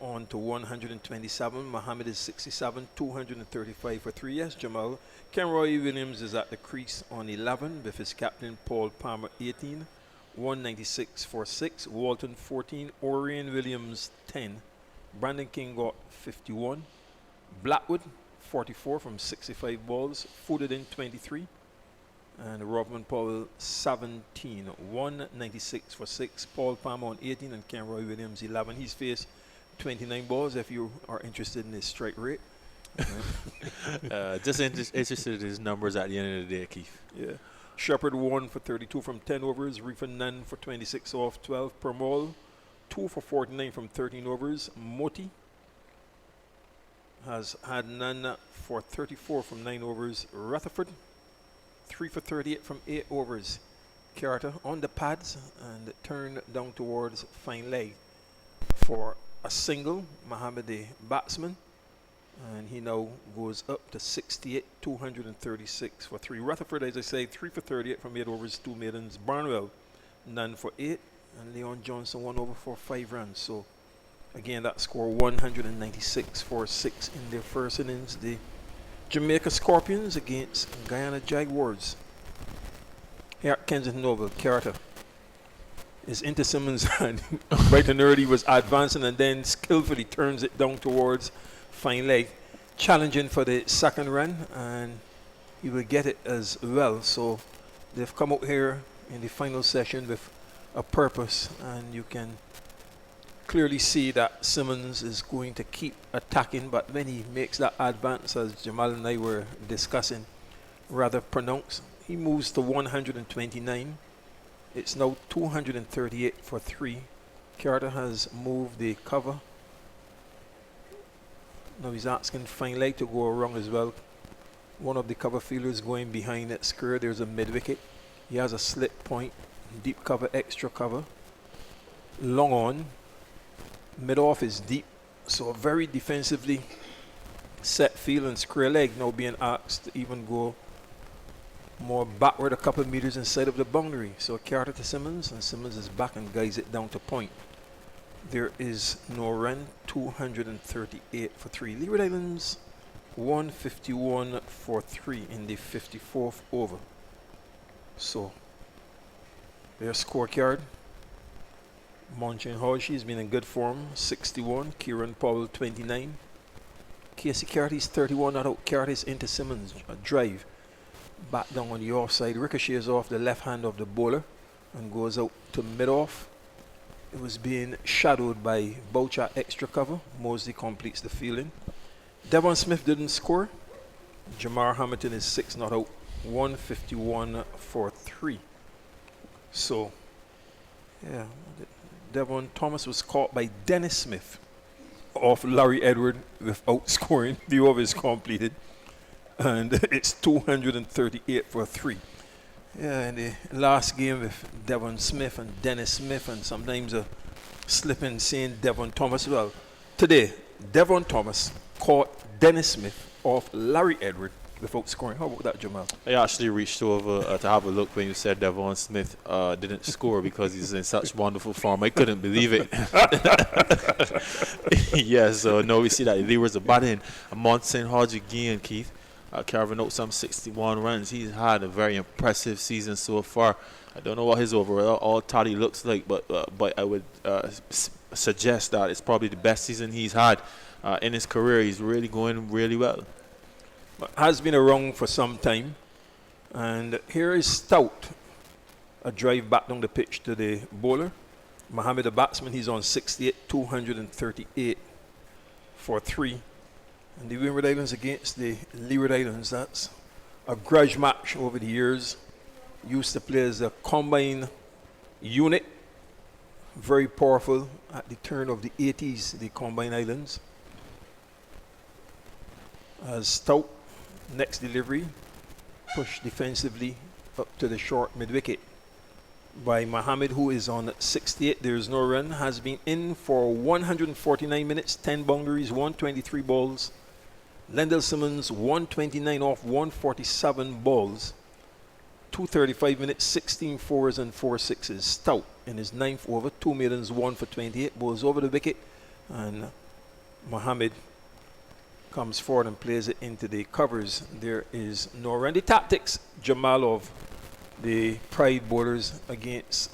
C: on to 127. Mohammed is 67, 235 for 3. Yes, Jamal. Kenroy Williams is at the crease on 11 with his captain Paul Palmer 18, 196 for 6. Walton 14, Orion Williams 10. Brandon King got 51. Blackwood 44 from 65 balls, footed in 23. And Robin Powell 17, 196 for 6. Paul Palmer on 18 and Kenroy Williams 11. He's faced 29 balls if you are interested in his strike rate.
E: Just interested in his numbers at the end of the day, Keith.
C: Yeah. Shepard 1 for 32 from 10 overs. Reefer none for 26 off 12. Permol 2 for 49 from 13 overs. Moti has had none for 34 from 9 overs. Rutherford 3 for 38 from 8 overs. Carter on the pads and turned down towards fine leg for a single. Mohammed the batsman, and he now goes up to 68, 236 for 3. Rutherford, as I say, 3 for 38 from 8 overs, 2 maidens. Barnwell none for 8, and Leon Johnson 1 over for 5 runs. So again, that score 196 for 6 in their first innings. The Jamaica Scorpions against Guyana Jaguars. Here at Kensington Oval, Carter is into Simmons and right and early was advancing and then skillfully turns it down towards fine leg, challenging for the second run, and he will get it as well. So they've come out here in the final session with a purpose, and you can clearly see that Simmons is going to keep attacking, but when he makes that advance, as Jamal and I were discussing, rather pronounced, he moves to 129. It's now 238 for 3. Carter has moved the cover. Now he's asking fine leg to go around as well. One of the cover fielders going behind that square. There's a mid wicket. He has a slip point, deep cover, extra cover. long on. Mid-off is deep, so a very defensively set field, and square leg now being asked to even go more backward a couple of meters inside of the boundary. So Carter to Simmons, and Simmons is back and guides it down to point. There is no run, 238 for 3. Leeward Islands, 151 for 3 in the 54th over. So their scorecard. Monchin Hodge, he's been in good form, 61. Kieran Powell, 29. Casey Carty's 31, not out. Carty's into Simmons, a drive. Back down on the offside, ricochets off the left hand of the bowler and goes out to mid-off. It was being shadowed by Boucher extra cover. Mosley completes the fielding. Devon Smith didn't score. Jamar Hamilton is 6 not out. 151 for 3. So, yeah, Devon Thomas was caught by Dennis Smith off Larry Edward without scoring. The over is completed. And it's 238 for 3. Yeah, in the last game with Devon Smith and Dennis Smith, and sometimes a slipping saying Devon Thomas. Well, today, Devon Thomas caught Dennis Smith off Larry Edward without scoring. How about that, Jamal?
E: I actually reached over to have a look when you said Devon Smith didn't score because he's in such wonderful form. I couldn't believe it. Yeah, so no, we see that there was a batting. Monson Hodge again, Keith. Carving out some 61 runs. He's had a very impressive season so far. I don't know what his overall tally looks like, but I would suggest that it's probably the best season he's had in his career. He's really going really well.
C: Has been around for some time. And here is Stout. A drive back down the pitch to the bowler. Mohammed, the batsman, he's on 68, 238 for 3. And the Windward Islands against the Leeward Islands. That's a grudge match over the years. Used to play as a combined unit. Very powerful at the turn of the 80s, the combined islands. As Stout, next delivery, pushed defensively up to the short mid-wicket by Mohammed, who is on 68. There is no run. Has been in for 149 minutes, 10 boundaries, 123 balls. Lendell Simmons, 129 off 147 balls, 235 minutes, 16 fours and 4 sixes. Stout in his 9th over, 2 maidens, 1 for 28, balls over the wicket, and Mohammed comes forward and plays it into the covers. There is no run. The tactics, Jamal, of the Pride bowlers against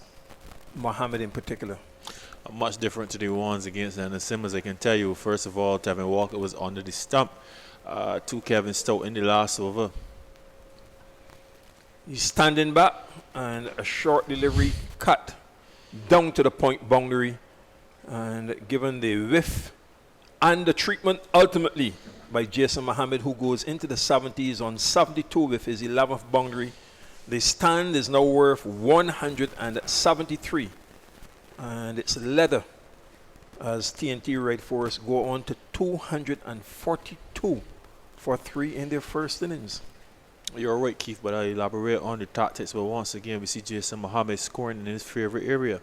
C: Mohammed in particular.
E: Much different to the ones against the Simmons. I can tell you, first of all, Tevin Walker was under the stump to Kevin Stout in the last over.
C: He's standing back, and a short delivery cut down to the point boundary, and given the whiff and the treatment ultimately by Jason Mohammed, who goes into the 70s on 72 with his 11th boundary. The stand is now worth 173, and it's leather as TNT Red Force go on to 242 for 3 in their first innings.
E: You're right, Keith, but I elaborate on the tactics. But once again, we see Jason Mohammed scoring in his favorite area.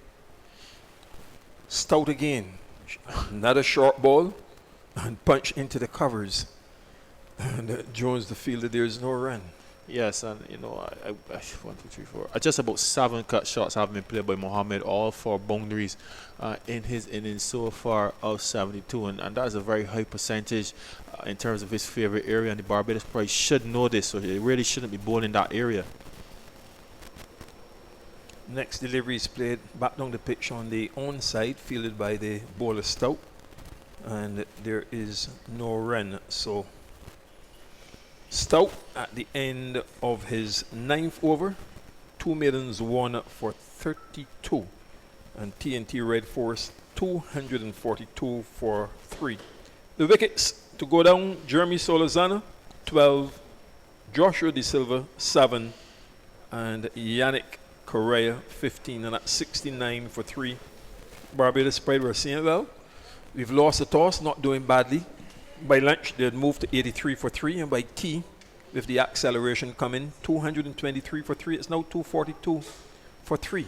C: Stout again, another short ball, and punch into the covers. And Jones, the fielder, there's no run.
E: Yes, and you know, I 1, 2, 3, 4. Just about 7 cut shots have been played by Mohammed, all 4 boundaries in his innings so far of 72, and that is a very high percentage in terms of his favorite area. And the Barbados Pride should know this, so they really shouldn't be bowling that area.
C: Next delivery is played back down the pitch on the onside, fielded by the bowler Stout, and there is no run. So Stout at the end of his 9th over, 2 maidens, 1 for 32, and TNT Red Force 242 for 3. The wickets to go down: Jeremy Solozana 12, Joshua De Silva 7, and Yannick Correa 15, and that's 69 for 3. Barbados Pride were saying, well, we've lost the toss, not doing badly. By lunch, they'd moved to 83 for 3, and by tea, with the acceleration coming, 223 for 3. It's now 242 for 3.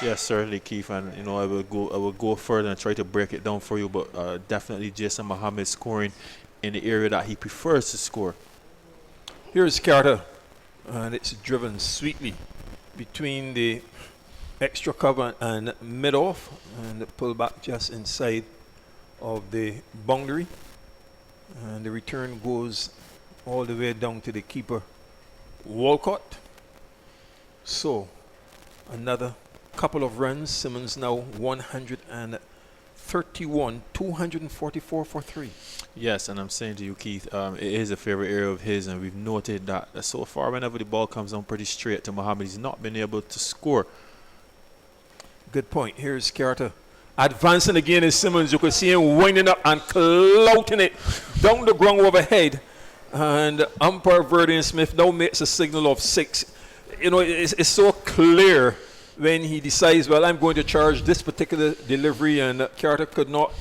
E: Yes, certainly, Keith, and I will go further and try to break it down for you, but definitely Jason Mohammed scoring in the area that he prefers to score.
C: Here's Carter, and it's driven sweetly between the extra cover and mid-off, and pull back just inside of the boundary, and the return goes all the way down to the keeper, Walcott. So, another couple of runs. Simmons now 131, 244 for 3.
E: Yes, and I'm saying to you, Keith, it is a favorite area of his, and we've noted that so far, whenever the ball comes down pretty straight to Mohammed, he's not been able to score.
C: Good point. Here's Carter. Advancing again is Simmons. You can see him winding up and clouting it down the ground overhead. And umpire Verdian Smith now makes a signal of 6. It's so clear when he decides, well, I'm going to charge this particular delivery, and Carter could not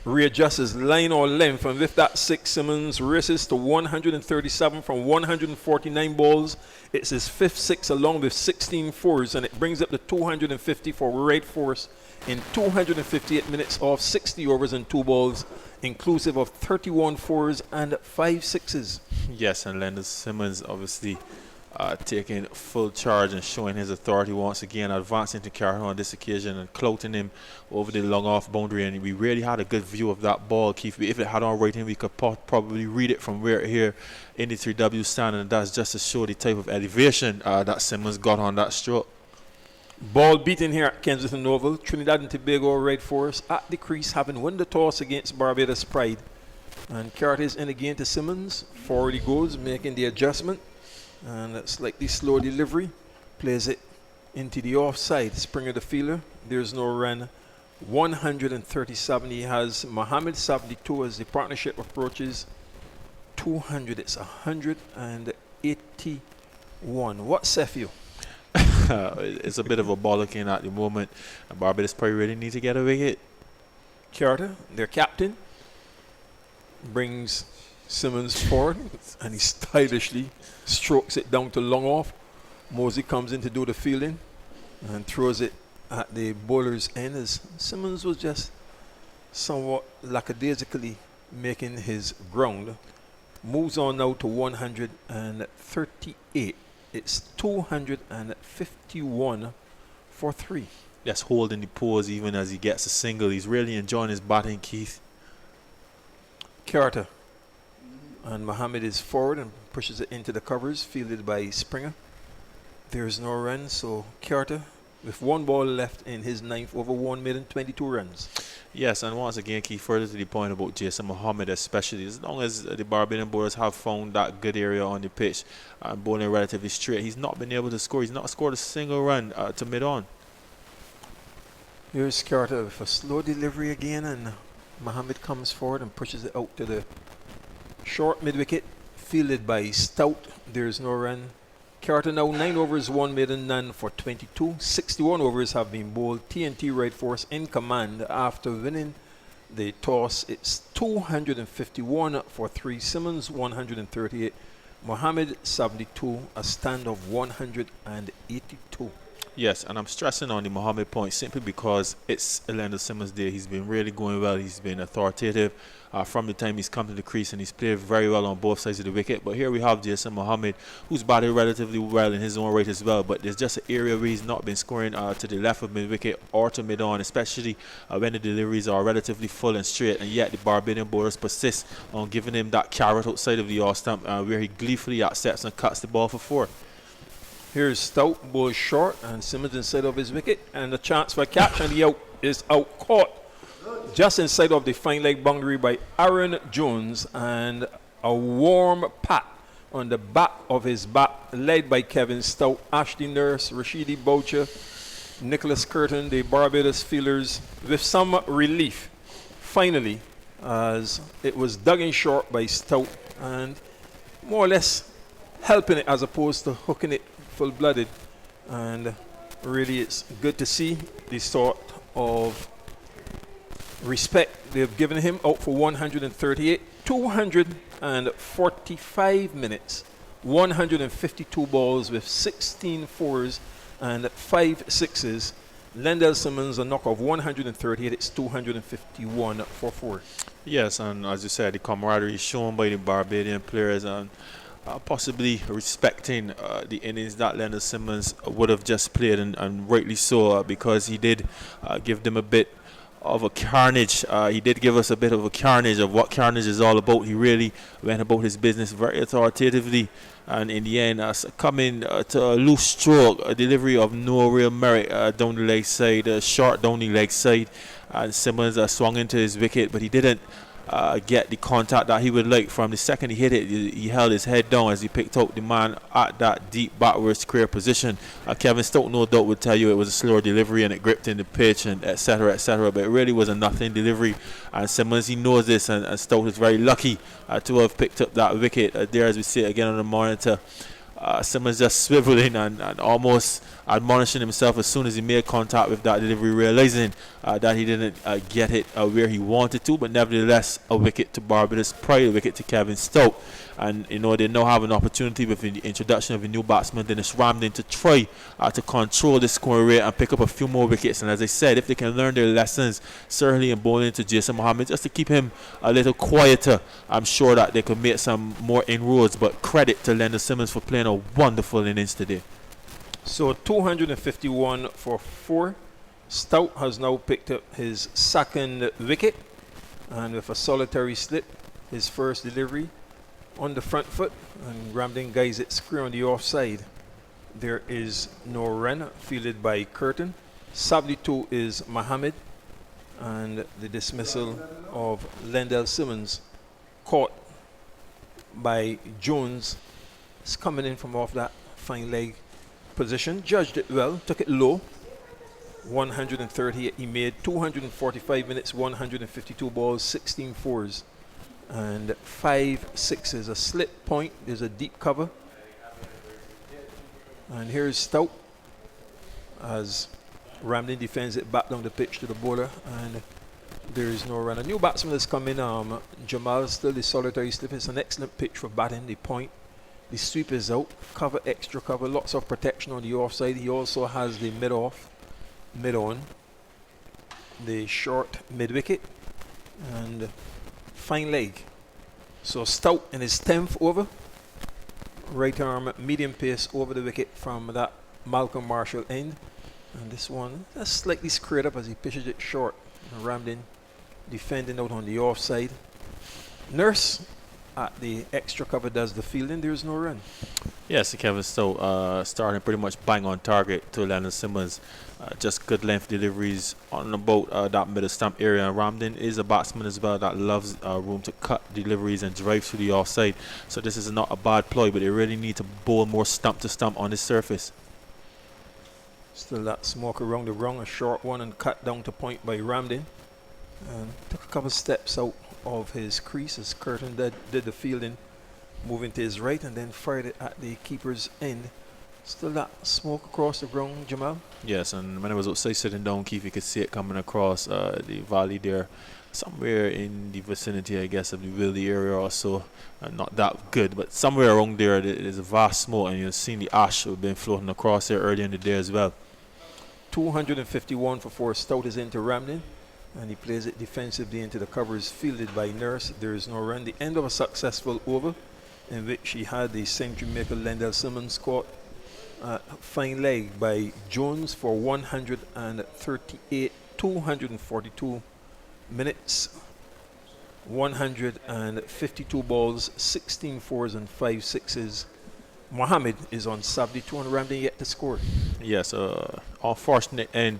C: readjust his line or length. And with that 6, Simmons races to 137 from 149 balls. It's his 5th 6 along with 16 fours, and it brings up to 250 for right force in 258 minutes off 60 overs and 2 balls, inclusive of 31 fours and 5 sixes.
E: Yes, and Leonard Simmons obviously taking full charge and showing his authority once again, advancing to Carter on this occasion and clouting him over the long off boundary. And we really had a good view of that ball, Keith. If it had on rating, we could probably read it from where here in the 3W stand, and that's just to show the type of elevation that Simmons got on that stroke.
C: Ball beaten here at Kensington Oval. Trinidad and Tobago right force at the crease, having won the toss against Barbados Pride. And Carter is in again to Simmons. Forward he goes, making the adjustment. And a slightly slow delivery. Plays it into the offside. Springer the fielder. There's no run. 137. He has Mohammed 72 as the partnership approaches 200. It's 181. What saith you?
E: It's a bit of a bollocking at the moment. And Barbados probably really need to get a wicket.
C: Carter, their captain, brings Simmons forward, and he stylishly strokes it down to long off. Mosey comes in to do the fielding and throws it at the bowler's end as Simmons was just somewhat lackadaisically making his ground. Moves on now to 138. It's 251 for 3.
E: Just holding the pose even as he gets a single. He's really enjoying his batting, Keith.
C: Carter. And Mohammed is forward and pushes it into the covers, fielded by Springer. There's no run, so Carter, with 1 ball left in his 9th over 1, made 22 runs.
E: Yes, and once again, Keith, further to the point about Jason Mohammed especially, as long as the Barbadian bowlers have found that good area on the pitch and bowling relatively straight, he's not been able to score. He's not scored a single run to mid-on.
C: Here's Carter with a slow delivery again, and Mohammed comes forward and pushes it out to the short mid-wicket, fielded by Stout. There's no run. Carter now 9 overs, 1 maiden, none for 22. 61 overs have been bowled. TNT right force in command after winning the toss. It's 251 for 3. Simmons 138. Mohammed 72. A stand of 182.
E: Yes, and I'm stressing on the Mohammed point simply because it's Leonard Simmons' day. He's been really going well. He's been authoritative from the time he's come to the crease, and he's played very well on both sides of the wicket. But here we have Jason Mohammed, who's batted relatively well in his own right as well. But there's just an area where he's not been scoring to the left of mid-wicket or to mid-on, especially when the deliveries are relatively full and straight. And yet the Barbadian bowlers persist on giving him that carrot outside of the off-stump where he gleefully accepts and cuts the ball for 4.
C: Here's Stout, bowls short, and Simmons inside of his wicket, and a chance for a catch, and he is out caught just inside of the fine leg boundary by Aaron Jones, and a warm pat on the back of his bat, led by Kevin Stout, Ashley Nurse, Rashidi Boucher, Nicholas Curtin, the Barbados fielders, with some relief, finally, as it was dug in short by Stout, and more or less helping it as opposed to hooking it full-blooded. And really it's good to see the sort of respect they've given him. Out for 138, 245 minutes, 152 balls with 16 fours and 5 sixes, Lendell Simmons a knock of 138. It's 251 for 4.
E: Yes, and as you said, the camaraderie shown by the Barbadian players and possibly respecting the innings that Leonard Simmons would have just played, and rightly so, because he did give them a bit of a carnage. He did give us a bit of a carnage of what carnage is all about. He really went about his business very authoritatively, and in the end, coming to a loose stroke, a delivery of no real merit down the leg side, short down the leg side, and Simmons swung into his wicket, but he didn't get the contact that he would like. From the second he hit it, he held his head down as he picked out the man at that deep backward square position. Kevin Stoke no doubt would tell you it was a slower delivery and it gripped in the pitch and etc., but it really was a nothing delivery, and Simmons, he knows this, and Stoke is very lucky to have picked up that wicket. There, as we see it again on the monitor, Simmons just swiveling and almost admonishing himself as soon as he made contact with that delivery, realizing that he didn't get it where he wanted to, but nevertheless a wicket to Barbados pride, a wicket to Kevin Stoke. And you know, they now have an opportunity with the introduction of a new batsman, Dennis Ramsden, to try to control the scoring rate and pick up a few more wickets. And as I said, if they can learn their lessons, certainly in bowling to Jason Mohammed, just to keep him a little quieter, I'm sure that they could make some more inroads. But credit to Leonard Simmons for playing a wonderful innings today.
C: So 251 for 4. Stout has now picked up his second wicket, and with a solitary slip, his first delivery on the front foot, and Ramden guides it square on the offside. There is no run, fielded by Curtin. 72 is Mohammed, and the dismissal of Lendell Simmons, caught by Jones. It's coming in from off that fine leg position, judged it well, took it low. 138 he made, 245 minutes, 152 balls, 16 fours and 5 sixes. A slip point, there's a deep cover, and here's Stout as Ramden defends it back down the pitch to the bowler, and there is no run. A new batsman has come in, Jamal, still the solitary slip. It's an excellent pitch for batting. The point, the sweep is out, cover, extra cover, lots of protection on the offside. He also has the mid-off, mid-on, the short mid-wicket, and fine leg. So Stout in his 10th over, right arm medium pace over the wicket from that Malcolm Marshall end, and this one that's slightly squared up as he pitches it short. Ramden defending out on the offside. Nurse at the extra cover does the fielding. There's no run.
E: Yes, Kevin Stowe starting pretty much bang on target to Leonard Simmons. Just good length deliveries on about that middle stump area. And Ramden is a batsman as well that loves room to cut deliveries and drive through the offside. So this is not a bad ploy, but they really need to bowl more stump to stump on this surface.
C: Still that smoke around the rung, a short one and cut down to point by Ramden. And took a couple steps out of his crease as Curtin did the fielding, moving to his right, and then fired it at the keeper's end. Still that smoke across the ground, Jamal?
E: Yes, and when I was outside sitting down, Keith, you could see it coming across the valley there, somewhere in the vicinity, I guess, of the Wildy area or so. Not that good, but somewhere around there, there's a vast smoke, and you've seen the ash have been floating across there earlier in the day as well.
C: 251 for 4. Stout is into Ramden, and he plays it defensively into the covers, fielded by Nurse. There is no run. The end of a successful over in which he had the century maker Lendell Simmons caught. Fine leg by Jones for 138, 242 minutes, 152 balls, 16 fours and 5 sixes. Mohammed is on 72 and Ramden yet to score.
E: Yes, unfortunate end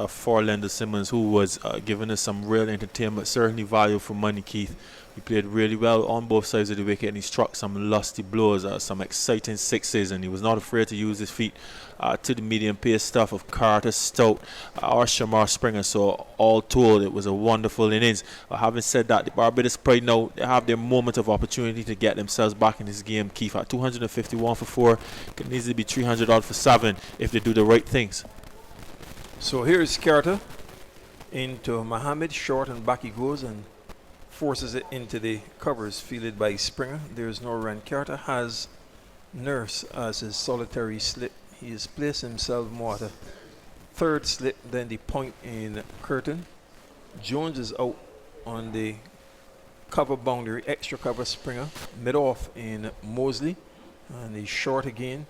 E: for Lendell Simmons, who was giving us some real entertainment, certainly value for money, Keith. He played really well on both sides of the wicket, and he struck some lusty blows, some exciting sixes, and he was not afraid to use his feet to the medium pace stuff of Carter, Stout, or Shamar Springer. So all told, it was a wonderful innings. Having said that, the Barbados Pride now, they have their moment of opportunity to get themselves back in this game, Keith. At 251 for 4, can easily be 300 odd for 7 if they do the right things.
C: So here's Carter into Mohammed, short and back he goes, and forces it into the covers, fielded by Springer. There's no run. Carter has Nurse as his solitary slip. He has placed himself more at a third slip, then the point in Curtin. Jones is out on the cover boundary, extra cover Springer. Mid-off in Mosley, and he's short again.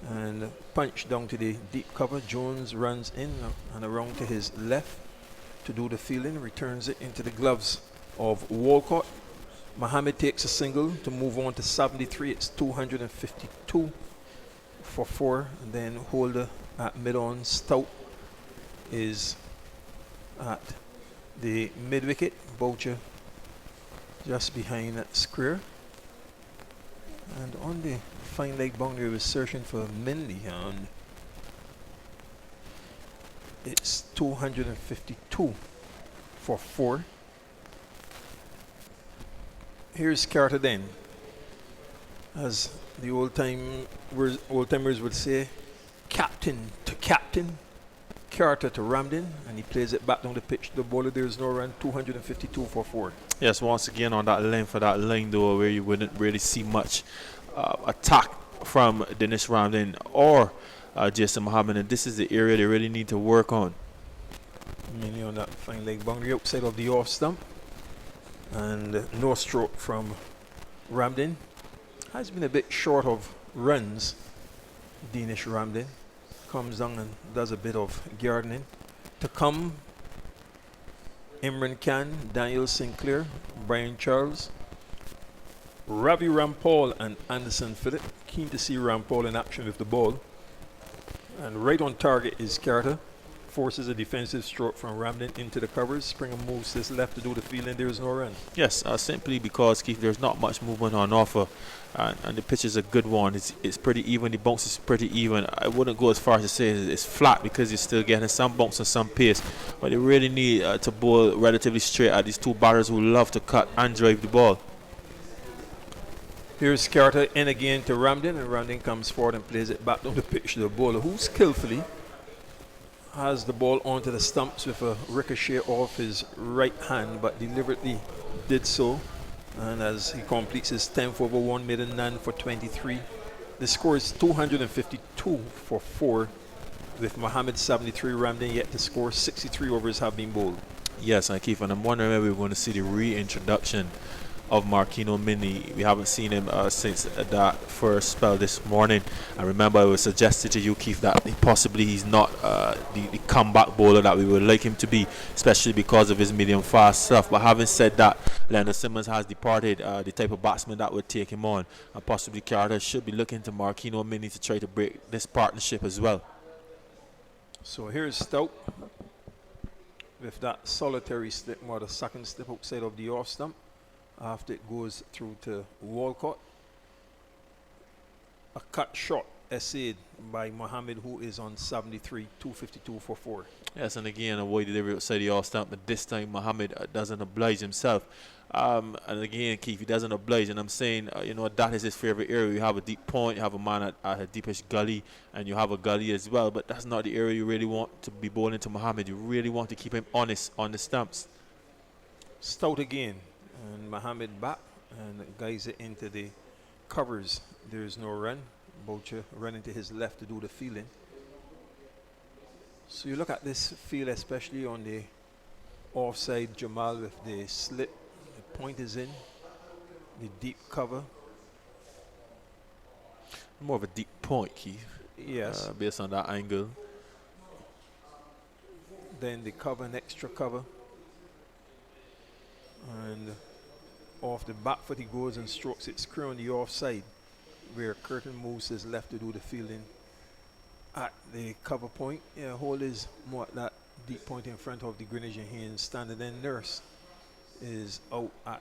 C: And punch down to the deep cover. Jones runs in and around to his left to do the fielding, returns it into the gloves of Walcott. Mohammed takes a single to move on to 73. It's 252 for 4. And then holder at mid-on. Stout is at the mid-wicket. Boucher just behind that square. And on the fine leg boundary, was searching for Minley, and it's 252 for 4. Here's Carter then, as the old-timers would say, captain to captain, Carter to Ramden, and he plays it back down the pitch to the bowler. There's no run, 252 for 4.
E: Yes, once again on that length of that line though, where you wouldn't really see much attack from Dennis Ramden or Jason Mohammed, and this is the area they really need to work on.
C: Mainly on that fine leg boundary outside of the off stump, and no stroke from Ramden. Has been a bit short of runs. Danish Ramden comes down and does a bit of gardening. To come, Imran Khan, Daniel Sinclair, Brian Charles, Ravi Rampal and Anderson Phillip. Keen to see Rampal in action with the ball. And right on target is Carter. Forces a defensive stroke from Ramden into the covers. Springer moves this left to do the fielding. There is no run.
E: Yes, simply because, Keith, there's not much movement on offer. And the pitch is a good one. It's pretty even. The bounce is pretty even. I wouldn't go as far as to say it's flat, because you're still getting some bounce and some pace. But they really need to bowl relatively straight at these two batters who love to cut and drive the ball.
C: Here's Carter in again to Ramden, and Ramden comes forward and plays it back down the pitch to the bowler, who skillfully has the ball onto the stumps with a ricochet off his right hand, but deliberately did so. And as he completes his 10th over 1, made a none for 23. The score is 252 for 4, with Mohammed 73, Ramden yet to score. 63 overs have been bowled.
E: Yes, and Keith, and I'm wondering if we're going to see the reintroduction of Marquino Mini. We haven't seen him since that first spell this morning. I remember it was suggested to you, Keith, that possibly he's not the comeback bowler that we would like him to be, especially because of his medium fast stuff. But having said that, Leonard Simmons has departed, the type of batsman that would take him on, and possibly Carter should be looking to Marquino Mini to try to break this partnership as well.
C: So here's Stout with that solitary slip, or the second slip outside of the off stump, after it goes through to Walcott. A cut shot essayed by Mohammed, who is on 73, 252 for 4.
E: Yes, and again, avoid delivery outside the off stump, but this time Mohammed doesn't oblige himself. And again, Keith, he doesn't oblige, and I'm saying, that is his favorite area. You have a deep point, you have a man at a deepish gully, and you have a gully as well, but that's not the area you really want to be bowling to Mohammed. You really want to keep him honest on the stumps.
C: Stout again, and Mohammed back, and guides it into the covers. There is no run. Boucher running to his left to do the fielding. So you look at this field, especially on the offside, Jamal with the slip. The point is in. The deep cover.
E: More of a deep point, Keith.
C: Yes.
E: Based on that angle.
C: Then the cover, an extra cover. And off the back foot he goes and strokes it square on the offside, where Curtin moves his left to do the fielding at the cover point. Yeah, Hole is more at that deep point in front of the Greenwich and Haynes stand, and then Nurse is out at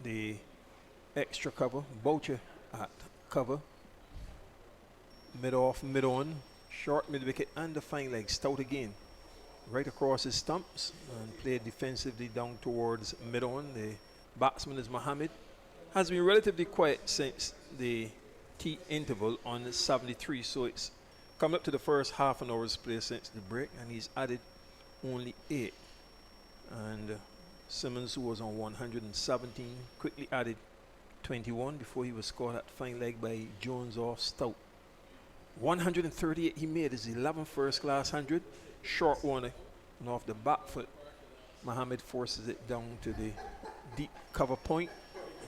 C: the extra cover. Boucher at cover. Mid off, mid on, short mid wicket, and the fine leg. Stout again, right across his stumps, and played defensively down towards mid on. The batsman is Mohammed. Has been relatively quiet since the tea interval on 73, so it's come up to the first half an hour's play since the break, and he's added only 8. And Simmons, who was on 117, quickly added 21 before he was scored at fine leg by Jones off Stout. 138 he made his 11th first class 100. Short one, and off the back foot, Mohammed forces it down to the deep cover point.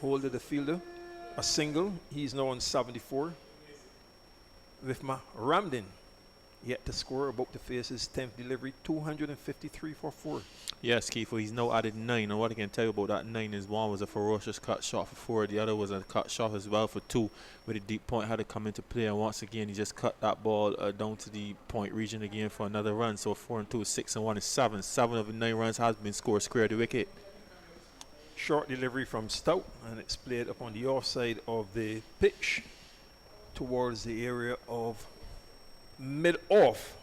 C: Hold of the fielder. A single. He's now on 74. With Ramdin yet to score, about to face his 10th delivery, 253 for 4.
E: Yes, Kiefer, he's now added 9, and what I can tell you about that 9 is one was a ferocious cut shot for 4, the other was a cut shot as well for 2, where the deep point had to come into play, and once again he just cut that ball down to the point region again for another run. So 4 and 2 is 6 and 1 is 7. 7 of the 9 runs has been scored square of the wicket.
C: Short delivery from Stout, and it's played up on the offside of the pitch towards the area of mid-off,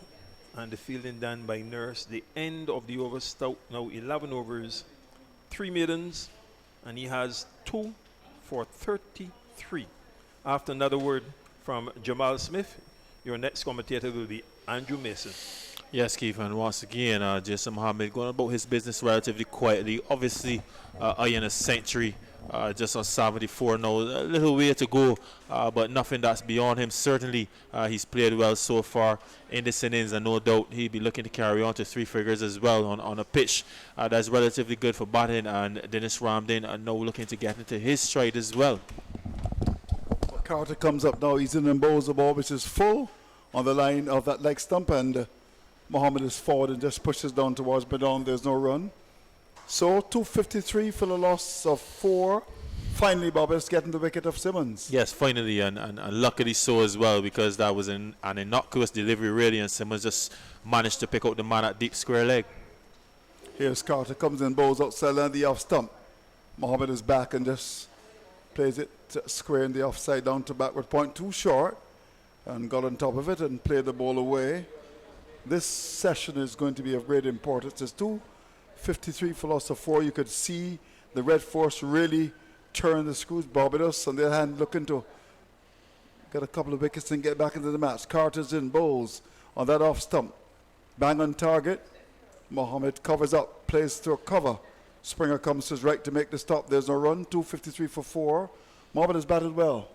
C: and the fielding done by Nurse. The end of the over. Stout now 11 overs, 3 maidens, and he has 2 for 33. After another word from Jamal Smith, your next commentator will be Andrew Mason.
E: Yes, Keith, and once again, Jason Mohammed going about his business relatively quietly. Obviously, eyeing a century, just on 74 now. A little way to go, but nothing that's beyond him. Certainly, he's played well so far in this innings, and no doubt he'll be looking to carry on to 3 figures as well on a pitch that's relatively good for batting. And Dennis Ramdin now looking to get into his stride as well.
A: Carter comes up now. He's in and bowls the ball, which is full on the line of that leg stump, and Mohammed is forward and just pushes down towards mid-on. There's no run. So 253 for the loss of 4. Finally, Barbados getting the wicket of Simmons.
E: Yes, finally, and luckily so as well, because that was an innocuous delivery really, and Simmons just managed to pick out the man at deep square leg.
A: Here's Carter, comes in, bowls outside and the off stump. Mohammed is back and just plays it square in the offside down to backward point, too short, and got on top of it and played the ball away. This session is going to be of great importance. It's 253 for loss of 4. You could see the red force really turn the screws. Barbados, on the other hand, looking to get a couple of wickets and get back into the match. Carter's in, bowls on that off stump. Bang on target. Mohammed covers up, plays through a cover. Springer comes to his right to make the stop. There's no run. 253 for 4. Mohammed has batted well.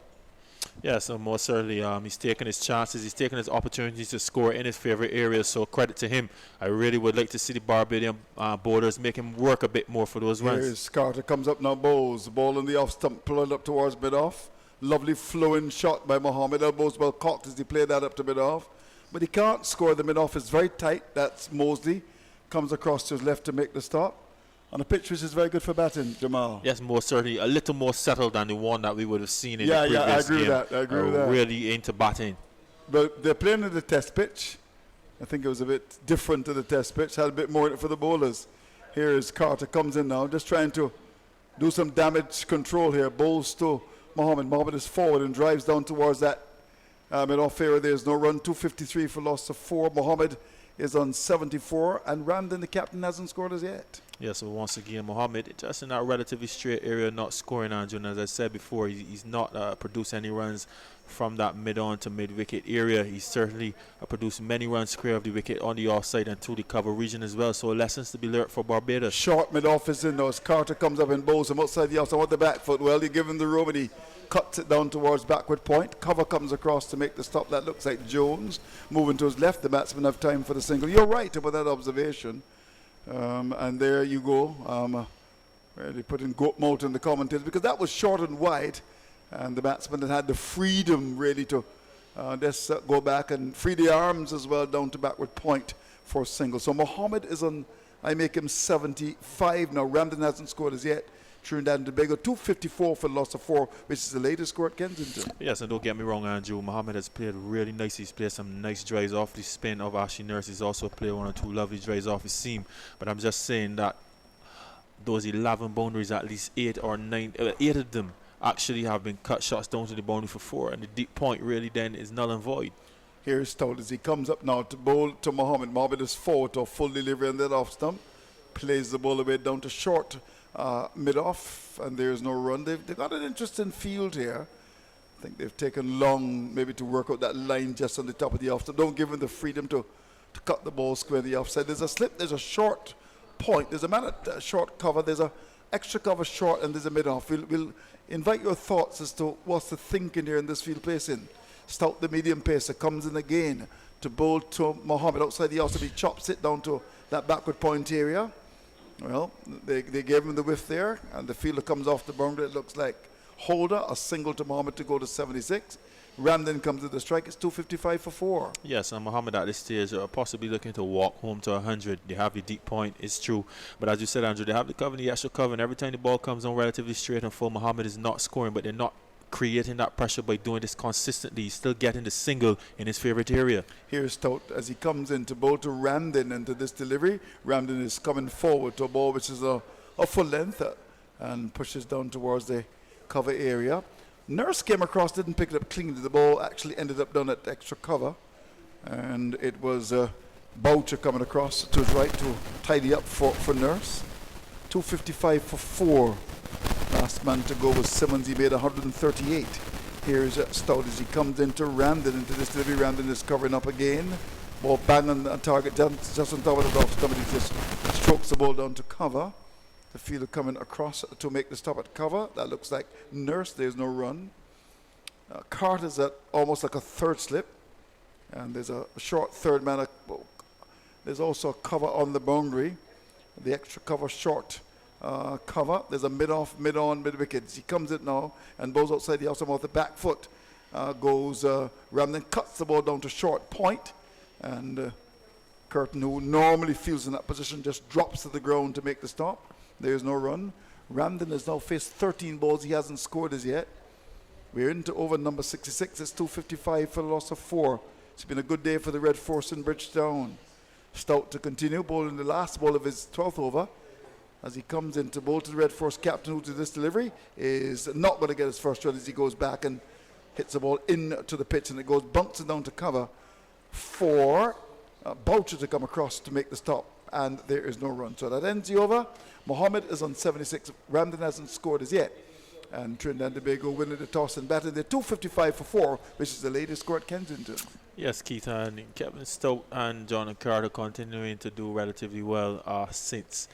E: Yeah, so most certainly he's taking his chances. He's taking his opportunities to score in his favorite areas. So credit to him. I really would like to see the Barbadian bowlers make him work a bit more for those runs.
A: Here's Carter, comes up now, bowls. The ball in the off stump, pulled up towards mid-off. Lovely flowing shot by Mohammed. Elbows well cocked as he played that up to mid-off. But he can't score the mid-off. It's very tight. That's Mosley. Comes across to his left to make the stop. On a pitch which is very good for batting, Jamal.
E: Yes, most certainly. A little more settled than the one that we would have seen in the previous
A: I agree
E: game.
A: with that. I agree with that.
E: Really into batting.
A: But they're playing in the test pitch. I think it was a bit different to the test pitch. Had a bit more in it for the bowlers. Here is Carter, comes in now, just trying to do some damage control here. Bowls to Mohammed. Mohammed is forward and drives down towards that mid-off area. There's no run. 253 for loss of 4. Mohammed is on 74, and Ramdin, the captain, hasn't scored as yet.
E: Yeah, so once again, Mohammed just in that relatively straight area, not scoring, Andrew. And as I said before, he's not produced any runs from that mid-on to mid-wicket area. He's certainly produced many runs square of the wicket on the offside and through the cover region as well. So lessons to be learned for Barbados.
A: Short mid-off is in now as Carter comes up and bowls him outside the offside with the back foot. Well, you give him the room and he cuts it down towards backward point. Cover comes across to make the stop. That looks like Jones. Moving to his left, the batsman have time for the single. You're right about that observation. And there you go. Where they put in goat mouth in the commentators, because that was short and wide, and the batsman had the freedom really to just go back and free the arms as well down to backward point for a single. So Mohammed is on, I make him 75 now. Ramdin hasn't scored as yet. Trinidad and Tobago 254 for the loss of 4, which is the latest score at Kensington.
E: Yes, and don't get me wrong, Andrew. Mohammed has played really nice. He's played some nice drives off the spin of Ashley Nurse. He's also played 1 or 2 lovely drives off his seam. But I'm just saying that those 11 boundaries, at least 8 or 9, 8 of them actually have been cut shots down to the boundary for 4, and the deep point really then is null and void.
A: Here's Stout as he comes up now to bowl to Mohammed. Mohammed is forward to a full delivery on that off stump. Plays the ball away down to short mid-off, and there's no run. They've got an interesting field here. I think they've taken long maybe to work out that line just on the top of the off stump. Don't give them the freedom to cut the ball square in the offside. There's a slip, there's a short point, there's a man at short cover, there's a extra cover short, and there's a mid-off. We'll invite your thoughts as to what's the thinking here in this field placing. Stout, the medium pacer, comes in again to bowl to Mohammed outside the outside. He chops it down to that backward point area. Well, they gave him the whiff there, and the fielder comes off the boundary. It looks like Holder, a single to Mohammed to go to 76. Ramden comes to the strike. It's 255 for 4.
E: Yes, and Mohammed at this stage are possibly looking to walk home to 100. They have the deep point, it's true. But as you said, Andrew, they have the cover and the extra cover, and every time the ball comes on relatively straight and full, Mohammed is not scoring, but they're not creating that pressure by doing this consistently. He's still getting the single in his favorite area.
A: Here's Stout as he comes in to bowl to Ramden into this delivery. Ramden is coming forward to a ball which is a full length and pushes down towards the cover area. Nurse came across, didn't pick it up cleanly. The ball actually ended up down at extra cover, and it was Boucher coming across to his right to tidy up for Nurse. 255 for 4. Last man to go was Simmons. He made 138. Here's Stout as he comes into Ramden into this delivery. Ramden is covering up again. Ball bang on target, just on top of the off stump. He just strokes the ball down to cover. The fielder coming across to make the stop at cover. That looks like Nurse. There's no run. Carter's at almost like a third slip. And there's a short third man. There's also a cover on the boundary. The extra cover short cover. There's a mid-off, mid-on, mid-wicket. He comes in now and bowls outside the outside off the back foot. Goes Ramden, cuts the ball down to short point. And Curtin, who normally fields in that position, just drops to the ground to make the stop. There's no run. Ramden has now faced 13 balls. He hasn't scored as yet. We're into over number 66. It's 255 for the loss of 4. It's been a good day for the Red Force in Bridgetown. Stout to continue, bowling the last ball of his 12th over. As he comes in to bowl to the Red Force captain, who to this delivery is not going to get his first run as he goes back and hits the ball into the pitch, and it goes bouncing down to cover for Boucher to come across to make the stop, and there is no run. So that ends the over. Mohammed is on 76. Ramden hasn't scored as yet. And Trinidad and Tobago winning the toss and batting. They're 255 for 4, which is the latest score at Kensington.
E: Yes, Keith, and Kevin Stout and John Carter continuing to do relatively well since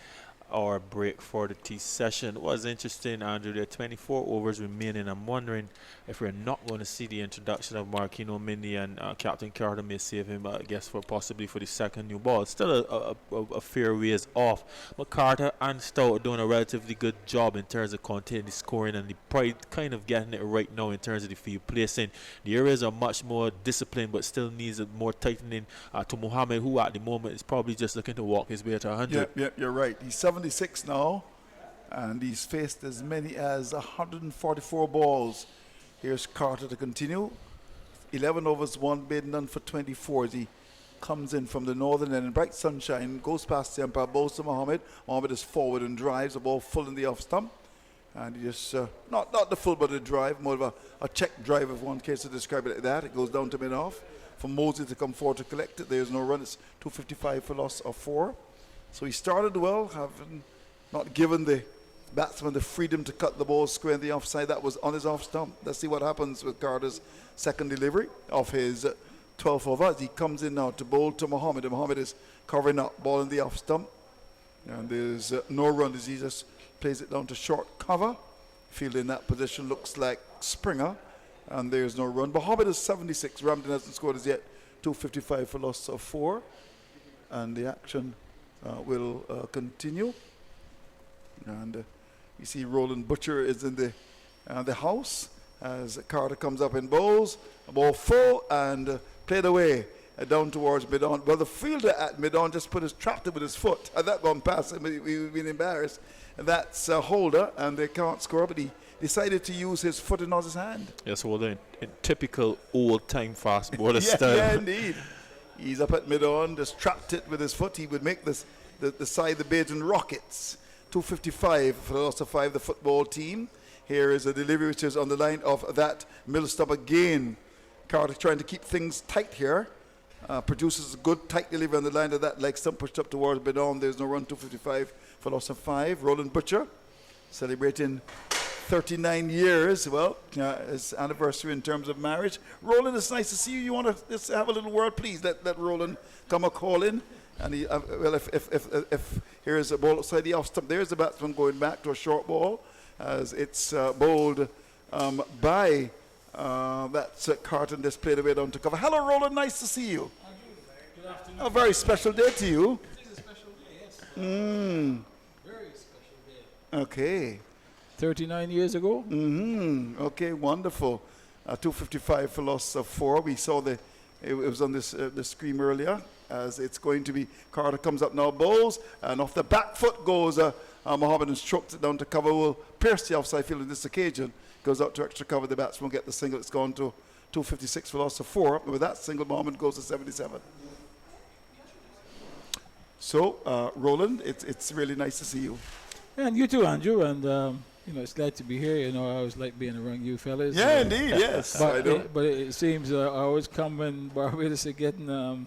E: our break for the tea session. It was interesting, Andrew. There are 24 overs remaining. I'm wondering if we're not going to see the introduction of Marquino Mindy, and Captain Carter may save him, I guess, for possibly for the second new ball. It's still a fair ways off. But Carter and Stout are doing a relatively good job in terms of containing the scoring, and the pride kind of getting it right now in terms of the field placing. The areas are much more disciplined, but still needs a more tightening to Mohammed, who at the moment is probably just looking to walk his way to 100.
A: Yeah, you're right. He's 76 now, and he's faced as many as 144 balls. Here's Carter to continue. 11 overs, 1 bid, none for 24 as he comes in from the northern end in bright sunshine, goes past the umpire, bowls to Mohammed. Mohammed is forward and drives the ball full in the off stump. And he just, not the full, but a drive, more of a check drive, if one case to describe it like that. It goes down to mid-off. For Mosey to come forward to collect it, there's no run. It's 255 for loss of 4. So he started well, having not given the batsman the freedom to cut the ball square in the offside. That was on his off stump. Let's see what happens with Carter's second delivery of his 12th over as he comes in now to bowl to Mohammed. And Mohammed is covering up, ball in the off stump. And there's no run as he just plays it down to short cover. Field in that position looks like Springer. And there's no run. Mohammed is 76. Ramden hasn't scored as yet. 255 for loss of 4. And the action will continue. And you see Roland Butcher is in the house as Carter comes up in bowls. A ball full and played away down towards mid-on. Well, the fielder at mid-on just trapped it with his foot. Had that gone past him, we've been embarrassed. And that's Holder, and they can't score, but he decided to use his foot and not his hand.
E: Yes, Holder, in typical old-time fast bowler style.
A: Yeah, indeed. He's up at mid-on, just trapped it with his foot. He would make the side the Baton Rockets. 255 for the loss of 5, the football team. Here is a delivery which is on the line of that middle stop again. Carter trying to keep things tight here. Produces a good tight delivery on the line of that leg stump pushed up towards mid-on. There's no run. 255 for loss of 5. Roland Butcher celebrating 39 years. Well, his anniversary in terms of marriage. Roland, it's nice to see you. You want to just have a little word? Please let Roland come a call in. And he, well, if here's a ball outside the off stump, there's the batsman going back to a short ball as it's bowled by That's Carton just played away down to cover. Hello, Roland. Nice to see you.
F: Good afternoon.
A: A very special day to you.
F: It is a special day, yes. Very special day.
A: Okay.
F: 39 years ago.
A: Okay, wonderful. 255 for loss of 4. We saw it was on the screen earlier as it's going to be. Carter comes up now, bowls, and off the back foot goes Mohammed and strokes it down to cover. Will pierce the offside field on this occasion. Goes out to extra cover. The batsman will get the single. It's gone to 256 for loss of 4. With that single, Mohammed goes to 77. So, Roland, it's really nice to see you.
F: And you too, Andrew. And, it's glad to be here. I always like being around you fellas.
A: Yeah, indeed, yes. I know.
F: But it seems I always come when Barbados are getting a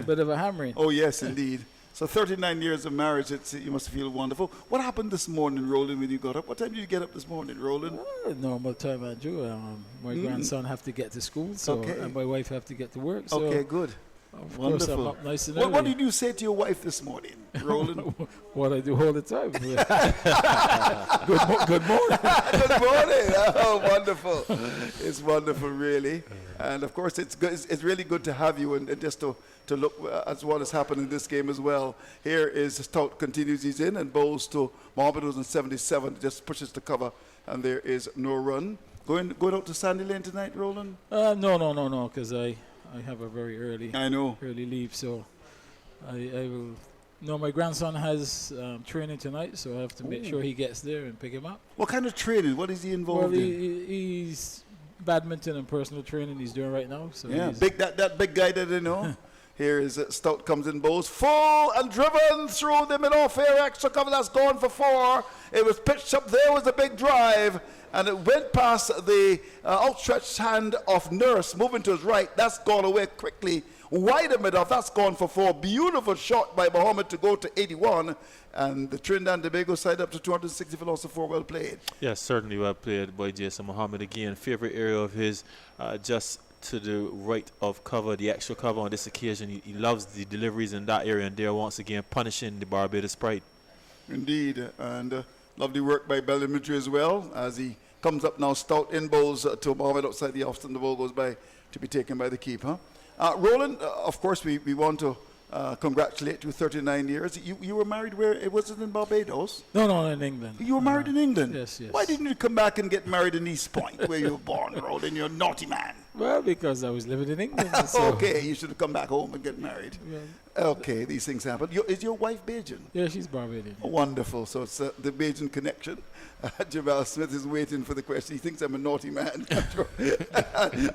F: bit of a hammering.
A: Oh, yes, indeed. So 39 years of marriage, you must feel wonderful. What happened this morning, Roland, when you got up? What time did you get up this morning, Roland?
F: Normal time, Andrew. My grandson have to get to school, and my wife have to get to work. So
A: Okay, good.
F: Of
A: Wonderful.
F: course, I'm up nice and
A: What
F: early.
A: did you say to your wife this morning, Roland?
F: What I do all the time. Good morning.
A: Good morning. Oh, wonderful. It's wonderful, really. And, of course, it's good. It's really good to have you and just to look at what has happened in this game as well. Here is Stout continues. He's in and bowls to Barbados in 77. Just pushes the cover, and there is no run. Going out to Sandy Lane tonight, Roland?
F: No, because I have a very early leave, so I will. No, my grandson has training tonight, so I have to make sure he gets there and pick him up.
A: What kind of training? What is he involved
F: Well,
A: in?
F: he's badminton and personal training he's doing right now. So
A: Yeah,
F: he's
A: that big guy that they know. Here is Stout comes in, bowls full and driven through the middle off air extra cover. That's gone for 4. It was pitched up. There was a big drive, and it went past the outstretched hand of Nurse, moving to his right. That's gone away quickly. Wide mid off. That's gone for 4. Beautiful shot by Mohammed to go to 81, and the Trinidad and Tobago side up to 260 for loss of 4. Well played.
E: Yes, certainly well played by Jason Mohammed again. Favorite area of his, just to the right of cover, the extra cover on this occasion. He loves the deliveries in that area, and there once again punishing the Barbados pride.
A: Indeed, and lovely work by Bellimitry as well as he comes up now. Stout in bowls to Mohammed outside the off stump. The ball goes by to be taken by the keeper. Roland, of course, we want to congratulate you. 39 years. You were married where? It wasn't in Barbados.
F: No, in England.
A: You were married in England.
F: Yes.
A: Why didn't you come back and get married in East Point, where you were born, Roland? You're a naughty man.
F: Well, because I was living in England. So
A: Okay, you should have come back home and get married. Okay, these things happen. Is your wife Bajan?
F: Yeah, she's Barbadian.
A: Oh, wonderful. So it's the Bajan connection. Jamal Smith is waiting for the question. He thinks I'm a naughty man.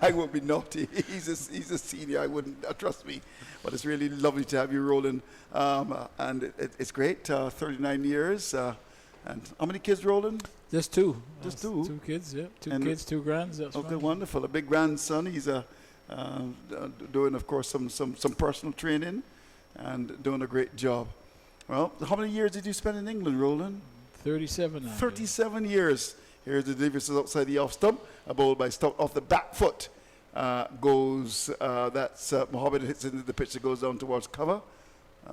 A: I won't be naughty. He's a senior. I wouldn't. Trust me. But it's really lovely to have you, Roland. And it's great. 39 years. And how many kids, Roland?
F: Just 2.
A: Just 2?
F: 2 kids, yeah. 2
A: And
F: kids, 2 grands. That's
A: Okay,
F: fine.
A: wonderful. A big grandson. He's doing, of course, some personal training and doing a great job. Well, how many years did you spend in England, Roland?
F: 37 now.
A: 37 years. Here's the delivery outside the off stump. A bowl by Stout off the back foot. Goes, that's Mohammed hits into the pitch that goes down towards cover.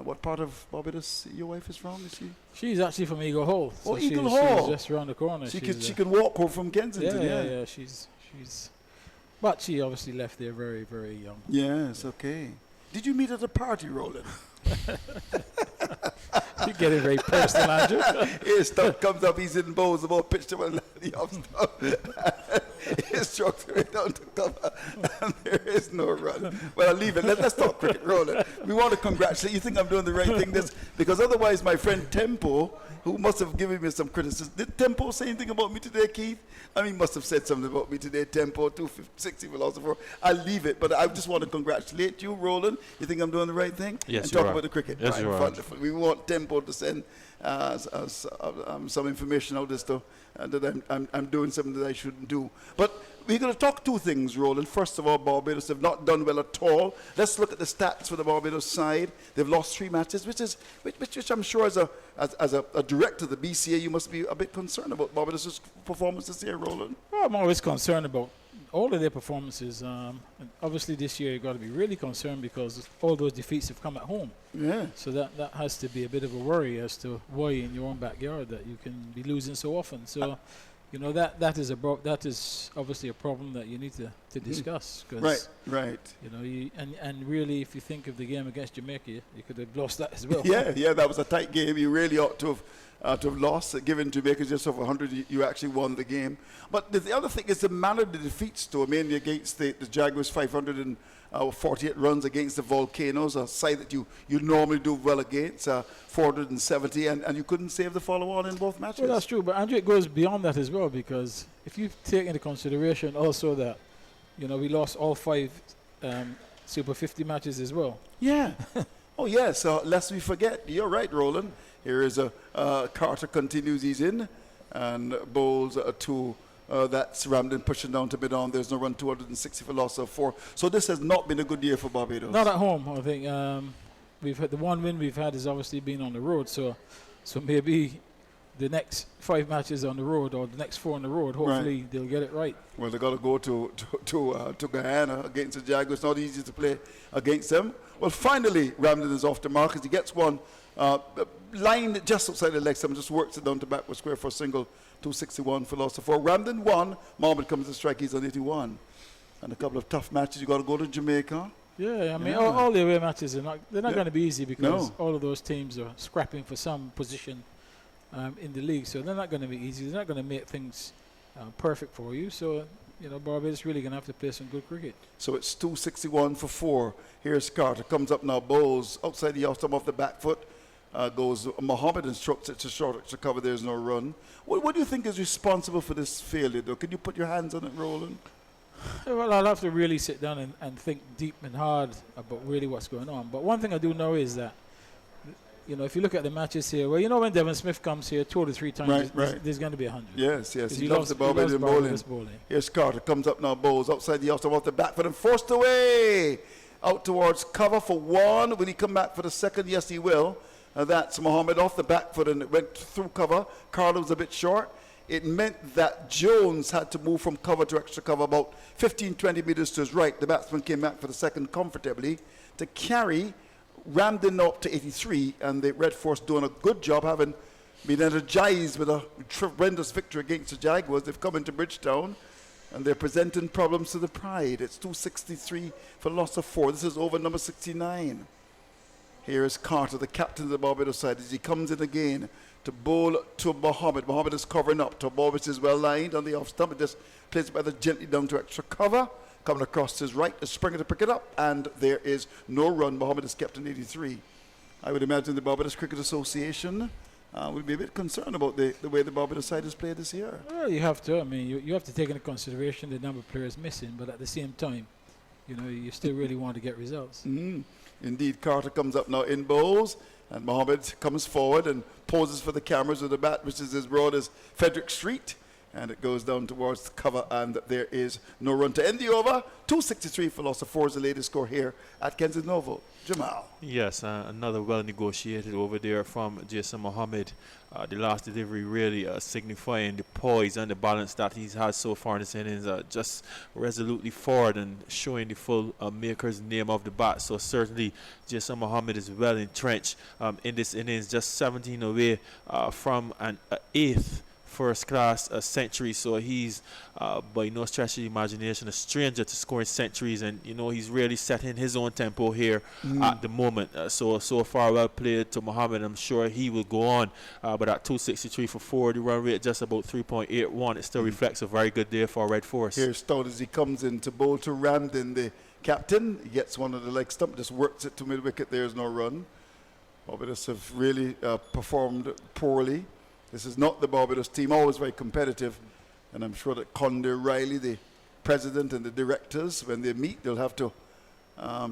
A: What part of Barbados your wife is from? Is she?
F: She's actually from Eagle Hall.
A: Oh,
F: so
A: Eagle
F: she's
A: Hall.
F: just around the corner.
A: She
F: She's,
A: can walk home from Kensington.
F: yeah. She's. But she obviously left there very, very young.
A: Yes, okay. Did you meet at a party, Roland?
F: You get it very personal, Andrew.
A: His stuff comes up, he's in bowls, the ball pitched him on the off stuff. His strokes right down to cover, and there is no run. Well, I'll leave it. Let's talk cricket, Roland. We want to congratulate you. Think I'm doing the right thing? Because otherwise, my friend Tempo, who must have given me some criticism. Did Tempo say anything about me today, Keith? I mean, must have said something about me today, Tempo, 260 philosopher. I'll leave it, but I just want to congratulate you, Roland. You think I'm doing the right thing?
E: Yes,
A: and
E: you
A: talk
E: are.
A: about the cricket.
E: Yes,
A: Right,
E: you are.
A: wonderful. We want Tempo to send some information out as to that I'm doing something that I shouldn't do. But we're going to talk 2 things, Roland. First of all, Barbados have not done well at all. Let's look at the stats for the Barbados side. They've lost 3 matches, which I'm sure as a director of the BCA, you must be a bit concerned about Barbados' performances here, Roland.
F: Well, I'm always concerned about all of their performances. And obviously, this year you've got to be really concerned because all those defeats have come at home.
A: Yeah.
F: So that has to be a bit of a worry as to why in your own backyard that you can be losing so often. So, you know, that is obviously a problem that you need to discuss. Cause,
A: Right.
F: You know, and really, if you think of the game against Jamaica, you could have lost that as well.
A: Yeah, that was a tight game. You really ought to have lost. Given Jamaica just over 100, you actually won the game. But the other thing is the manner of the defeats, though, mainly against the Jaguars, 548 runs against the Volcanoes, a side that you normally do well against, 470, and you couldn't save the follow-on in both matches.
F: Well, that's true, but Andrew, it goes beyond that as well, because if you take into consideration also that, you know, we lost all 5 Super 50 matches as well.
A: Yeah. Oh, yeah, so lest we forget, you're right, Roland. Here is Carter continues, he's in, and bowls to that's Ramden pushing down to mid-on. There's no run, 260 for loss of 4. So this has not been a good year for Barbados.
F: Not at home, I think. We've had the one win we've had has obviously been on the road, so maybe the next 5 matches on the road or the next 4 on the road, hopefully they'll get it right.
A: Well, they got to go to Guyana against the Jaguars. It's not easy to play against them. Well, finally, Ramden is off the mark as he gets one line just outside the leg stump, just works it down to backward square for a single, 261 for loss of 4. Ramden won. Mohammed comes to strike. He's on 81. And a couple of tough matches. You got to go to Jamaica.
F: Yeah, I mean, all the away matches they're not going to be easy because all of those teams are scrapping for some position in the league, so they're not going to be easy. They're not going to make things perfect for you. So, you know, Barbados really going to have to play some good cricket.
A: So it's 261 for 4. Here's Carter. Comes up now, bowls outside the off stump off the back foot. Goes Mohammed and strokes it to short extra cover. There's no run. What do you think is responsible for this failure, though? Can you put your hands on it, Roland?
F: Well, I'll have to really sit down and think deep and hard about really what's going on. But one thing I do know is that, you know, if you look at the matches here, well, you know, when Devon Smith comes here 2 or 3 times, there's going to be 100.
A: Yes. He loves the Barbadian bowling. Here's Carter. Comes up now, bowls outside the off stump off the back foot and forced away. Out towards cover for 1. Will he come back for the second? Yes, he will. That's Mohammed off the back foot and it went through cover. Carter was a bit short. It meant that Jones had to move from cover to extra cover about 15-20 meters to his right. The batsman came back for the second comfortably to carry Ramden up to 83, and the Red Force doing a good job, having been energized with a tremendous victory against the Jaguars. They've come into Bridgetown and they're presenting problems to the Pride. It's 263 for loss of 4. This is over number 69. Here is Carter, the captain of the Barbados side, as he comes in again to bowl to Mohammed. Mohammed is covering up. To ball which is well lined on the off stump. It just plays it rather gently down to extra cover. Coming across his right, is Springer to pick it up, and there is no run. Mohammed is kept in 83. I would imagine the Barbados Cricket Association would be a bit concerned about the way the Barbados side has played this year.
F: Well, you have to. I mean, you have to take into consideration the number of players missing, but at the same time, you know, you still really want to get results.
A: Indeed, Carter comes up now in bowls, and Mohammed comes forward and poses for the cameras with a bat which is as broad as Frederick Street, and it goes down towards the cover, and there is no run to end the over. 263 for loss of 4 is the latest score here at Kensington Oval. Jamal.
E: Yes, another well negotiated over there from Jason Mohammed. The last delivery really signifying the poise and the balance that he's had so far in this innings, just resolutely forward and showing the full maker's name of the bat. So certainly Jason Mohammed is well entrenched in this innings, just 17 away from an 8th first-class century, so he's by no stretch of the imagination a stranger to scoring centuries, and you know he's really setting his own tempo here at the moment. So far well played to Mohammed. I'm sure he will go on, but at 263 for 4, the run rate just about 3.81. It still reflects a very good day for Red Force.
A: Here's Stout as he comes in to bowl to Ramden, the captain. He gets one of the leg stump, just works it to mid-wicket. There's no run. Barbados have really performed poorly. This is not the Barbados team, always very competitive. And I'm sure that Conde Riley, the president, and the directors, when they meet, they'll have to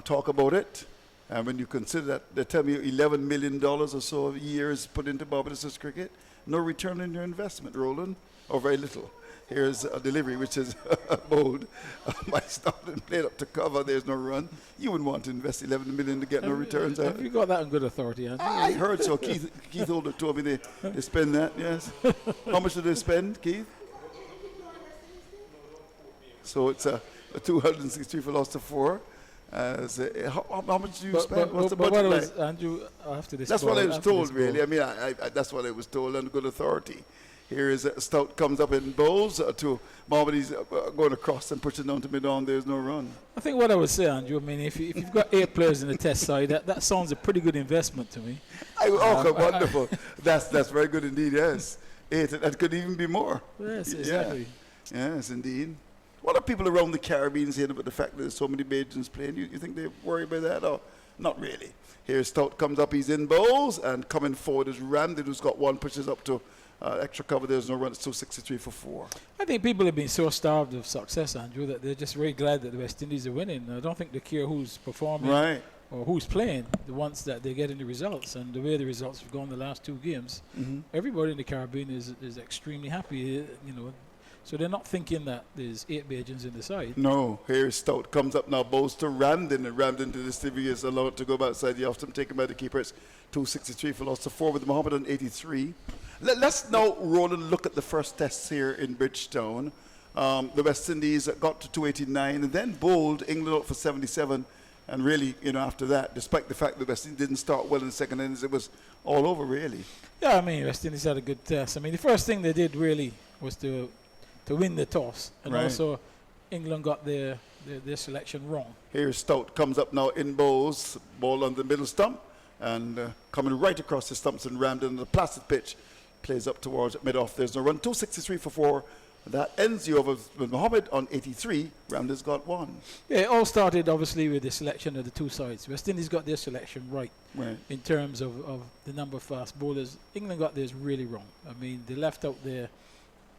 A: talk about it. And when you consider that they tell me $11 million or so a year is put into Barbados cricket, no return on your investment, Roland, or very little. Here's a delivery which is bold. My start and played up to cover. There's no run. You wouldn't want to invest $11 million to get no returns.
F: Have you got that on good authority, Andy?
A: I heard so. Keith Holder told me they spend that, yes. How much do they spend, Keith? So it's a 263 for loss to 4. How much do you spend? What's the budget like?
F: Andrew, after this
A: that's what I was told, really. I mean, that's what I was told on good authority. Here is Stout comes up in bowls to Mohammed. He's going across and pushing down to mid-on. There's no run.
F: I think what I would say, Andrew, I mean, if you've got 8 players in the test side, that sounds a pretty good investment to me.
A: Wonderful. That's very good indeed, yes. 8, that could even be more.
F: Yes, exactly.
A: Yeah. Yes, indeed. What are people around the Caribbean saying about the fact that there's so many Bajans playing? You think they worry about that, or not really? Here Stout comes up, he's in bowls, and coming forward is Ramsey, who's got 1, pushes up to extra cover. There's no run. It's 263 for 4.
F: I think people have been so starved of success, Andrew, that they're just very glad that the West Indies are winning. I don't think they care who's performing or who's playing. The ones that they're getting the results, and the way the results have gone the last 2 games, everybody in the Caribbean is extremely happy. So they're not thinking that there's 8 Bajans in the side.
A: No. Here Stout comes up now, bowls to Ramden, and Ramden to the Stevie is allowed to go outside the off-stump, taken by the keeper. It's 263 for loss to 4 with Mohammed on 83. Let's now roll and look at the first tests here in Bridgetown. The West Indies got to 289 and then bowled England out for 77. And really, after that, despite the fact that West Indies didn't start well in the second innings, it was all over, really.
F: Yeah, I mean, West Indies had a good test. I mean, the first thing they did really was to win the toss. And also, England got their selection wrong.
A: Here Stout comes up now in bowls, ball on the middle stump, and coming right across the stumps and rammed in the placid pitch. Plays up towards mid-off. There's no run. 263 for 4. That ends the over with Mohammed on 83. Ramda's got 1.
F: Yeah, it all started obviously with the selection of the 2 sides. West Indies got their selection right in terms of the number of fast bowlers. England got theirs really wrong. I mean, they left out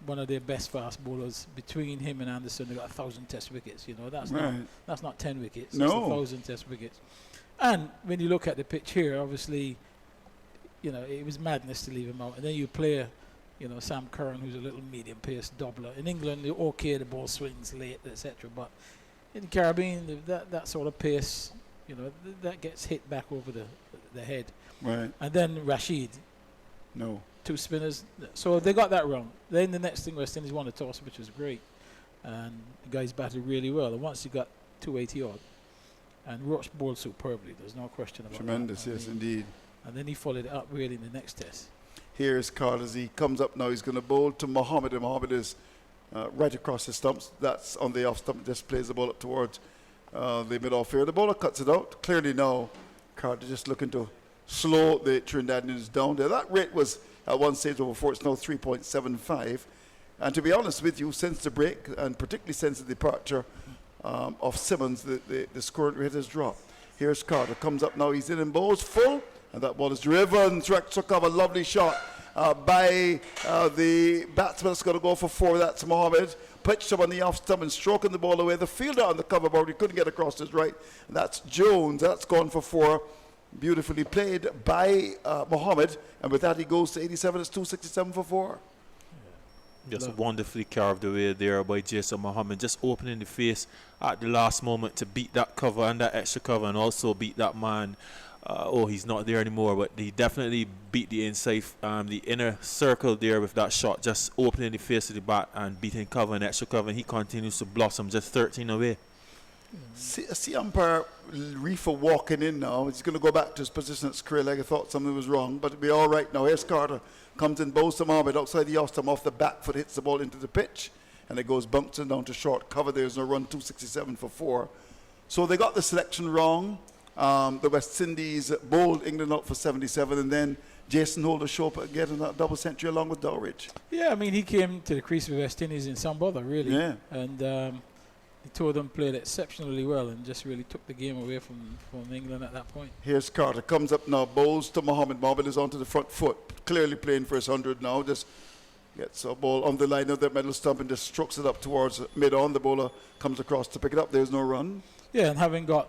F: one of their best fast bowlers. Between him and Anderson, they got 1,000 test wickets. That's not 10 wickets.
A: No.
F: It's 1,000 test wickets. And when you look at the pitch here, obviously, it was madness to leave him out. And then you play, Sam Curran, who's a little medium pace doubler. In England, the ball swings late, etc. But in the Caribbean, that sort of pace, that gets hit back over the head.
A: Right.
F: And then Rashid.
A: No.
F: 2 spinners. So they got that wrong. Then the next thing, West Indies won the toss, which was great. And the guys batted really well. And once you got 280 odd, and Roach bowled superbly, there's no question about
A: Tremendous,
F: that.
A: yes, indeed.
F: And then he followed it up really in the next test.
A: Here's Carter as he comes up now. He's going to bowl to Mohammed, and Mohammed is right across the stumps. That's on the off stump. Just plays the ball up towards the mid-off here. The bowler cuts it out. Clearly now, Carter just looking to slow the Trinidadians down there. That rate was at one stage over 4. It's now 3.75. And to be honest with you, since the break, and particularly since the departure of Simmons, the score rate has dropped. Here's Carter. Comes up now. He's in bowls full. And that ball is driven through extra cover. Lovely shot by the batsman that's going to go for 4. That's Mohammed. Pitched up on the off stump and stroking the ball away. The fielder on the cover board, he couldn't get across his right. And that's Jones. That's gone for 4. Beautifully played by Mohammed. And with that, he goes to 87. It's 267 for 4.
E: Just wonderfully carved away there by Jason Mohammed, just opening the face at the last moment to beat that cover and that extra cover, and also beat that man. He's not there anymore, but he definitely beat the inside, the inner circle there with that shot, just opening the face of the bat and beating cover and extra cover, and he continues to blossom, just 13 away.
A: See umpire Reefer walking in now. He's going to go back to his position at square leg. I thought something was wrong, but it'll be all right now. Here's Carter. Comes in, bows to Mohammed outside the off-stump, off the back foot, hits the ball into the pitch, and it goes bouncing down to short cover. There's no run, 267 for 4. So they got the selection wrong. The West Indies bowled England out for 77, and then Jason Holder showed up getting that double century along with Dowridge.
F: Yeah, I mean, he came to the crease with West Indies in some bother, really.
A: Yeah.
F: And the 2 of them played exceptionally well and just really took the game away from England at that point.
A: Here's Carter. Comes up now, bowls to Mohammed. Mohammed is onto the front foot, clearly playing for his 100 now. Just gets a ball on the line of the middle stump and just strokes it up towards mid-on. The bowler comes across to pick it up. There's no run.
F: Yeah, and having got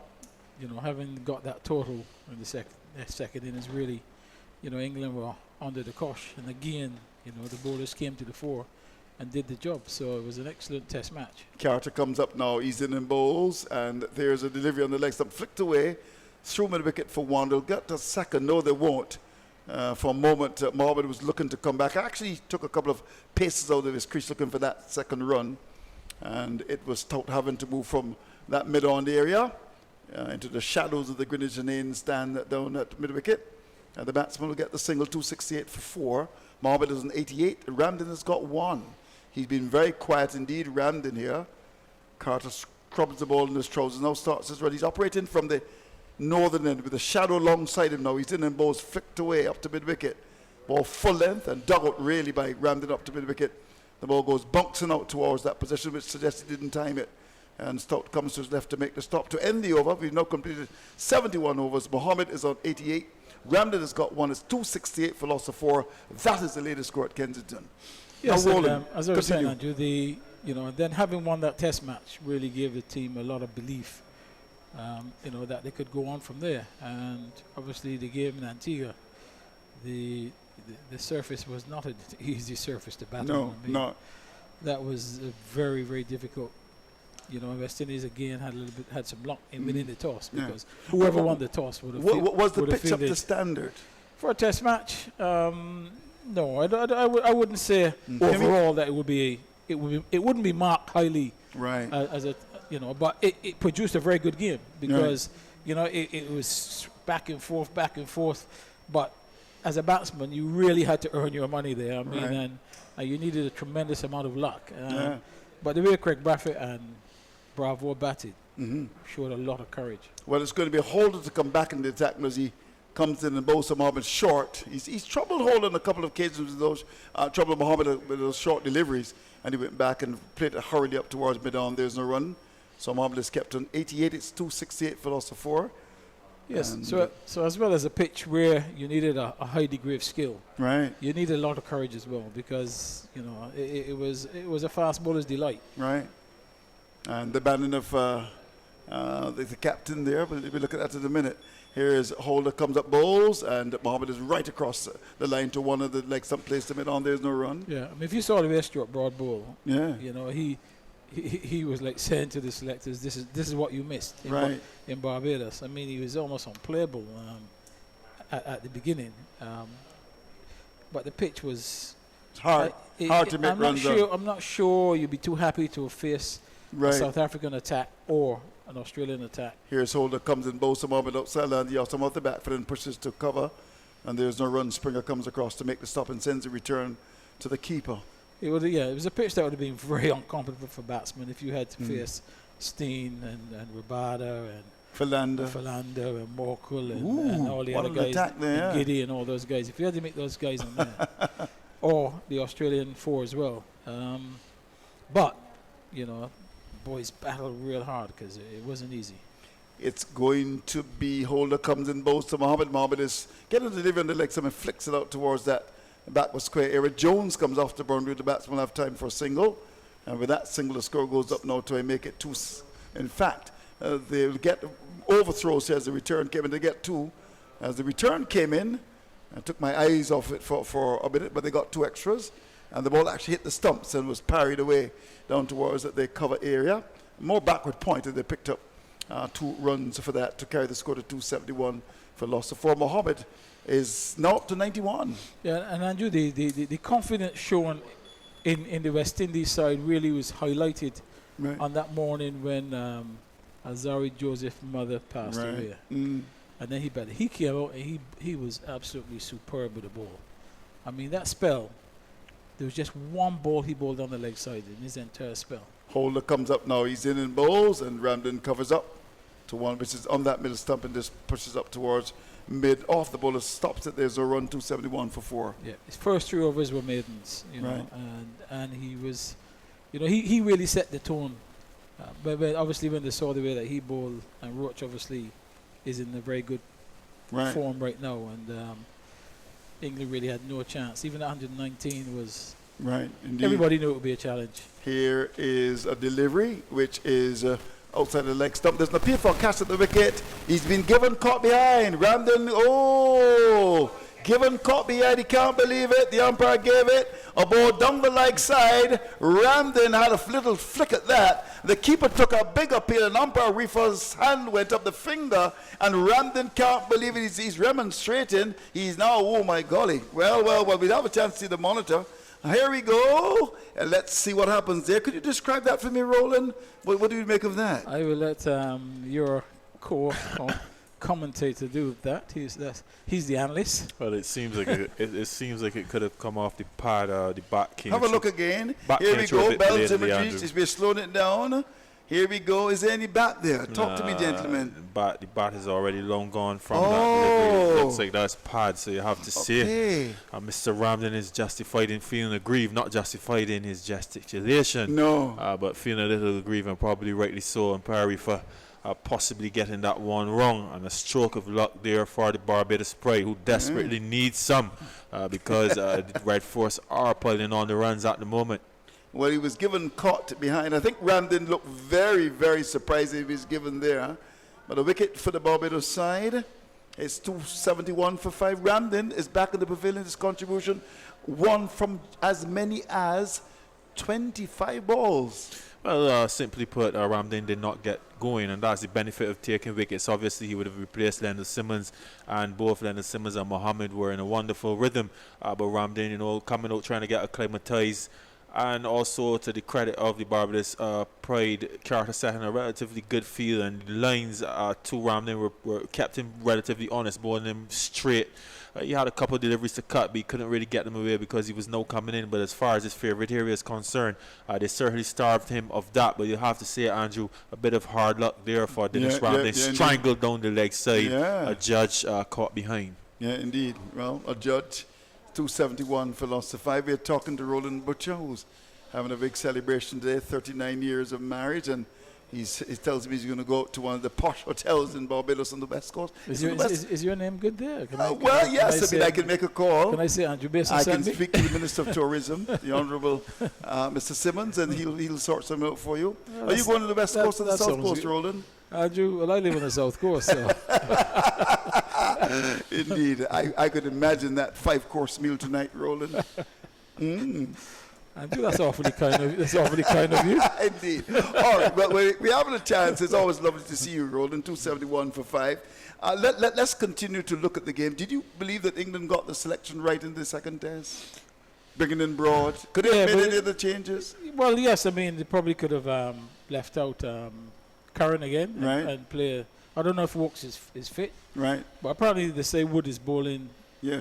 F: that total in the second innings, really, England were under the cosh, and again, the bowlers came to the fore and did the job. So it was an excellent test match.
A: Carter comes up now. He's in bowls, and there's a delivery on the leg stump, flicked away, threw mid wicket for 1. They'll get to second. No, they won't. For a moment, Mohammed was looking to come back. Actually, took a couple of paces out of his crease looking for that second run, and it was Stout having to move from that mid-on area into the shadows of the Greenwich Lane stand down at mid-wicket. And the batsman will get the single, 268 for 4. Mohammed is an 88. Ramden has got 1. He's been very quiet indeed, Ramden here. Carter scrubs the ball in his trousers, now starts his run. He's operating from the northern end with a shadow alongside him now. He's in and ball's flicked away up to mid-wicket. Ball full length and dug out really by Ramden up to mid-wicket. The ball goes bouncing out towards that position, which suggests he didn't time it. And Stout comes to his left to make the stop. To end the over, we've now completed 71 overs. Mohammed is on 88. Ramden has got 1. It's 268 for loss of 4. That is the latest score at Kensington.
F: Yes,
A: now,
F: and,
A: Roland,
F: as I was saying,
A: continue.
F: Andrew, then having won that test match really gave the team a lot of belief, that they could go on from there. And obviously the game in Antigua, the surface was not an easy surface to battle on.
A: No, no.
F: That was very, very difficult. West Indies again had some luck in winning the toss, because whoever won the toss would have.
A: Was the pitch up to standard
F: for a test match? No, I wouldn't say overall that it wouldn't be marked highly,
A: right?
F: As a but it produced a very good game, because it was back and forth. But as a batsman, you really had to earn your money there. I mean, and you needed a tremendous amount of luck. But the way Craig Brathwaite and Bravo batted showed a lot of courage.
A: Well, it's going to be a Holder to come back in the attack as he comes in and bowls Mohammed short. He's troubled Holder on a couple of occasions with those, troubled Mohammed with those short deliveries, and he went back and played it hurriedly up towards mid-on. There's no run. So Mohammed is kept on 88. It's 268 for loss of 4.
F: Yes,
A: and
F: so as well as a pitch where you needed a high degree of skill,
A: right? You
F: needed a lot of courage as well, because it was a fast bowler's delight,
A: right? And the banning of the captain there, but we'll look at that in a minute. Here is Holder comes up bowls, and Mohammed is right across the line to one of the legs, some place to mid on. There's no run.
F: Yeah, I mean, if you saw the way Stuart Broad bowl,
A: yeah,
F: he was like saying to the selectors, "This is what you missed in Barbados." I mean, he was almost unplayable at the beginning, but the pitch was
A: hard to make runs on.
F: I'm not sure you'd be too happy to face a South African attack or an Australian attack.
A: Here's Holder comes in, bowls Mohammed outside and the Austin off the back foot and pushes to cover, and there's no run. Springer comes across to make the stop and sends a return to the keeper.
F: It was a pitch that would have been very uncomfortable for batsmen if you had to face Steen and Rabada and Philander and Morkel and all the other guys, and Giddy and all those guys. If you had to make those guys on there, or the Australian 4 as well. But boys battled real hard because it wasn't easy.
A: It's going to be Holder comes in, bowls to Mohammed. Mohammed is getting the delivery on the leg, and flicks it out towards that backward square area. Jones comes off the boundary. The batsman will have time for a single, and with that single, the score goes up now to make it 2. In fact, they'll get overthrows as the return came in. They get 2. As the return came in, I took my eyes off it for a minute, but they got 2 extras, and the ball actually hit the stumps and was parried away down towards the cover area. More backward point, and they picked up 2 runs for that to carry the score to 271 for loss of 4. Mohammed is now up to 91.
F: Yeah, and Andrew, the confidence shown in the West Indies side really was highlighted on that morning when Azari Joseph's mother passed away. And then he came out and he was absolutely superb with the ball. I mean, that spell, there was just one ball he bowled on the leg side in his entire spell.
A: Holder comes up now. He's in and bowls, and Ramden covers up to one, which is on that middle stump, and just pushes up towards mid. Off the bowler stops it. There's a run, 271 for 4. Yeah,
F: his first 3 overs were maidens, and he was, he really set the tone. But obviously when they saw the way that he bowled, and Roach obviously is in a very good form right now, and England really had no chance. Even at 119 was
A: indeed.
F: Everybody knew it would be a challenge.
A: Here is a delivery, which is outside the leg stump. There's an appeal for a catch at the wicket. He's been given, caught behind. Ramden, given, caught behind. He can't believe it. The umpire gave it a ball down the leg side. Ramden had a little flick at that. The keeper took a big appeal, and umpire Reefer's hand went up the finger, and Ramden can't believe it. He's remonstrating. He's now, oh my golly. Well, we'll have a chance to see the monitor. Here we go, and let's see what happens there. Could you describe that for me, Roland? What do you make of that?
F: I will let your commentator do with that. He's the analyst.
E: Well, it seems like it seems like it could have come off the pad. The back came.
A: Have a look again.
E: Back
A: Here
E: came
A: we
E: through a
A: go.
E: bit
A: Bell's
E: late in the
A: imagery.
E: Andrew.
A: We're slowing it down. Here we go. Is there any bat there? Talk to me, gentlemen.
E: The bat is already long gone from
A: Oh.
E: that delivery. Looks like that's pad, so you have to say
A: Okay.
E: Mr. Ramden is justified in feeling aggrieved, not justified in his gesticulation.
A: No.
E: But feeling a little aggrieved, and probably rightly so, and Perry for possibly getting that one wrong. And a stroke of luck there for the Barbados Pride, who desperately needs some because the Red Force are piling on the runs at the moment.
A: Well, he was given caught behind. I think Ramden looked very, very surprised if he's given there. But a wicket for the Barbados side. It's 271 for 5. Ramden is back in the pavilion. His contribution, one from as many as 25 balls.
E: Well, simply put, Ramden did not get going, and that's the benefit of taking wickets. Obviously, he would have replaced Leonard Simmons, and both Leonard Simmons and Mohammed were in a wonderful rhythm. But Ramden, coming out trying to get acclimatized. And also, to the credit of the Barbados Pride, Carter set in a relatively good field, and the lines to Ramden were kept him relatively honest, bowling him straight. He had a couple of deliveries to cut, but he couldn't really get them away because he was no coming in. But as far as his favourite area is concerned, they certainly starved him of that. But you have to say, Andrew, a bit of hard luck there for Dennis Ramden. Strangled down the leg side. A judge caught behind.
A: Yeah, indeed. Well, a judge. 271 for loss of 5. We're talking to Roland Butcher, who's having a big celebration today, 39 years of marriage, and he tells me he's going to go to one of the posh hotels in Barbados on the West Coast.
F: Is your name good there?
A: Yes, I can make a call.
F: Can I say Andrew Basin?
A: I can speak to the Minister of Tourism, the Honourable Mr. Simmons, and he'll sort something out for you. Are you going to the West Coast or the South Coast, Roland?
F: Andrew, well, I live on the South Coast, so.
A: Indeed. I could imagine that 5-course meal tonight, Roland.
F: Andrew, that's awfully kind of you.
A: Indeed. All right, well, we're having a chance. It's always lovely to see you, Roland. 271 for 5. Let's continue to look at the game. Did you believe that England got the selection right in the second test? Bringing in Broad. Could they have made any other changes?
F: Well, yes. I mean, they probably could have left out Curran again and play. I don't know if Wokes is fit.
A: Right.
F: But apparently they say Wood is bowling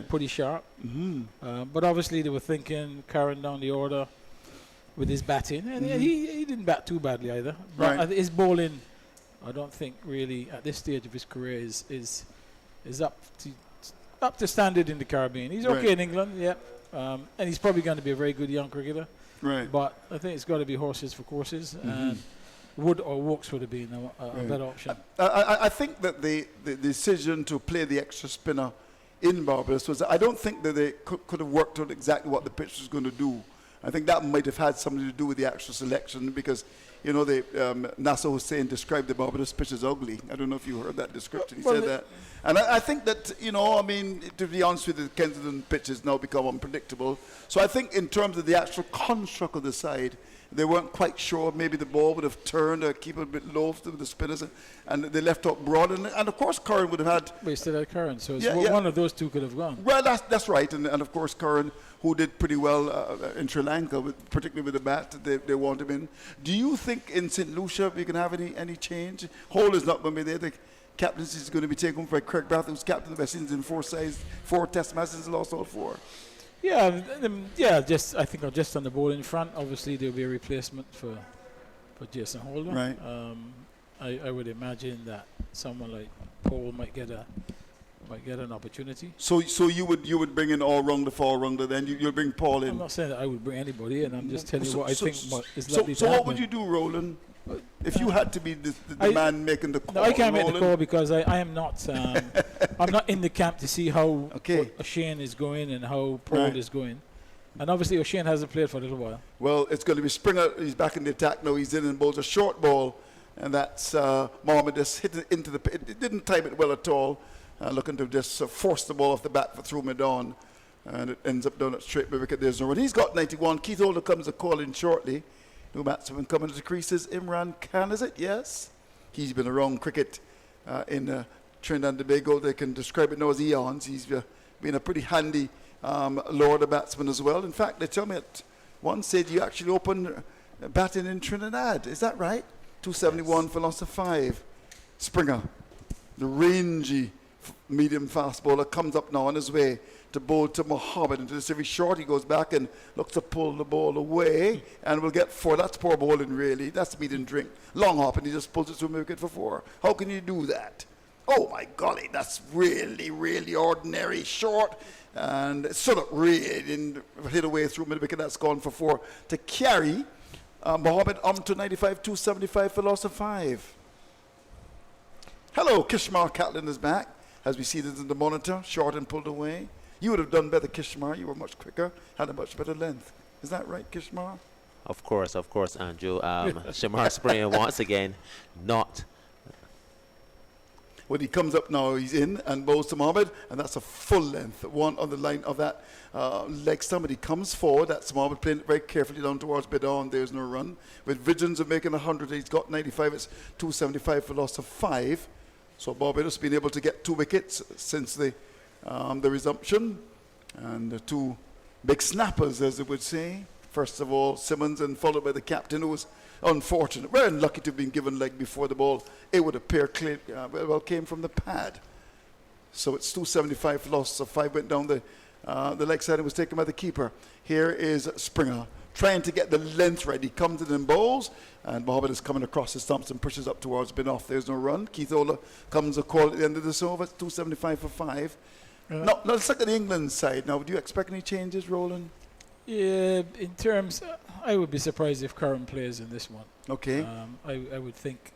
F: pretty sharp.
A: Mm-hmm.
F: But obviously they were thinking Curran down the order with his batting. And he didn't bat too badly either. But his bowling, I don't think really at this stage of his career is up to standard in the Caribbean. He's okay in England, and he's probably going to be a very good young cricketer.
A: Right.
F: But I think it's got to be horses for courses. And Wood or Wokes would have been a better option.
A: I think that the decision to play the extra spinner in Barbados was, I don't think that they could have worked out exactly what the pitch was going to do. I think that might have had something to do with the actual selection because, Nasser Hussain described the Barbados pitch as ugly. I don't know if you heard that description. He said that. And I think that, to be honest with you, the Kensington pitch has now become unpredictable. So I think in terms of the actual construct of the side, they weren't quite sure. Maybe the ball would have turned or keep it a bit low to the spinners, and they left out Broad. And of course, Curran would have had.
F: But still had Curran, so one of those two could have gone.
A: Well, that's right. And of course, Curran, who did pretty well in Sri Lanka, particularly with the bat, they want him in. Do you think in St. Lucia we can have any change? Hole is not going to be there. The captaincy is going to be taken by Craig Bath, who's captain of the West Indies in 4 test matches, lost all 4.
F: I think just on the bowling front, obviously there'll be a replacement for Jason Holder.
A: Right.
F: I would imagine that someone like Paul might get an opportunity.
A: So you would bring in all-rounder, fall-rounder, then you'll bring Paul in.
F: I'm not saying that I would bring anybody in. I'm just telling you what I think is likely to happen.
A: So what would you do, Roland? If you had to be the man making the call?
F: No, I can't make the call because I am not. I'm not in the camp to see how O'Shane is going and how Paul is going. And obviously O'Shane hasn't played for a little while.
A: Well, it's going to be Springer. He's back in the attack now. He's in and bowls a short ball, and that's Mohammed just hit it into the pit. It didn't time it well at all. Looking to just force the ball off the bat through mid-on, and it ends up down at straight wicket. There's no run. He's got 91. Keith Holder comes a call in shortly. New batsman coming to the creases. Imran Khan, is it? Yes. He's been around cricket in Trinidad and Tobago. They can describe it now as eons. He's been a pretty handy lower order batsman as well. In fact, they tell me at one stage you actually opened batting in Trinidad. Is that right? 271 for loss of 5. Springer. the rangy medium fast bowler, comes up now on his way to bowl to Mohammed. Into this very short, he goes back and looks to pull the ball away and will get 4. That's poor bowling, really. That's meat and drink. Long hop, and he just pulls it to a wicket for 4. How can you do that? Oh, my golly, that's really, really ordinary. Short, and it sort of really didn't hit away through mid wicket. That's gone for 4 to carry Mohammed to 95, 275 for loss of 5. Hello, Kishmar Catlin is back, as we see this in the monitor, short and pulled away. You would have done better, Kishmar. You were much quicker, had a much better length. Is that right, Kishmar?
D: Of course, Andrew. Shamar Springer once again not.
A: When he comes up now, he's in and bowls to Mohammed, and that's a full length, one on the line of that leg stump. He comes forward. That's Mohammed playing it very carefully down towards Bidon. There's no run. With visions of making 100, he's got 95. It's 275 for loss of 5. So Barbados been able to get 2 wickets since the resumption, and the 2 big snappers, as they would say. First of all, Simmons, and followed by the captain, who was unfortunate. Very unlucky to have been given leg before the ball, it would appear, came from the pad. So it's 275 for loss of 5. Went down the leg side and was taken by the keeper. Here is Springer trying to get the length right. He comes in and bowls, and Mohammed is coming across the stumps and pushes up towards bin off. There's no run. Keith Ola comes a call at the end of this over. It's 275 for 5. Now, let's look at the England side. Now, do you expect any changes, Roland?
F: Yeah, in terms, I would be surprised if Curran plays in this one.
A: Okay.
F: I would think,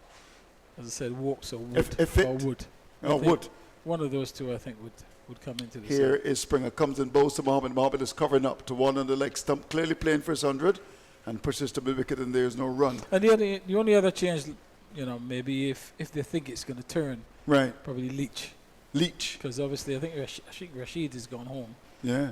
F: as I said, Walks or Wood.
A: If
F: or Wood.
A: Wood.
F: One of those two, I think, would come into the
A: Here
F: side.
A: is Springer, comes in, bows to Mohammed. Mohammed is covering up to 1 on the leg stump, clearly playing for his 100, and pushes to mid wicket, and there's no run.
F: And the only other change, maybe if they think it's going to turn,
A: Right.
F: probably Leach. Because obviously I think Rashid has gone home.
A: Yeah.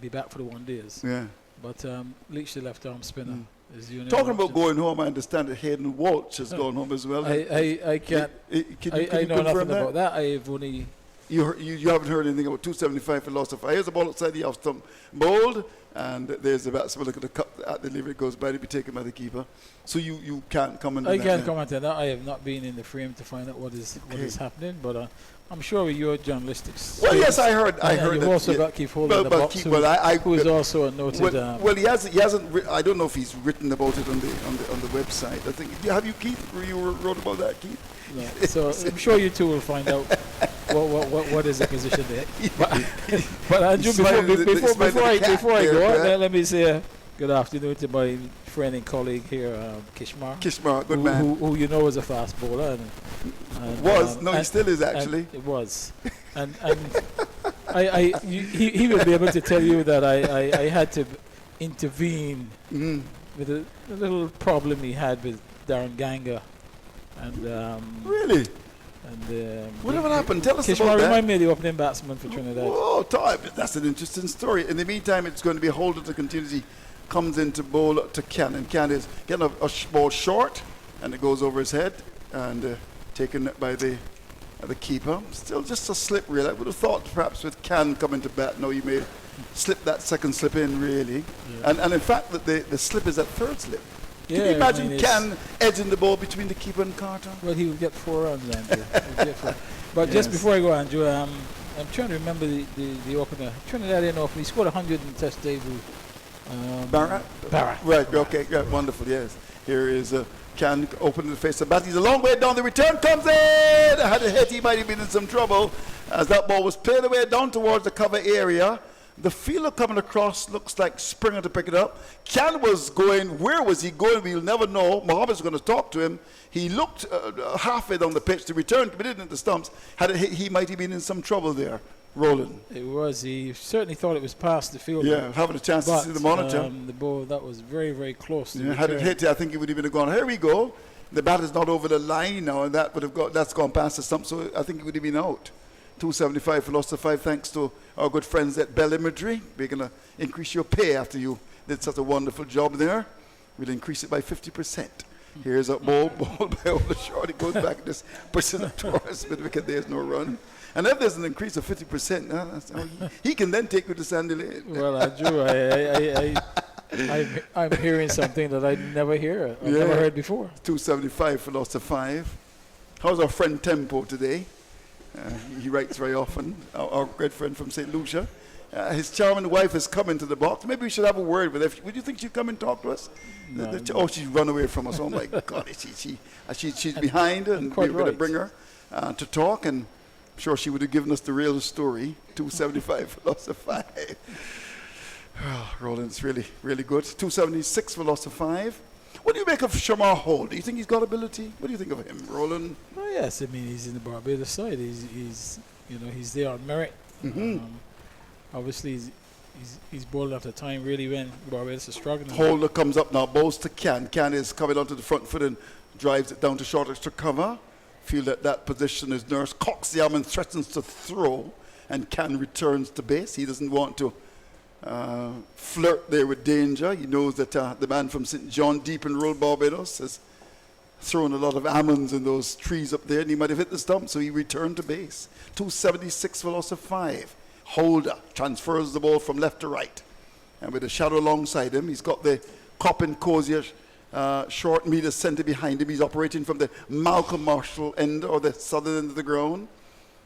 F: Be back for the 1 days.
A: Yeah.
F: But Leach, the left arm spinner, is the only
A: Talking
F: other
A: about
F: option.
A: going home, I understand that Hayden Walsh has gone home as well.
F: I can't.
A: Can you
F: I know
A: confirm
F: nothing
A: that?
F: about that. I've only.
A: You haven't heard anything about 275 for loss of 5. Here's the ball outside the off stump, bowled, and there's the batsman. Look at the cup at the delivery, it goes by to be taken by the keeper. So you can't comment on
F: I
A: that.
F: can't comment on that. I have not been in the frame to find out what is happening, but I'm sure with your journalistic.
A: Well, yes, I heard.
F: You've
A: that,
F: also got Keith Holder in the box, who is also a noted.
A: Well, he hasn't. I don't know if he's written about it on the website. I think. Have you, Keith? You wrote about that, Keith?
F: No. So I'm sure you two will find out what is the position there. But Andrew, before I go, let me say good afternoon to my friend and colleague here, Kishmar.
A: Kishmar, good man.
F: Who you know is a fast bowler.
A: He still is actually.
F: It was, and he will be able to tell you that I had to intervene with a little problem he had with Darren Ganga, and
A: really.
F: And
A: whatever happened? Tell us
F: Kishmar,
A: about that.
F: remind me of the opening batsman for Trinidad.
A: Oh, that's an interesting story. In the meantime, it's going to be Holder to continue. He comes into bowl to Can, and Can is getting a ball short, and it goes over his head, and taken by the keeper. Still just a slip, really. I would have thought perhaps with Can coming to bat, no, you may slip that second slip in, really. Yeah. And in fact, the slip is that third slip. Can you imagine Can edging the ball between the keeper and Carter?
F: Well, he would get 4 runs, Andrew. But just before I go, Andrew, I'm trying to remember the opener. Trinidad in opener. He scored 100 in the test debut.
A: Barra. Right, okay, yeah, wonderful, yes. Here is Can open the face of the bat. He's a long way down. The return comes in. Had a hit, he might have been in some trouble as that ball was played away down towards the cover area. The fielder coming across looks like Springer to pick it up. Can was going, where was he going? We'll never know. Mohammed's going to talk to him. He looked halfway down the pitch to return, committed into the stumps. Had it hit, he might have been in some trouble there. Roland.
F: It was. He certainly thought it was past the field.
A: Yeah, having a chance to see the monitor.
F: The ball, that was very, very close. To
A: had it hit, I think he would have been gone. Here we go. The bat is not over the line now, and that's gone past the stump, so I think it would have been out. 275 for loss of 5, thanks to our good friends at Bell Imagery. We're going to increase your pay after you did such a wonderful job there. We'll increase it by 50%. Here's a ball by over short. It goes back, just pushes it towards mid wicket. There's no run. And if there's an increase of 50%, he can then take you to Sandy Lane.
F: Well, Andrew, I'm hearing something that I never hear. I've never heard before.
A: 275 for loss of 5. How's our friend Tempo today? He writes very often, our good friend from St. Lucia. His charming wife has come into the box. Maybe we should have a word with her. Would you think she'd come and talk to us?
F: No,
A: Oh, she's run away from us. Oh, my God. She's behind, and
F: quite
A: we're going to
F: right.
A: bring her to talk, and I'm sure she would have given us the real story. 275 for loss of 5. Oh, Roland's really, really good. 276 for loss of 5. What do you make of Shamar Hall? Do you think he's got ability? What do you think of him, Roland?
F: Oh, yes, I mean, he's in the Barbados side. He's he's there on merit.
A: Mm-hmm.
F: Obviously, he's bowled at a time really when Barbados is struggling.
A: Holder comes up now, bowls to Can. Can is coming onto the front foot and drives it down to short extra cover. Feel that position is Nurse cocks the arm and threatens to throw, and Can returns to base. He doesn't want to flirt there with danger. He knows that the man from St. John, deep in rural Barbados, has thrown a lot of almonds in those trees up there, and he might have hit the stump, so he returned to base. 276 for loss of 5. Holder transfers the ball from left to right, and with a shadow alongside him, he's got the Coppin Cozier short meter centre behind him. He's operating from the Malcolm Marshall end, or the southern end of the ground.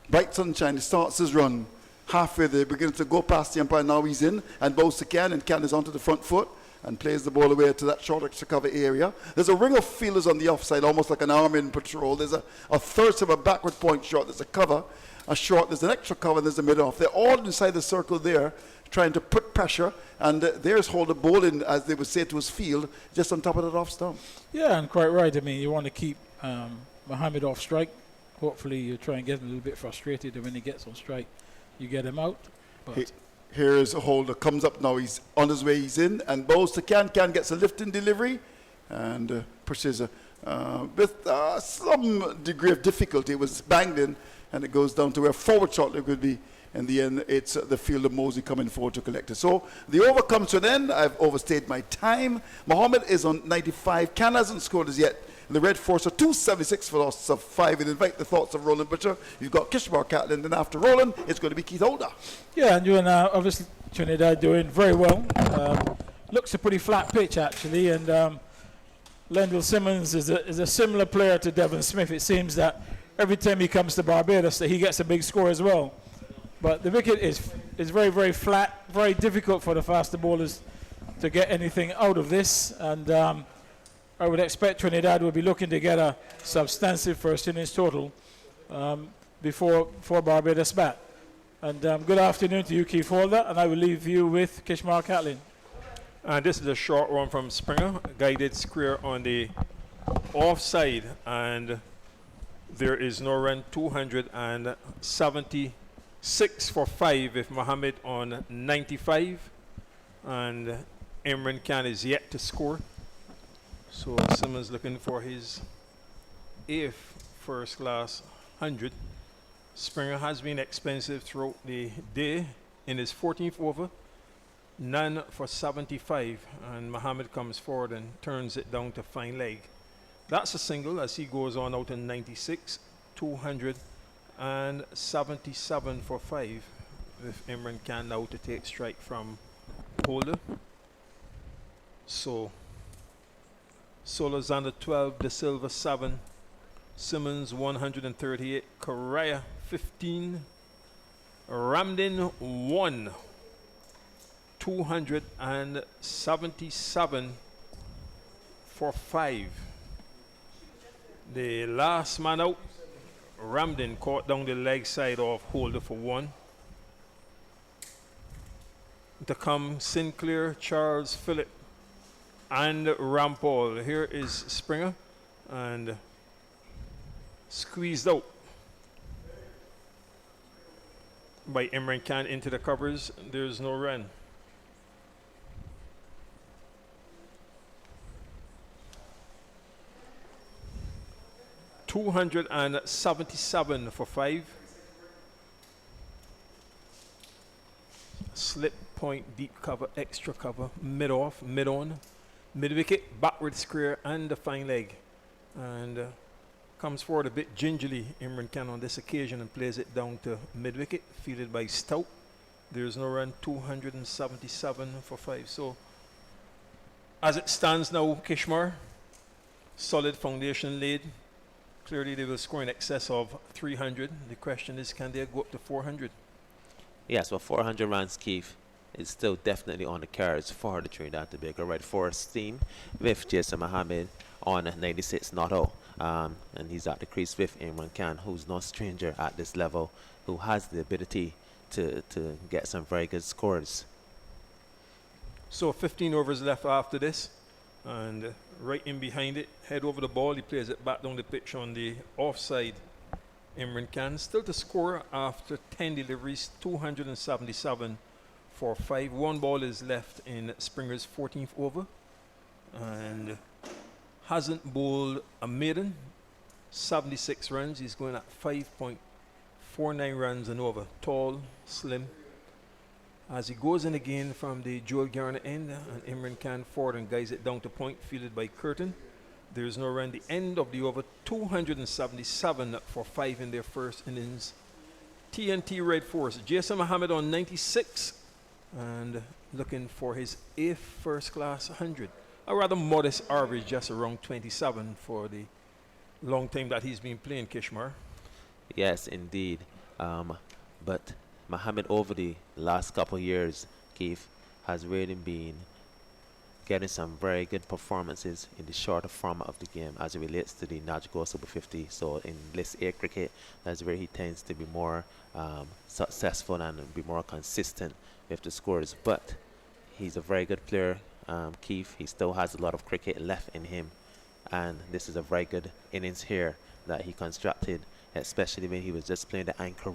A: Bright sunshine. He starts his run. Halfway there, begins to go past the umpire. Now he's in and bows to Can, and Can is onto the front foot and plays the ball away to that short extra cover area. There's a ring of fielders on the offside, almost like an army in patrol. There's a third of a backward point shot. There's a cover, a short, there's an extra cover, there's a mid-off. They're all inside the circle there, trying to put pressure, and there's Holder bowling, as they would say, to his field, just on top of that off stump.
F: Yeah, and quite right. I mean, you want to keep Mohammed off strike. Hopefully, you try and get him a little bit frustrated, and when he gets on strike, you get him out. But
A: Here's a Holder, comes up now, he's on his way, he's in, and bows to Can. Can gets a lift-in delivery, and pushes with some degree of difficulty. It was banged in, and it goes down to where forward shot it would be. In the end, it's the fielder Mosey coming forward to collect it. So the over comes to an end. I've overstayed my time. Mohammed is on 95. Can hasn't scored as yet. The Red Force are 276 for loss of 5. And invite the thoughts of Roland Butcher. You've got Kishmar Catlin, and after Roland, it's going to be Keith Holder.
F: yeah, and you're obviously Trinidad doing very well. Looks a pretty flat pitch actually, and Lendl Simmons is a similar player to Devon Smith. It seems that every time he comes to Barbados, that he gets a big score as well. But the wicket is very, very flat, very difficult for the faster bowlers to get anything out of this. And I would expect Trinidad will be looking to get a substantive first innings total before Barbados bat. And good afternoon to you, Keith Holder, and I will leave you with Kishmar Catlin.
C: And this is a short one from Springer, guided square on the offside, and there is no run. 276 for 5 if Mohammed on 95, and Imran Khan is yet to score. So Simmons looking for his 8th first class 100. Springer has been expensive throughout the day. In his 14th over, none for 75, and Mohammed comes forward and turns it down to fine leg. That's a single as he goes on out in 96, 277 for 5 with Imran Khan now to take strike from Holder. So Solazanda 12, De Silva 7, Simmons 138, Correa 15, Ramdin 1, 277 for 5. The last man out, Ramdin caught down the leg side of Holder for 1. To come Sinclair, Charles, Phillip, and Rampal. Here is Springer, and squeezed out by Imran Khan into the covers. There's no run. $277 for 5. Slip point, deep cover, extra cover, mid off, mid on, mid wicket, backward square, and a fine leg. And comes forward a bit gingerly, Imran Khan, on this occasion, and plays it down to mid wicket, fielded by Stout. There's no run. 277 for 5. So as it stands now, Kishmar, solid foundation laid, Clearly, they will score in excess of 300. The question is, can they go up to 400?
D: Yes, well, 400 runs, Keith, is still definitely on the cards for the Trinidad and Tobago Red Forest team with Jason Mohammed on 96 not out. And he's at the crease with Imran Khan, who's no stranger at this level, who has the ability to get some very good scores.
C: So 15 overs left after this, and right in behind it, head over the ball, he plays it back down the pitch on the offside. Imran Khan still to score after 10 deliveries, 277 for 5. One ball is left in Springer's 14th over, and hasn't bowled a maiden. 76 runs. He's going at 5.49 runs and over. Tall, slim. As he goes in again from the Joel Garner end, and Imran Khan forward and guides it down to point, fielded by Curtin. There's no run. The end of the over, 277 for 5 in their first innings. TNT Red Force, Jason Mohammed on 96 and looking for his 8th first class 100. A rather modest average, just around 27 for the long time that he's been playing, Kishmar.
D: Yes, indeed. But Mohammed over the last couple of years, Keith, has really been getting some very good performances in the shorter format of the game as it relates to the Najigo Super 50. So in List A cricket, that's where he tends to be more successful and be more consistent with the scores. But he's a very good player, Keith. He still has a lot of cricket left in him. And this is a very good innings here that he constructed, especially when he was just playing the anchor